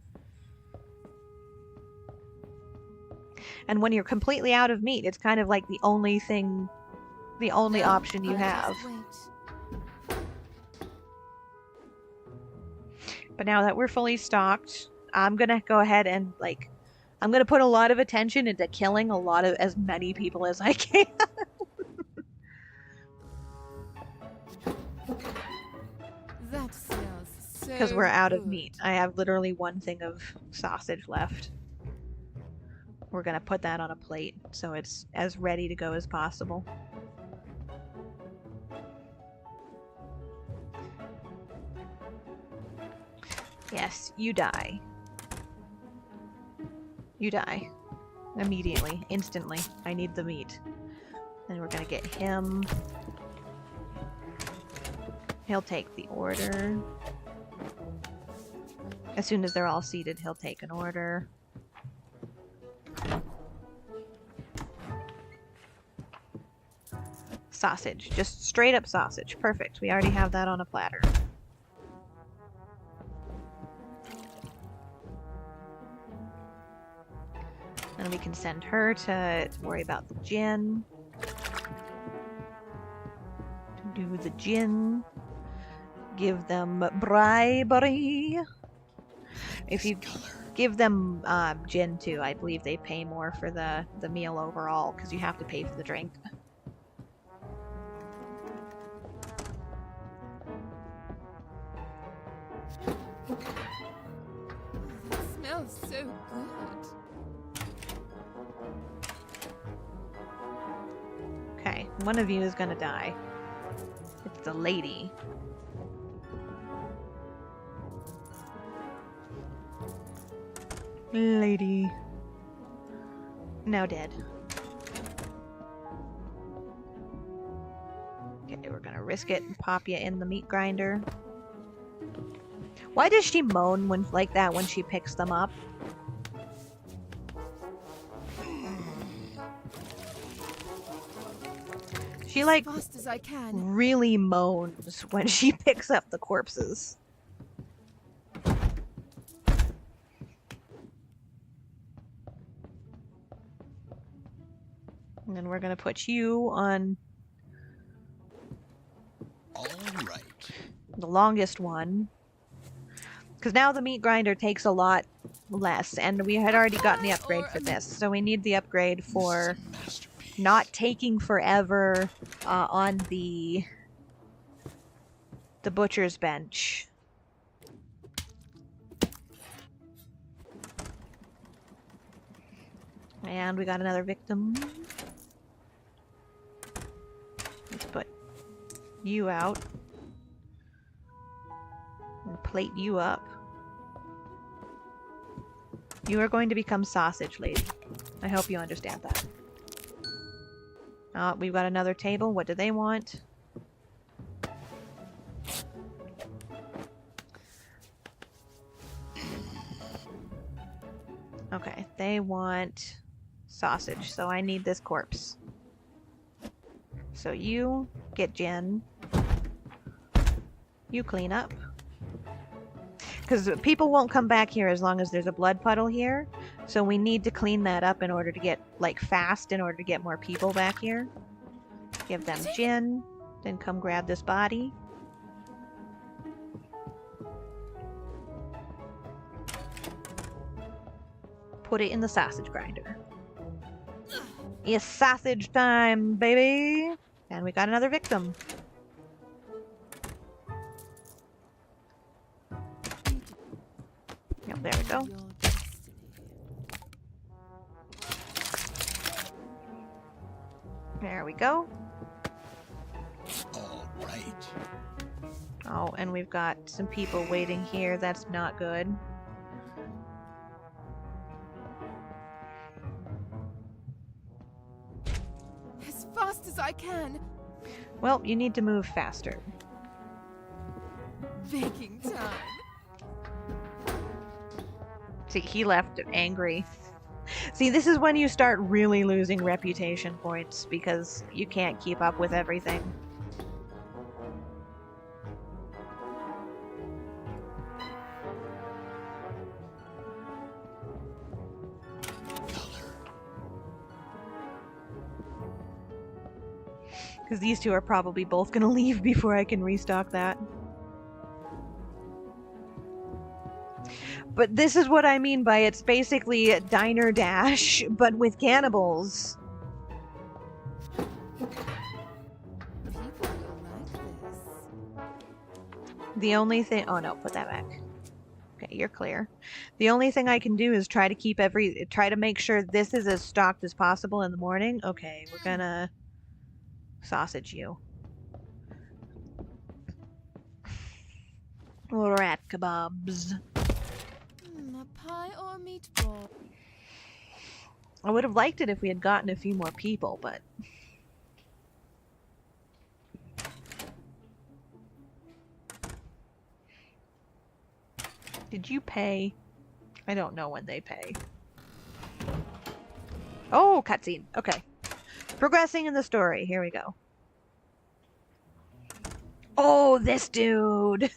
And when you're completely out of meat, it's kind of like the only option you I'll have. just wait. But now that we're fully stocked, I'm gonna go ahead and I'm gonna put a lot of attention into killing as many people as I can. That smells so Because we're out of good. meat. I have literally one thing of sausage left. We're gonna put that on a plate so it's as ready to go as possible. Yes, you die. You die. Immediately. Instantly. I need the meat. Then we're gonna get him. He'll take the order. As soon as they're all seated, he'll take an order. Sausage. Just straight up sausage. Perfect. We already have that on a platter. And we can send her to worry about the gin. To do the gin. Give them bribery. If you give them gin too, I believe they pay more for the meal overall, because you have to pay for the drink. It smells so good. Okay, one of you is gonna die. It's the lady. Lady. Now dead. Okay, we're gonna risk it and pop you in the meat grinder. Why does she moan like that when she picks them up? She, as like, fast as I can. really moans when she picks up the corpses. And then we're gonna put you on All right. the longest one. Because now the meat grinder takes a lot less, and we had already gotten the upgrade for this, so we need the upgrade for This is a masterpiece. not taking forever on the butcher's bench. And we got another victim. Let's put you out. And plate you up. You are going to become sausage lady. I hope you understand that. We've got another table. What do they want? Okay, they want sausage, so I need this corpse. So you get Jen. You clean up. Because people won't come back here as long as there's a blood puddle here. So we need to clean that up in order to get, like, fast, in order to get more people back here. Give them gin. Then come grab this body. Put it in the sausage grinder. It's sausage time, baby! And we got another victim. Yep, there we go. There we go. All right. Oh, and we've got some people waiting here. That's not good. As fast as I can. Well, you need to move faster. Baking time. See, he left angry. See, this is when you start really losing reputation points because you can't keep up with everything. Color. Because these two are probably both going to leave before I can restock that. But this is what I mean by it's basically a Diner Dash, but with cannibals. People will like this. The only thing... Oh no, put that back. Okay, you're clear. The only thing I can do is try to keep try to make sure this is as stocked as possible in the morning. Okay, we're gonna sausage you. Rat kebabs. A pie or a meatball? I would have liked it if we had gotten a few more people, but... Did you pay? I don't know when they pay. Oh, cutscene. Okay. Progressing in the story. Here we go. Oh, this dude!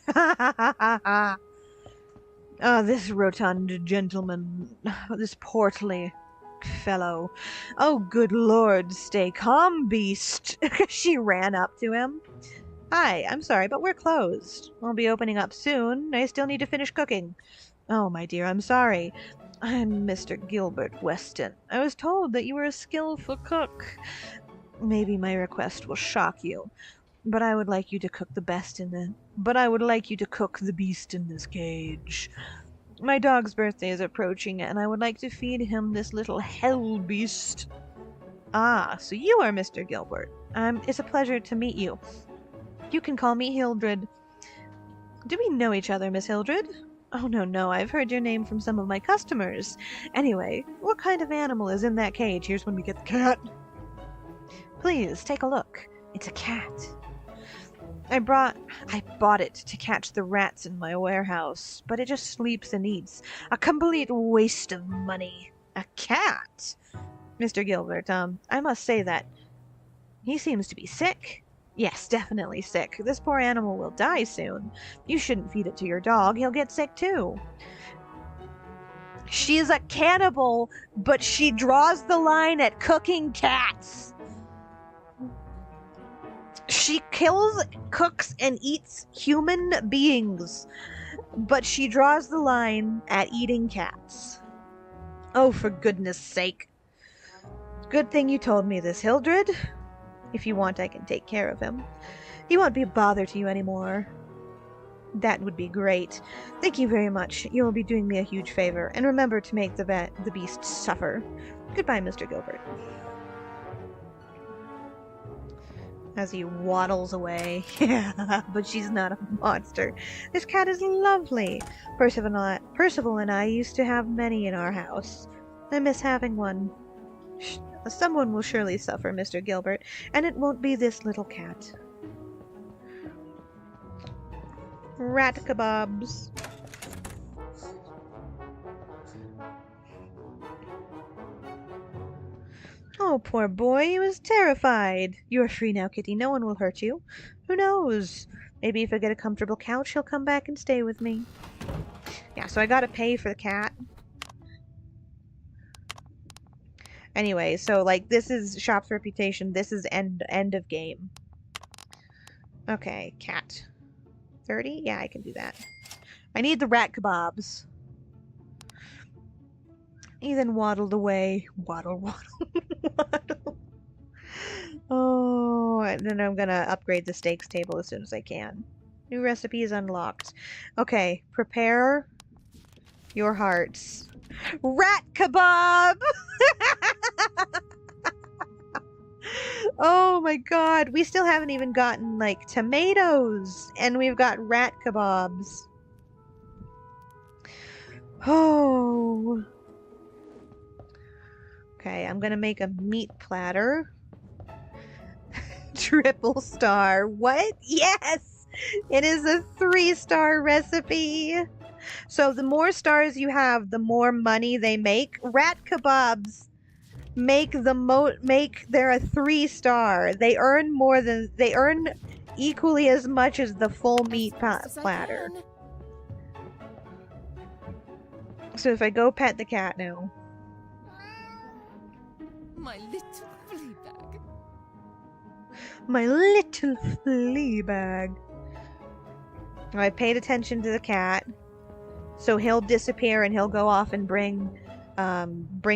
Oh, this rotund gentleman. This portly fellow. Oh, good lord, stay calm, beast. She ran up to him. Hi, I'm sorry, but we're closed. We'll be opening up soon. I still need to finish cooking. Oh, my dear, I'm sorry. I'm Mr. Gilbert Weston. I was told that you were a skillful cook. Maybe my request will shock you, but I would like you to cook the beast in this cage. My dog's birthday is approaching, and I would like to feed him this little hell beast. Ah, so you are Mr. Gilbert. It's a pleasure to meet you. You can call me Hildred. Do we know each other, Miss Hildred? Oh, no, I've heard your name from some of my customers. Anyway, what kind of animal is in that cage? Here's when we get the cat. Please, take a look. It's a cat. I bought it to catch the rats in my warehouse, but it just sleeps and eats. A complete waste of money. A cat? Mr. Gilbert, I must say that He seems to be sick. Yes, definitely sick. This poor animal will die soon. You shouldn't feed it to your dog. He'll get sick too. She's a cannibal, but she draws the line at cooking cats. She kills, cooks, and eats human beings, but she draws the line at eating cats. Oh, for goodness sake. Good thing you told me this, Hildred. If you want, I can take care of him. He won't be a bother to you anymore. That would be great. Thank you very much. You will be doing me a huge favor. And remember to make the beast suffer. Goodbye, Mr. Gilbert. As he waddles away. Yeah, but she's not a monster. This cat is lovely. Percival and I used to have many in our house. I miss having one. Someone will surely suffer, Mr. Gilbert, and it won't be this little cat. Rat kebabs. Oh, poor boy, he was terrified. You are free now, Kitty. No one will hurt you. Who knows? Maybe if I get a comfortable couch, he'll come back and stay with me. Yeah, so I gotta pay for the cat. Anyway, so, like, this is shop's reputation. This is end of game. Okay, cat. 30? Yeah, I can do that. I need the rat kebabs. He then waddled away. Waddle, waddle. Oh, and then I'm gonna upgrade the steaks table as soon as I can. New recipe is unlocked. Okay, prepare your hearts. Rat kebab! Oh my god, we still haven't even gotten, like, tomatoes, and we've got rat kebabs. Oh. Okay, I'm gonna make a meat platter. Triple star. What? Yes! It is a 3-star recipe. So the more stars you have, the more money they make. Rat kebabs they're a 3-star. They earn equally as much as the full meat platter. So if I go pet the cat now. My little flea bag. My little flea bag. I paid attention to the cat, so he'll disappear and he'll go off and bring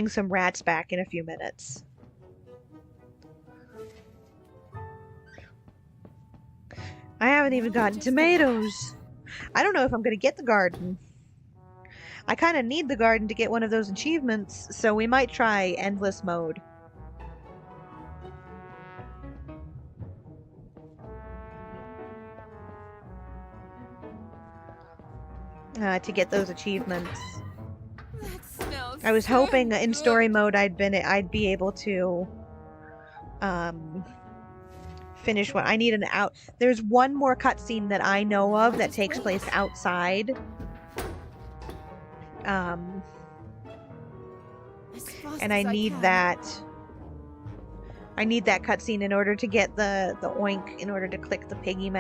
some rats back in a few minutes. I haven't even gotten tomatoes. I don't know if I'm gonna get the garden. I kind of need the garden to get one of those achievements, so we might try endless mode. To get those achievements. I was hoping in story mode I'd be able to finish one. I need an out. There's one more cutscene that I know of that takes place outside. And I need that. I need that cutscene in order to get the oink, in order to click the piggy.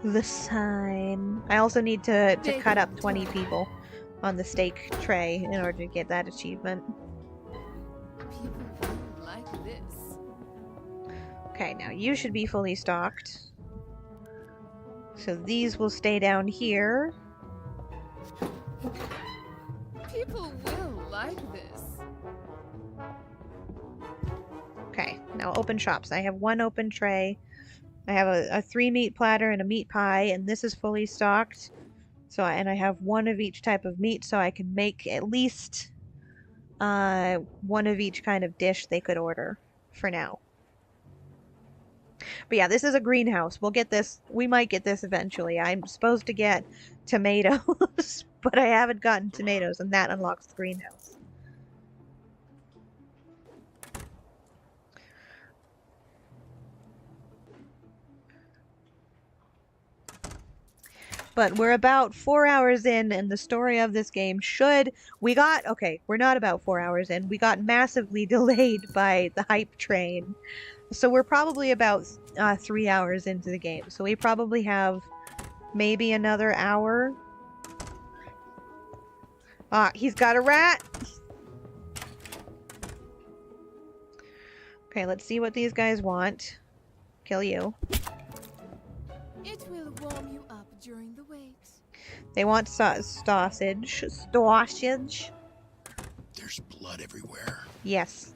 The sign. I also need to cut up 20 people on the steak tray in order to get that achievement. People like this. Okay, now you should be fully stocked. So these will stay down here. People will like this. Okay, now open shops. I have one open tray. I have a 3-meat platter and a meat pie, and this is fully stocked. So, and I have one of each type of meat, so I can make at least one of each kind of dish they could order for now. But yeah, this is a greenhouse. We'll get this. We might get this eventually. I'm supposed to get tomatoes, but I haven't gotten tomatoes, and that unlocks the greenhouse. But we're about 4 hours in, and the story of this game should... Okay, we're not about 4 hours in. We got massively delayed by the hype train. So we're probably about 3 hours into the game. So we probably have maybe another hour. He's got a rat! Okay, let's see what these guys want. Kill you. It will warm you up during the wait. They want sausage. Sausage. There's blood everywhere. Yes.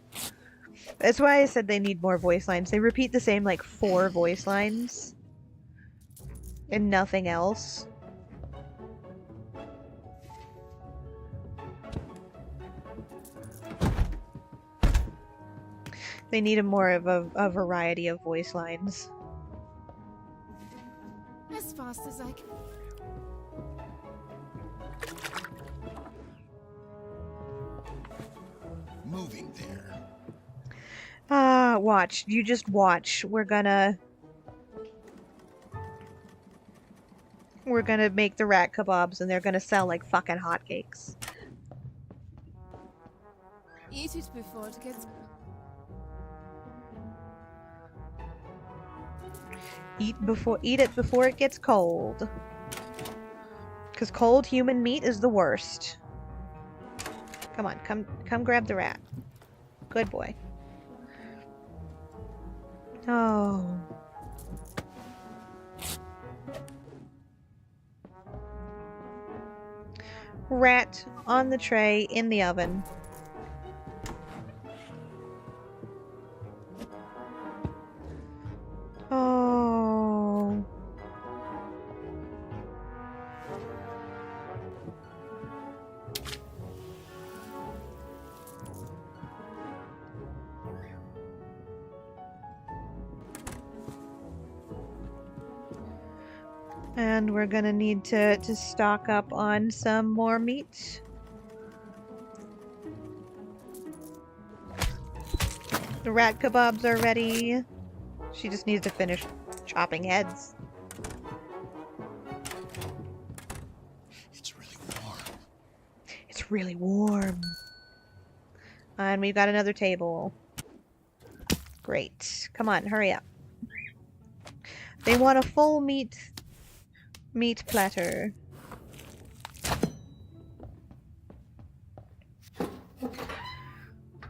That's why I said they need more voice lines. They repeat the same, like, 4 voice lines. And nothing else. They need more of a variety of voice lines. As fast as I can. Moving there. Watch. You just watch. We're gonna make the rat kebabs and they're gonna sell like fucking hotcakes. Eat it before it gets... Eat it before it gets cold. 'Cause cold human meat is the worst. Come on, come grab the rat. Good boy. Oh. Rat on the tray in the oven. Oh. And we're gonna need to stock up on some more meat. The rat kebabs are ready. She just needs to finish chopping heads. It's really warm. It's really warm. And we've got another table. Great. Come on, hurry up. They want a full meat platter.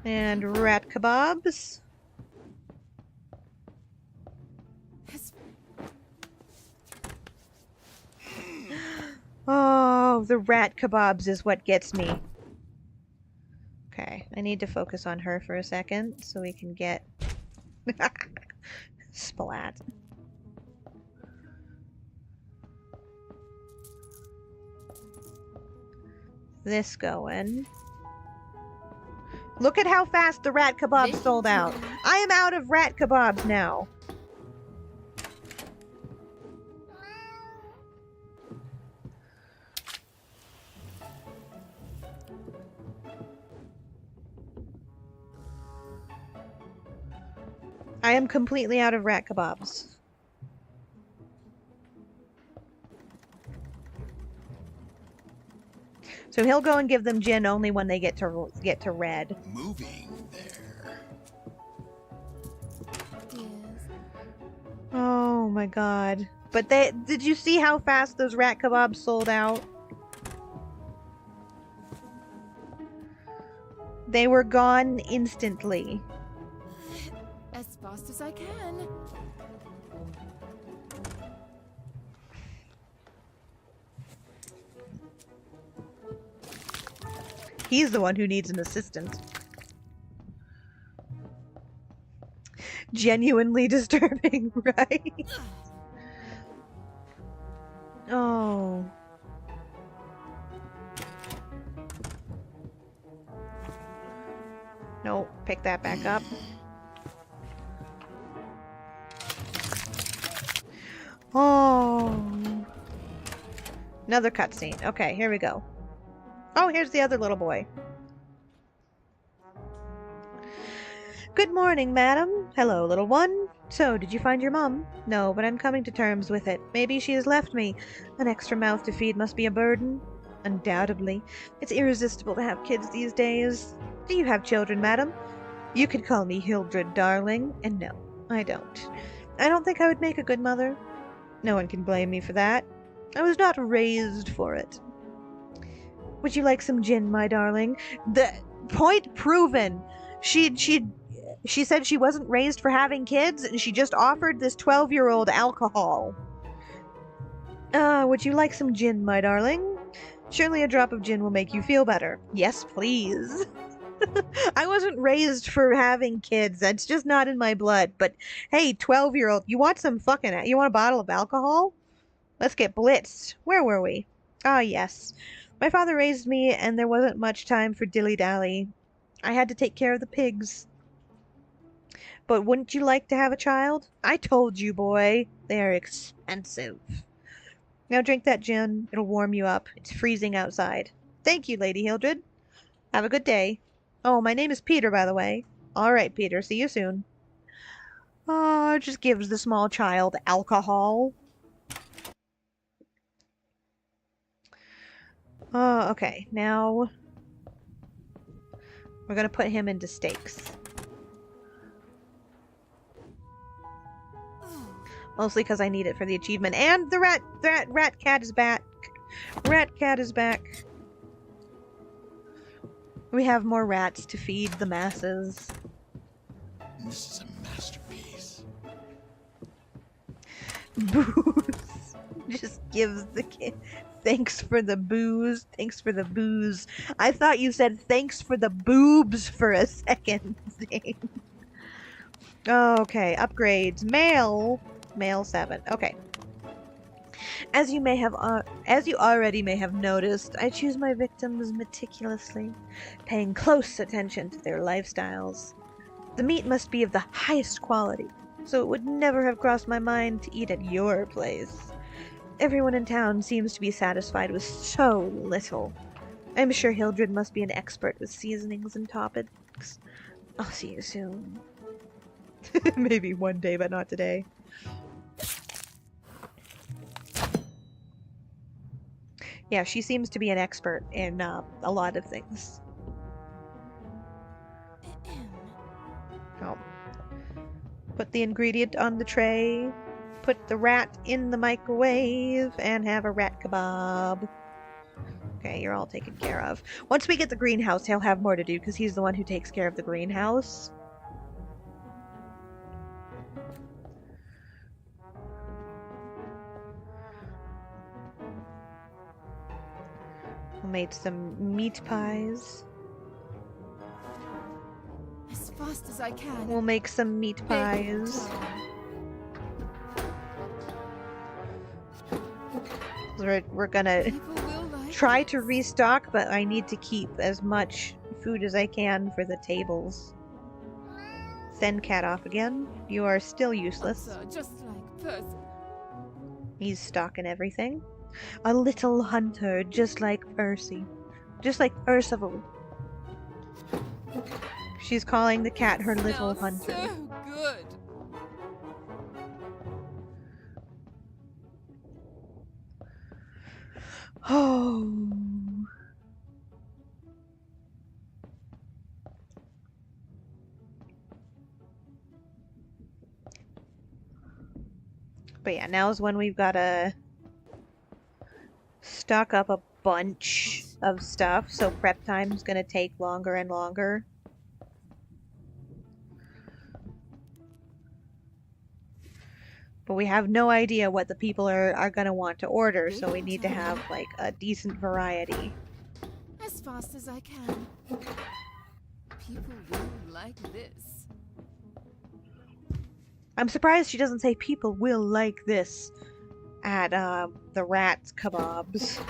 And rat kebabs. Oh, the rat kebabs is what gets me. Okay, I need to focus on her for a second so we can get... Splat. This going. Look at how fast the rat kebabs sold out. I am out of rat kebabs now. I am completely out of rat kebabs. So he'll go and give them gin only when they get to red. Moving there. Yes. Oh my god. But did you see how fast those rat kebabs sold out? They were gone instantly. As fast as I can. He's the one who needs an assistant. Genuinely disturbing, right? Oh. Nope, pick that back up. Oh. Another cutscene. Okay, here we go. Oh, here's the other little boy. Good morning, madam. Hello, little one. So, did you find your mum? No, but I'm coming to terms with it. Maybe she has left me. An extra mouth to feed must be a burden. Undoubtedly. It's irresistible to have kids these days. Do you have children, madam? You could call me Hildred, darling. And no, I don't. I don't think I would make a good mother. No one can blame me for that. I was not raised for it. Would you like some gin, my darling? The point proven. She said she wasn't raised for having kids, and she just offered this 12-year-old alcohol. Would you like some gin, my darling? Surely a drop of gin will make you feel better. Yes, please. I wasn't raised for having kids. That's just not in my blood. But hey, 12-year-old, you want you want a bottle of alcohol? Let's get blitzed. Where were we? Ah, yes. My father raised me, and there wasn't much time for dilly-dally. I had to take care of the pigs. But wouldn't you like to have a child? I told you, boy. They are expensive. Now drink that gin. It'll warm you up. It's freezing outside. Thank you, Lady Hildred. Have a good day. Oh, my name is Peter, by the way. All right, Peter. See you soon. Oh, just gives the small child alcohol. Oh, okay. Now we're gonna put him into stakes. Mostly because I need it for the achievement. And the rat cat is back. Rat cat is back. We have more rats to feed the masses. This is a masterpiece. Booze. Just gives the kid. Thanks for the booze. Thanks for the booze. I thought you said thanks for the boobs for a second. Okay, upgrades. Male 7. Okay. As you already may have noticed, I choose my victims meticulously, paying close attention to their lifestyles. The meat must be of the highest quality, so it would never have crossed my mind to eat at your place. Everyone in town seems to be satisfied with so little. I'm sure Hildred must be an expert with seasonings and toppings. I'll see you soon. Maybe one day, but not today. Yeah, she seems to be an expert in a lot of things. Oh. Put the ingredient on the tray, put the rat in the microwave, and have a rat kebab. Okay, you're all taken care of. Once we get the greenhouse, he'll have more to do because he's the one who takes care of the greenhouse. We made some meat pies. As fast as I can. We'll make some meat pies. We're gonna try to restock, but I need to keep as much food as I can for the tables. Send cat off again. You are still useless. Just like Percy. He's stalking everything. A little hunter, just like Percy. Just like Percival. She's calling the cat her little hunter. So good. Oh. But yeah, now's when we've got to stock up a bunch of stuff, so prep time's gonna take longer and longer. But we have no idea what the people are gonna want to order, so we need to have, like, a decent variety. As fast as I can. People will like this. I'm surprised she doesn't say people will like this at, the rat kebabs.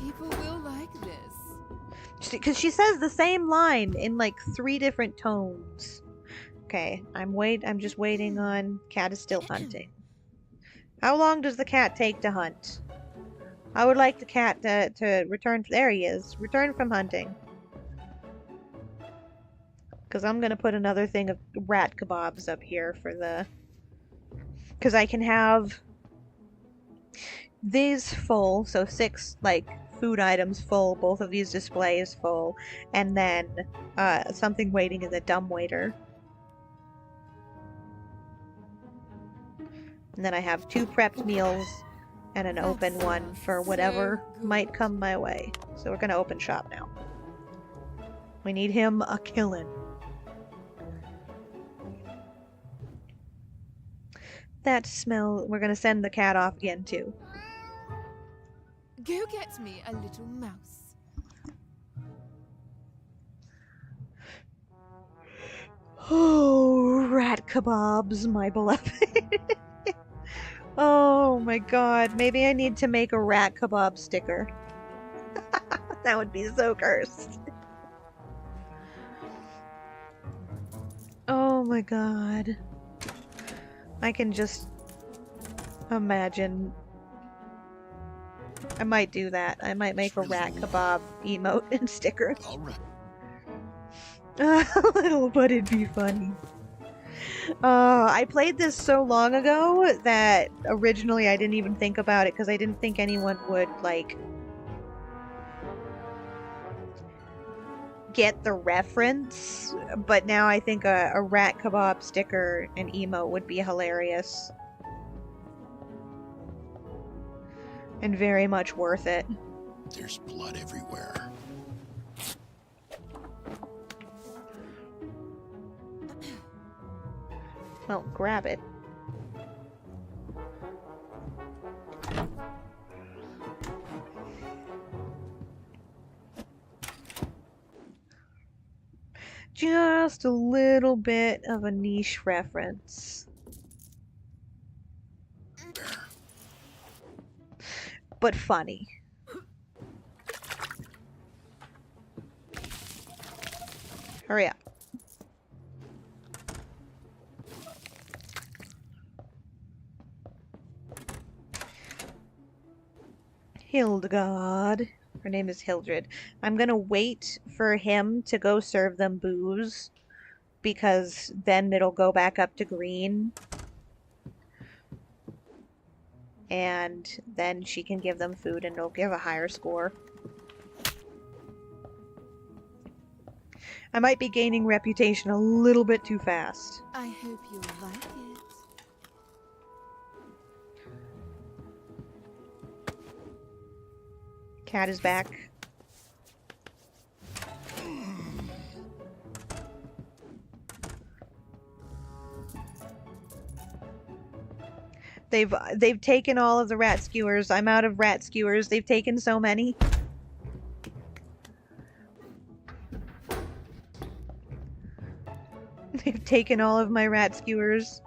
People will like this. Because she says the same line in, like, 3 different tones. Okay, I'm just waiting on... Cat is still hunting. How long does the cat take to hunt? I would like the cat to return... There he is. Return from hunting. Because I'm going to put another thing of rat kebabs up here for the... Because I can have these full, so 6, like, food items full, both of these displays full, and then something waiting in the dumbwaiter. And then I have 2 prepped meals and an open one for whatever might come my way. So we're going to open shop now. We need him a killin'. That smell... We're going to send the cat off again, too. Go get me a little mouse. Oh, rat kebabs, my beloved. Oh my god, maybe I need to make a rat kebab sticker. That would be so cursed. Oh my god. I can just imagine. I might do that. I might make a rat kebab emote and sticker. All right. A little, but it'd be funny. I played this so long ago that originally I didn't even think about it because I didn't think anyone would, like, get the reference. But now I think a rat kebab sticker and emote would be hilarious. And very much worth it. There's blood everywhere. Well, grab it. Just a little bit of a niche reference. But funny. Hurry up. Hildegard. Her name is Hildred. I'm gonna wait for him to go serve them booze, because then it'll go back up to green. And then she can give them food and it'll give a higher score. I might be gaining reputation a little bit too fast. I hope you'll like it. Cat is back. They've taken all of the rat skewers. I'm out of rat skewers. They've taken so many. They've taken all of my rat skewers.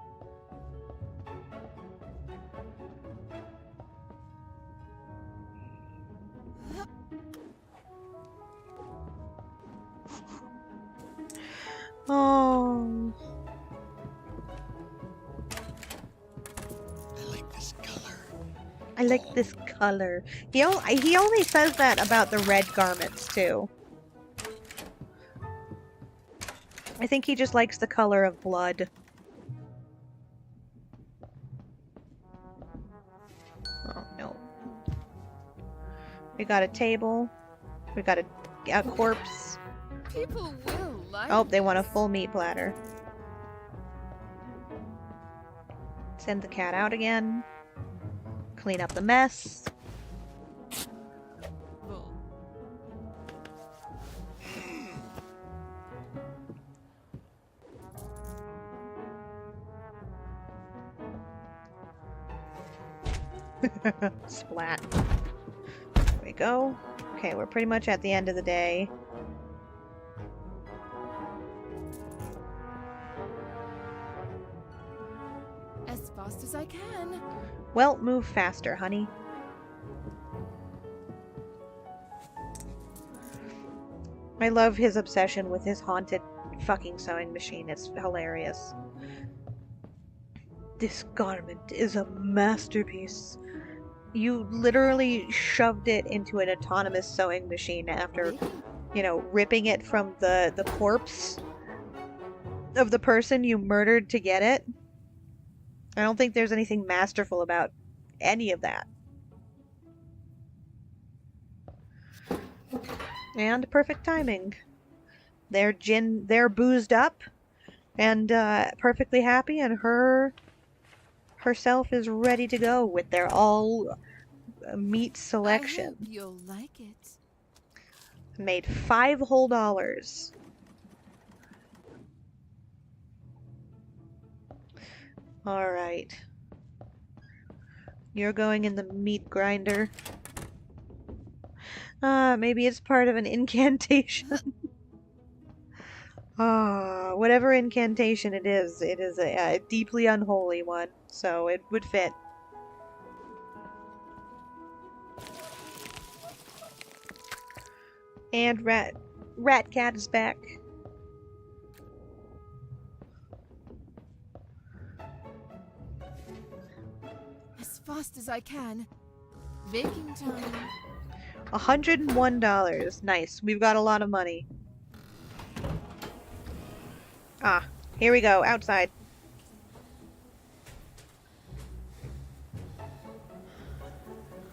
Oh. I like this color. I like this color. He only says that about the red garments, too. I think he just likes the color of blood. Oh, no. We got a table. We got a corpse. People will like Oh, they want a full meat platter. Send the cat out again. Clean up the mess. Bull. Splat. There we go. Okay, we're pretty much at the end of the day. As fast as I can. Well, move faster, honey. I love his obsession with his haunted fucking sewing machine. It's hilarious. This garment is a masterpiece. You literally shoved it into an autonomous sewing machine after, you know, ripping it from the corpse of the person you murdered to get it. I don't think there's anything masterful about any of that. And perfect timing. They're boozed up and perfectly happy, and herself is ready to go with their all meat I hope selection. you'll like it. Made $5 whole. All right. You're going in the meat grinder. Maybe it's part of an incantation. Whatever incantation it is a deeply unholy one, so it would fit. And Rat Cat is back. As fast as I can. Baking time. $101. Nice. We've got a lot of money. Ah, here we go. Outside.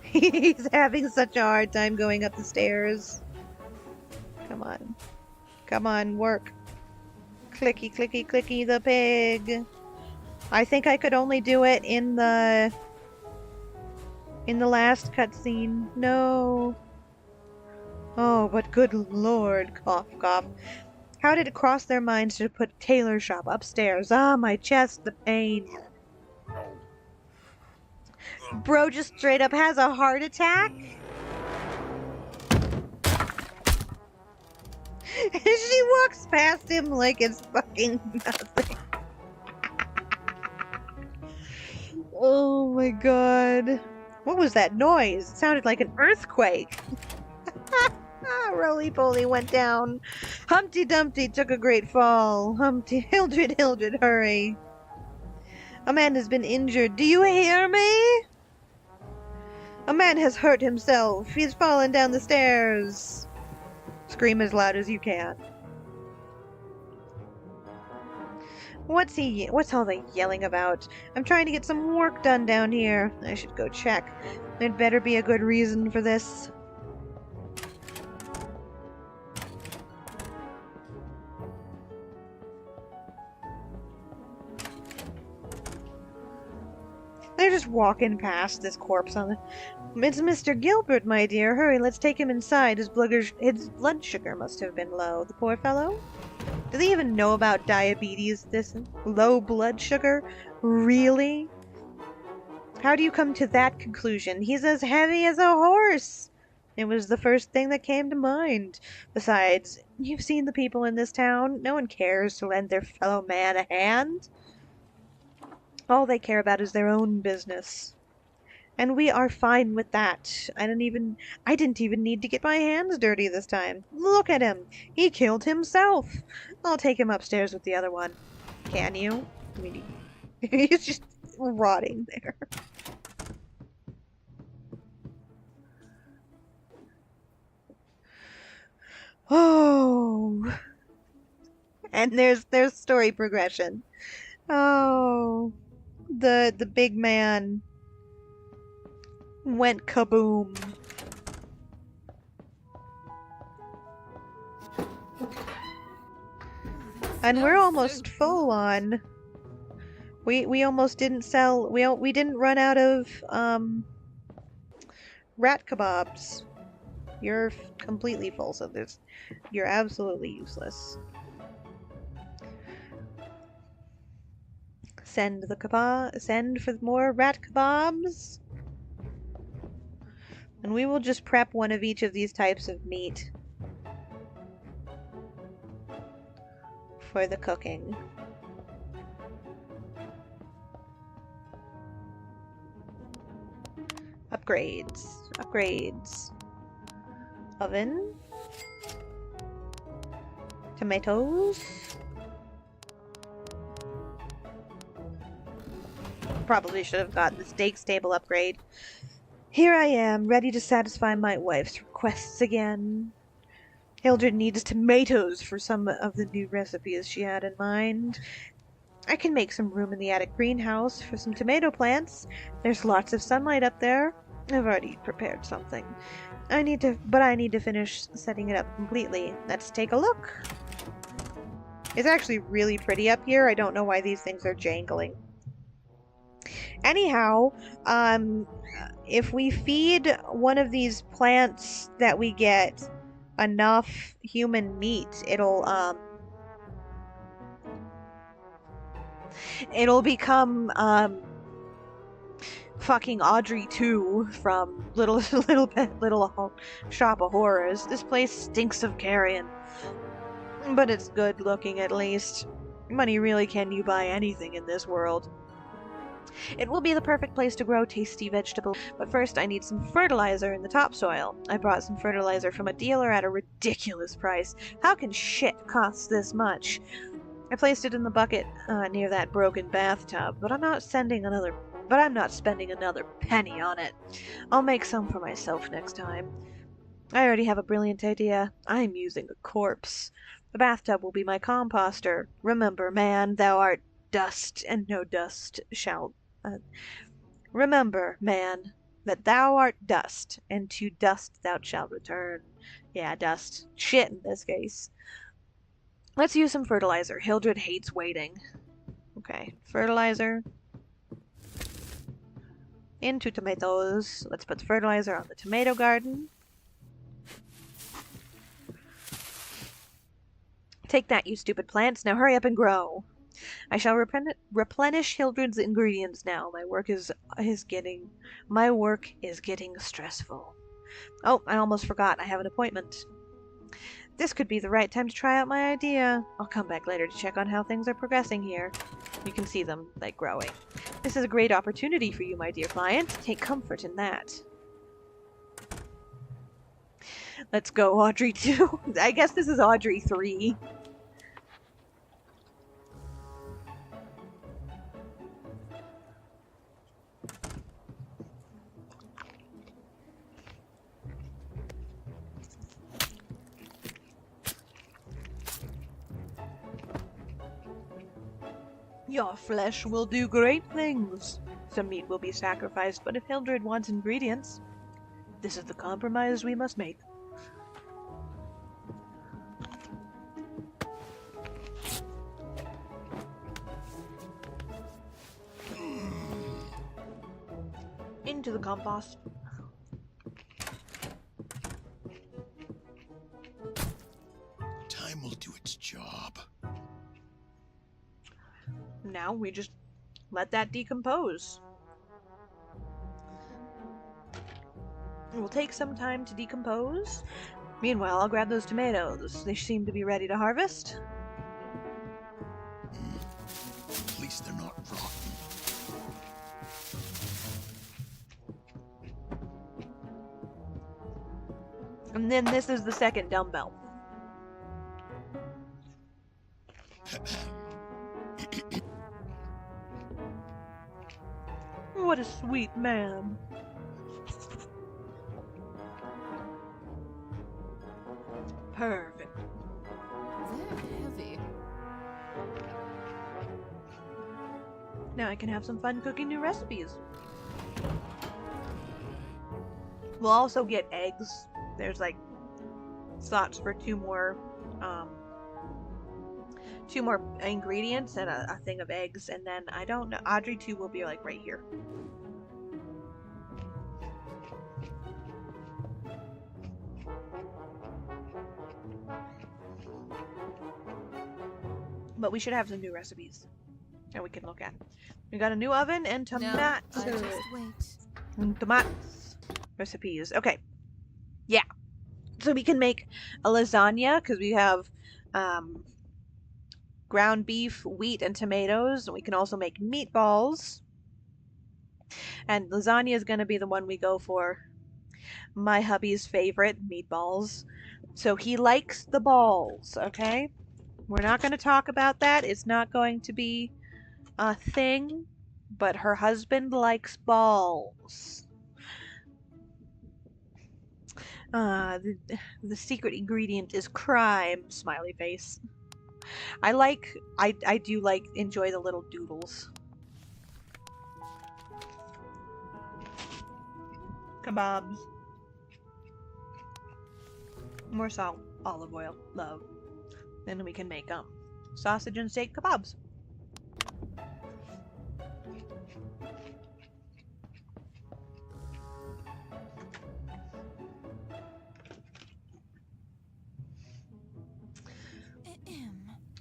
He's having such a hard time going up the stairs. Come on. Come on, work. Clicky, clicky, clicky the pig. I think I could only do it in the last cutscene. No. Oh, but good lord. Cough, cough. How did it cross their minds to put tailor shop upstairs? Ah, my chest, the pain. Bro just straight up has a heart attack? She walks past him like it's fucking nothing. Oh my god. What was that noise? It sounded like an earthquake. Roly-poly went down. Humpty Dumpty took a great fall. Hildred, hurry. A man has been injured. Do you hear me? A man has hurt himself. He's fallen down the stairs. Scream as loud as you can. What's all the yelling about? I'm trying to get some work done down here. I should go check. There'd better be a good reason for this. They're just walking past this corpse on the... It's Mr. Gilbert, my dear. Hurry, let's take him inside. His blood sugar must have been low. The poor fellow? Do they even know about diabetes? This low blood sugar? Really? How do you come to that conclusion? He's as heavy as a horse! It was the first thing that came to mind. Besides, you've seen the people in this town. No one cares to lend their fellow man a hand. All they care about is their own business. And we are fine with that. I didn't even need to get my hands dirty this time. Look at him. He killed himself. I'll take him upstairs with the other one. Can you? I mean, he's just rotting there. Oh. And there's story progression. Oh. The big man went kaboom. And we're almost full on. We almost didn't sell. We didn't run out of rat kebabs. You're completely full, so you're absolutely useless. Send for more rat kebabs. And we will just prep one of each of these types of meat for the cooking. Upgrades. Oven. Tomatoes. Probably should have gotten the steaks table upgrade. Here I am, ready to satisfy my wife's requests again. Hildred needs tomatoes for some of the new recipes she had in mind. I can make some room in the attic greenhouse for some tomato plants. There's lots of sunlight up there. I've already prepared something. I need to finish setting it up completely. Let's take a look. It's actually really pretty up here. I don't know why these things are jangling. Anyhow, if we feed one of these plants that we get enough human meat, it'll become fucking Audrey 2 from Little Shop of Horrors. This place stinks of carrion, but it's good looking at least. Money really can you buy anything in this world. It will be the perfect place to grow tasty vegetables, but first I need some fertilizer in the topsoil. I bought some fertilizer from a dealer at a ridiculous price. How can shit cost this much? I placed it in the bucket near that broken bathtub, but I'm not spending another penny on it. I'll make some for myself next time. I already have a brilliant idea. I'm using a corpse. The bathtub will be my composter. Remember, man, thou art dust, and no dust shall... remember, man, that thou art dust, and to dust thou shalt return. Yeah, dust. Shit in this case. Let's use some fertilizer. Hildred hates waiting. Okay, fertilizer. Into tomatoes. Let's put the fertilizer on the tomato garden. Take that, you stupid plants. Now hurry up and grow. I shall replenish Hildred's ingredients now. My work is getting stressful. Oh, I almost forgot. I have an appointment. This could be the right time to try out my idea. I'll come back later to check on how things are progressing here. You can see them, like, growing. This is a great opportunity for you, my dear client. Take comfort in that. Let's go, Audrey 2. I guess this is Audrey 3. Your flesh will do great things. Some meat will be sacrificed, but if Hildred wants ingredients, this is the compromise we must make. Into the compost. Time will do its job. Now we just let that decompose. It will take some time to decompose. Meanwhile, I'll grab those tomatoes. They seem to be ready to harvest. At least they're not rotten. And then this is the second dumbbell. What a sweet man. Perfect. They're heavy. Now I can have some fun cooking new recipes. We'll also get eggs. There's like slots for two more ingredients and a thing of eggs, and then I don't know, Audrey 2 will be like right here. But we should have some new recipes that we can look at. We got a new oven and tomatoes. No, I'll just wait. Tomatoes recipes. Okay. Yeah. So we can make a lasagna because we have ground beef, wheat, and tomatoes. We can also make meatballs. And lasagna is going to be the one we go for. My hubby's favorite, meatballs. So he likes the balls, okay? We're not going to talk about that. It's not going to be a thing. But her husband likes balls. The secret ingredient is crime, smiley face. I do like, enjoy the little doodles. Kebabs. More salt, olive oil, love. Then we can make, sausage and steak kebabs.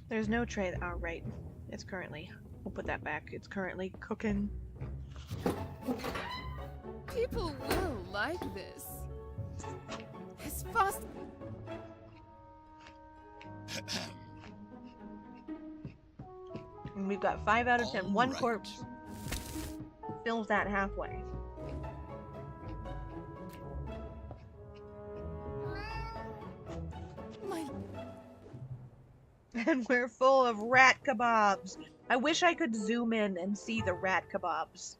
There's no tray. Oh, right. It's currently. We'll put that back. It's currently cooking. People will like this. As fast. And we've got 5 out of 10. All One right. corpse fills that halfway. My And we're full of rat kebabs. I wish I could zoom in and see the rat kebabs.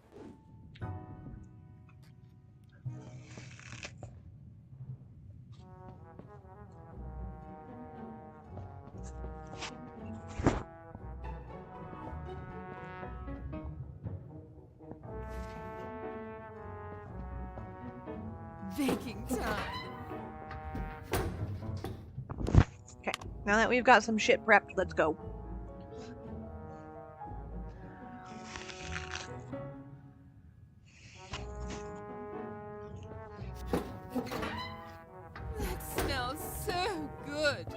baking time. Okay, now that we've got some shit prepped, let's go. That smells so good.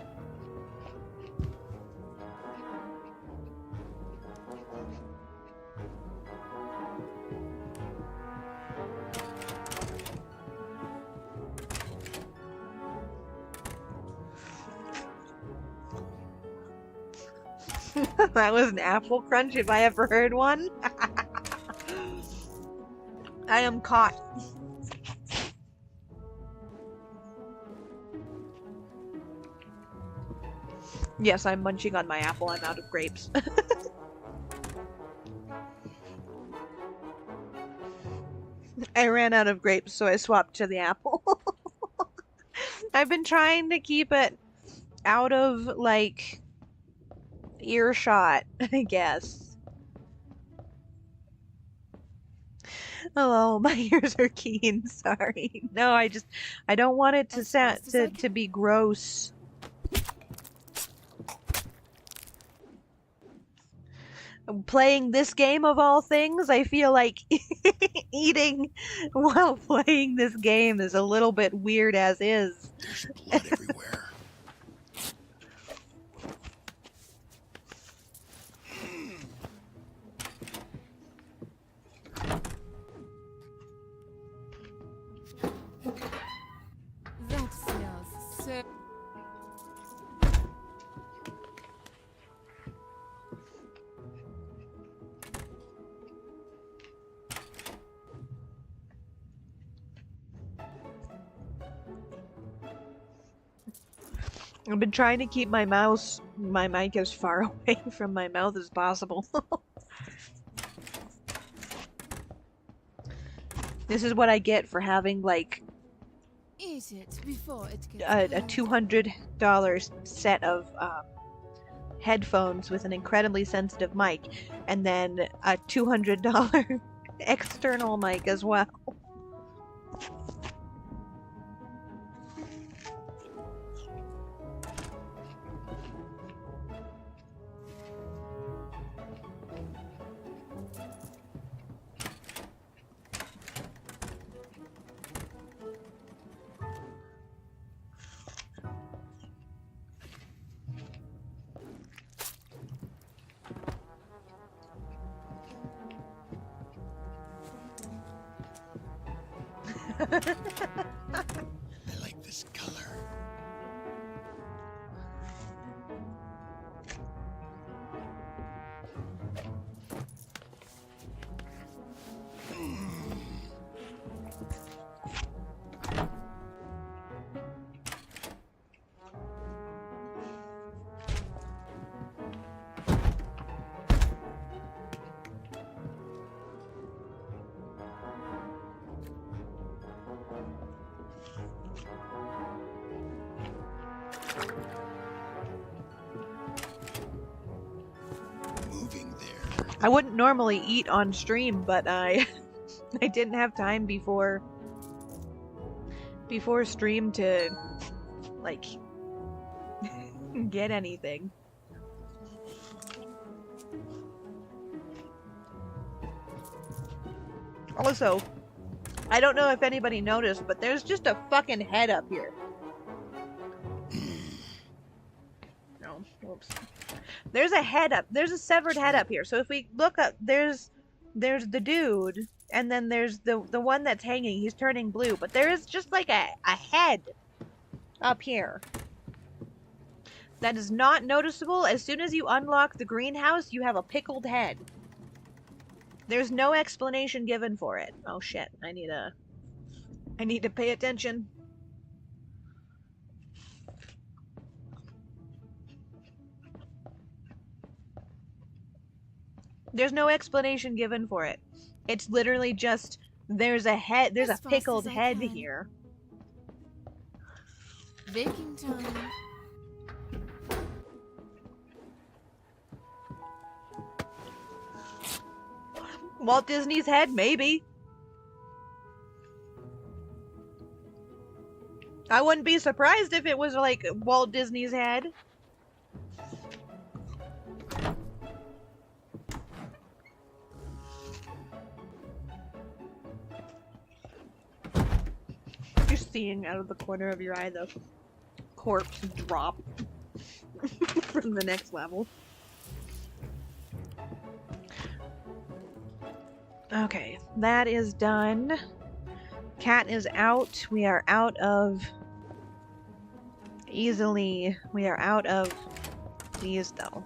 That was an apple crunch if I ever heard one. I am caught. Yes, I'm munching on my apple. I'm out of grapes. I ran out of grapes, so I swapped to the apple. I've been trying to keep it out of, like, earshot, I guess. Oh, my ears are keen. Sorry. No, I don't want it to As fast as I to be gross. Playing this game of all things, I feel like eating while playing this game is a little bit weird as is. There's blood everywhere. That smells so. I've been trying to keep my mic as far away from my mouth as possible. This is what I get for having, like, Eat it before it gets a cold. $200 set of headphones with an incredibly sensitive mic, and then a $200 external mic as well. I like this color. I wouldn't normally eat on stream, but I I didn't have time before stream to like get anything. Also, I don't know if anybody noticed, but there's just a fucking head up here. No, whoops. There's a head up. There's a severed head up here. So if we look up, there's the dude, and then there's the one that's hanging. He's turning blue, but there is just like a head up here. That is not noticeable. As soon as you unlock the greenhouse, you have a pickled head. There's no explanation given for it. Oh shit, I need to pay attention. There's no explanation given for it. It's literally just, there's a head, there's a pickled head here. Baking time. Walt Disney's head, maybe. I wouldn't be surprised if it was like Walt Disney's head. You're seeing out of the corner of your eye the corpse drop from the next level. Okay, that is done. Cat is out. We are out of these though.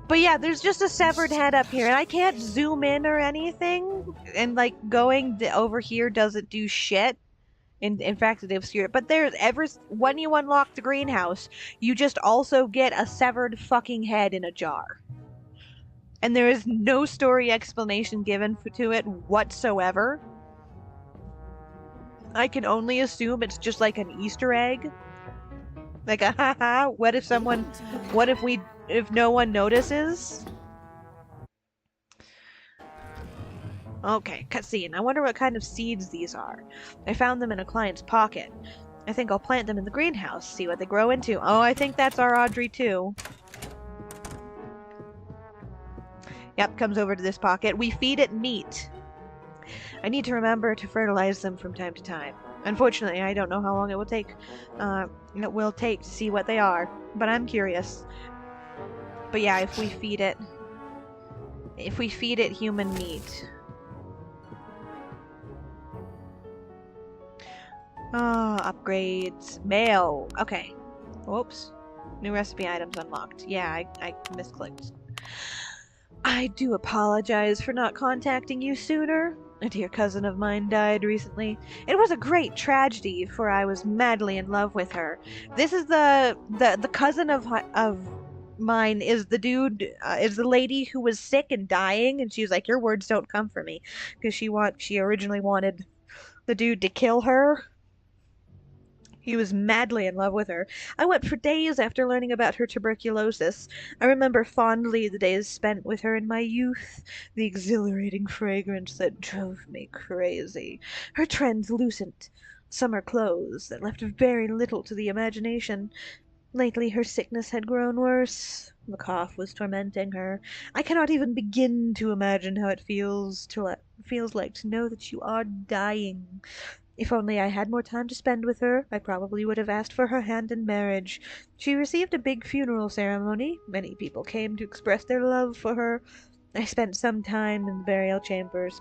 But yeah, there's just a severed head up here, and I can't zoom in or anything, and like going over here doesn't do shit. In fact, it obscured it. But when you unlock the greenhouse, you just also get a severed fucking head in a jar. And there is no story explanation given to it whatsoever. I can only assume it's just like an Easter egg. Like a haha, what if no one notices? Okay, cutscene. I wonder what kind of seeds these are. I found them in a client's pocket. I think I'll plant them in the greenhouse, see what they grow into. Oh, I think that's our Audrey too. Yep, comes over to this pocket. We feed it meat. I need to remember to fertilize them from time to time. Unfortunately, I don't know how long it will take. To see what they are, but I'm curious. But yeah, if we feed it human meat. Oh, upgrades. Mail. Okay. Whoops. New recipe items unlocked. Yeah, I misclicked. I do apologize for not contacting you sooner. A dear cousin of mine died recently. It was a great tragedy, for I was madly in love with her. This is the cousin of mine is the dude, is the lady who was sick and dying, and she was like, your words don't come for me, because she originally wanted the dude to kill her. He was madly in love with her. I wept for days after learning about her tuberculosis. I remember fondly the days spent with her in my youth, the exhilarating fragrance that drove me crazy, her translucent summer clothes that left very little to the imagination. Lately her sickness had grown worse. The cough was tormenting her. I cannot even begin to imagine how it feels like to know that you are dying. If only I had more time to spend with her, I probably would have asked for her hand in marriage. She received a big funeral ceremony. Many people came to express their love for her. I spent some time in the burial chambers,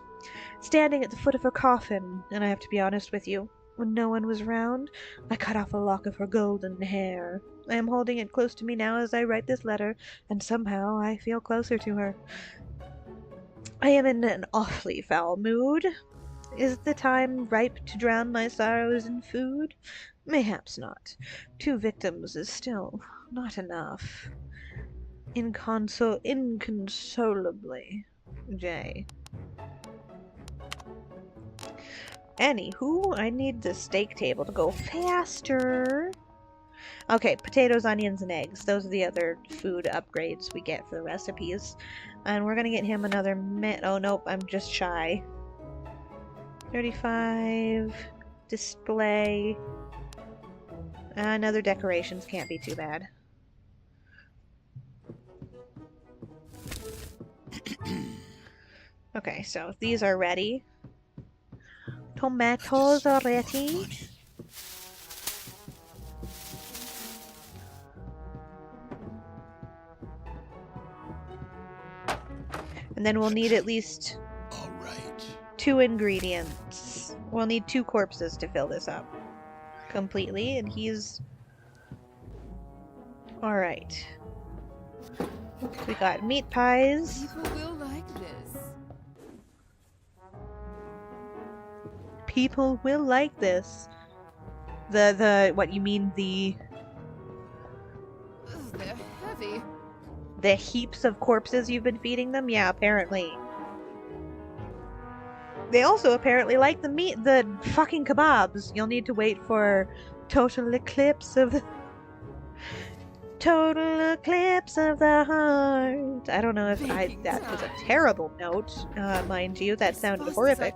standing at the foot of her coffin, and I have to be honest with you, when no one was round, I cut off a lock of her golden hair. I am holding it close to me now as I write this letter, and somehow I feel closer to her. I am in an awfully foul mood. Is the time ripe to drown my sorrows in food? Mayhaps not. 2 victims is still not enough. Inconsolably. J. Anywho, I need the steak table to go faster. Okay, potatoes, onions, and eggs. Those are the other food upgrades we get for the recipes. And we're gonna get him another oh nope, I'm just shy. 35. Display. Another decorations can't be too bad. Okay, so these are ready. Tomatoes are ready. And then we'll need at least 2 ingredients. We'll need 2 corpses to fill this up completely, and he's... Alright. We got meat pies. People will like this. People will like this. What you mean, Ugh, they're heavy. the heaps of corpses you've been feeding them? Yeah, apparently. They also apparently like the fucking kebabs. You'll need to wait for total eclipse of the heart. I don't know if that was a terrible note, mind you. That sounded horrific.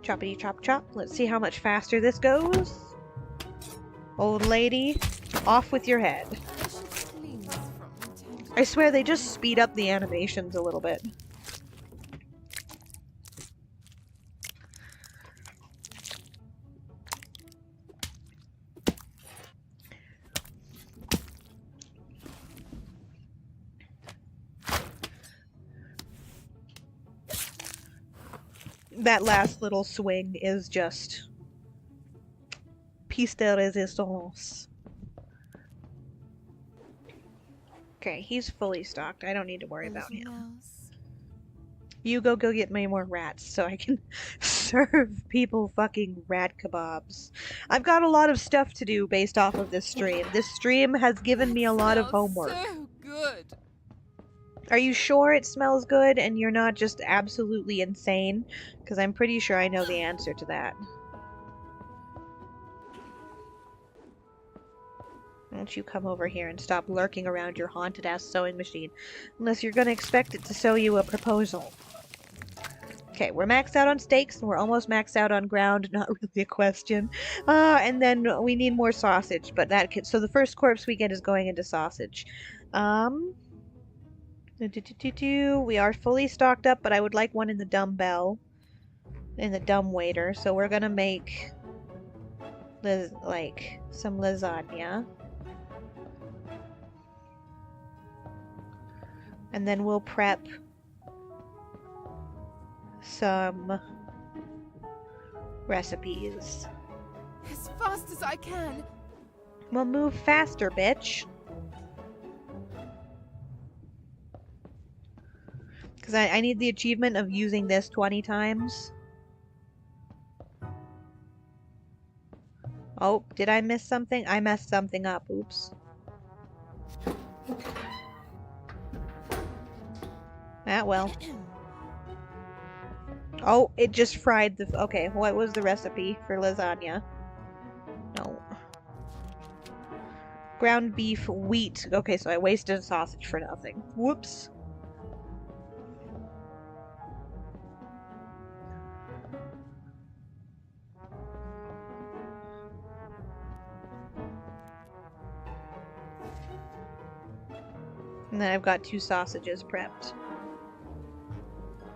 Choppity chop chop. Let's see how much faster this goes. Old lady, off with your head. I swear they just speed up the animations a little bit. That last little swing is just piece de resistance. Okay, he's fully stocked. I don't need to worry about him. You go get me more rats so I can serve people fucking rat kebabs. I've got a lot of stuff to do based off of this stream. This stream has given me a lot of homework. So good. Are you sure it smells good and you're not just absolutely insane? Because I'm pretty sure I know the answer to that. Why don't you come over here and stop lurking around your haunted-ass sewing machine? Unless you're gonna expect it to sew you a proposal. Okay, we're maxed out on steaks, and we're almost maxed out on ground. Not really a question. And then we need more sausage, but that so the first corpse we get is going into sausage. We are fully stocked up, but I would like one in the dumbbell. In the dumbwaiter, so we're gonna make some lasagna. And then we'll prep some recipes. As fast as I can. We'll move faster, bitch. Because I need the achievement of using this 20 times. Oh, did I miss something? I messed something up. Oops. Ah, well. Oh, it just fried the... Okay, what was the recipe for lasagna? No. Ground beef, wheat. Okay, so I wasted a sausage for nothing. Whoops. And then I've got 2 sausages prepped.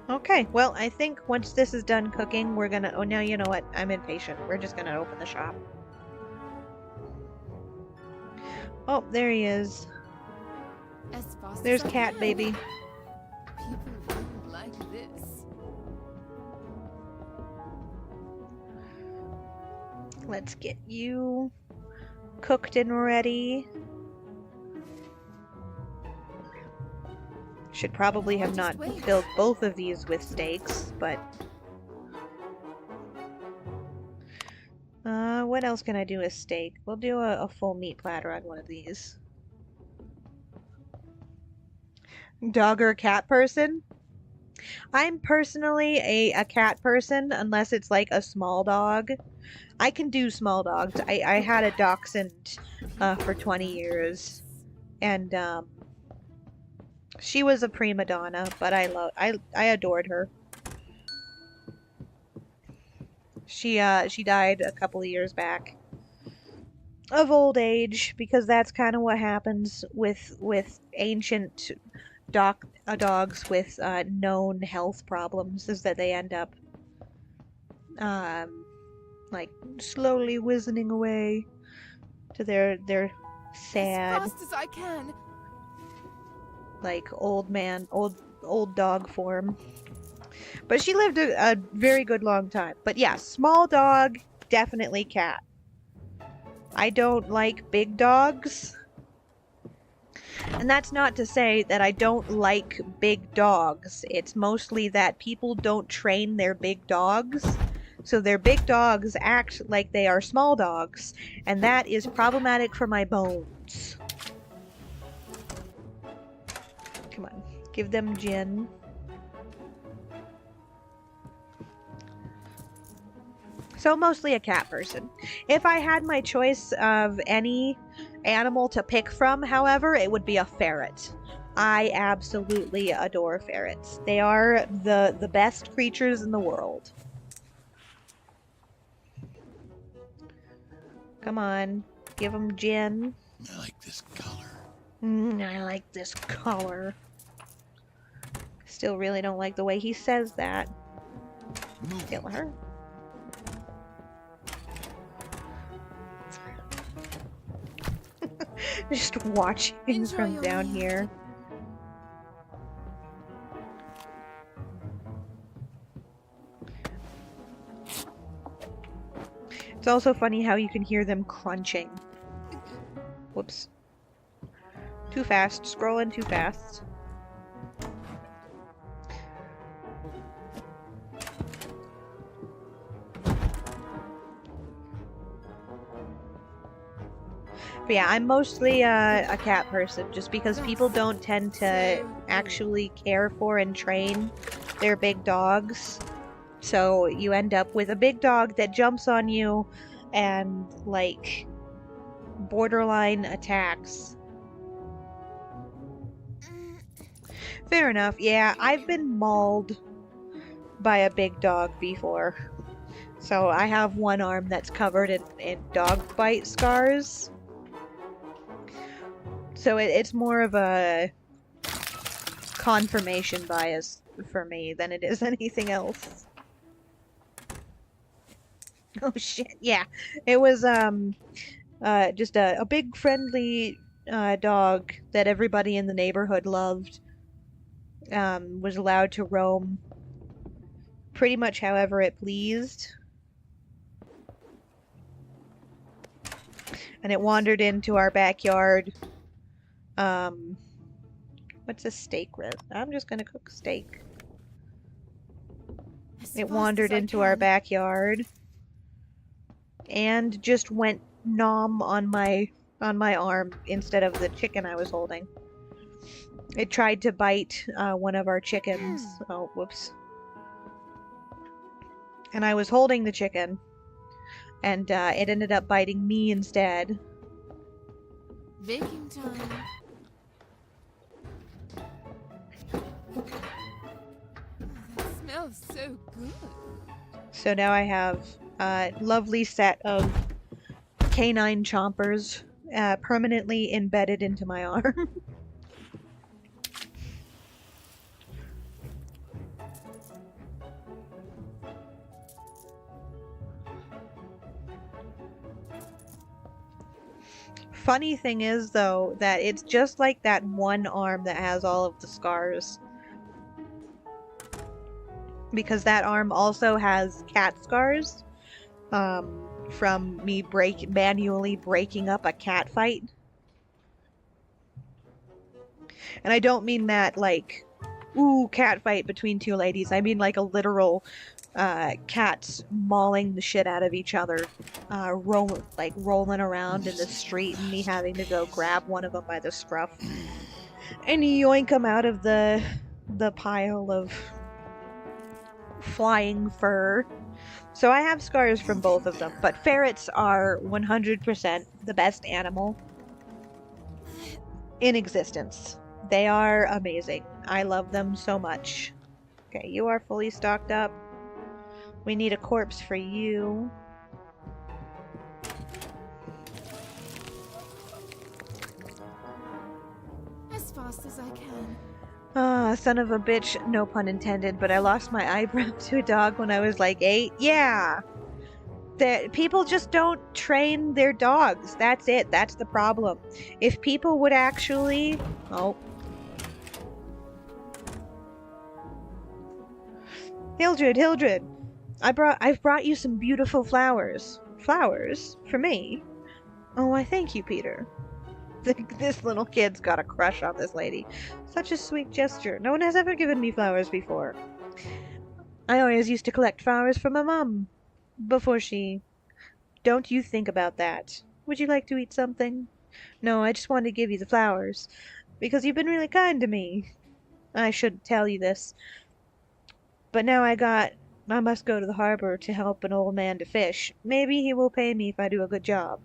Okay, well, I think once this is done cooking, we're gonna... Oh, no, you know what? I'm impatient. We're just gonna open the shop. Oh, there he is. There's Cat Baby. People will like this. Let's get you cooked and ready. Should probably have not filled both of these with steaks, but... what else can I do with steak? We'll do a full meat platter on one of these. Dog or cat person? I'm personally a cat person, unless it's like a small dog. I can do small dogs. I had a dachshund for 20 years, and she was a prima donna, but I adored her. She died a couple of years back of old age, because that's kind of what happens with ancient dogs with known health problems, is that they end up um like slowly wizening away to their sad, As fast as I can. like old dog form. But she lived a very good long time. But yeah, small dog, definitely cat. I don't like big dogs. And that's not to say that I don't like big dogs. It's mostly that people don't train their big dogs. So their big dogs act like they are small dogs. And that is problematic for my bones. Come on, give them gin. So mostly a cat person. If I had my choice of any animal to pick from, however, it would be a ferret. I absolutely adore ferrets. They are the best creatures in the world. Come on, give them gin. I like this color. I like this color. Still really don't like the way he says that. Kill her. Just watching Enjoy from your down meal. here. It's also funny how you can hear them crunching. Whoops. Too fast. Scrolling too fast. But yeah, I'm mostly a cat person, just because people don't tend to actually care for and train their big dogs. So you end up with a big dog that jumps on you and, like, borderline attacks. Fair enough. Yeah, I've been mauled by a big dog before. So I have one arm that's covered in dog bite scars. So it's more of a confirmation bias for me than it is anything else. Oh shit, yeah. It was just a big friendly dog that everybody in the neighborhood loved. Was allowed to roam pretty much however it pleased. And it wandered into our backyard. What's a steak rib? I'm just gonna cook steak. It wandered into our backyard and just went nom on my arm instead of the chicken I was holding. It tried to bite one of our chickens. Oh, whoops. And I was holding the chicken, and it ended up biting me instead. Baking time. That smells so good. So now I have a lovely set of canine chompers permanently embedded into my arm. Funny thing is, though, that it's just like that one arm that has all of the scars. Because that arm also has cat scars from me manually breaking up a cat fight. And I don't mean that like, ooh, cat fight between two ladies. I mean like a literal cats mauling the shit out of each other, rolling around in the street, and me having to go grab one of them by the scruff and yoink him out of the pile of flying fur So I have scars from both of them, but ferrets are 100% the best animal in existence. They are amazing. I love them so much. Okay, you are fully stocked up. We need a corpse for you. As fast as I can. Ah, son of a bitch, no pun intended, but I lost my eyebrow to a dog when I was like 8. Yeah! People just don't train their dogs. That's it. That's the problem. If people would actually... Oh. Hildred! I've brought you some beautiful flowers. Flowers? For me? Oh, I thank you, Peter. This little kid's got a crush on this lady. Such a sweet gesture. No one has ever given me flowers before. I always used to collect flowers for my mum. Before she... Don't you think about that. Would you like to eat something? No, I just wanted to give you the flowers. Because you've been really kind to me. I shouldn't tell you this. But now I must go to the harbor to help an old man to fish. Maybe he will pay me if I do a good job.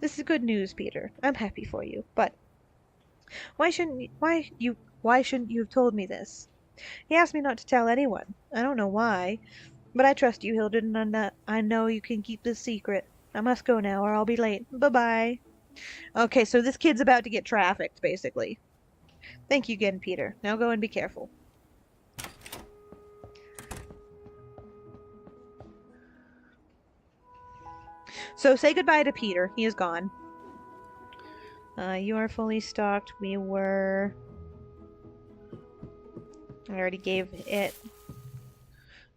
This is good news, Peter. I'm happy for you. But why shouldn't you have told me this? He asked me not to tell anyone. I don't know why. But I trust you, Hildred, and I know you can keep this secret. I must go now, or I'll be late. Bye-bye. Okay, so this kid's about to get trafficked, basically. Thank you again, Peter. Now go and be careful. So say goodbye to Peter. He is gone. You are fully stocked. I already gave it.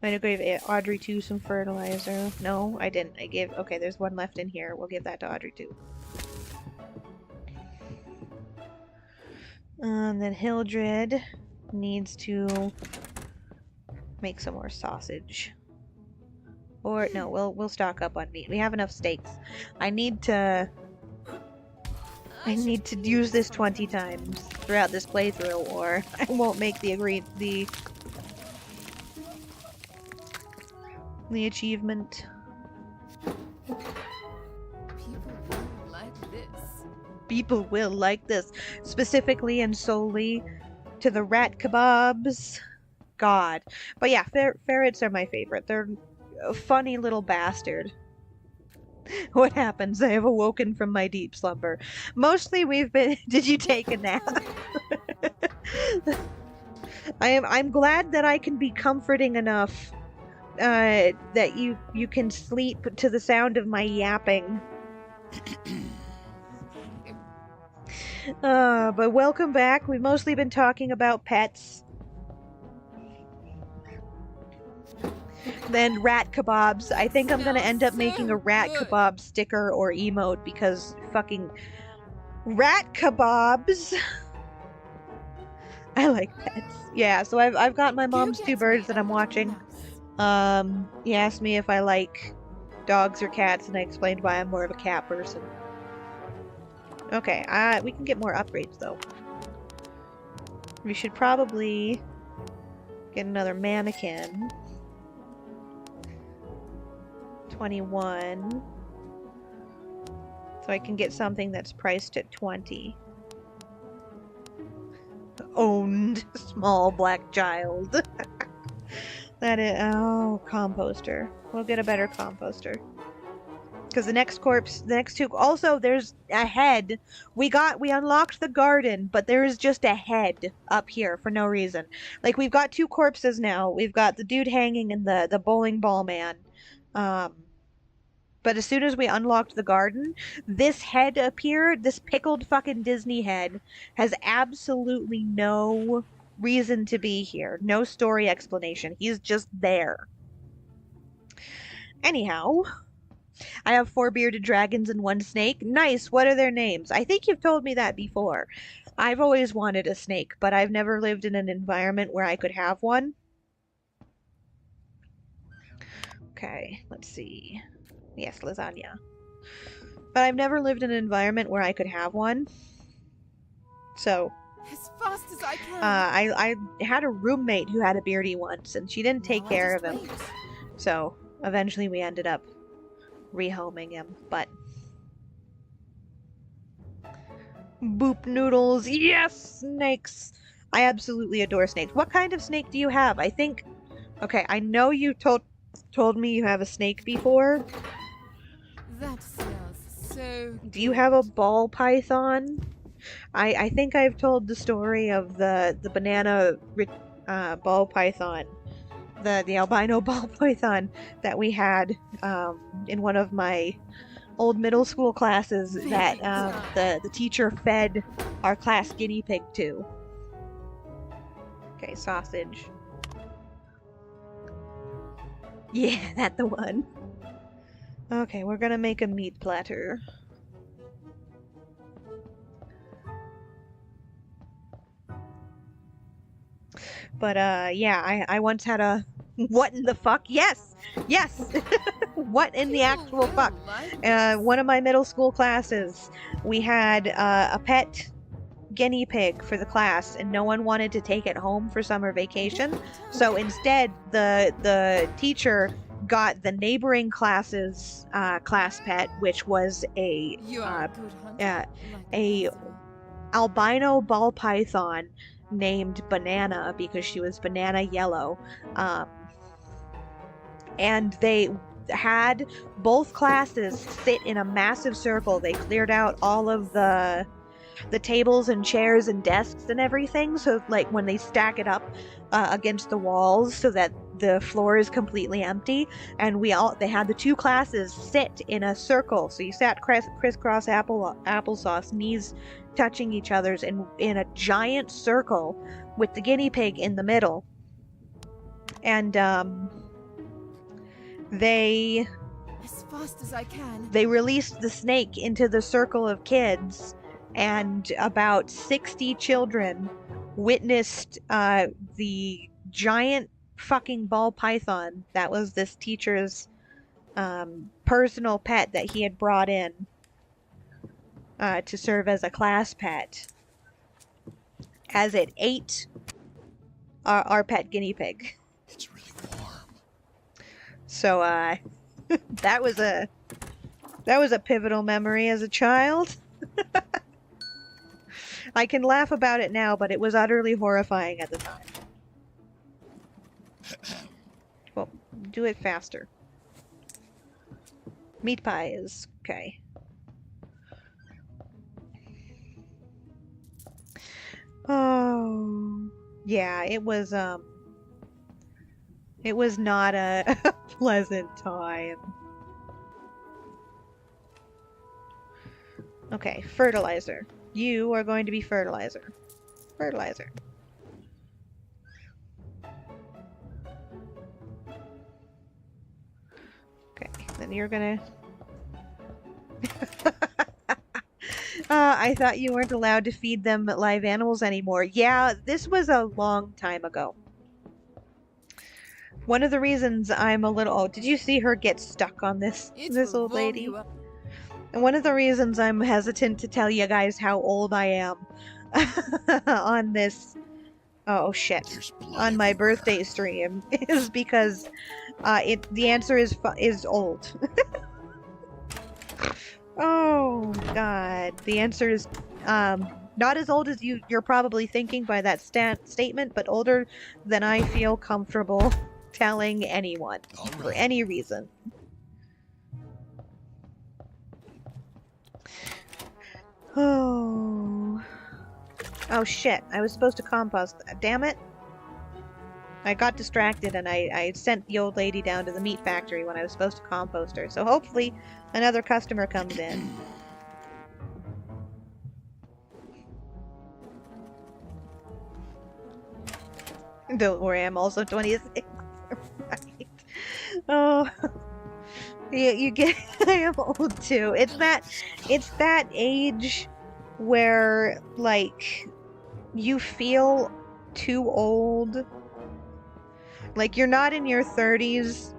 I gave Audrey 2 some fertilizer. No, I didn't. Okay, there's one left in here. We'll give that to Audrey 2. And then Hildred needs to make some more sausage. Or, no, we'll stock up on meat. We have enough steaks. I need to use this 20 times throughout this playthrough, or I won't make the achievement. People will like this. Specifically and solely to the rat kebabs. God. But yeah, ferrets are my favorite. They're a funny little bastard. What happens? I have awoken from my deep slumber. Mostly we've been... Did you take a nap? I'm glad that I can be comforting enough that you can sleep to the sound of my yapping. But welcome back. We've mostly been talking about pets. Then rat kebabs. I think I'm gonna end up making a rat kebab sticker or emote because fucking rat kebabs. I like pets. Yeah, so I've got my mom's 2 birds that I'm watching. He asked me if I like dogs or cats, and I explained why I'm more of a cat person. Okay, we can get more upgrades though. We should probably get another mannequin. 21. So I can get something that's priced at 20. Owned small black child. That is... Oh, composter. We'll get a better composter. Because the next 2... Also, there's a head. We unlocked the garden, but there is just a head up here for no reason. Like, we've got 2 corpses now. We've got the dude hanging and the bowling ball man. But as soon as we unlocked the garden, this head appeared. This pickled fucking Disney head has absolutely no reason to be here. No story explanation. He's just there. Anyhow, I have 4 bearded dragons and 1 snake. Nice. What are their names? I think you've told me that before. I've always wanted a snake, but I've never lived in an environment where I could have one. Okay, let's see. Yes, lasagna. But I've never lived in an environment where I could have one. So... As fast as I can. I had a roommate who had a beardy once, and she didn't take care of him. So, eventually we ended up rehoming him, but boop noodles. Yes, snakes. I absolutely adore snakes. What kind of snake do you have? I think. Okay, I know you told me you have a snake before. That smells so Do you have a good. ball python? I think I've told the story of the banana ball python, the albino ball python that we had in one of my old middle school classes that Very tough. the teacher fed our class guinea pig to. Okay, sausage. Yeah, that's the one. Okay, we're gonna make a meat platter. But yeah, I once had a what in the fuck? Yes, yes. What in the People actual will fuck? like this. One of my middle school classes, we had a pet guinea pig for the class, and no one wanted to take it home for summer vacation. So instead, the teacher got the neighboring class's class pet, which was You are a good hunter, uh, like a Lisa. albino ball python named Banana because she was banana yellow. Um, and they had both classes sit in a massive circle. They cleared out all of the tables and chairs and desks and everything, so like when they stack it up against the walls so that the floor is completely empty, and they had the two classes sit in a circle, so you sat crisscross applesauce, knees touching each other's in a giant circle with the guinea pig in the middle. And they As fast as I can. they released the snake into the circle of kids, and about 60 children witnessed the giant fucking ball python that was this teacher's personal pet that he had brought in to serve as a class pet, as it ate our pet guinea pig. It's really warm. So that was a pivotal memory as a child. I can laugh about it now, but it was utterly horrifying at the time. Well, do it faster. Meat pie is okay. Oh, yeah, it was not a pleasant time. Okay, fertilizer. You are going to be fertilizer. Fertilizer. Okay, then you're gonna... I thought you weren't allowed to feed them live animals anymore. Yeah, this was a long time ago. One of the reasons I'm a little... Oh, did you see her get stuck on this old lady? And one of the reasons I'm hesitant to tell you guys how old I am on this... Oh, shit. On my birthday stream is because the answer is old. Oh, God. The answer is not as old as you're probably thinking by that statement, but older than I feel comfortable telling anyone for any reason. Oh. Oh, shit. I was supposed to compost. Damn it. I got distracted and I sent the old lady down to the meat factory when I was supposed to compost her. So hopefully another customer comes in. Don't worry, I'm also 26. Right. Oh. You get... I am old too. It's that age where, like, you feel too old. Like, you're not in your 30s,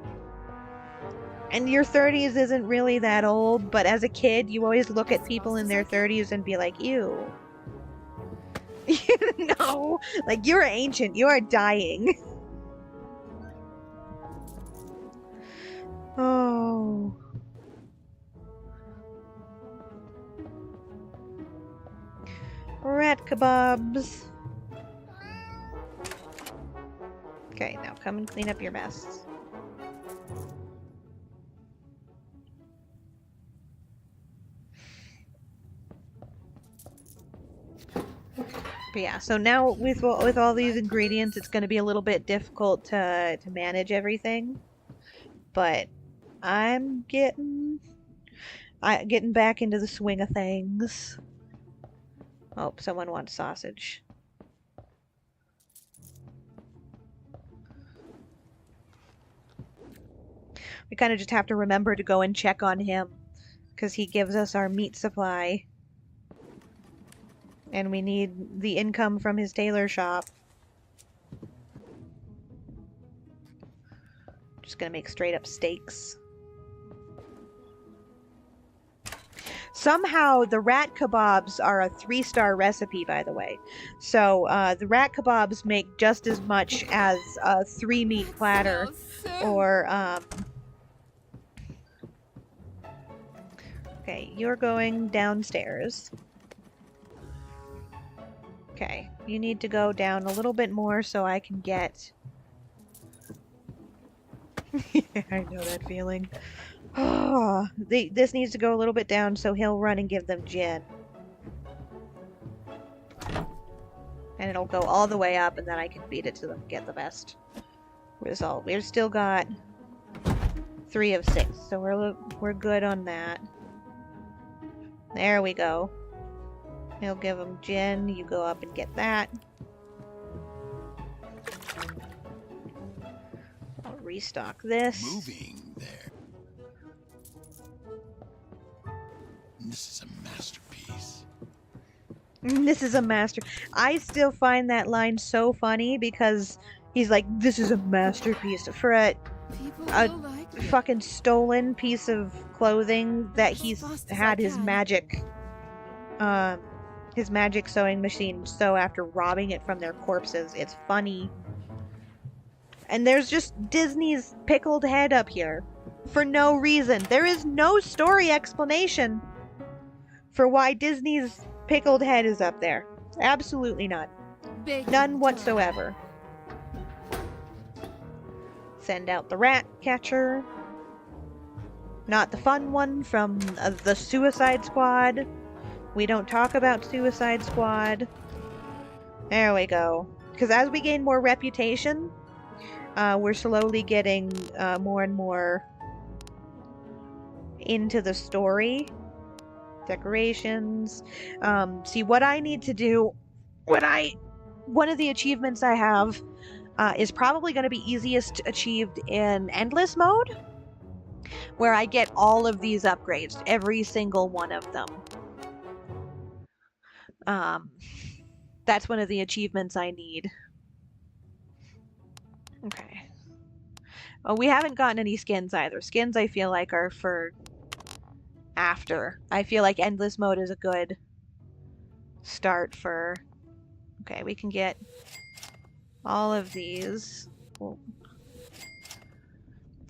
and your 30s isn't really that old, but as a kid, you always look at people in their 30s and be like, ew. You know? Like, you're ancient. You are dying. Oh. Rat kebabs. Okay, now come and clean up your mess. But yeah, so now with all these ingredients, it's going to be a little bit difficult to manage everything. But I'm getting back into the swing of things. Oh, someone wants sausage. We kind of just have to remember to go and check on him because he gives us our meat supply. And we need the income from his tailor shop. Just gonna make straight up steaks. Somehow the rat kebabs are a 3-star recipe, by the way. So the rat kebabs make just as much as a 3-meat platter, or okay, you're going downstairs. Okay, you need to go down a little bit more so I can get... Yeah, I know that feeling. Oh, this needs to go a little bit down so he'll run and give them gin. And it'll go all the way up and then I can feed it to them and get the best result. We've still got 3 of 6, so we're good on that. There we go. He'll give him gin. You go up and get that. I'll restock this. Moving there. This is a masterpiece. This is a master. I still find that line so funny because he's like, "This is a masterpiece" for a fucking stolen piece of clothing that he's had his magic sewing machine sew after robbing it from their corpses. It's funny. And there's just Disney's pickled head up here for no reason. There is no story explanation for why Disney's pickled head is up there. Absolutely none. None whatsoever. Send out the rat catcher. Not the fun one from the Suicide Squad. We don't talk about Suicide Squad. There we go. Because as we gain more reputation, we're slowly getting more and more into the story. Decorations. See, what I need to do, one of the achievements I have is probably going to be easiest achieved in endless mode, where I get all of these upgrades, every single one of them. That's one of the achievements I need. Okay. Oh, we haven't gotten any skins either. Skins I feel like are for after. I feel like endless mode is a good start for... Okay, we can get all of these. Cool.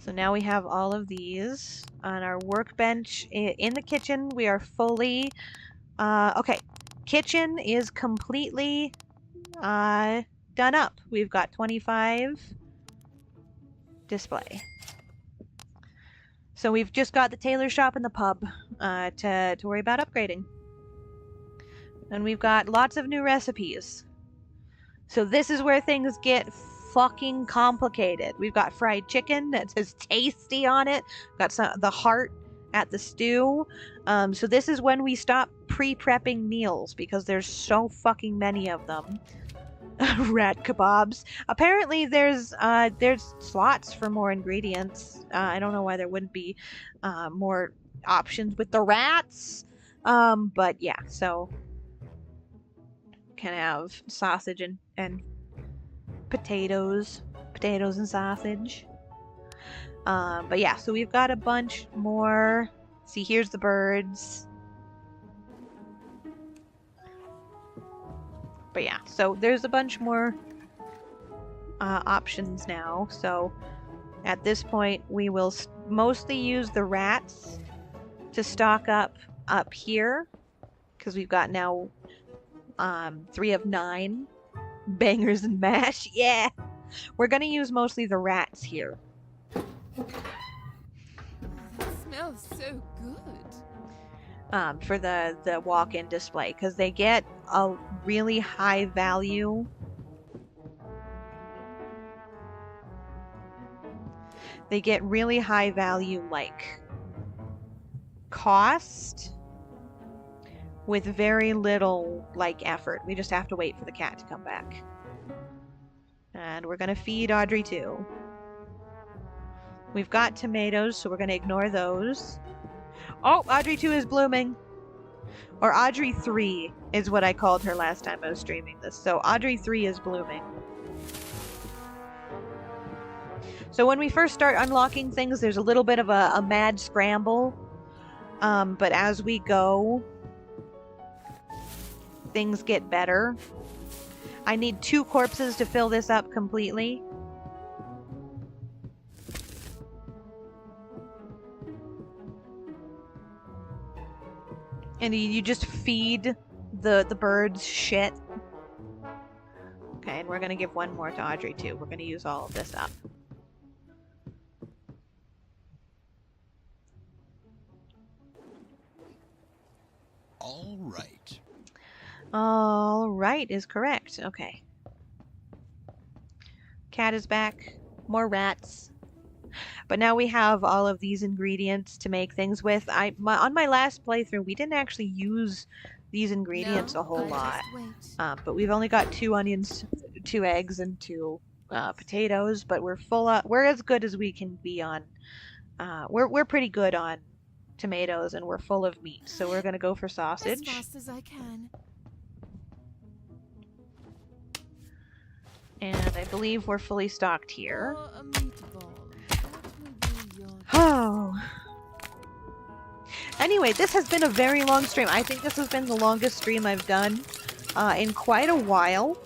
So now we have all of these on our workbench. In the kitchen, we are fully... okay, kitchen is completely done up. We've got 25 display. So we've just got the tailor shop and the pub to worry about upgrading. And we've got lots of new recipes. So this is where things get fucking complicated. We've got fried chicken that says tasty on it. Got the heart at the stew. So this is when we stop pre-prepping meals because there's so fucking many of them. Rat kebabs. Apparently there's slots for more ingredients. I don't know why there wouldn't be more options with the rats. But yeah, so can have sausage and potatoes and sausage. But yeah, so we've got a bunch more. See, here's the birds. But yeah, so there's a bunch more options now. So at this point, we will mostly use the rats to stock up here because we've got now 3 of 9 bangers and mash. Yeah, we're gonna use mostly the rats here. That smells so good. For the walk-in display because they get a really high value. They get really high value like cost with very little like effort. We just have to wait for the cat to come back. And we're gonna feed Audrey too. We've got tomatoes, so we're gonna ignore those. Oh, Audrey 2 is blooming. Or Audrey 3 is what I called her last time I was streaming this. So Audrey 3 is blooming. So when we first start unlocking things, there's a little bit of a mad scramble. But as we go, things get better. I need 2 corpses to fill this up completely. And you just feed the birds shit. Okay, and we're gonna give 1 more to Audrey too. We're gonna use all of this up. All right. All right is correct. Okay. Cat is back. More rats. But now we have all of these ingredients to make things with. On my last playthrough, we didn't actually use these ingredients a whole lot. But we've only got 2 onions, 2 eggs, and 2 potatoes. But we're as good as we can be on. We're pretty good on tomatoes, and we're full of meat. So we're gonna go for sausage. As fast as I can. And I believe we're fully stocked here. Or a meatball. That will be your Oh. Anyway, this has been a very long stream. I think this has been the longest stream I've done in quite a while.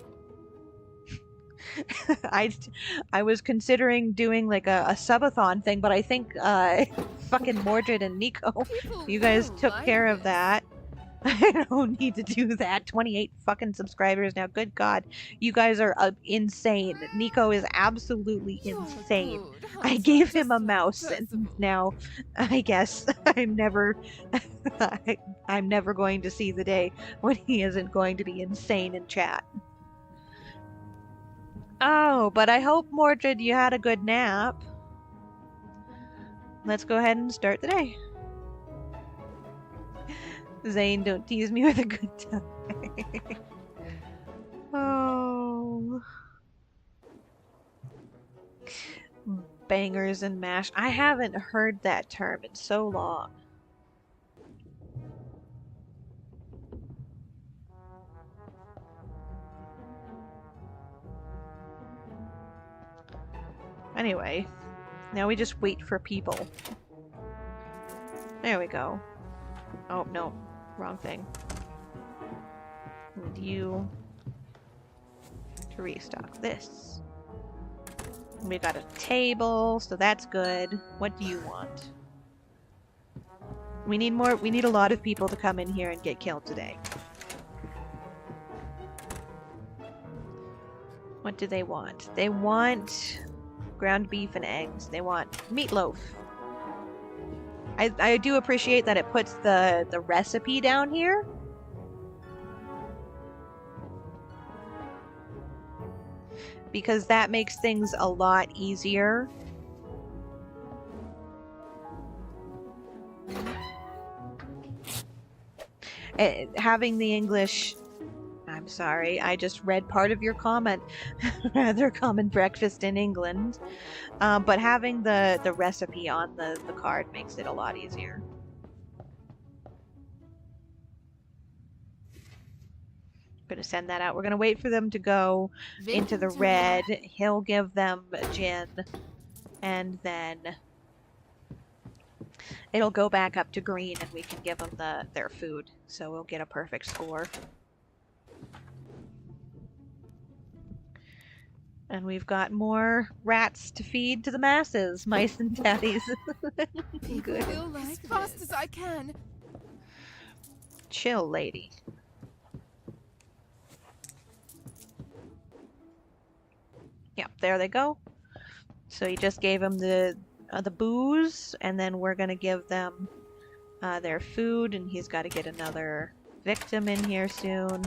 I was considering doing like a subathon thing, but I think fucking Mordred and Nico, you guys took care of that. I don't need to do that. 28 fucking subscribers now. Good God. You guys are insane. Nico is absolutely insane. I gave him a mouse, and now I guess I'm never going to see the day when he isn't going to be insane in chat. Oh, but I hope, Mordred, you had a good nap. Let's go ahead and start the day. Zane, don't tease me with a good time. Oh. Bangers and mash. I haven't heard that term in so long. Anyway, now we just wait for people. There we go. Oh, no. Wrong thing. Need you to restock this. We got a table, so that's good. What do you want? We need more. We need a lot of people to come in here and get killed today. What do they want? They want ground beef and eggs. They want meatloaf. I do appreciate that it puts the recipe down here. Because that makes things a lot easier. Having the English... I'm sorry, I just read part of your comment. Rather common breakfast in England. But having the recipe on the card makes it a lot easier. I'm gonna send that out. We're gonna wait for them to go into the red. He'll give them gin. And then it'll go back up to green and we can give them their food. So we'll get a perfect score. And we've got more rats to feed to the masses, mice and tatties. People Good. feel like as fast as I can. Chill, lady. Yep, there they go. So you just gave them the booze, and then we're gonna give them their food, and he's got to get another victim in here soon.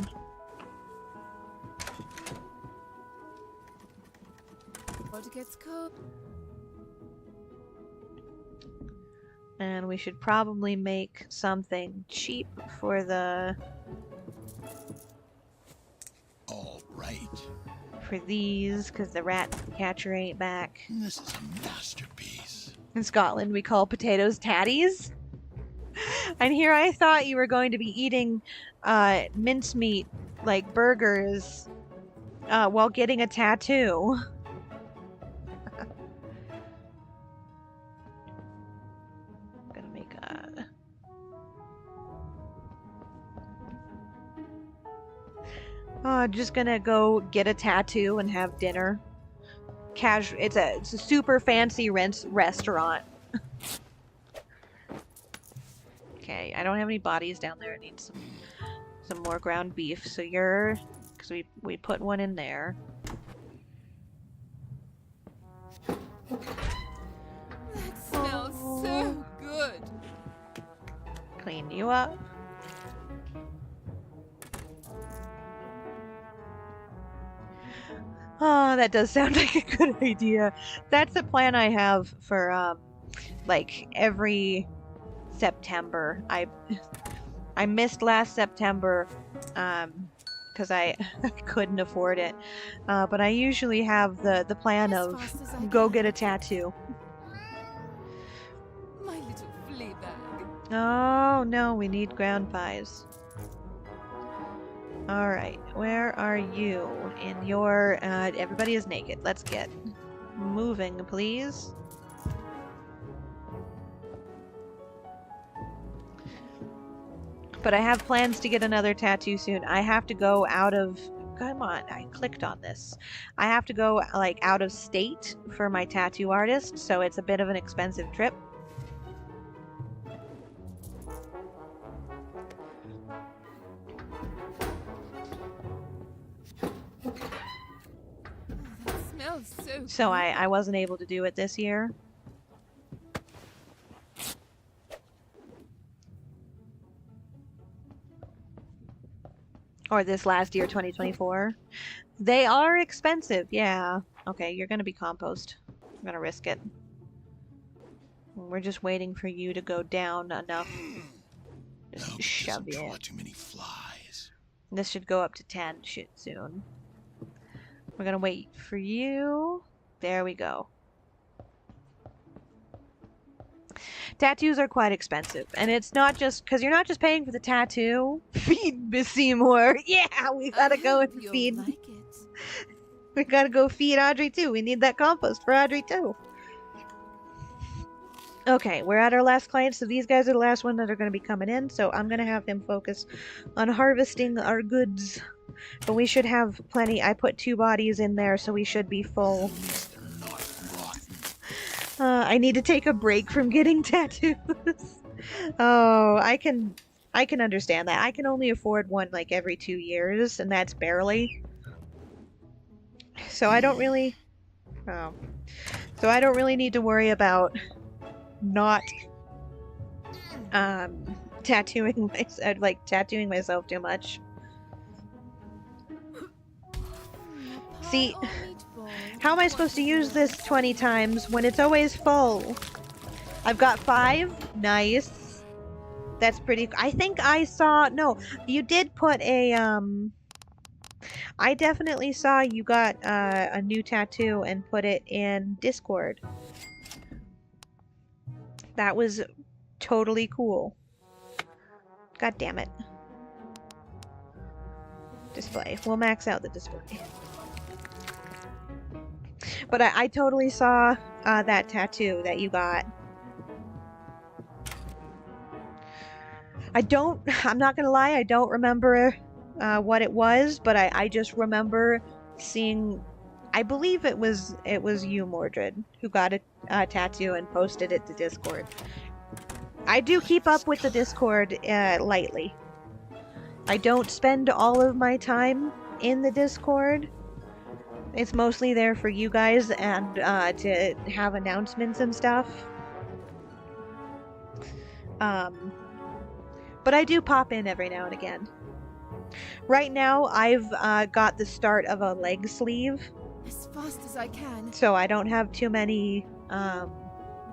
Water gets cold. And we should probably make something cheap for the All right. for these, because the rat catcher ain't back. This is a masterpiece. In Scotland, we call potatoes tatties. And here I thought you were going to be eating mincemeat, like burgers, while getting a tattoo. I'm gonna make a... just gonna go get a tattoo and have dinner. It's a super fancy restaurant. Okay, I don't have any bodies down there. I need some more ground beef. So because we put one in there. That smells so good. Clean you up. Oh, that does sound like a good idea. That's the plan I have for like every September. I missed last September because I couldn't afford it. But I usually have the plan of go get a tattoo. My little flea bag. Oh no, we need ground pies. Alright, where are you? In your everybody is naked. Let's get moving, please. But I have plans to get another tattoo soon. I have to go out of... Come on, I clicked on this. I have to go, like, out of state for my tattoo artist, so it's a bit of an expensive trip. That smells so So good. I wasn't able to do it this year. Or this last year, 2024. They are expensive, yeah. Okay, you're gonna be compost. I'm gonna risk it. We're just waiting for you to go down enough. Just shove you in. Too many flies. This should go up to 10 soon. We're gonna wait for you. There we go. Tattoos are quite expensive, and it's not just because you're not just paying for the tattoo. Feed Miss Seymour. Yeah, we gotta go and You'll feed. like it. We gotta go feed Audrey too. We need that compost for Audrey too. Okay, we're at our last client, so these guys are the last one that are going to be coming in, so I'm going to have him focus on harvesting our goods. But we should have plenty. I put 2 bodies in there, so we should be full. They're not rotten. I need to take a break from getting tattoos. Oh, I can understand that. I can only afford one like every 2 years, and that's barely. So I don't really... Oh. So I don't really need to worry about not tattooing myself too much. See, how am I supposed to use this 20 times when it's always full? I've got 5. Nice. That's pretty... I think I saw... No, you did put a... I definitely saw you got a new tattoo and put it in Discord. That was totally cool. God damn it. Display. We'll max out the display. But I totally saw that tattoo that you got. I'm not gonna lie, I don't remember what it was, but I just remember seeing I believe it was you, Mordred, who got a tattoo and posted it to Discord. I do keep up with the Discord lightly. I don't spend all of my time in the Discord. It's mostly there for you guys and to have announcements and stuff. But I do pop in every now and again. Right now, I've got the start of a leg sleeve. As fast as I can. So I don't have too many.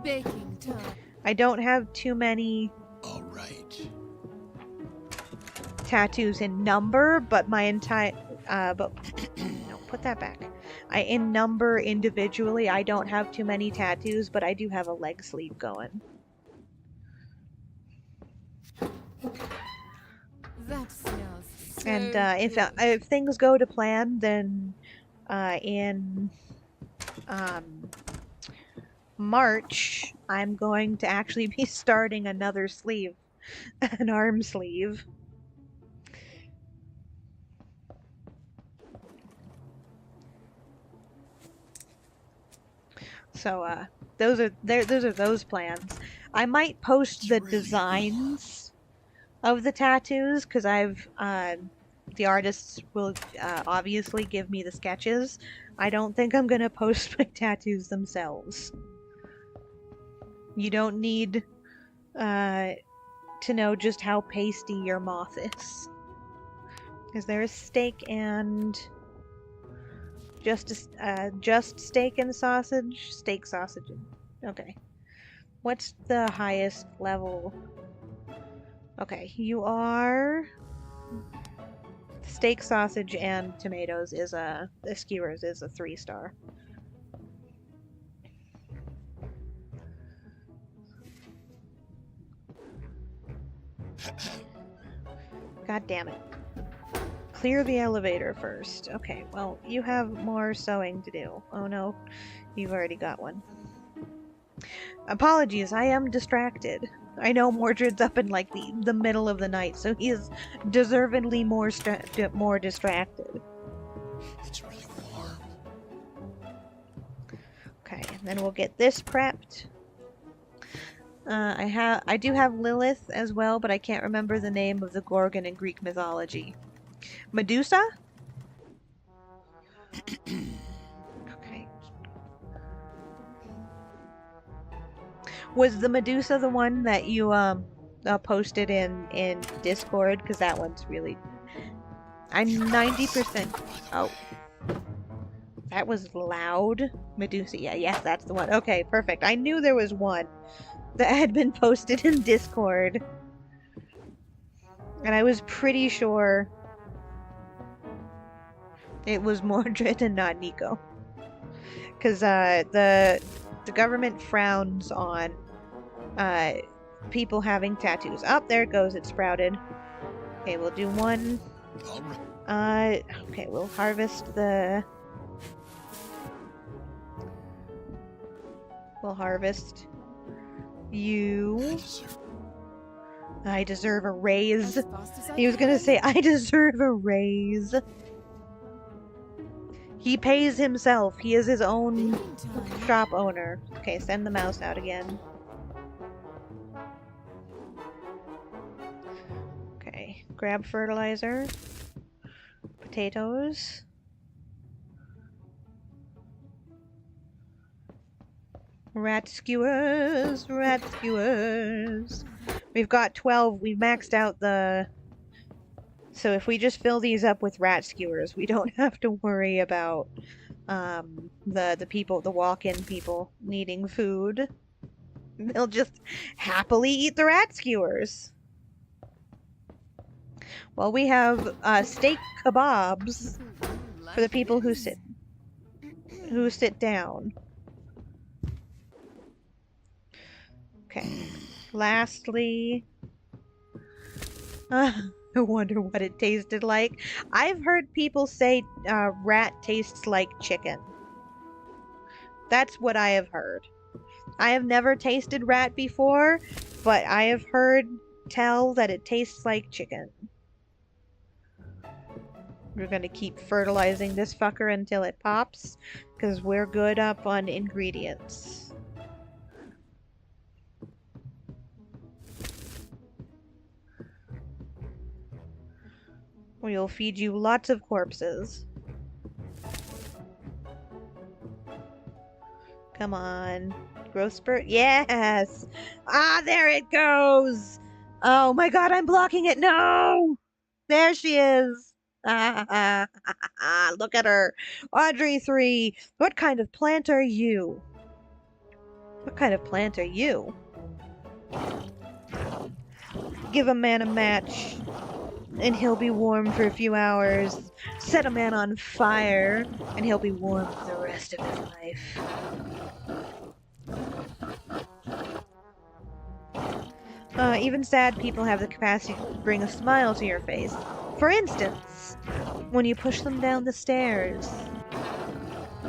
Baking time. I don't have too many. All right. Tattoos in number, but my entire. But no, put that back. In number individually, I don't have too many tattoos, but I do have a leg sleeve going. That smells so And good. if things go to plan, then in March, I'm going to actually be starting another sleeve, an arm sleeve. So those are those plans. I might post the designs of the tattoos because I've the artists will obviously give me the sketches. I don't think I'm gonna post my tattoos themselves. You don't need to know just how pasty your moth is. Is there a steak and just steak and sausage? Steak sausage. Okay. What's the highest level? Okay, you are steak, sausage, and tomatoes is the skewers is a 3-star. God damn it. Clear the elevator first. Okay, well, you have more sewing to do. Oh no, you've already got one. Apologies, I am distracted. I know Mordred's up in like the middle of the night, so he is deservedly more distracted. It's really warm. Okay, and then we'll get this prepped. I do have Lilith as well, but I can't remember the name of the Gorgon in Greek mythology. Medusa? Okay. Was the Medusa the one that you posted in Discord? Because that one's really. I'm 90%. Oh, that was loud. Medusa. Yeah, yes, that's the one. Okay, perfect. I knew there was one that had been posted in Discord, and I was pretty sure it was Mordred and not Nico, because the government frowns on people having tattoos. Oh, there it goes. It sprouted. Okay, we'll do one. All right. Okay, we'll harvest the. We'll harvest you. I deserve a raise. He was gonna say, I deserve a raise. He pays himself. He is his own shop owner. Okay, send the mouse out again. Okay, grab fertilizer. Potatoes. Rat skewers, rat skewers. We've got 12. We've maxed out the... So if we just fill these up with rat skewers, we don't have to worry about the people, the walk-in people needing food. They'll just happily eat the rat skewers. Well, we have steak kebabs for the people who sit down. Okay. Lastly, I wonder what it tasted like. I've heard people say rat tastes like chicken. That's what I have heard. I have never tasted rat before, but I have heard tell that it tastes like chicken. We're gonna keep fertilizing this fucker until it pops, because we're good up on ingredients. We'll feed you lots of corpses. Come on. Growth spurt? Yes! Ah, there it goes! Oh my god, I'm blocking it! No! There she is! Ah, look at her. Audrey 3, what kind of plant are you? What kind of plant are you? Give a man a match, and he'll be warm for a few hours. Set a man on fire, and he'll be warm for the rest of his life. Even sad people have the capacity to bring a smile to your face. For instance, when you push them down the stairs.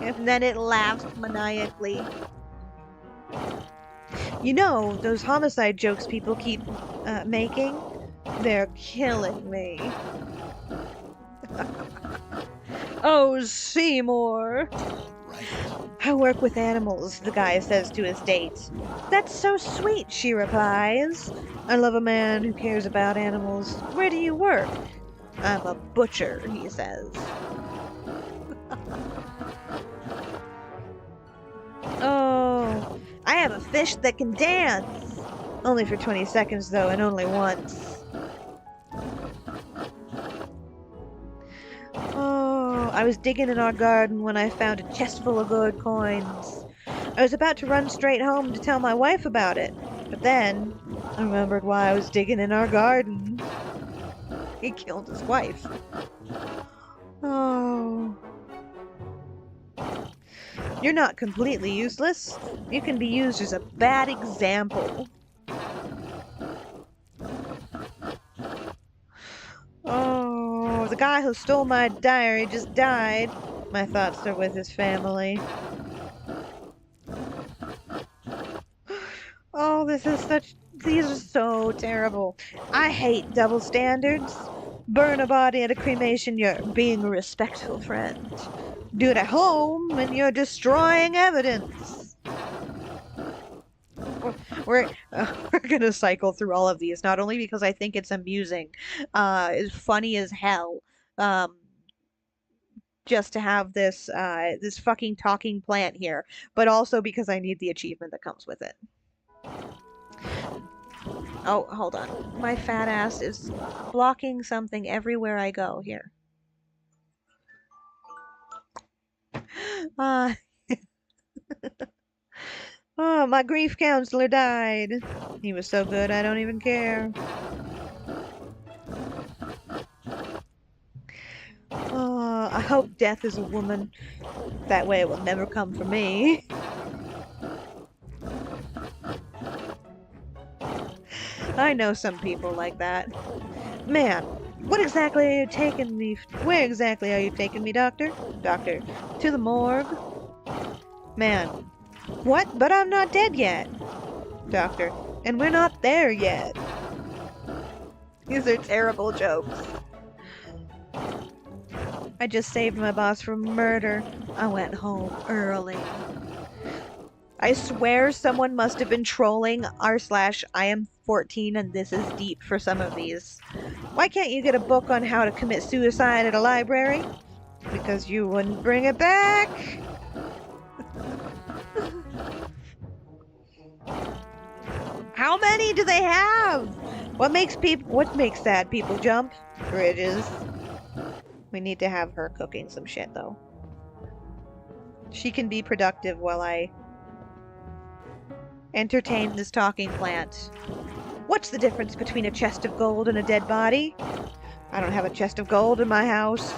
And then it laughs maniacally. You know, those homicide jokes people keep making? They're killing me. Oh, Seymour! I work with animals, the guy says to his date. That's so sweet, she replies. I love a man who cares about animals. Where do you work? I'm a butcher, he says. Oh, I have a fish that can dance. Only for 20 seconds, though, and only once. Oh, I was digging in our garden when I found a chest full of gold coins. I was about to run straight home to tell my wife about it, but then I remembered why I was digging in our garden. He killed his wife. Oh. You're not completely useless. You can be used as a bad example. Oh, the guy who stole my diary just died. My thoughts are with his family. Oh, these are so terrible. I hate double standards. Burn a body at a cremation, you're being a respectful friend. Do it at home, and you're destroying evidence. We're gonna cycle through all of these, not only because I think it's amusing, it's funny as hell, just to have this this fucking talking plant here, but also because I need the achievement that comes with it. Oh, hold on. My fat ass is blocking something everywhere I go here. Uh, oh, my grief counselor died. He was so good, I don't even care. Oh, I hope death is a woman. That way it will never come for me. I know some people like that. Man, what exactly are you taking me? Where exactly are you taking me, Doctor? Doctor, to the morgue? Man, what? But I'm not dead yet. Doctor, and we're not there yet. These are terrible jokes. I just saved my boss from murder. I went home early. I swear someone must have been trolling r/I am 14 and this is deep for some of these. Why can't you get a book on how to commit suicide at a library? Because you wouldn't bring it back. How many do they have? What makes sad people jump? Bridges. We need to have her cooking some shit though. She can be productive while I entertain this talking plant. What's the difference between a chest of gold and a dead body? I don't have a chest of gold in my house.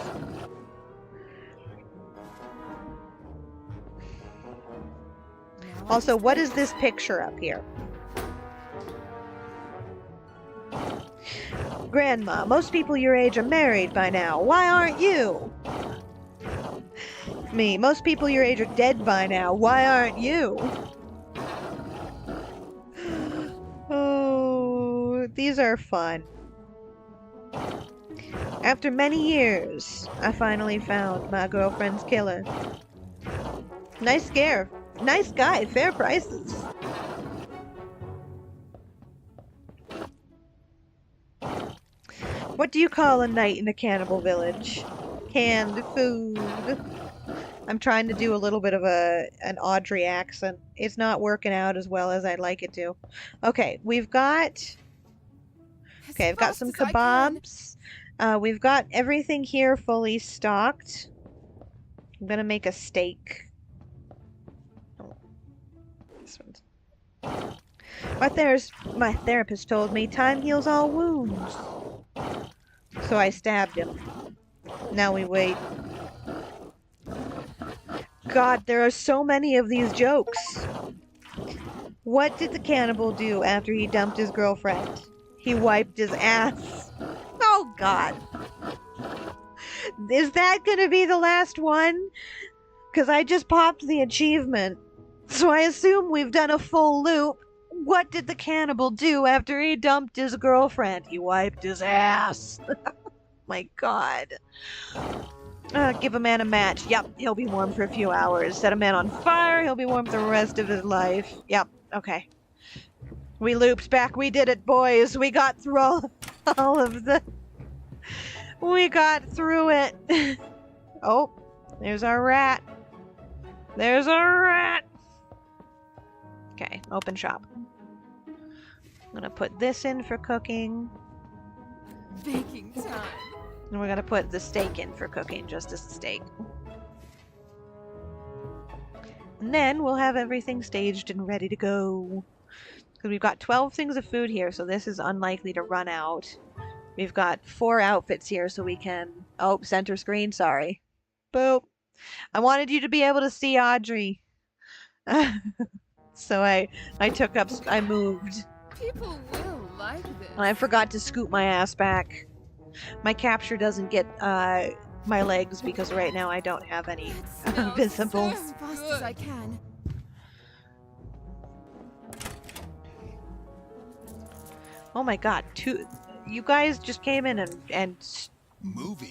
Also, what is this picture up here? Grandma, most people your age are married by now. Why aren't you? Me, most people your age are dead by now. Why aren't you? Oh, these are fun. After many years, I finally found my girlfriend's killer. Nice scare. Nice guy. Fair prices. What do you call a night in a cannibal village? Canned food. I'm trying to do a little bit of an Audrey accent. It's not working out as well as I'd like it to. Okay, we've got... Okay, I've got some kebabs. We've got everything here fully stocked. I'm gonna make a steak. Oh, this one's... My therapist told me time heals all wounds. So I stabbed him. Now we wait. God, there are so many of these jokes. What did the cannibal do after he dumped his girlfriend? He wiped his ass. Oh, God. Is that gonna be the last one? Because I just popped the achievement. So I assume we've done a full loop. What did the cannibal do after he dumped his girlfriend? He wiped his ass. My God. Give a man a match. Yep, he'll be warm for a few hours. Set a man on fire, he'll be warm for the rest of his life. Yep, okay. We looped back. We did it, boys. We got through all of the... We got through it. Oh, there's our rat. There's our rat. Okay, open shop. I'm gonna put this in for cooking. Baking time. And we're gonna put the steak in for cooking, just as the steak. And then we'll have everything staged and ready to go. Because we've got 12 things of food here, so this is unlikely to run out. We've got 4 outfits here, so we can... Oh, center screen, sorry. Boop. I wanted you to be able to see Audrey. So I took up... I moved. People will like this. And I forgot to scoot my ass back. My capture doesn't get my legs because right now I don't have any visible. As fast as I can. Oh my God, you guys just came in and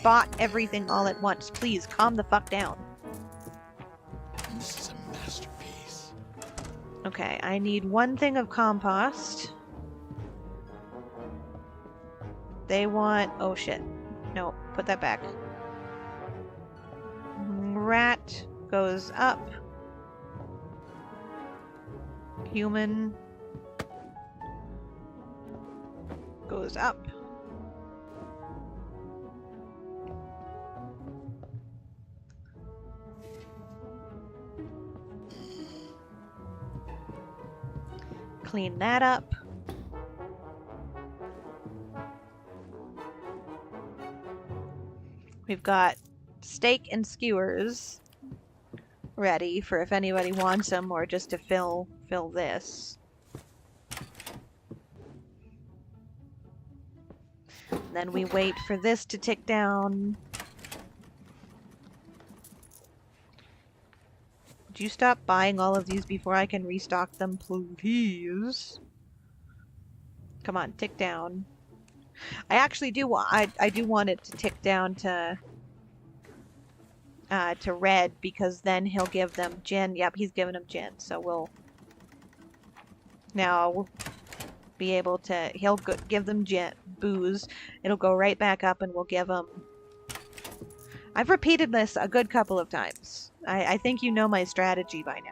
bought everything all at once. Please calm the fuck down. This is a masterpiece. Okay, I need 1 thing of compost. They want... Oh shit. No, put that back. Rat goes up. Human goes up. Clean that up. We've got steak and skewers ready for if anybody wants them or just to fill this. Then we wait for this to tick down. Would you stop buying all of these before I can restock them, please? Come on, tick down. I actually do want I do want it to tick down to red because then he'll give them gin. Yep, he's giving them gin. So we'll now be able to give them gin booze. It'll go right back up and we'll give them. I've repeated this a good couple of times. I think you know my strategy by now.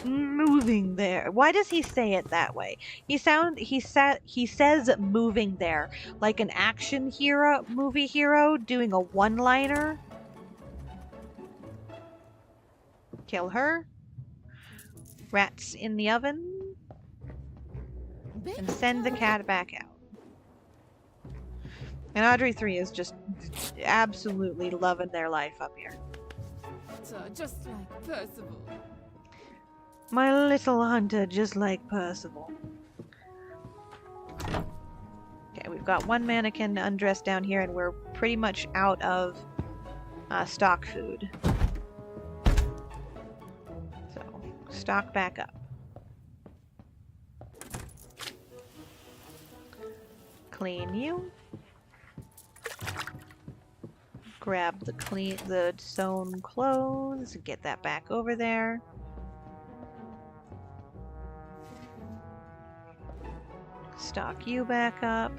Moving there. Why does he say it that way? He says moving there like an action hero, movie hero doing a one-liner. Kill her. Rats in the oven. And send the cat back out. And Audrey 3 is just absolutely loving their life up here. Just like Percival. My little hunter, just like Percival. Okay, we've got 1 mannequin undressed down here, and we're pretty much out of stock food. So, stock back up. clean you. Grab the sewn clothes and get that back over there. Stock you back up.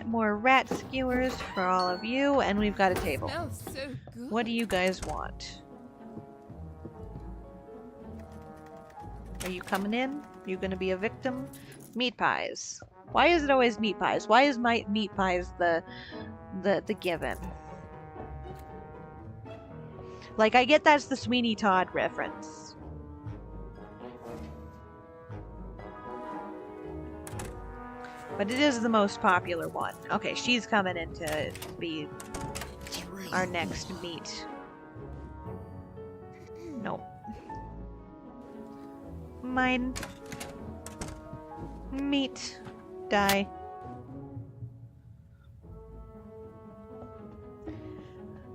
More rat skewers for all of you, and we've got a table. Smells so good. What do you guys want? Are you coming in? Are you gonna be a victim? Meat pies. Why is it always meat pies? Why is my meat pies the given? Like, I get that's the Sweeney Todd reference. But it is the most popular one. Okay, she's coming in to be our next meat. Nope. Mine. Meat. Die.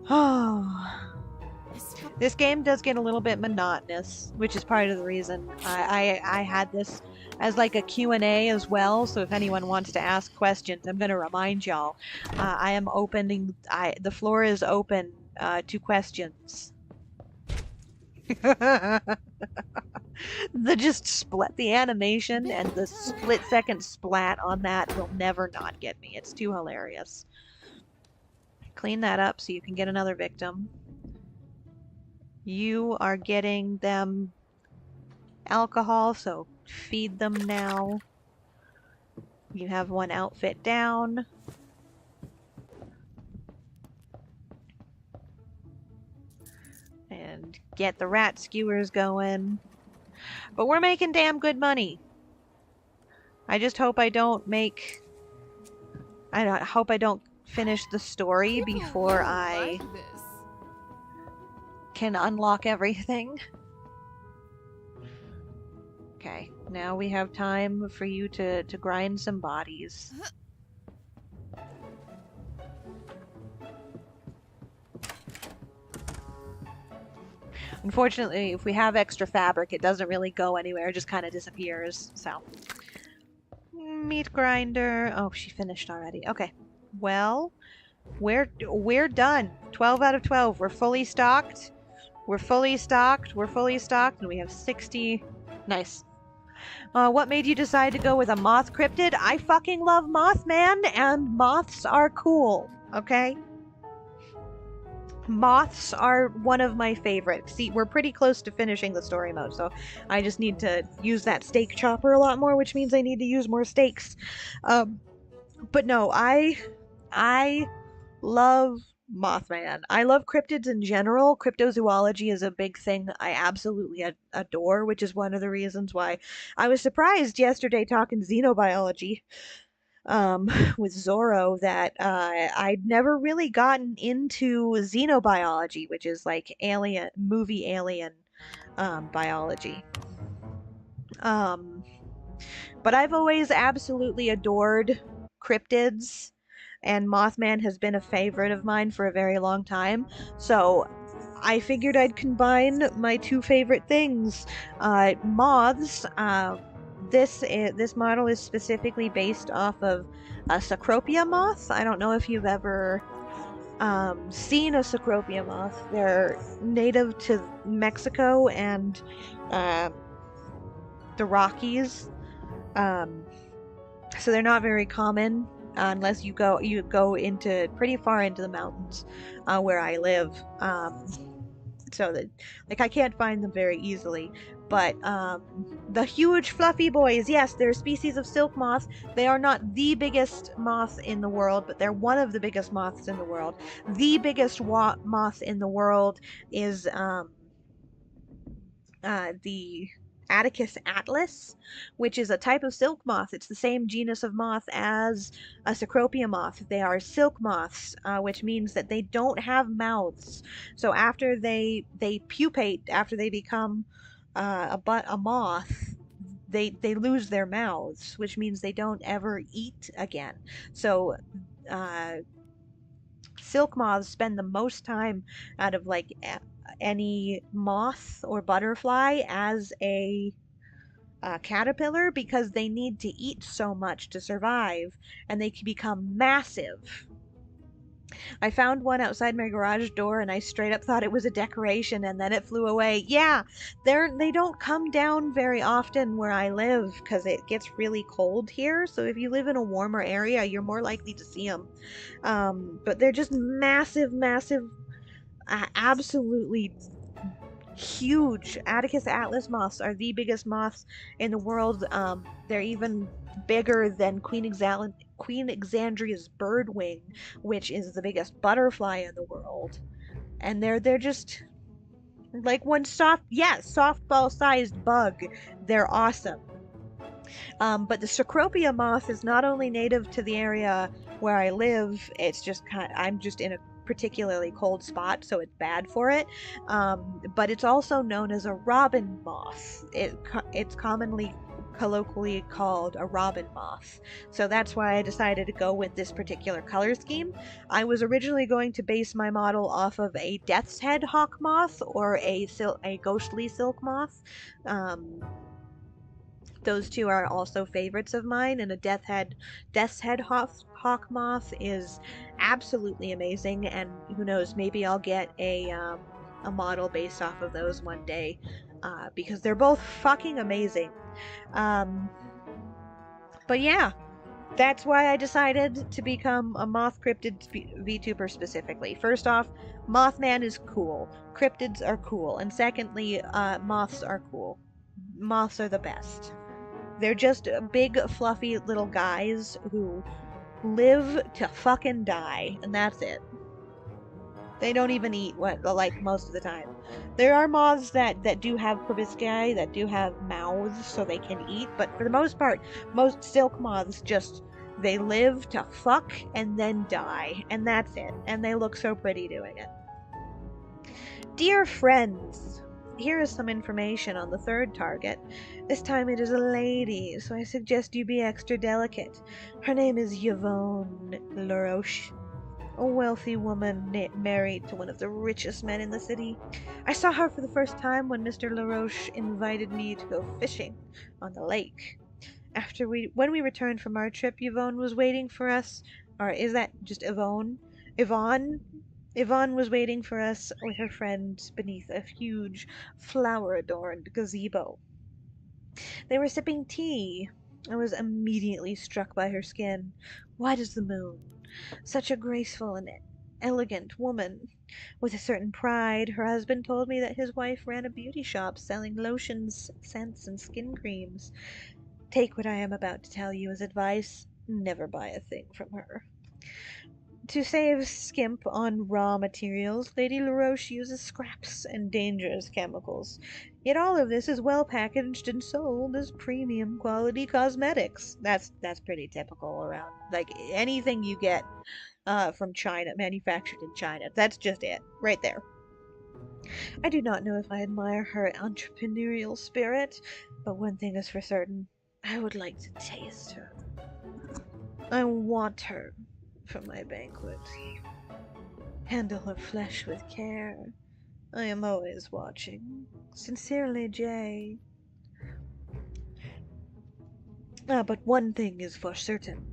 Oh. This game does get a little bit monotonous, which is part of the reason I had this as like a Q&A as well, so if anyone wants to ask questions, I'm going to remind y'all. I am opening, the floor is open to questions. The animation and the split-second splat on that will never not get me. It's too hilarious. Clean that up so you can get another victim. You are getting them alcohol, so feed them now. You have one outfit down. And get the rat skewers going. But we're making damn good money. I just hope I don't make... I hope I don't finish the story before I can unlock everything. Okay, now we have time for you to grind some bodies. Unfortunately, if we have extra fabric, it doesn't really go anywhere. It just kind of disappears, so. Meat grinder. Oh, she finished already. Okay. Well, we're done. 12 out of 12. We're fully stocked. We're fully stocked. We're fully stocked, and we have 60. Nice. What made you decide to go with a moth cryptid? I fucking love Mothman, and moths are cool, okay? Moths are one of my favorites. See, we're pretty close to finishing the story mode, so I just need to use that steak chopper a lot more, which means I need to use more steaks. But no, I love Mothman. I love cryptids in general. Cryptozoology is a big thing I absolutely adore, which is one of the reasons why I was surprised yesterday talking xenobiology with Zorro that I'd never really gotten into xenobiology, which is like alien biology. But I've always absolutely adored cryptids, and Mothman has been a favorite of mine for a very long time. So I figured I'd combine my two favorite things. Moths. This model is specifically based off of a Cecropia moth. I don't know if you've ever seen a Cecropia moth. They're native to Mexico and the Rockies. So they're not very common unless you go into pretty far into the mountains where I live. So that, like, I can't find them very easily. But the huge fluffy boys, yes, they're a species of silk moth. They are not the biggest moth in the world, but they're one of the biggest moths in the world. The biggest moth in the world is the Atticus atlas, which is a type of silk moth. It's the same genus of moth as a Cecropia moth. They are silk moths, which means that they don't have mouths. So after they pupate, after they become a moth, they lose their mouths, which means they don't ever eat again. So silk moths spend the most time out of like any moth or butterfly as a caterpillar because they need to eat so much to survive, and they can become massive. I found one outside my garage door and I straight up thought it was a decoration and then it flew away. Yeah, they don't come down very often where I live because it gets really cold here. So if you live in a warmer area, you're more likely to see them. But they're just massive, massive, absolutely huge. Atticus atlas moths are the biggest moths in the world. They're even bigger than Queen Exandria's birdwing, which is the biggest butterfly in the world. And they're just like one softball sized bug. They're awesome. But the Cecropia moth is not only native to the area where I live, it's just I'm just in a particularly cold spot, so it's bad for it. But it's also known as a robin moth. It's commonly colloquially called a robin moth. So that's why I decided to go with this particular color scheme. I was originally going to base my model off of a death's head hawk moth or a ghostly silk moth. Those two are also favorites of mine, and a death's head hawk moth is absolutely amazing. And who knows, maybe I'll get a model based off of those one day, because they're both fucking amazing. But yeah, that's why I decided to become a moth cryptid VTuber specifically. First off, Mothman is cool. Cryptids are cool, and secondly, moths are cool. Moths are the best. They're just big, fluffy little guys who live to fucking die, and that's it. They don't even eat like most of the time. There are moths that do have proboscis, that do have mouths so they can eat, but for the most part, most silk moths just they live to fuck and then die, and that's it. And they look so pretty doing it. Dear friends, here is some information on the third target. This time it is a lady, so I suggest you be extra delicate. Her name is Yvonne LaRoche, a wealthy woman married to one of the richest men in the city. I saw her for the first time when Mr. LaRoche invited me to go fishing on the lake. When we returned from our trip, Yvonne was waiting for us. Or is that just Yvonne? Yvonne? Yvonne was waiting for us with her friends beneath a huge, flower-adorned gazebo. They were sipping tea. I was immediately struck by her skin, white as the moon. Such a graceful and elegant woman. With a certain pride, her husband told me that his wife ran a beauty shop selling lotions, scents, and skin creams. Take what I am about to tell you as advice. Never buy a thing from her. To save skimp on raw materials, Lady LaRoche uses scraps and dangerous chemicals. Yet all of this is well packaged and sold as premium quality cosmetics. That's pretty typical around like anything you get from China, manufactured in China. That's just it, right there. I do not know if I admire her entrepreneurial spirit, but one thing is for certain. I would like to taste her. I want her for my banquet. Handle her flesh with care. I am always watching. Sincerely, Jay. But one thing is for certain.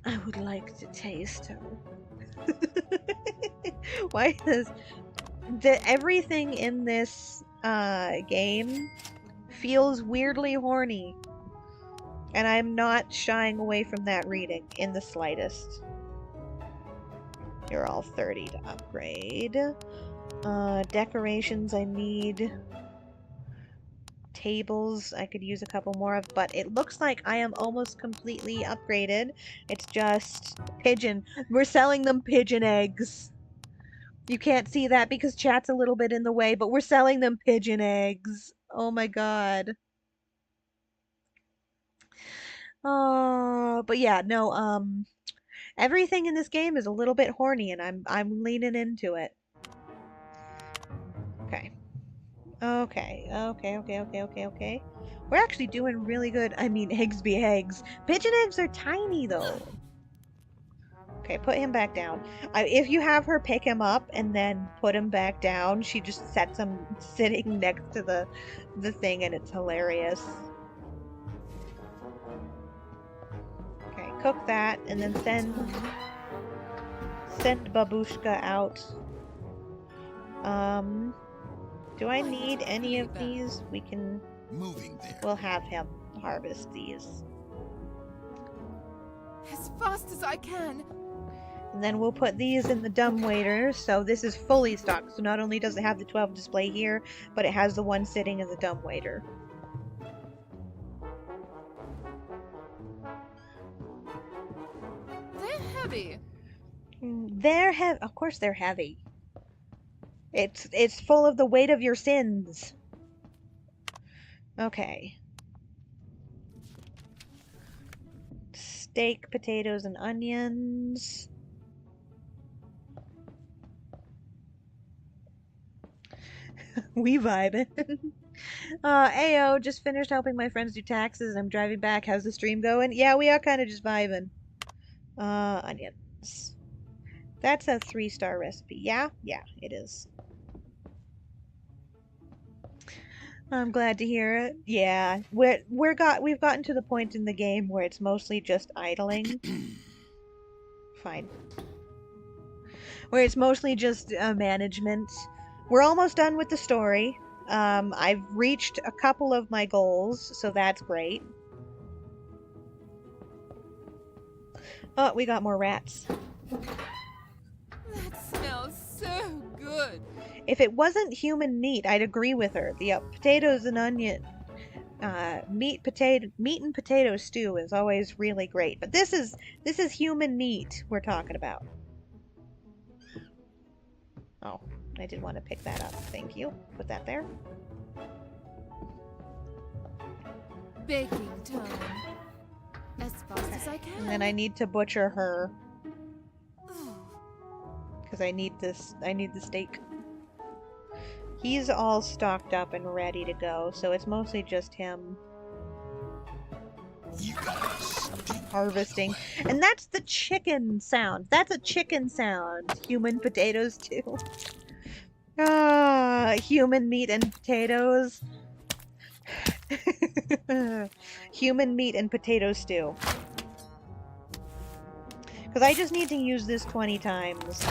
I would like to taste her. Why does everything in this game feels weirdly horny? And I'm not shying away from that reading in the slightest. You're all 30 to upgrade. Decorations I need. Tables I could use a couple more of, but it looks like I am almost completely upgraded. It's just pigeon. We're selling them pigeon eggs. You can't see that because chat's a little bit in the way, but we're selling them pigeon eggs. Oh my god. Oh, but yeah, no, everything in this game is a little bit horny, and I'm leaning into it. Okay. Okay. We're actually doing really good. I mean, eggs be eggs. Pigeon eggs are tiny, though. Okay, put him back down. If you have her pick him up and then put him back down, she just sets him sitting next to the thing, and it's hilarious. cook that, and then send Babushka out. Do I need any of these? We can. Moving there. We'll have him harvest these. As fast as I can. And then we'll put these in the dumbwaiter, so this is fully stocked. So not only does it have the 12 display here, but it has the one sitting in the dumbwaiter. They're heavy. They're heavy. Of course they're heavy. It's full of the weight of your sins. Okay. Steak, potatoes, and onions. We vibing. Ayo, just finished helping my friends do taxes. I'm driving back. How's the stream going? Yeah, we are kind of just vibing. Onions. That's a 3-star recipe. Yeah? Yeah, it is. I'm glad to hear it. Yeah, we've gotten to the point in the game where it's mostly just idling. Fine. Where it's mostly just management. We're almost done with the story. I've reached a couple of my goals, so that's great. Oh, we got more rats. That smells so good. If it wasn't human meat, I'd agree with her. The potatoes and onion, meat and potato stew is always really great. But this is human meat we're talking about. Oh, I did want to pick that up. Thank you. Put that there. Baking time. As fast as I can. And then I need to butcher her. Because I need this. I need the steak. He's all stocked up and ready to go, so it's mostly just him harvesting. And that's the chicken sound. That's a chicken sound. Human potatoes too. Ah, human meat and potatoes. Human meat and potato stew. Because I just need to use this 20 times.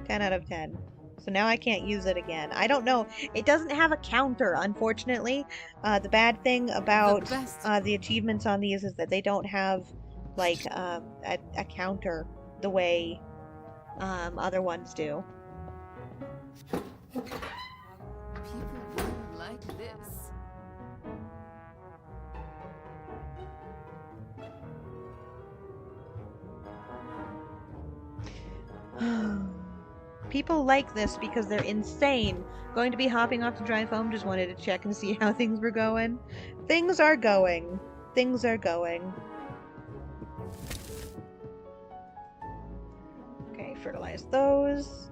10 out of 10. So now I can't use it again. I don't know. It doesn't have a counter, unfortunately. The bad thing about the achievements on these is that they don't have, like, a counter the way other ones do. People really like this. People like this because they're insane. Going to be hopping off to drive home. Just wanted to check and see how things were going. Things are going. Things are going. Okay, fertilize those.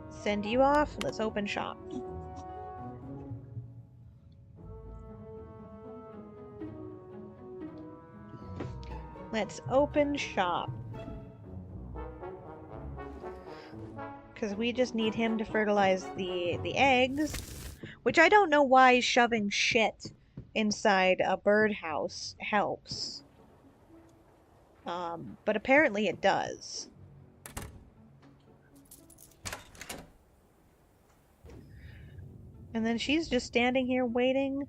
Send you off. Let's open shop. Let's open shop. Because we just need him to fertilize the eggs. Which I don't know why shoving shit inside a birdhouse helps. But apparently it does. And then she's just standing here waiting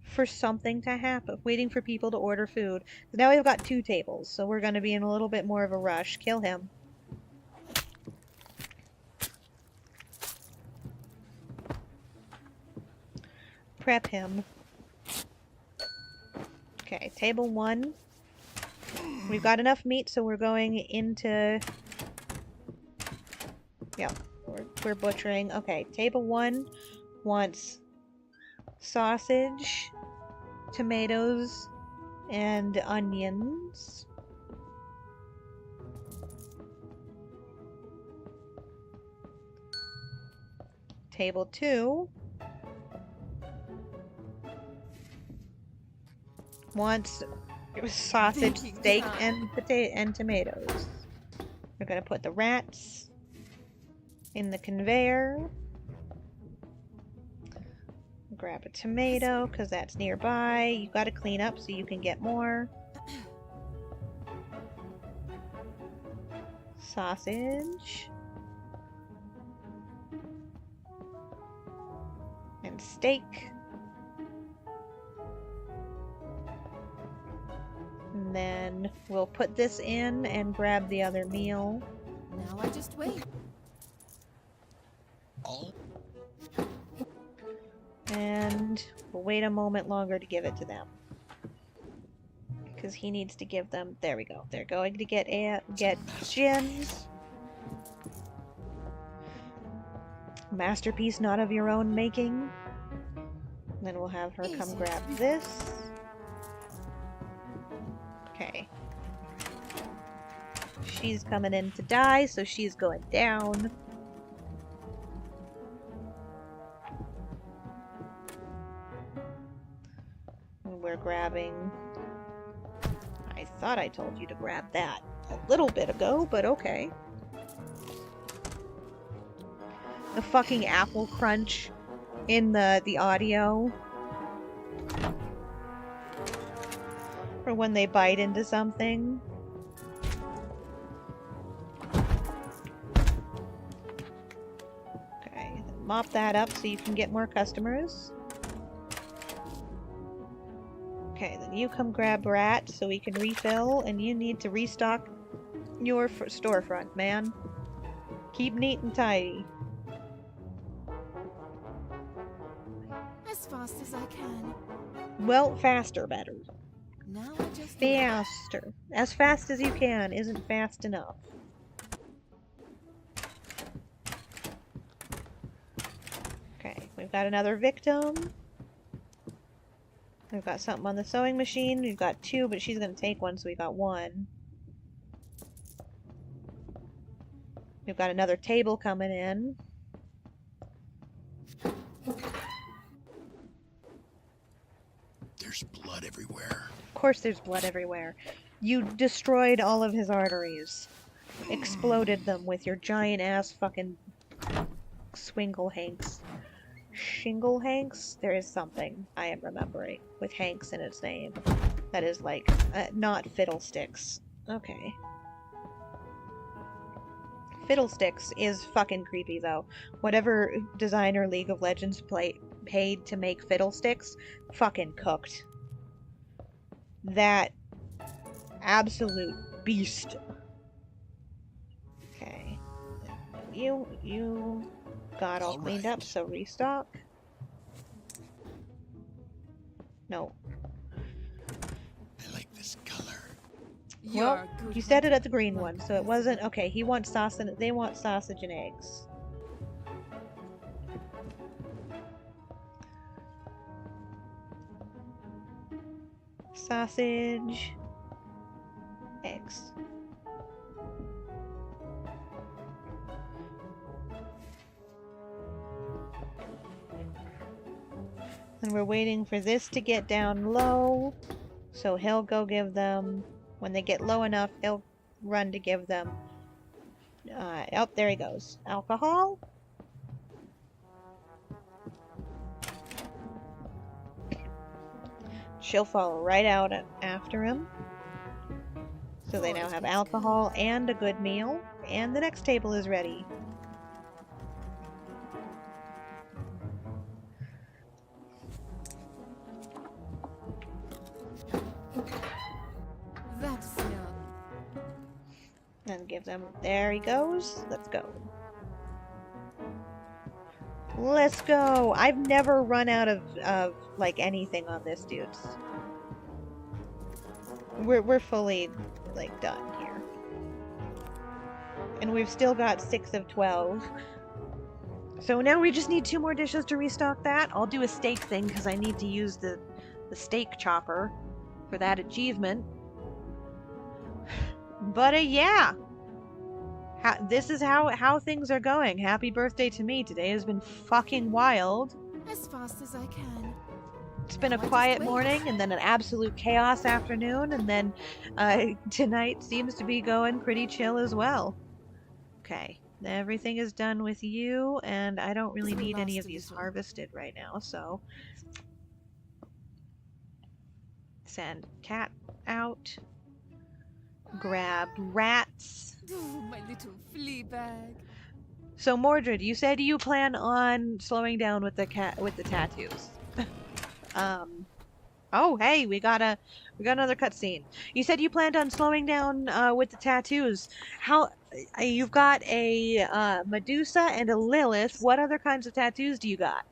for something to happen. Waiting for people to order food. Now we've got 2 tables, so we're going to be in a little bit more of a rush. Kill him. Prep him. Okay, table 1. We've got enough meat, so we're going into... Yeah, we're butchering. Okay, table 1 wants sausage, tomatoes, and onions. Table 2 wants sausage, steak, and potato and tomatoes. We're gonna put the rats in the conveyor. Grab a tomato, because that's nearby. You gotta clean up so you can get more. Sausage. And steak. And then we'll put this in and grab the other meal. Now I just wait. All And we'll wait a moment longer to give it to them. Because he needs to give them... There we go. They're going to get gems. Masterpiece not of your own making. Then we'll have her come grab this. Okay. She's coming in to die, so she's going down. And we're grabbing... I thought I told you to grab that a little bit ago, but okay. The fucking apple crunch in the audio. For when they bite into something. Okay, mop that up so you can get more customers. Okay, then you come grab Rat so we can refill, and you need to restock your storefront, man. Keep neat and tidy. As fast as I can. Well, faster better. Now I just Faster. As fast as you can isn't fast enough. Okay, we've got another victim. We've got something on the sewing machine. We've got 2, but she's going to take one, so we got 1. We've got another table coming in. there's blood everywhere. Of course there's blood everywhere. You destroyed all of his arteries. Exploded them with your giant ass fucking swingle hanks. Shingle hanks? There is something I am remembering with Hanks in its name. That is like, not fiddlesticks. Okay. Fiddlesticks is fucking creepy though. Whatever designer League of Legends paid to make Fiddlesticks, fucking cooked. That absolute beast. Okay. You got all cleaned up, so restock. No. I like this color. Well, you said it at the green one, so it wasn't... Okay, he wants sausage... They want sausage and eggs. Sausage... eggs. And we're waiting for this to get down low, so he'll go give them... When they get low enough, he'll run to give them... oh, there he goes. Alcohol? She'll follow right out after him. So they now have alcohol and a good meal. And the next table is ready. That's enough. And give them... There he goes. Let's go. Let's go! I've never run out of like, anything on this, dudes. We're fully, like, done here. And we've still got 6 of 12. So now we just need 2 more dishes to restock that. I'll do a steak thing, because I need to use the steak chopper for that achievement. But, yeah! This is how things are going. Happy birthday to me. Today has been fucking wild. As fast as I can. It's been a quiet morning, and then an absolute chaos afternoon, and then tonight seems to be going pretty chill as well. Okay. Everything is done with you, and I don't really It will need any last of a these little. harvested right now, so send cat out. Grab rats. Oh, my little flea bag. So Mordred, you said you plan on slowing down with the tattoos. Um Oh, hey, we got another cutscene. You said you planned on slowing down with the tattoos. How you've got a Medusa and a Lilith. What other kinds of tattoos do you got?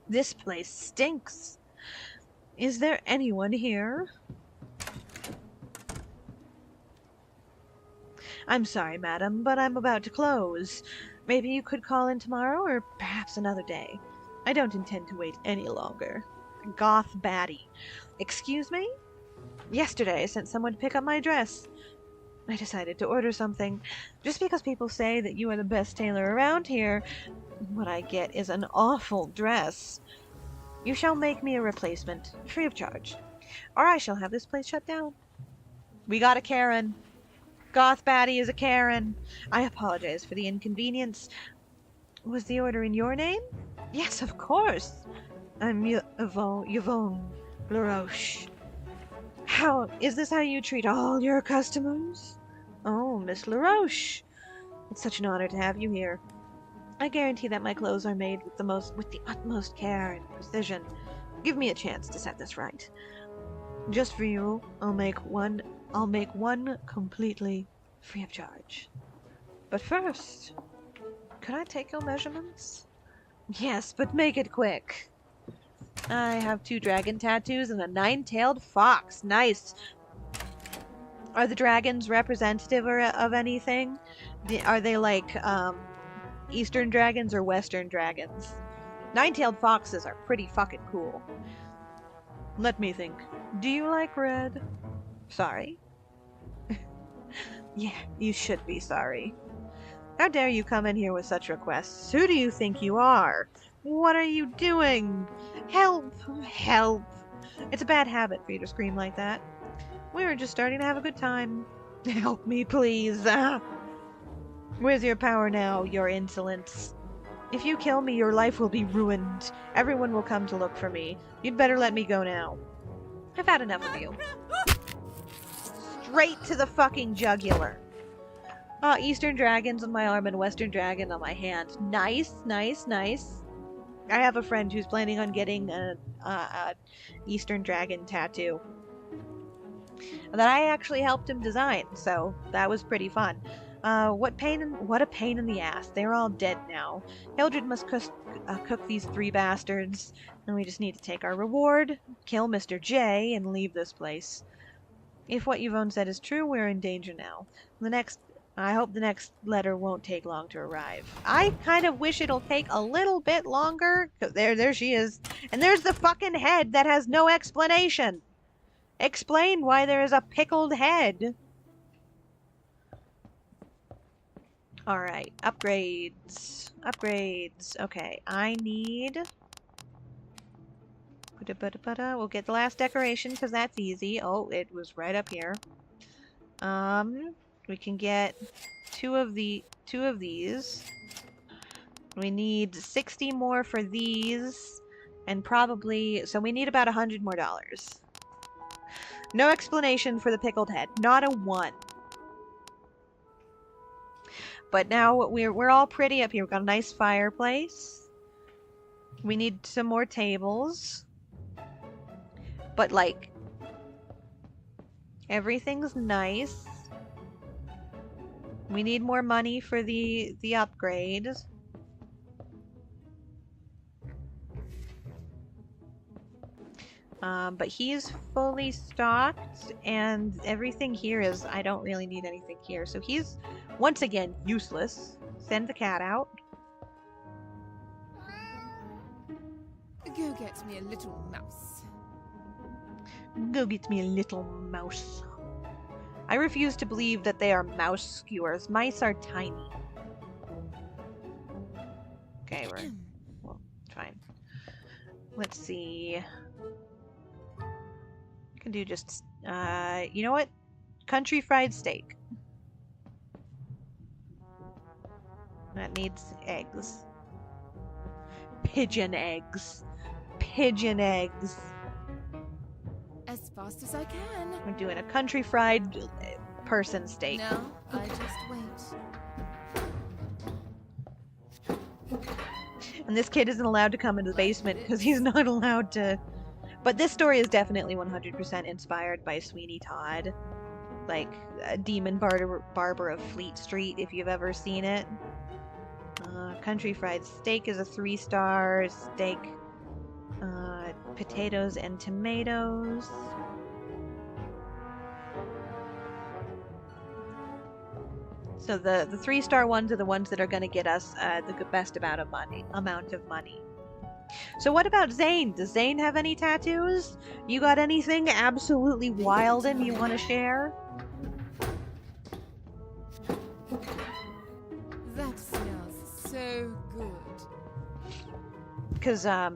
This place stinks. Is there anyone here? I'm sorry, madam, but I'm about to close. Maybe you could call in tomorrow or perhaps another day. I don't intend to wait any longer. Goth baddie. Excuse me? Yesterday I sent someone to pick up my dress. I decided to order something. Just because people say that you are the best tailor around here, what I get is an awful dress. You shall make me a replacement, free of charge, or I shall have this place shut down. We got a Karen. Goth Batty is a Karen. I apologize for the inconvenience. Was the order in your name? Yes, of course. I'm Yvonne LaRoche. How is this how you treat all your customers? Oh, Miss LaRoche. It's such an honor to have you here. I guarantee that my clothes are made with the utmost care and precision. Give me a chance to set this right. Just for you, I'll make one completely free of charge. But first, could I take your measurements? Yes, but make it quick. I have 2 dragon tattoos and a 9-tailed fox. Nice. Are the dragons representative of anything? Are they like Eastern dragons or Western dragons? 9-tailed foxes are pretty fucking cool. Let me think. Do you like red? Sorry? Yeah, you should be sorry. How dare you come in here with such requests? Who do you think you are? What are you doing? Help! Help! It's a bad habit for you to scream like that. We were just starting to have a good time. Help me, please. Where's your power now, your insolence? If you kill me, your life will be ruined. Everyone will come to look for me. You'd better let me go now. I've had enough of you. Straight to the fucking jugular. Eastern dragons on my arm and Western dragon on my hand. Nice, nice, nice. I have a friend who's planning on getting a Eastern dragon tattoo that I actually helped him design, so that was pretty fun. What a pain in the ass. They're all dead now. Hildred must cook these 3 bastards, and we just need to take our reward, kill Mr. J, and leave this place. If what Yvonne said is true, we're in danger now. I hope the next letter won't take long to arrive. I kind of wish it'll take a little bit longer. There she is. And there's the fucking head that has no explanation. Explain why there is a pickled head. Alright, upgrades. Upgrades. Okay, I need... We'll get the last decoration because that's easy. Oh, it was right up here. We can get two of these. We need 60 more for these, and probably so we need about $100 more. No explanation for the pickled head, not a one. But now we're all pretty up here. We've got a nice fireplace. We need some more tables, but like everything's nice. We need more money for the upgrades. But he's fully stocked, and everything here is, I don't really need anything here. So he's, once again, useless. Send the cat out. Go get me a little mouse. Go get me a little mouse. I refuse to believe that they are mouse skewers. Mice are tiny. Okay, well, fine. Let's see. I can do just, you know what? Country fried steak. That needs eggs. Pigeon eggs. Pigeon eggs. As fast as I can. We're doing a country fried person steak. No, I just wait. And this kid isn't allowed to come into the basement because he's not allowed to. But this story is definitely 100% inspired by Sweeney Todd. Like, Demon Barber of Fleet Street, if you've ever seen it. Country fried steak is a 3-star steak. Potatoes and tomatoes. So the 3-star ones are the ones that are going to get us the best amount of money. So what about Zane? Does Zane have any tattoos? You got anything absolutely wild and you want to share? That smells so good. Because I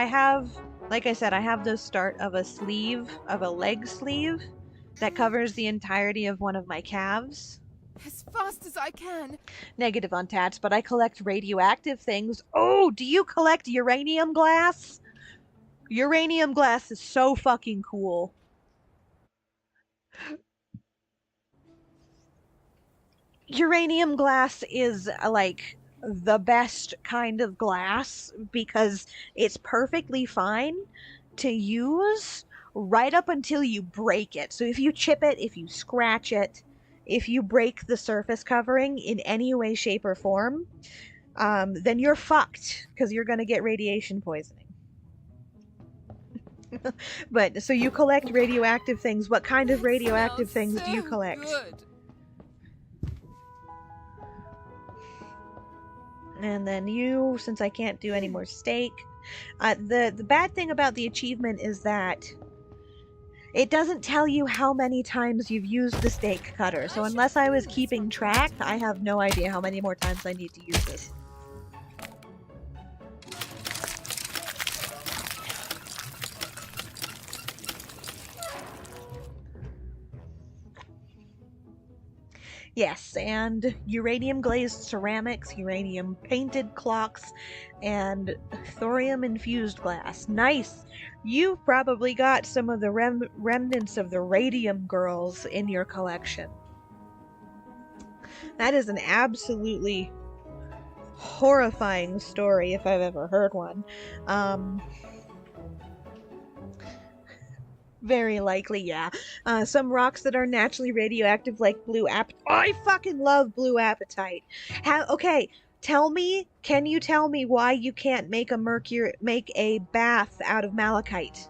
have, like I said, I have the start of a leg sleeve that covers the entirety of one of my calves. As fast as I can. Negative on tats, but I collect radioactive things. Oh, do you collect uranium glass? Uranium glass is so fucking cool. Uranium glass is like the best kind of glass because it's perfectly fine to use right up until you break it. So if you chip it, if you scratch it, if you break the surface covering in any way, shape, or form, then you're fucked because you're going to get radiation poisoning. But so you collect radioactive things. What kind of radioactive things do you collect? Good. And then you, since I can't do any more steak, the bad thing about the achievement is that it doesn't tell you how many times you've used the steak cutter. So unless I was keeping track, I have no idea how many more times I need to use this. Yes, and uranium glazed ceramics, uranium painted clocks, and thorium infused glass. Nice! You've probably got some of the remnants of the radium girls in your collection. That is an absolutely horrifying story if I've ever heard one. Very likely, yeah. Some rocks that are naturally radioactive, like blue apatite. I fucking love blue apatite. Okay, can you tell me why you can't make a bath out of malachite?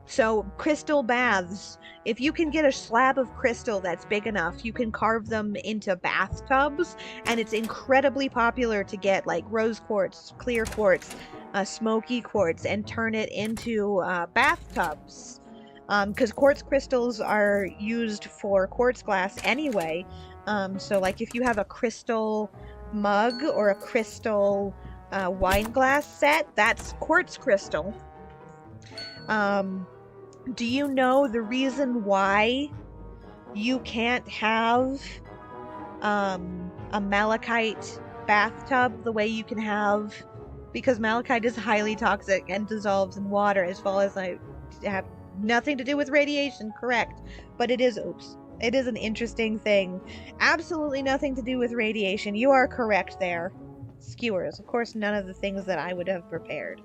So, crystal baths. If you can get a slab of crystal that's big enough, you can carve them into bathtubs, and it's incredibly popular to get like rose quartz, clear quartz, smoky quartz, and turn it into bathtubs. Because quartz crystals are used for quartz glass anyway. So like if you have a crystal mug or a crystal wine glass set, that's quartz crystal. Do you know the reason why you can't have a malachite bathtub the way you can have, because malachite is highly toxic and dissolves in water, as well as I have nothing to do with radiation, correct, but it is an interesting thing. Absolutely nothing to do with radiation. You are correct there. Skewers, of course, none of the things that I would have prepared.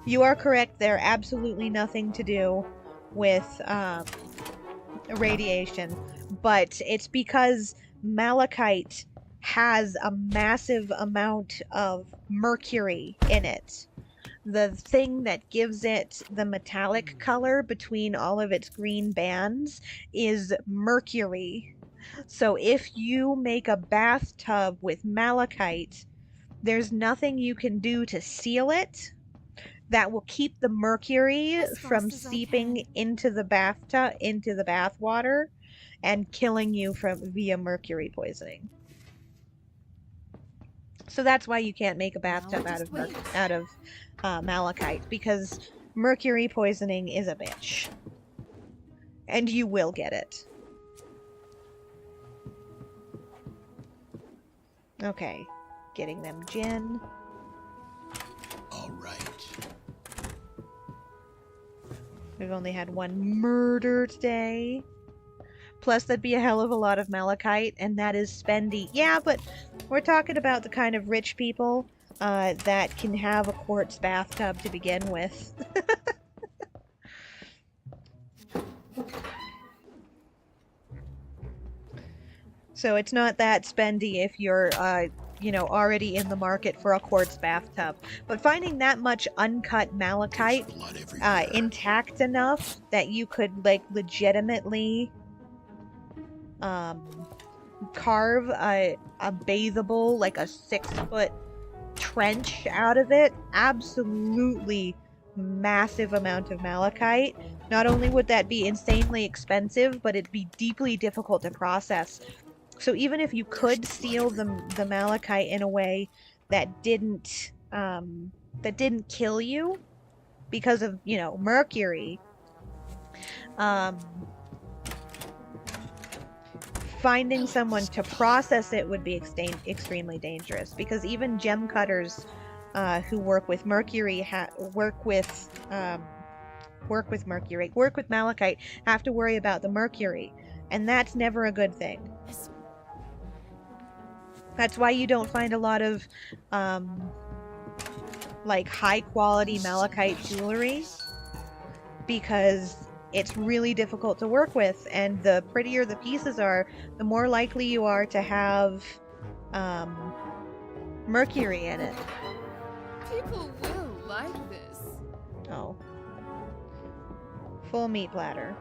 You are correct there. Absolutely nothing to do with radiation, but it's because malachite has a massive amount of mercury in it. The thing that gives it the metallic color between all of its green bands is mercury. So if you make a bathtub with malachite, there's nothing you can do to seal it that will keep the mercury from seeping into the bathtub, into the bath water, and killing you via mercury poisoning. So that's why you can't make a bathtub out of malachite, because mercury poisoning is a bitch, and you will get it. Okay. Getting them gin. All right. We've only had one murder today. Plus, that'd be a hell of a lot of malachite, and that is spendy. Yeah, but we're talking about the kind of rich people that can have a quartz bathtub to begin with. So it's not that spendy if you're, already in the market for a quartz bathtub. But finding that much uncut malachite Blood everywhere. intact enough that you could, like, legitimately um, carve a bathable, like a 6-foot trench out of it, absolutely massive amount of malachite. Not only would that be insanely expensive, but it'd be deeply difficult to process. So even if you could steal the malachite in a way that didn't kill you because of, mercury, um, finding someone to process it would be extremely dangerous, because even gem cutters who work with mercury work with malachite have to worry about the mercury, and that's never a good thing. That's why you don't find a lot of like high quality malachite jewelry, because it's really difficult to work with, and the prettier the pieces are, the more likely you are to have mercury in it. People will like this. Oh. Full meat platter.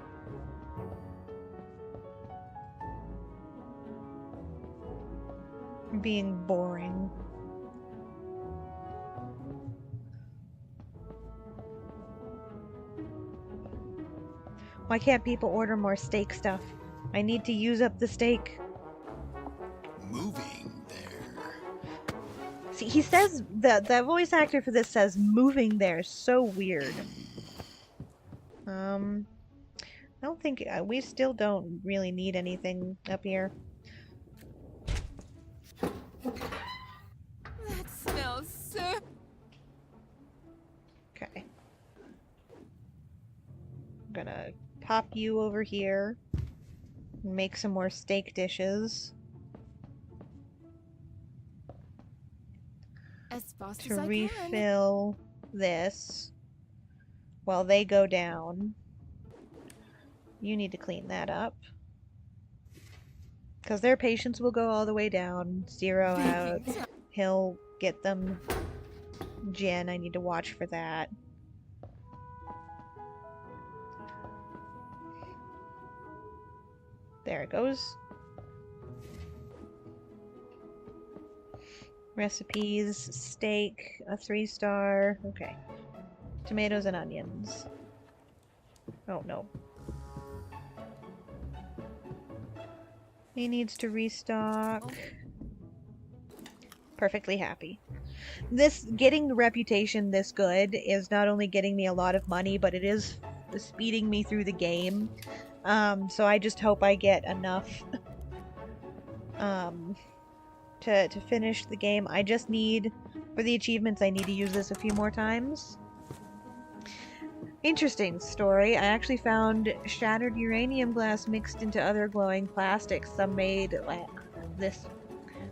Being boring. Why can't people order more steak stuff? I need to use up the steak. Moving there. See, he says, the voice actor for this says moving there. So weird. I don't think, we still don't really need anything up here. That smells so... Okay. I'm gonna pop you over here. Make some more steak dishes. As fast To as I can. refill this while they go down. You need to clean that up, because their patience will go all the way down. 0 out. He'll get them gin. I need to watch for that. There it goes. Recipes, steak, a 3-star. Okay. Tomatoes and onions. Oh, no. He needs to restock. Perfectly happy. Getting the reputation this good is not only getting me a lot of money, but it is speeding me through the game. So I just hope I get enough to finish the game. I just need, for the achievements, I need to use this a few more times. Interesting story. I actually found shattered uranium glass mixed into other glowing plastics. Some made this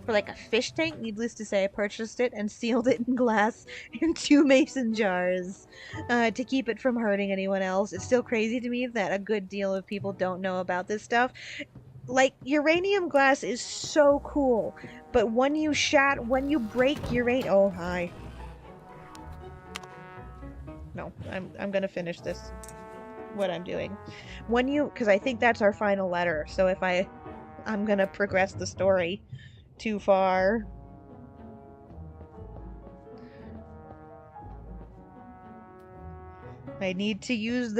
for like a fish tank. Needless to say, I purchased it and sealed it in glass in 2 mason jars to keep it from hurting anyone else. It's still crazy to me that a good deal of people don't know about this stuff. Like, uranium glass is so cool, but when you break uranium... Oh, hi. No, I'm gonna finish this, what I'm doing. Because I think that's our final letter, so if I'm gonna progress the story too far. I need to use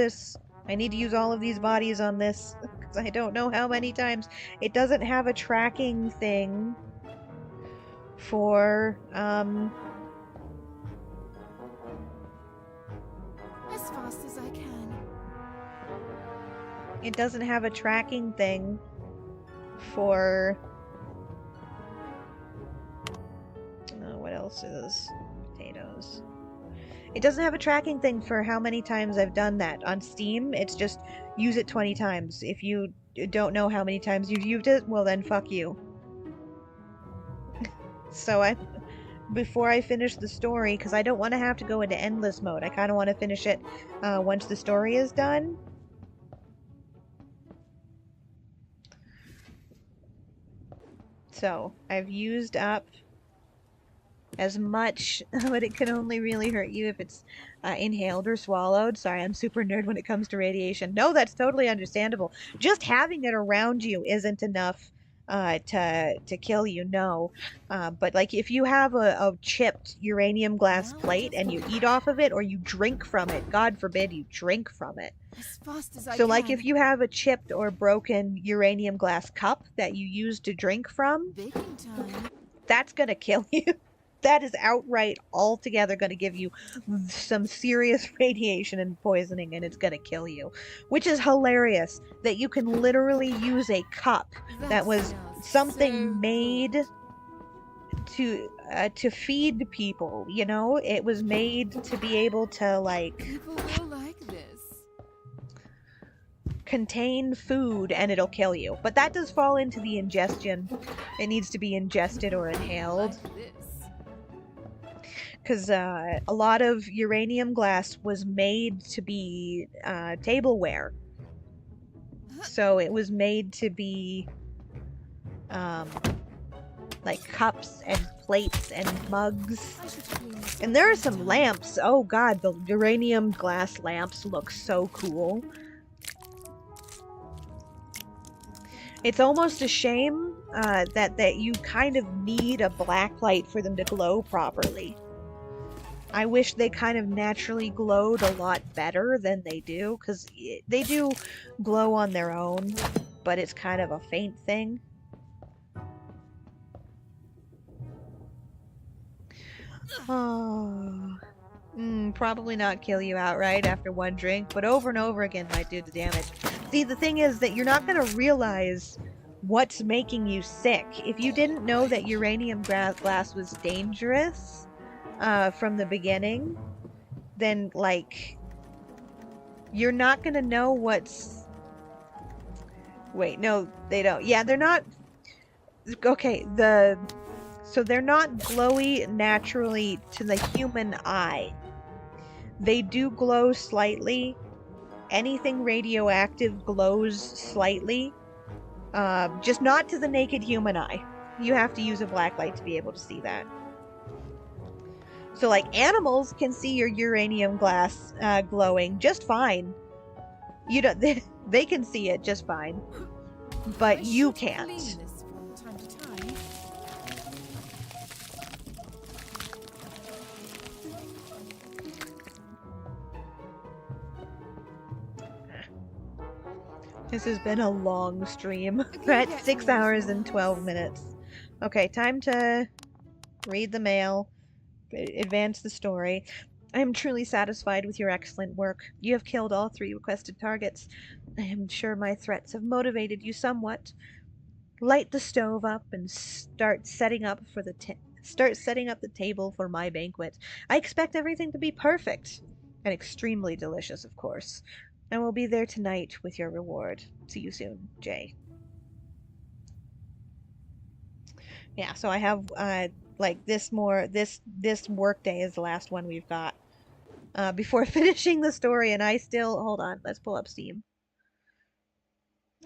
all of these bodies on this, because I don't know how many times. It doesn't have a tracking thing for, As fast as I can. it doesn't have a tracking thing for else is potatoes? It doesn't have a tracking thing for how many times I've done that. On Steam, it's just use it 20 times. If you don't know how many times you've used it, well then fuck you. So before I finish the story, because I don't want to have to go into endless mode, I kind of want to finish it once the story is done. So I've used up as much, but it can only really hurt you if it's inhaled or swallowed. Sorry, I'm super nerd when it comes to radiation. No, that's totally understandable. Just having it around you isn't enough to kill you, no. But like if you have a chipped uranium glass Now plate just and you eat off of it or you drink from it, God forbid you drink from it. as fast as I So can. like if you have a chipped or broken uranium glass cup that you use to drink from, Baking time. that's gonna kill you. That is outright altogether going to give you some serious radiation and poisoning, and it's going to kill you. Which is hilarious that you can literally use a cup that was smells something so made good. to feed people. You know, it was made to be able to like People will like this. contain food, and it'll kill you. But that does fall into the ingestion. It needs to be ingested or inhaled. Like this. Because a lot of uranium glass was made to be tableware. So it was made to be like cups and plates and mugs. And there are some lamps. Oh god, the uranium glass lamps look so cool. It's almost a shame that you kind of need a black light for them to glow properly. I wish they kind of naturally glowed a lot better than they do, because they do glow on their own, but it's kind of a faint thing. Oh, probably not kill you outright after one drink, but over and over again might do the damage. See, the thing is that you're not going to realize what's making you sick. If you didn't know that uranium glass was dangerous from the beginning, then like you're not gonna know what's. Wait, no, they don't. Yeah, they're not. Okay, so they're not glowy naturally to the human eye. They do glow slightly. Anything radioactive glows slightly, just not to the naked human eye. You have to use a black light to be able to see that. So like animals can see your uranium glass glowing just fine. You don't, they can see it just fine, but you can't. Clean this from time to time. This has been a long stream. We're at 6 hours and 12 minutes. Okay, time to read the mail, advance the story. I am truly satisfied with your excellent work. You have killed all 3 requested targets. I am sure my threats have motivated you somewhat. Light the stove up and start setting up the table for my banquet. I expect everything to be perfect and extremely delicious, of course. I will be there tonight with your reward. See you soon, Jay. Yeah, so I have like this work day is the last one we've got before finishing the story, and I still hold on. Let's pull up Steam.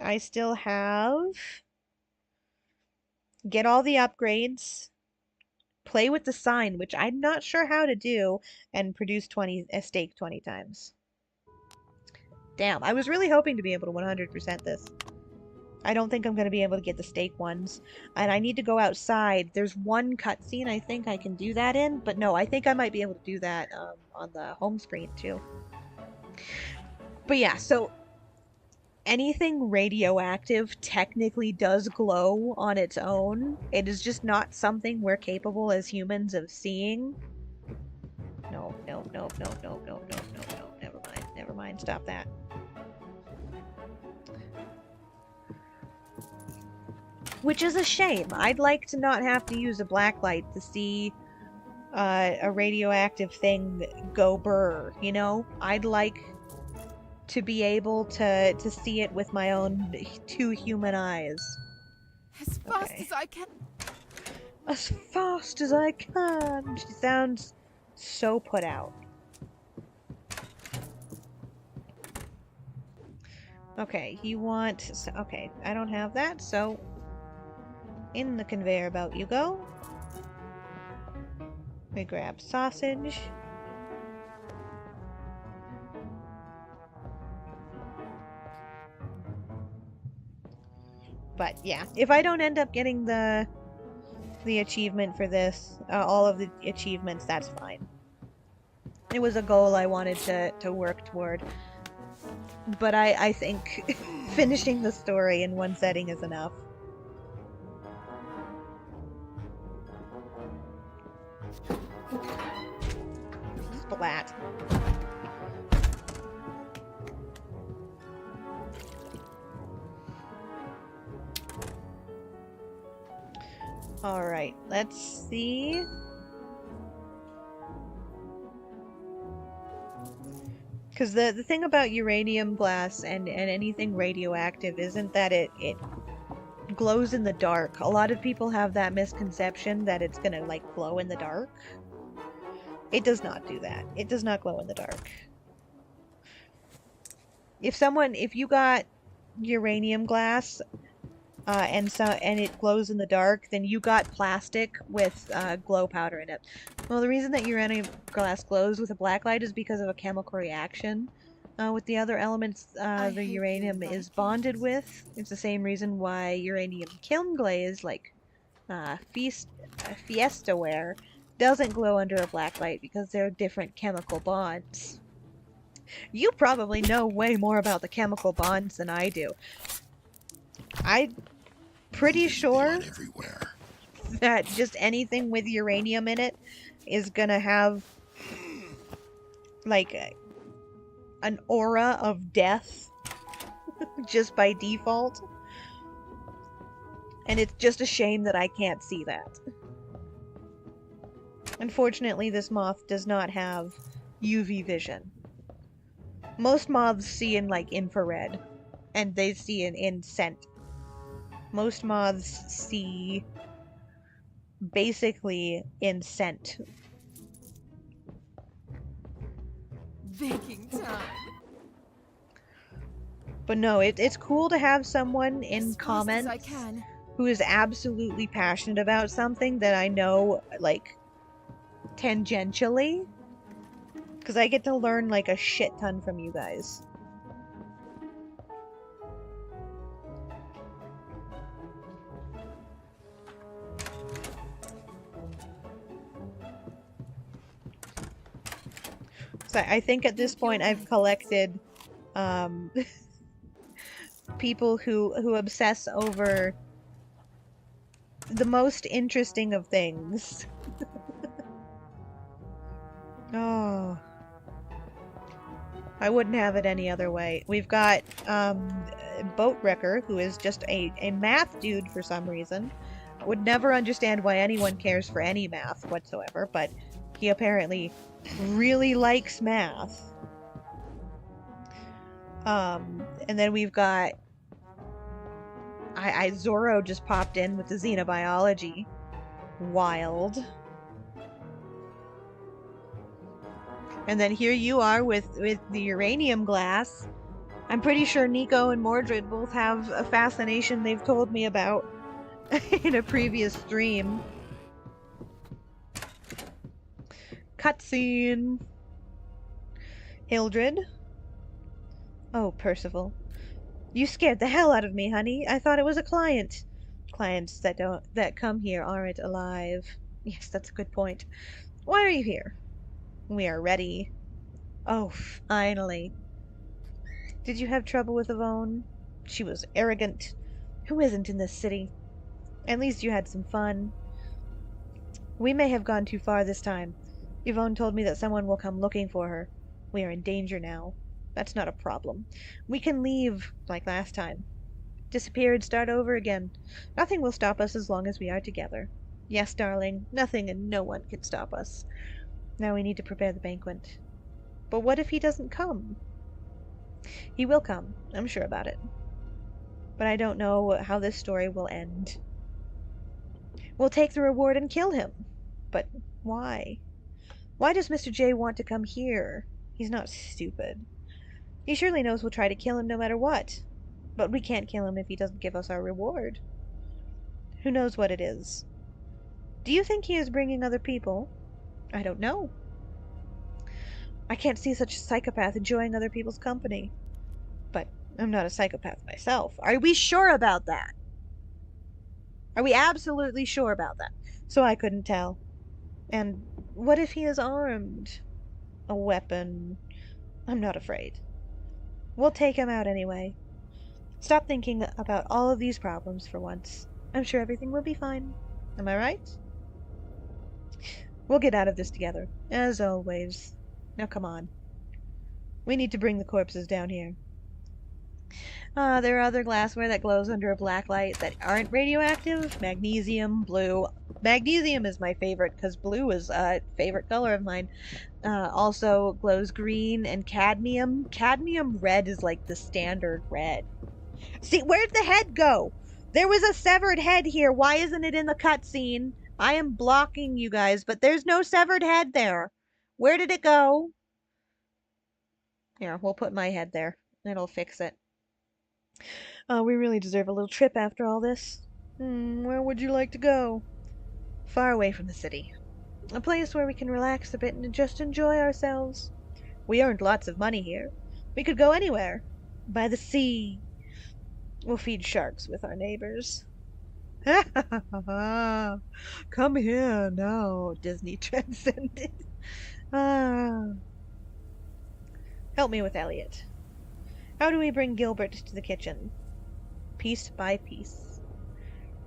I still have get all the upgrades, play with the sign, which I'm not sure how to do, and produce a steak 20 times. Damn, I was really hoping to be able to 100% this. I don't think I'm going to be able to get the steak ones. And I need to go outside. There's one cutscene I think I can do that in. But no, I think I might be able to do that on the home screen too. But yeah, so anything radioactive technically does glow on its own. It is just not something we're capable as humans of seeing. No. Never mind. Stop that. Which is a shame. I'd like to not have to use a black light to see a radioactive thing go burr, you know? I'd like to be able to see it with my own two human eyes. As fast Okay. as I can. As fast as I can. She sounds so put out. Okay, you want... Okay, I don't have that, so... In the conveyor belt you go. We grab sausage. But yeah, if I don't end up getting the achievement for this, all of the achievements, that's fine. It was a goal I wanted to work toward. But I think finishing the story in one setting is enough. Splat. Alright, let's see. Because the thing about uranium glass and anything radioactive isn't that it glows in the dark. A lot of people have that misconception that it's gonna, like, glow in the dark. It does not do that. It does not glow in the dark. If you got uranium glass and it glows in the dark, then you got plastic with glow powder in it. Well, the reason that uranium glass glows with a black light is because of a chemical reaction with the other elements the uranium is bonded with. It's the same reason why uranium kiln glaze, like Fiesta ware, doesn't glow under a black light, because they're different chemical bonds. You probably know way more about the chemical bonds than I do. I'm pretty sure that just anything with uranium in it is gonna have, like, an aura of death just by default. And it's just a shame that I can't see that. Unfortunately, this moth does not have UV vision. Most moths see in, like, infrared, and they see in scent. Most moths see basically in scent. Baking time. But no, it's cool to have someone in As comments fast as I can. who is absolutely passionate about something that I know, like, tangentially. Because I get to learn, like, a shit ton from you guys. So I think at this point I've collected people who obsess over the most interesting of things. Oh. I wouldn't have it any other way. We've got Boat Wrecker, who is just a math dude for some reason. I would never understand why anyone cares for any math whatsoever, but he apparently really likes math. And then we've got Zorro just popped in with the xenobiology. Wild. And then here you are with the uranium glass. I'm pretty sure Nico and Mordred both have a fascination they've told me about in a previous stream. Cutscene. Hildred. Oh, Percival. You scared the hell out of me, honey. I thought it was a client. Clients that come here aren't alive. Yes, that's a good point. Why are you here? We are ready. Oh, finally. Did you have trouble with Yvonne? She was arrogant. Who isn't in this city? At least you had some fun. We may have gone too far this time. Yvonne told me that someone will come looking for her. We are in danger now. That's not a problem. We can leave, like last time. Disappear and start over again. Nothing will stop us as long as we are together. Yes, darling, nothing and no one can stop us. Now we need to prepare the banquet. But what if he doesn't come? He will come, I'm sure about it. But I don't know how this story will end. We'll take the reward and kill him. But why? Why does Mr. J want to come here? He's not stupid. He surely knows we'll try to kill him no matter what. But we can't kill him if he doesn't give us our reward. Who knows what it is? Do you think he is bringing other people? I don't know. I can't see such a psychopath enjoying other people's company. But I'm not a psychopath myself. Are we sure about that? Are we absolutely sure about that? So I couldn't tell. And what if he is armed? A weapon? I'm not afraid. We'll take him out anyway. Stop thinking about all of these problems for once. I'm sure everything will be fine. Am I right? We'll get out of this together, as always. Now come on. We need to bring the corpses down here. There are other glassware that glows under a black light that aren't radioactive. Magnesium, blue. Magnesium is my favorite because blue is a favorite color of mine. Also glows green and cadmium. Cadmium red is like the standard red. See, where'd the head go? There was a severed head here. Why isn't it in the cutscene? I am blocking you guys, but there's no severed head there. Where did it go? Here, we'll put my head there. It'll fix it. We really deserve a little trip after all this. Where would you like to go? Far away from the city. A place where we can relax a bit and just enjoy ourselves. We earned lots of money here. We could go anywhere. By the sea. We'll feed sharks with our neighbors. Ha ha ha ha! Come here now, Disney transcended. Ah. Help me with Elliot. How do we bring Gilbert to the kitchen? Piece by piece.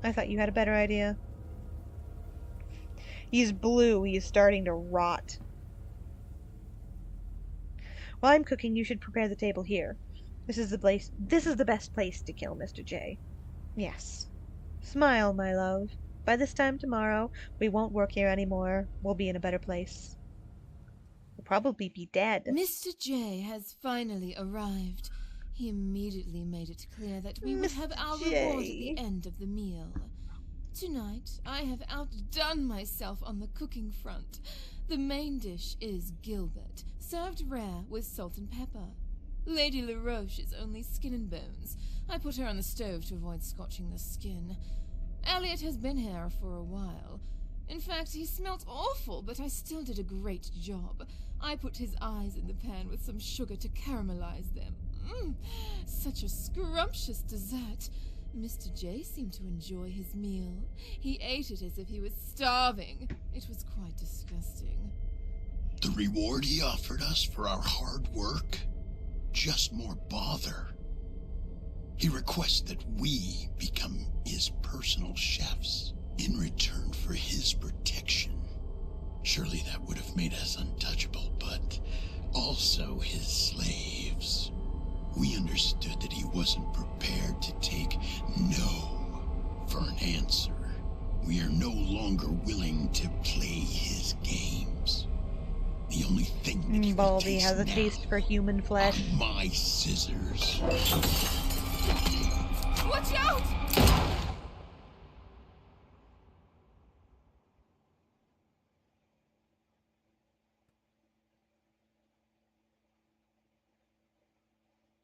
I thought you had a better idea. He's blue. He is starting to rot. While I'm cooking, you should prepare the table here. This is the place. This is the best place to kill Mr. J. Yes. Smile, my love. By this time tomorrow, we won't work here anymore. We'll be in a better place. We'll probably be dead. Mr. J has finally arrived. He immediately made it clear that we would have our reward at the end of the meal. Tonight, I have outdone myself on the cooking front. The main dish is Gilbert, served rare with salt and pepper. Lady LaRoche is only skin and bones. I put her on the stove to avoid scorching the skin. Elliot has been here for a while. In fact, he smelt awful, but I still did a great job. I put his eyes in the pan with some sugar to caramelize them. Such a scrumptious dessert. Mr. J seemed to enjoy his meal. He ate it as if he was starving. It was quite disgusting. The reward he offered us for our hard work? Just more bother. He requests that we become his personal chefs in return for his protection. Surely that would have made us untouchable, but also his slaves. We understood that he wasn't prepared to take no for an answer. We are no longer willing to play his games. The only thing that he Baldy has a taste for human flesh. are my scissors. Watch out!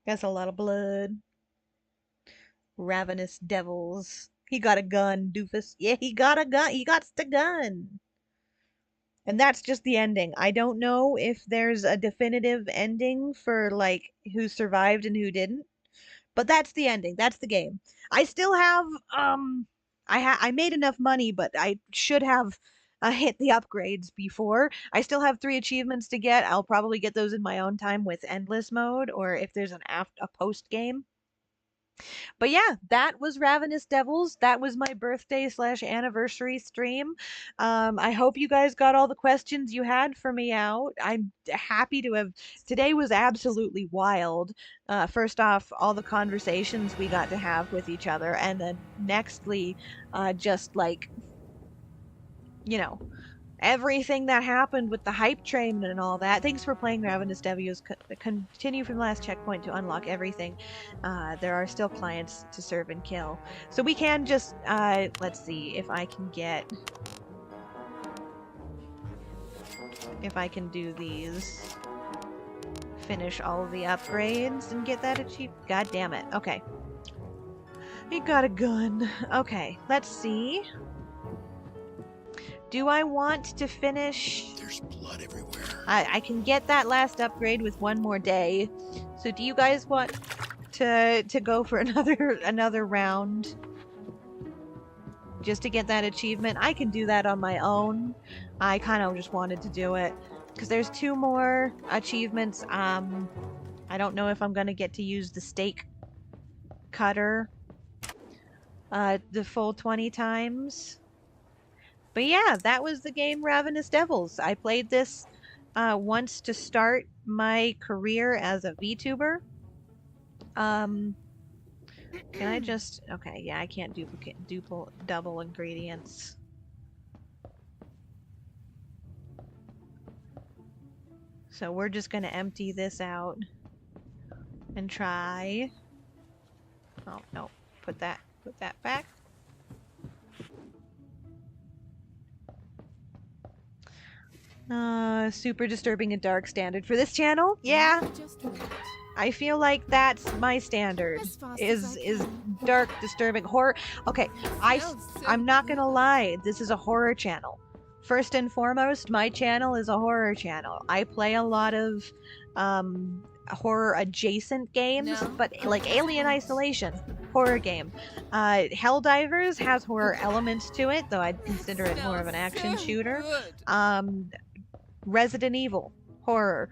That's a lot of blood. Ravenous Devils. He got a gun, doofus. Yeah, he got a gun. He got the gun. And that's just the ending. I don't know if there's a definitive ending for, like, who survived and who didn't. But that's the ending. That's the game. I still have, I made enough money, but I should have hit the upgrades before. I still have 3 achievements to get. I'll probably get those in my own time with endless mode, or if there's a post game. But yeah, that was Ravenous Devils. That was my birthday / anniversary stream. I hope you guys got all the questions you had for me out. I'm happy to have. Today was absolutely wild. First off, all the conversations we got to have with each other, and then nextly, just like you know, everything that happened with the hype train and all that. Thanks for playing Ravenous Devils. Continue from the last checkpoint to unlock everything. There are still clients to serve and kill. So we can just, let's see if I can get... If I can do these. Finish all of the upgrades and get that achieved. God damn it. Okay. He got a gun. Okay, let's see. Do I want to finish? There's blood everywhere. I can get that last upgrade with one more day. So do you guys want to go for another round? Just to get that achievement? I can do that on my own. I kind of just wanted to do it. Because there's 2 more achievements. I don't know if I'm going to get to use the steak cutter the full 20 times. But yeah, that was the game Ravenous Devils. I played this once to start my career as a VTuber. Can I just... Okay, yeah, I can't double ingredients. So we're just gonna empty this out and try... Oh, no. Put that back. Super disturbing and dark standard for this channel. Yeah, I feel like that's my standard. Is dark, disturbing, horror. Okay, I'm not gonna lie. This is a horror channel. First and foremost, my channel is a horror channel. I play a lot of horror adjacent games, but like Alien Isolation, horror game. Helldivers has horror elements to it, though I'd consider it more of an action shooter. Resident Evil, horror.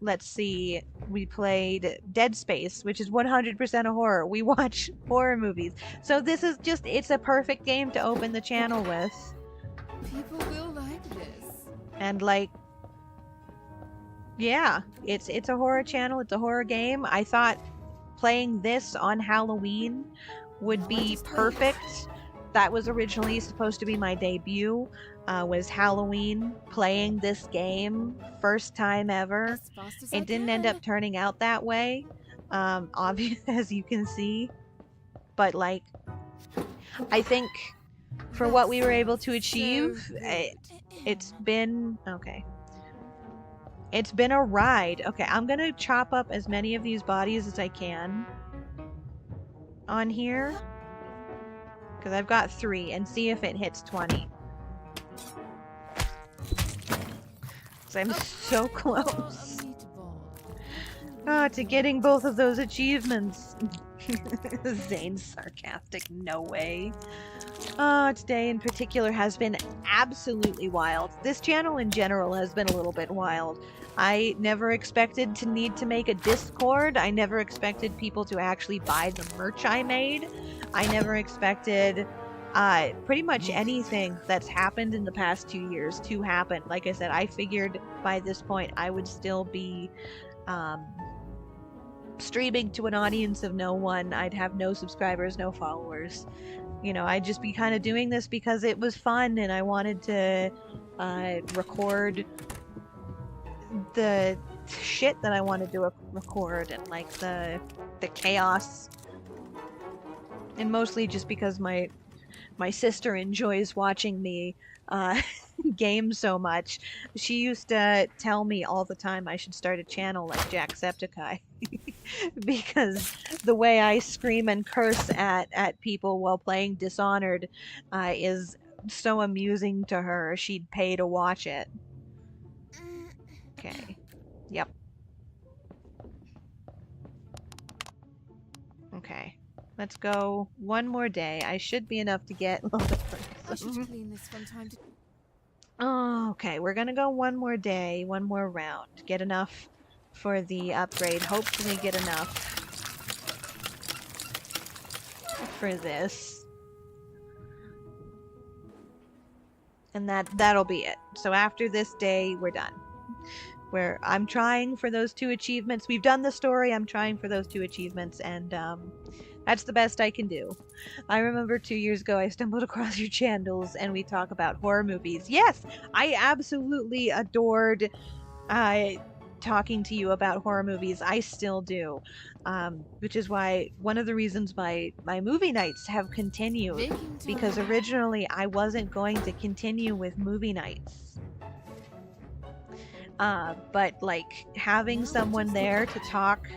Let's see, we played Dead Space, which is 100% a horror. We watch horror movies. So this is just, it's a perfect game to open the channel with. People will like this. And like, yeah, it's a horror channel, it's a horror game. I thought playing this on Halloween would be perfect. That was originally supposed to be my debut, was Halloween, playing this game, first time ever. It didn't end up turning out that way, obvious as you can see. But like, I think for what we were able to achieve, it's been, okay. It's been a ride. Okay, I'm gonna chop up as many of these bodies as I can on here. Because I've got 3, and see if it hits 20. Because I'm so close. To getting both of those achievements. Zane's sarcastic, no way. Today in particular has been absolutely wild. This channel in general has been a little bit wild. I never expected to need to make a Discord. I never expected people to actually buy the merch I made. I never expected pretty much anything that's happened in the past 2 years to happen. Like I said, I figured by this point I would still be streaming to an audience of no one. I'd have no subscribers, no followers. You know, I'd just be kind of doing this because it was fun and I wanted to record the shit that I wanted to record and like the chaos. And mostly just because my sister enjoys watching me game so much. She used to tell me all the time I should start a channel like Jacksepticeye. Because the way I scream and curse at people while playing Dishonored is so amusing to her. She'd pay to watch it. Okay. Yep. Okay. Let's go one more day. I should be enough to get... I should clean this from time to... Oh, okay. We're gonna go one more day, one more round. Get enough for the upgrade. Hopefully get enough for this. And that'll be it. So after this day, we're done. I'm trying for those 2 achievements. We've done the story. I'm trying for those 2 achievements, and That's the best I can do. I remember 2 years ago I stumbled across your channels and we talk about horror movies. Yes, I absolutely adored talking to you about horror movies. I still do. Which is why one of the reasons my movie nights have continued, Baking because time. originally I wasn't going to continue with movie nights. But like having Now someone just there look to at it. talk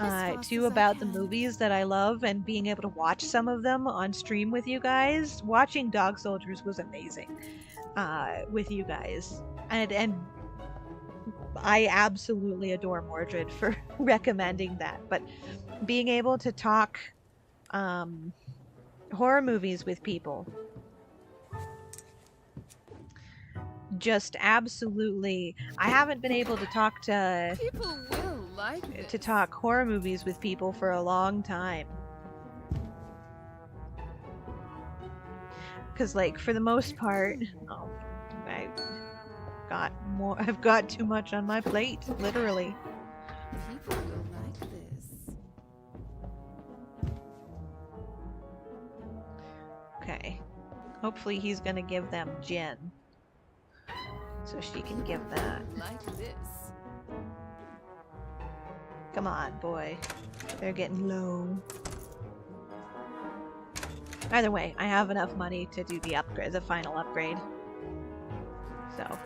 As fast to as I about the can. movies that I love and being able to watch some of them on stream with you guys. Watching Dog Soldiers was amazing with you guys. And I absolutely adore Mordred for recommending that. But being able to talk horror movies with people, just absolutely. I haven't been able to talk People will like this. to talk horror movies with people for a long time. Because like for the most part, oh, I've got too much on my plate, literally. People will like this. Okay. Hopefully he's gonna give them gin. So she can give that. Like this. Come on, boy. They're getting low. Either way, I have enough money to do the upgrade, the final upgrade. So.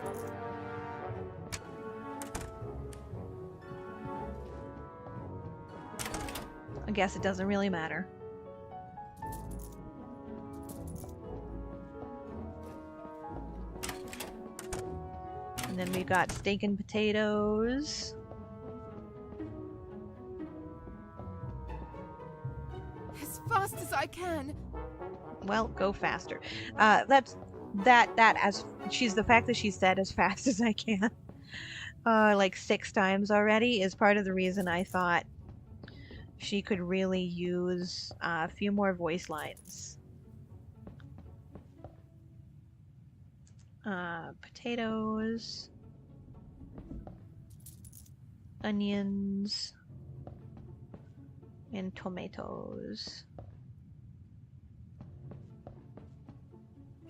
I guess it doesn't really matter. And then we've got steak and potatoes. As fast as I can. Well, go faster. That's as she's the fact that she said as fast as I can. Like 6 times already is part of the reason I thought she could really use a few more voice lines. Potatoes, onions, and tomatoes.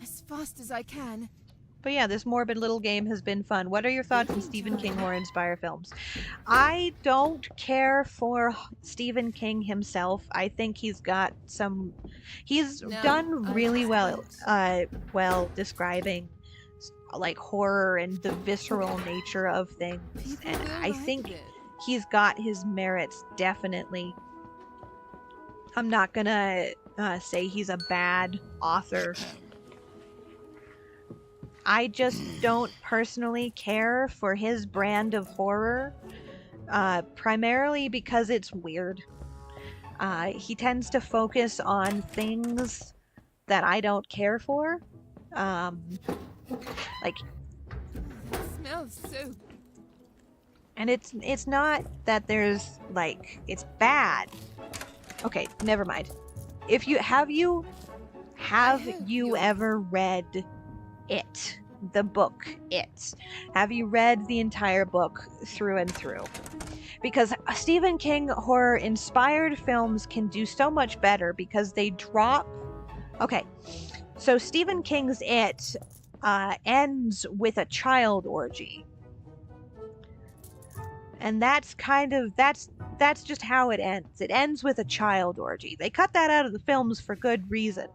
As fast as I can. But yeah, this morbid little game has been fun. What are your thoughts on Stephen King horror-inspired films? I don't care for Stephen King himself. I think he's got some... He's done really well, describing like horror and the visceral nature of things. And I think he's got his merits, definitely. I'm not gonna say he's a bad author. I just don't personally care for his brand of horror, primarily because it's weird. He tends to focus on things that I don't care for. Like, It smells so. and it's not that there's like it's bad. Okay, never mind. If you have you ever read It, the book It? Have you read the entire book through and through? Because Stephen King horror inspired films can do so much better because they drop. Okay, so Stephen King's It ends with a child orgy, and that's just how it ends. It ends with a child orgy. They cut that out of the films for good reason,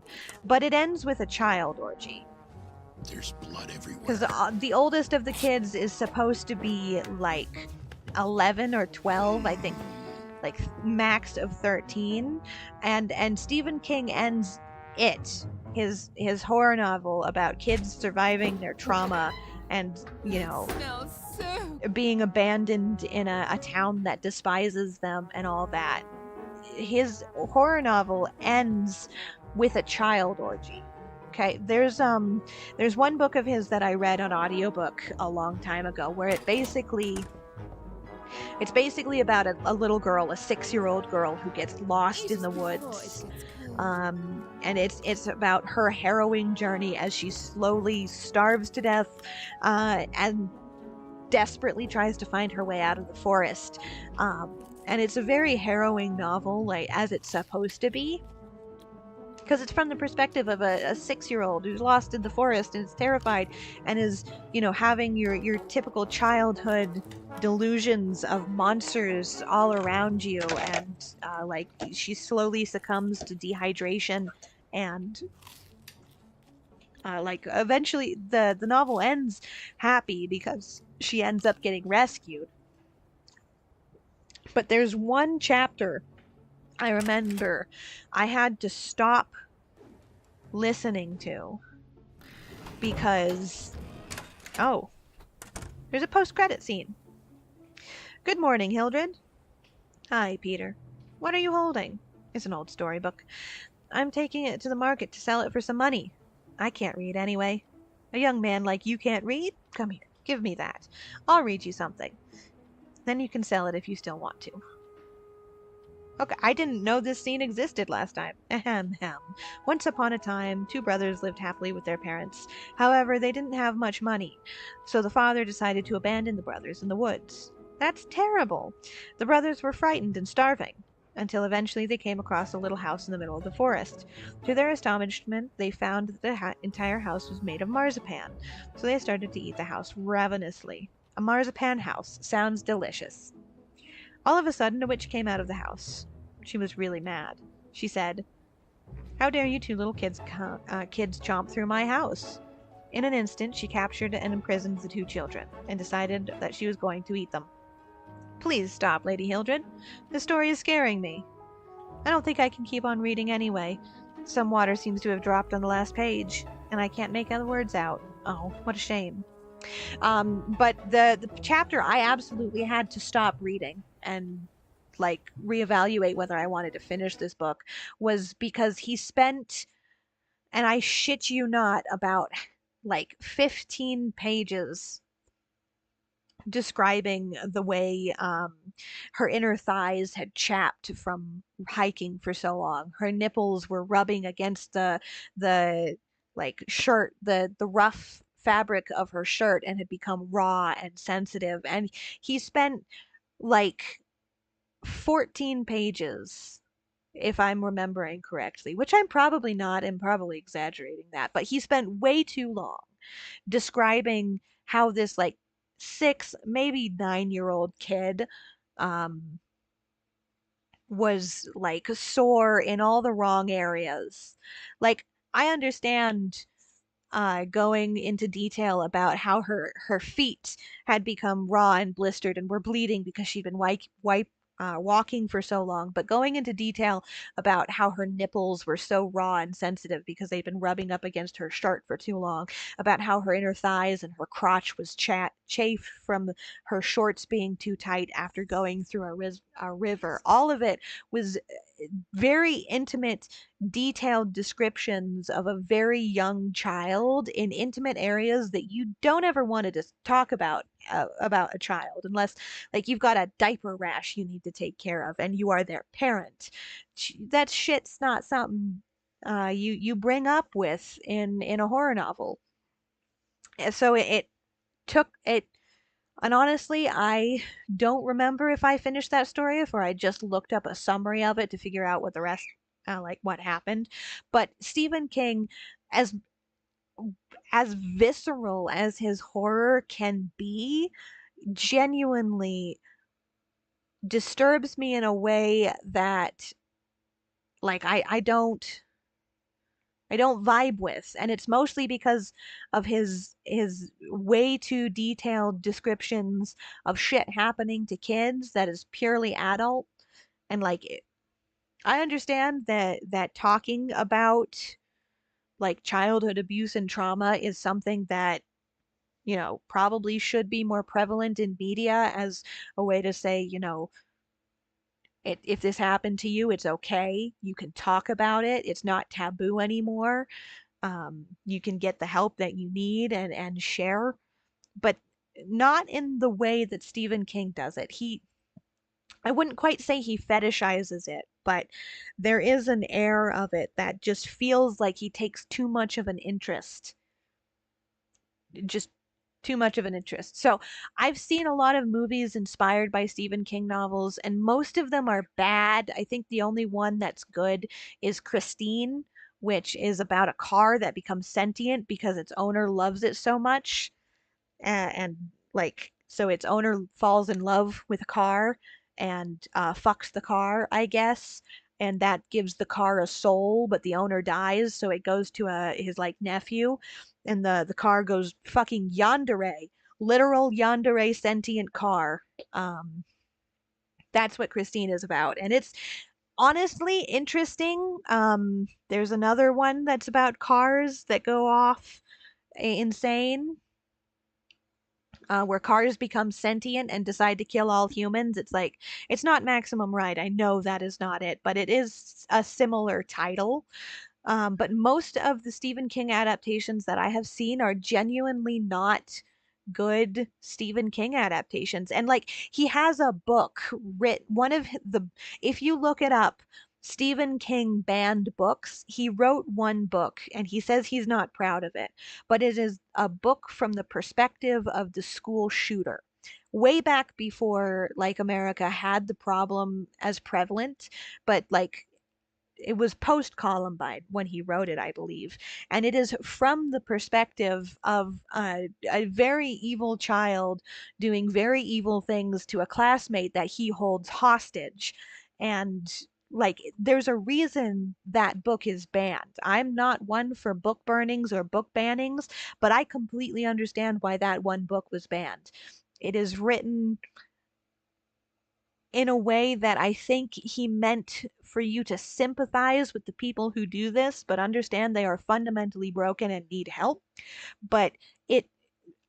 but it ends with a child orgy. There's blood everywhere. Because the oldest of the kids is supposed to be like 11 or 12, I think, like max of 13, and Stephen King ends It, his horror novel about kids surviving their trauma and, you know, Smells so. being abandoned in a town that despises them and all that. His horror novel ends with a child orgy. Okay, there's one book of his that I read on audiobook a long time ago where it's basically about a little girl, a 6-year-old girl who gets lost in the woods. And it's about her harrowing journey as she slowly starves to death and desperately tries to find her way out of the forest. and it's a very harrowing novel, like as it's supposed to be, because it's from the perspective of a 6-year-old who's lost in the forest and is terrified and is, having your typical childhood delusions of monsters all around you, and like she slowly succumbs to dehydration, and like eventually the novel ends happy because she ends up getting rescued. But there's one chapter I remember I had to stop listening to because, oh, there's a post-credit scene. Good morning, Hildred. Hi, Peter. What are you holding? It's an old storybook. I'm taking it to the market to sell it for some money. I can't read anyway. A young man like you can't read? Come here, give me that. I'll read you something. Then you can sell it if you still want to. Okay, I didn't know this scene existed last time. Ahem, hem. Once upon a time, two brothers lived happily with their parents. However, they didn't have much money, so the father decided to abandon the brothers in the woods. That's terrible. The brothers were frightened and starving, until eventually they came across a little house in the middle of the forest. To their astonishment, they found that the entire house was made of marzipan, so they started to eat the house ravenously. A marzipan house sounds delicious. All of a sudden, a witch came out of the house. She was really mad. She said, "How dare you two little kids chomp through my house?" In an instant, she captured and imprisoned the two children, and decided that she was going to eat them. Please stop, Lady Hildred. The story is scaring me. I don't think I can keep on reading anyway. Some water seems to have dropped on the last page, and I can't make the words out. Oh, what a shame. But the chapter I absolutely had to stop reading and like reevaluate whether I wanted to finish this book was because he spent, and I shit you not, about like 15 pages describing the way her inner thighs had chapped from hiking for so long. Her nipples were rubbing against the like shirt, the rough fabric of her shirt, and had become raw and sensitive. And he spent like 14 pages, if I'm remembering correctly, which I'm probably not, and probably exaggerating that, but he spent way too long describing how this like 6, maybe 9-year-old kid um was like sore in all the wrong areas. Like, I understand going into detail about how her feet had become raw and blistered and were bleeding because she'd been walking for so long, but going into detail about how her nipples were so raw and sensitive because they'd been rubbing up against her shirt for too long, about how her inner thighs and her crotch was chafed from her shorts being too tight after going through a river. All of it was very intimate, detailed descriptions of a very young child in intimate areas that you don't ever want to just talk about a child unless like you've got a diaper rash you need to take care of and you are their parent. That shit's not something you bring up with in a horror novel. So it took it. And honestly, I don't remember if I finished that story or I just looked up a summary of it to figure out what the rest, like what happened. But Stephen King, as as visceral as his horror can be, genuinely disturbs me in a way that like I don't vibe with, and it's mostly because of his way too detailed descriptions of shit happening to kids that is purely adult. And like I understand that talking about like childhood abuse and trauma is something that probably should be more prevalent in media as a way to say, if this happened to you, it's okay. You can talk about it. It's not taboo anymore. You can get the help that you need and share, but not in the way that Stephen King does it. I wouldn't quite say he fetishizes it, but there is an air of it that just feels like he takes too much of an interest just too much of an interest. So I've seen a lot of movies inspired by Stephen King novels, and most of them are bad. I think the only one that's good is Christine, which is about a car that becomes sentient because its owner loves it so much. And like, so its owner falls in love with a car and fucks the car, I guess. And that gives the car a soul, but the owner dies, so it goes to his like nephew, and the car goes fucking yandere, literal yandere sentient car. Um, that's what Christine is about, and it's honestly interesting. There's another one that's about cars that go off insane, where cars become sentient and decide to kill all humans. It's like, it's not Maximum Ride. I know that is not it, but it is a similar title. But most of the Stephen King adaptations that I have seen are genuinely not good Stephen King adaptations. And like, he has a book writ one of the if you look it up, Stephen King banned books. He wrote one book and he says he's not proud of it, but it is a book from the perspective of the school shooter. Way back before like America had the problem as prevalent, but like it was post Columbine when he wrote it, I believe. And it is from the perspective of a very evil child doing very evil things to a classmate that he holds hostage. And like, there's a reason that book is banned. I'm not one for book burnings or book bannings, but I completely understand why that one book was banned. It is written in a way that I think he meant for you to sympathize with the people who do this, but understand they are fundamentally broken and need help. But it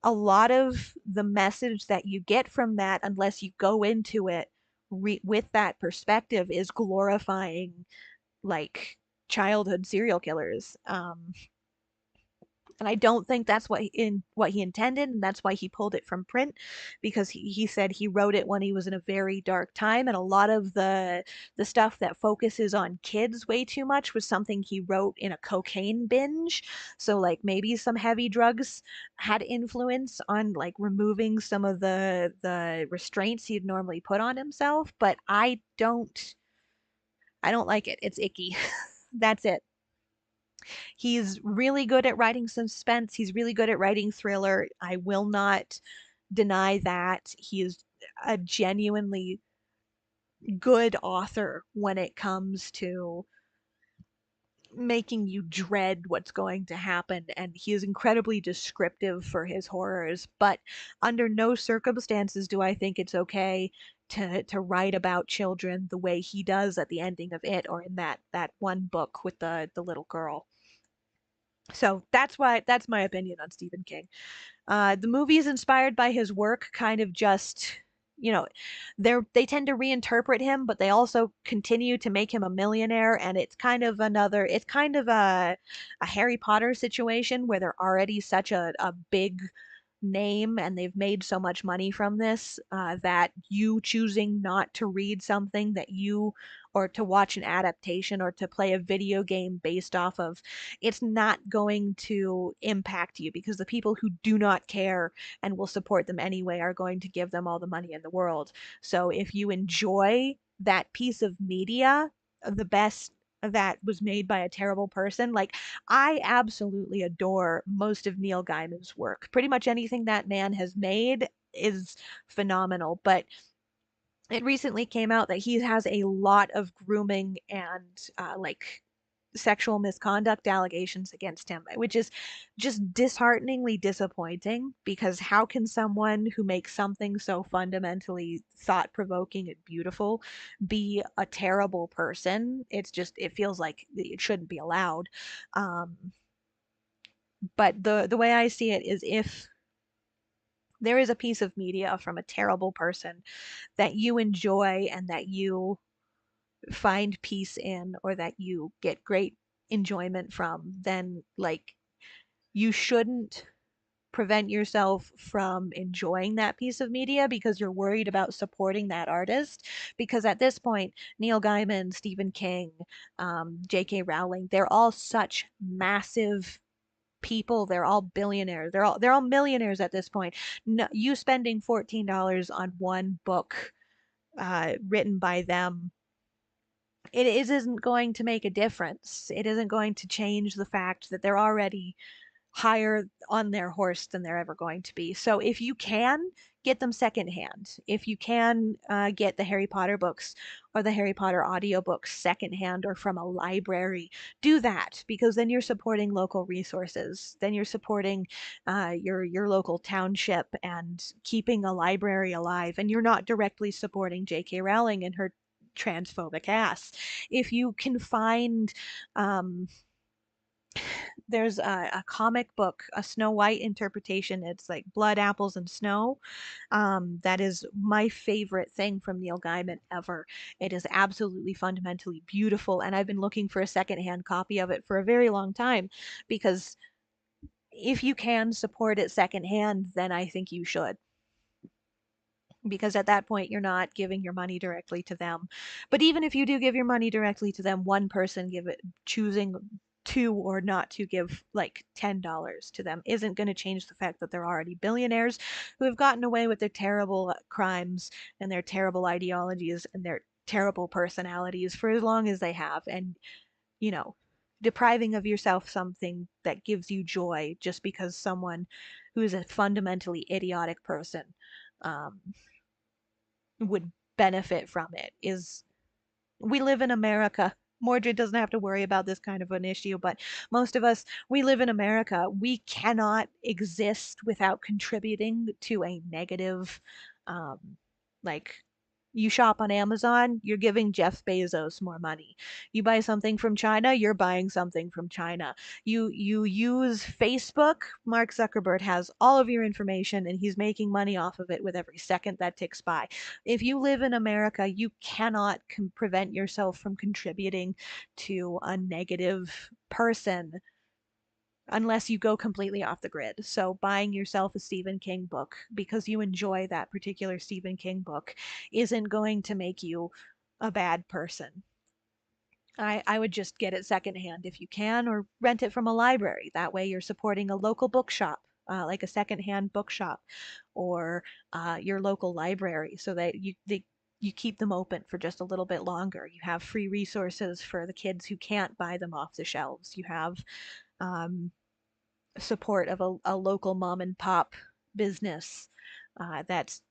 a lot of the message that you get from that, unless you go into it with that perspective, is glorifying like childhood serial killers. And I don't think that's what he intended, and that's why he pulled it from print, because he said he wrote it when he was in a very dark time, and a lot of the stuff that focuses on kids way too much was something he wrote in a cocaine binge. So like, maybe some heavy drugs had influence on like removing some of the restraints he'd normally put on himself, but I don't like it. It's icky. That's it. He's really good at writing suspense. He's really good at writing thriller. I will not deny that. He is a genuinely good author when it comes to making you dread what's going to happen, and he is incredibly descriptive for his horrors. But under no circumstances do I think it's okay to write about children the way he does at the ending of it, or in that one book with the little girl. So that's my opinion on Stephen King. The movies inspired by his work kind of just, you know, they tend to reinterpret him, but they also continue to make him a millionaire, and it's kind of a Harry Potter situation where they're already such a big name and they've made so much money from this, that you choosing not to read something that you or to watch an adaptation or to play a video game based off of, it's not going to impact you, because the people who do not care and will support them anyway are going to give them all the money in the world. So if you enjoy that piece of media, the best that was made by a terrible person, like, I absolutely adore most of Neil Gaiman's work. Pretty much anything that man has made is phenomenal, but it recently came out that he has a lot of grooming and like sexual misconduct allegations against him, which is just dishearteningly disappointing, because how can someone who makes something so fundamentally thought-provoking and beautiful be a terrible person? It feels like it shouldn't be allowed. Um, but the way I see it is, if there is a piece of media from a terrible person that you enjoy and that you find peace in, or that you get great enjoyment from, then like, you shouldn't prevent yourself from enjoying that piece of media because you're worried about supporting that artist. Because at this point, Neil Gaiman, Stephen King, J.K. Rowling, they're all such massive people. They're all billionaires. They're all millionaires at this point. No, you spending $14 on one book written by them, it isn't going to make a difference. It isn't going to change the fact that they're already higher on their horse than they're ever going to be. So if you can get them secondhand, if you can get the Harry Potter books or the Harry Potter audiobooks secondhand or from a library, do that, because then you're supporting local resources. Then you're supporting your local township and keeping a library alive. And you're not directly supporting J.K. Rowling and her transphobic ass. If you can find there's a comic book, a Snow White interpretation. It's like blood, apples, and snow. That is my favorite thing from Neil Gaiman ever. It is absolutely fundamentally beautiful, and I've been looking for a secondhand copy of it for a very long time, because if you can support it secondhand, then I think you should, because at that point you're not giving your money directly to them. But even if you do give your money directly to them, one person choosing to or not to give like $10 to them isn't going to change the fact that they're already billionaires who have gotten away with their terrible crimes and their terrible ideologies and their terrible personalities for as long as they have. And, you know, depriving of yourself something that gives you joy just because someone who is a fundamentally idiotic person um, would benefit from it is, we live in America. Mordred doesn't have to worry about this kind of an issue, but most of us, we live in America. We cannot exist without contributing to a negative, um, like, you shop on Amazon, you're giving Jeff Bezos more money. You buy something from China, you're buying something from China. You use Facebook, Mark Zuckerberg has all of your information and he's making money off of it with every second that ticks by. If you live in America, you cannot prevent yourself from contributing to a negative person unless you go completely off the grid. So buying yourself a Stephen King book because you enjoy that particular Stephen King book isn't going to make you a bad person. I would just get it secondhand if you can, or rent it from a library. That way you're supporting a local bookshop, like a secondhand bookshop, or your local library, so that you keep them open for just a little bit longer. You have free resources for the kids who can't buy them off the shelves. You have um, support of a local mom and pop business that's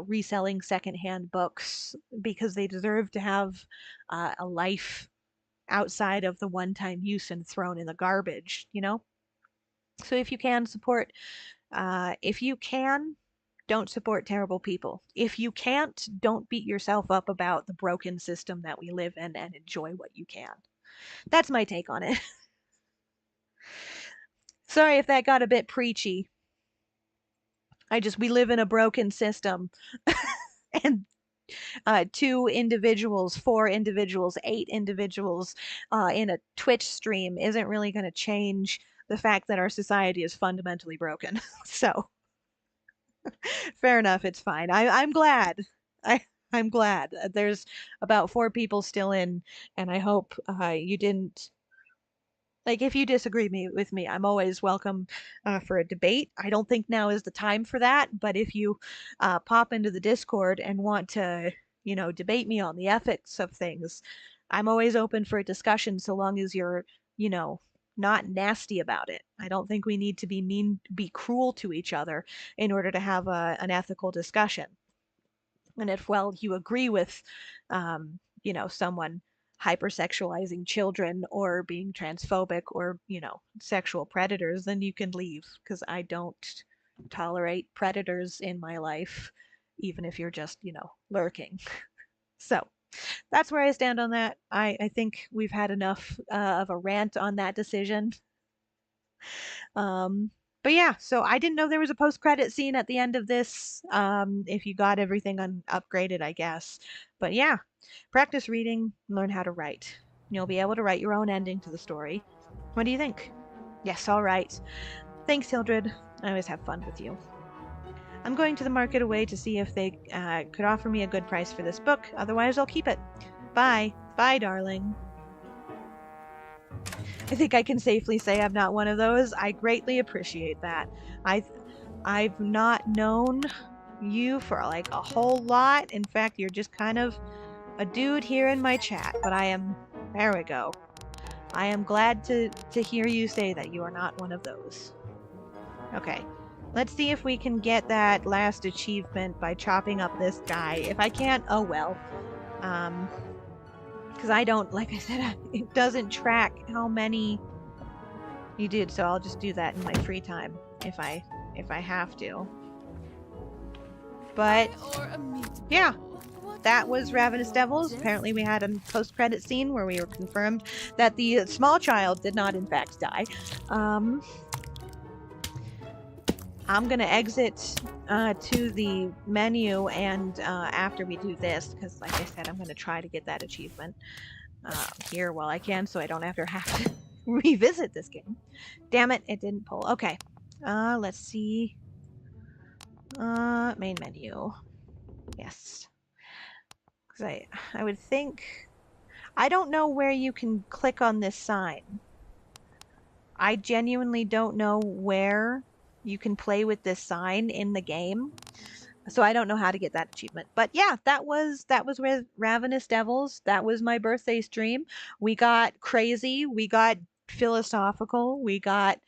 reselling secondhand books, because they deserve to have a life outside of the one-time use and thrown in the garbage. So if you can support, if you can, don't support terrible people. If you can't, don't beat yourself up about the broken system that we live in, and enjoy what you can. That's my take on it. Sorry if that got a bit preachy. We live in a broken system. And 2 individuals, 4 individuals, 8 individuals in a Twitch stream isn't really going to change the fact that our society is fundamentally broken. So, fair enough, it's fine. I'm glad. I'm glad. There's about 4 people still in, and I hope you didn't. Like, if you disagree with me, I'm always welcome for a debate. I don't think now is the time for that, but if you pop into the Discord and want to, debate me on the ethics of things, I'm always open for a discussion, so long as you're, you know, not nasty about it. I don't think we need to be mean, be cruel to each other in order to have an ethical discussion. And if, well, you agree with, someone hypersexualizing children or being transphobic or, sexual predators, then you can leave, because I don't tolerate predators in my life, even if you're just, lurking. So that's where I stand on that. I think we've had enough of a rant on that decision. Um, but yeah, so I didn't know there was a post-credit scene at the end of this. If you got everything upgraded, I guess. But yeah, practice reading, learn how to write. You'll be able to write your own ending to the story. What do you think? Yes, all right. Thanks, Hildred. I always have fun with you. I'm going to the market away to see if they could offer me a good price for this book. Otherwise, I'll keep it. Bye. Bye, darling. I think I can safely say I'm not one of those. I greatly appreciate that. I I've not known you for like a whole lot. In fact, you're just kind of a dude here in my chat, but there we go. I am glad to hear you say that you are not one of those. Okay. Let's see if we can get that last achievement by chopping up this guy. If I can't, oh well. Because I don't, like I said, it doesn't track how many you did, so I'll just do that in my free time if I have to. But yeah, that was Ravenous Devils. Apparently we had a post-credit scene where we were confirmed that the small child did not in fact die. I'm gonna exit to the menu and after we do this, because like I said, I'm gonna try to get that achievement here while I can so I don't have to revisit this game. Damn it, it didn't pull. Okay. Let's see. Main menu. Yes. Because I would think... I don't know where you can click on this sign. I genuinely don't know where you can play with this sign in the game. So I don't know how to get that achievement. But yeah, that was Ravenous Devils. That was my birthday stream. We got crazy. We got philosophical. We got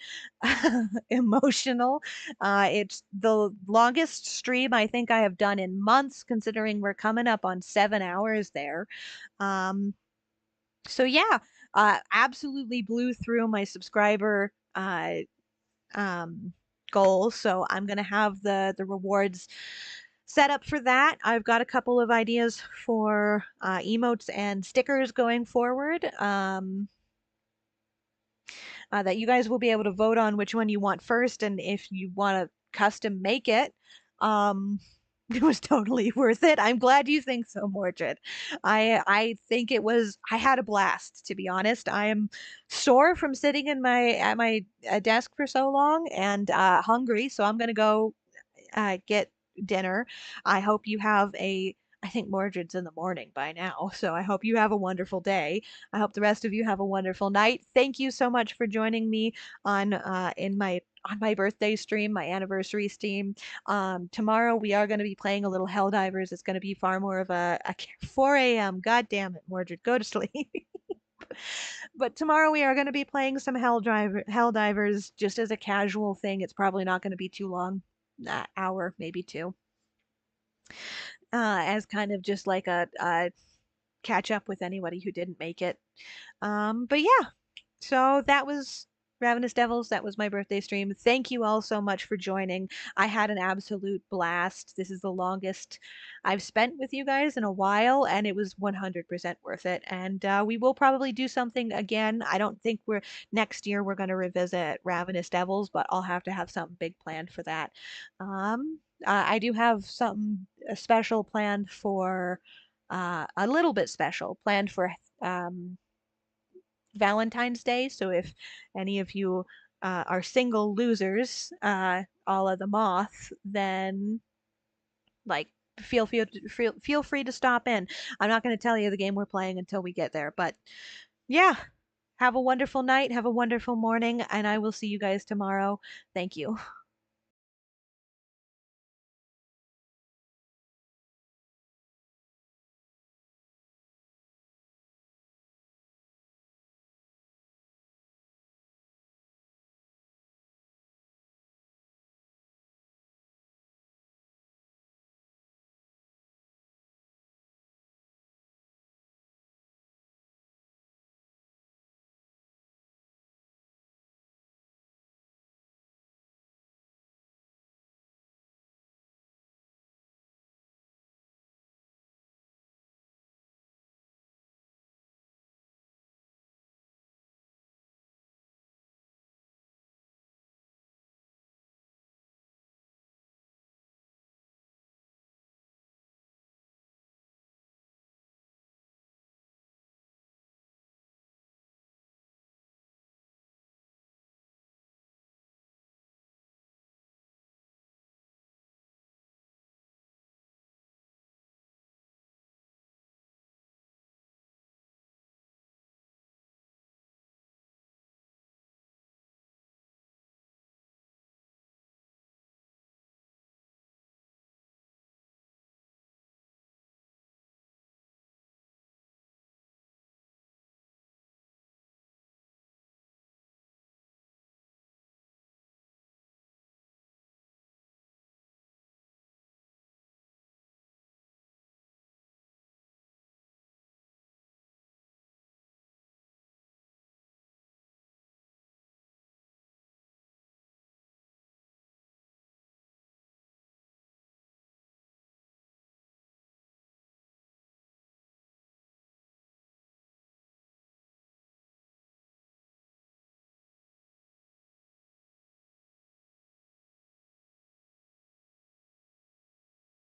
emotional. It's the longest stream I think I have done in months, considering we're coming up on 7 hours there. So yeah, absolutely blew through my subscriber um, goal. So I'm gonna have the rewards set up for that. I've got a couple of ideas for emotes and stickers going forward. That you guys will be able to vote on which one you want first, and if you want to custom make it. Um, it was totally worth it. I'm glad you think so, Mordred. I think it was. I had a blast, to be honest. I am sore from sitting in my desk for so long and hungry, so I'm gonna go get dinner. I hope you have a I think Mordred's in the morning by now, so I hope you have a wonderful day. I hope the rest of you have a wonderful night. Thank you so much for joining me on on my birthday stream, my anniversary stream. Tomorrow we are going to be playing a little Helldivers. It's going to be far more of a 4 a.m. God damn it, Mordred, go to sleep. But tomorrow we are going to be playing some Helldivers just as a casual thing. It's probably not going to be too long, hour, maybe two, as kind of just like a catch up with anybody who didn't make it. But yeah, so that was Ravenous Devils. That was my birthday stream. Thank you all so much for joining. I had an absolute blast. This is the longest I've spent with you guys in a while, and it was 100% worth it. And we will probably do something again. I don't think next year we're going to revisit Ravenous Devils, but I'll have to have something big planned for that. I do have something special planned for, a little bit special planned for Valentine's Day. So if any of you are single losers, a la the moth, then like feel free to stop in. I'm not going to tell you the game we're playing until we get there, but yeah, have a wonderful night, have a wonderful morning, and I will see you guys tomorrow. Thank you.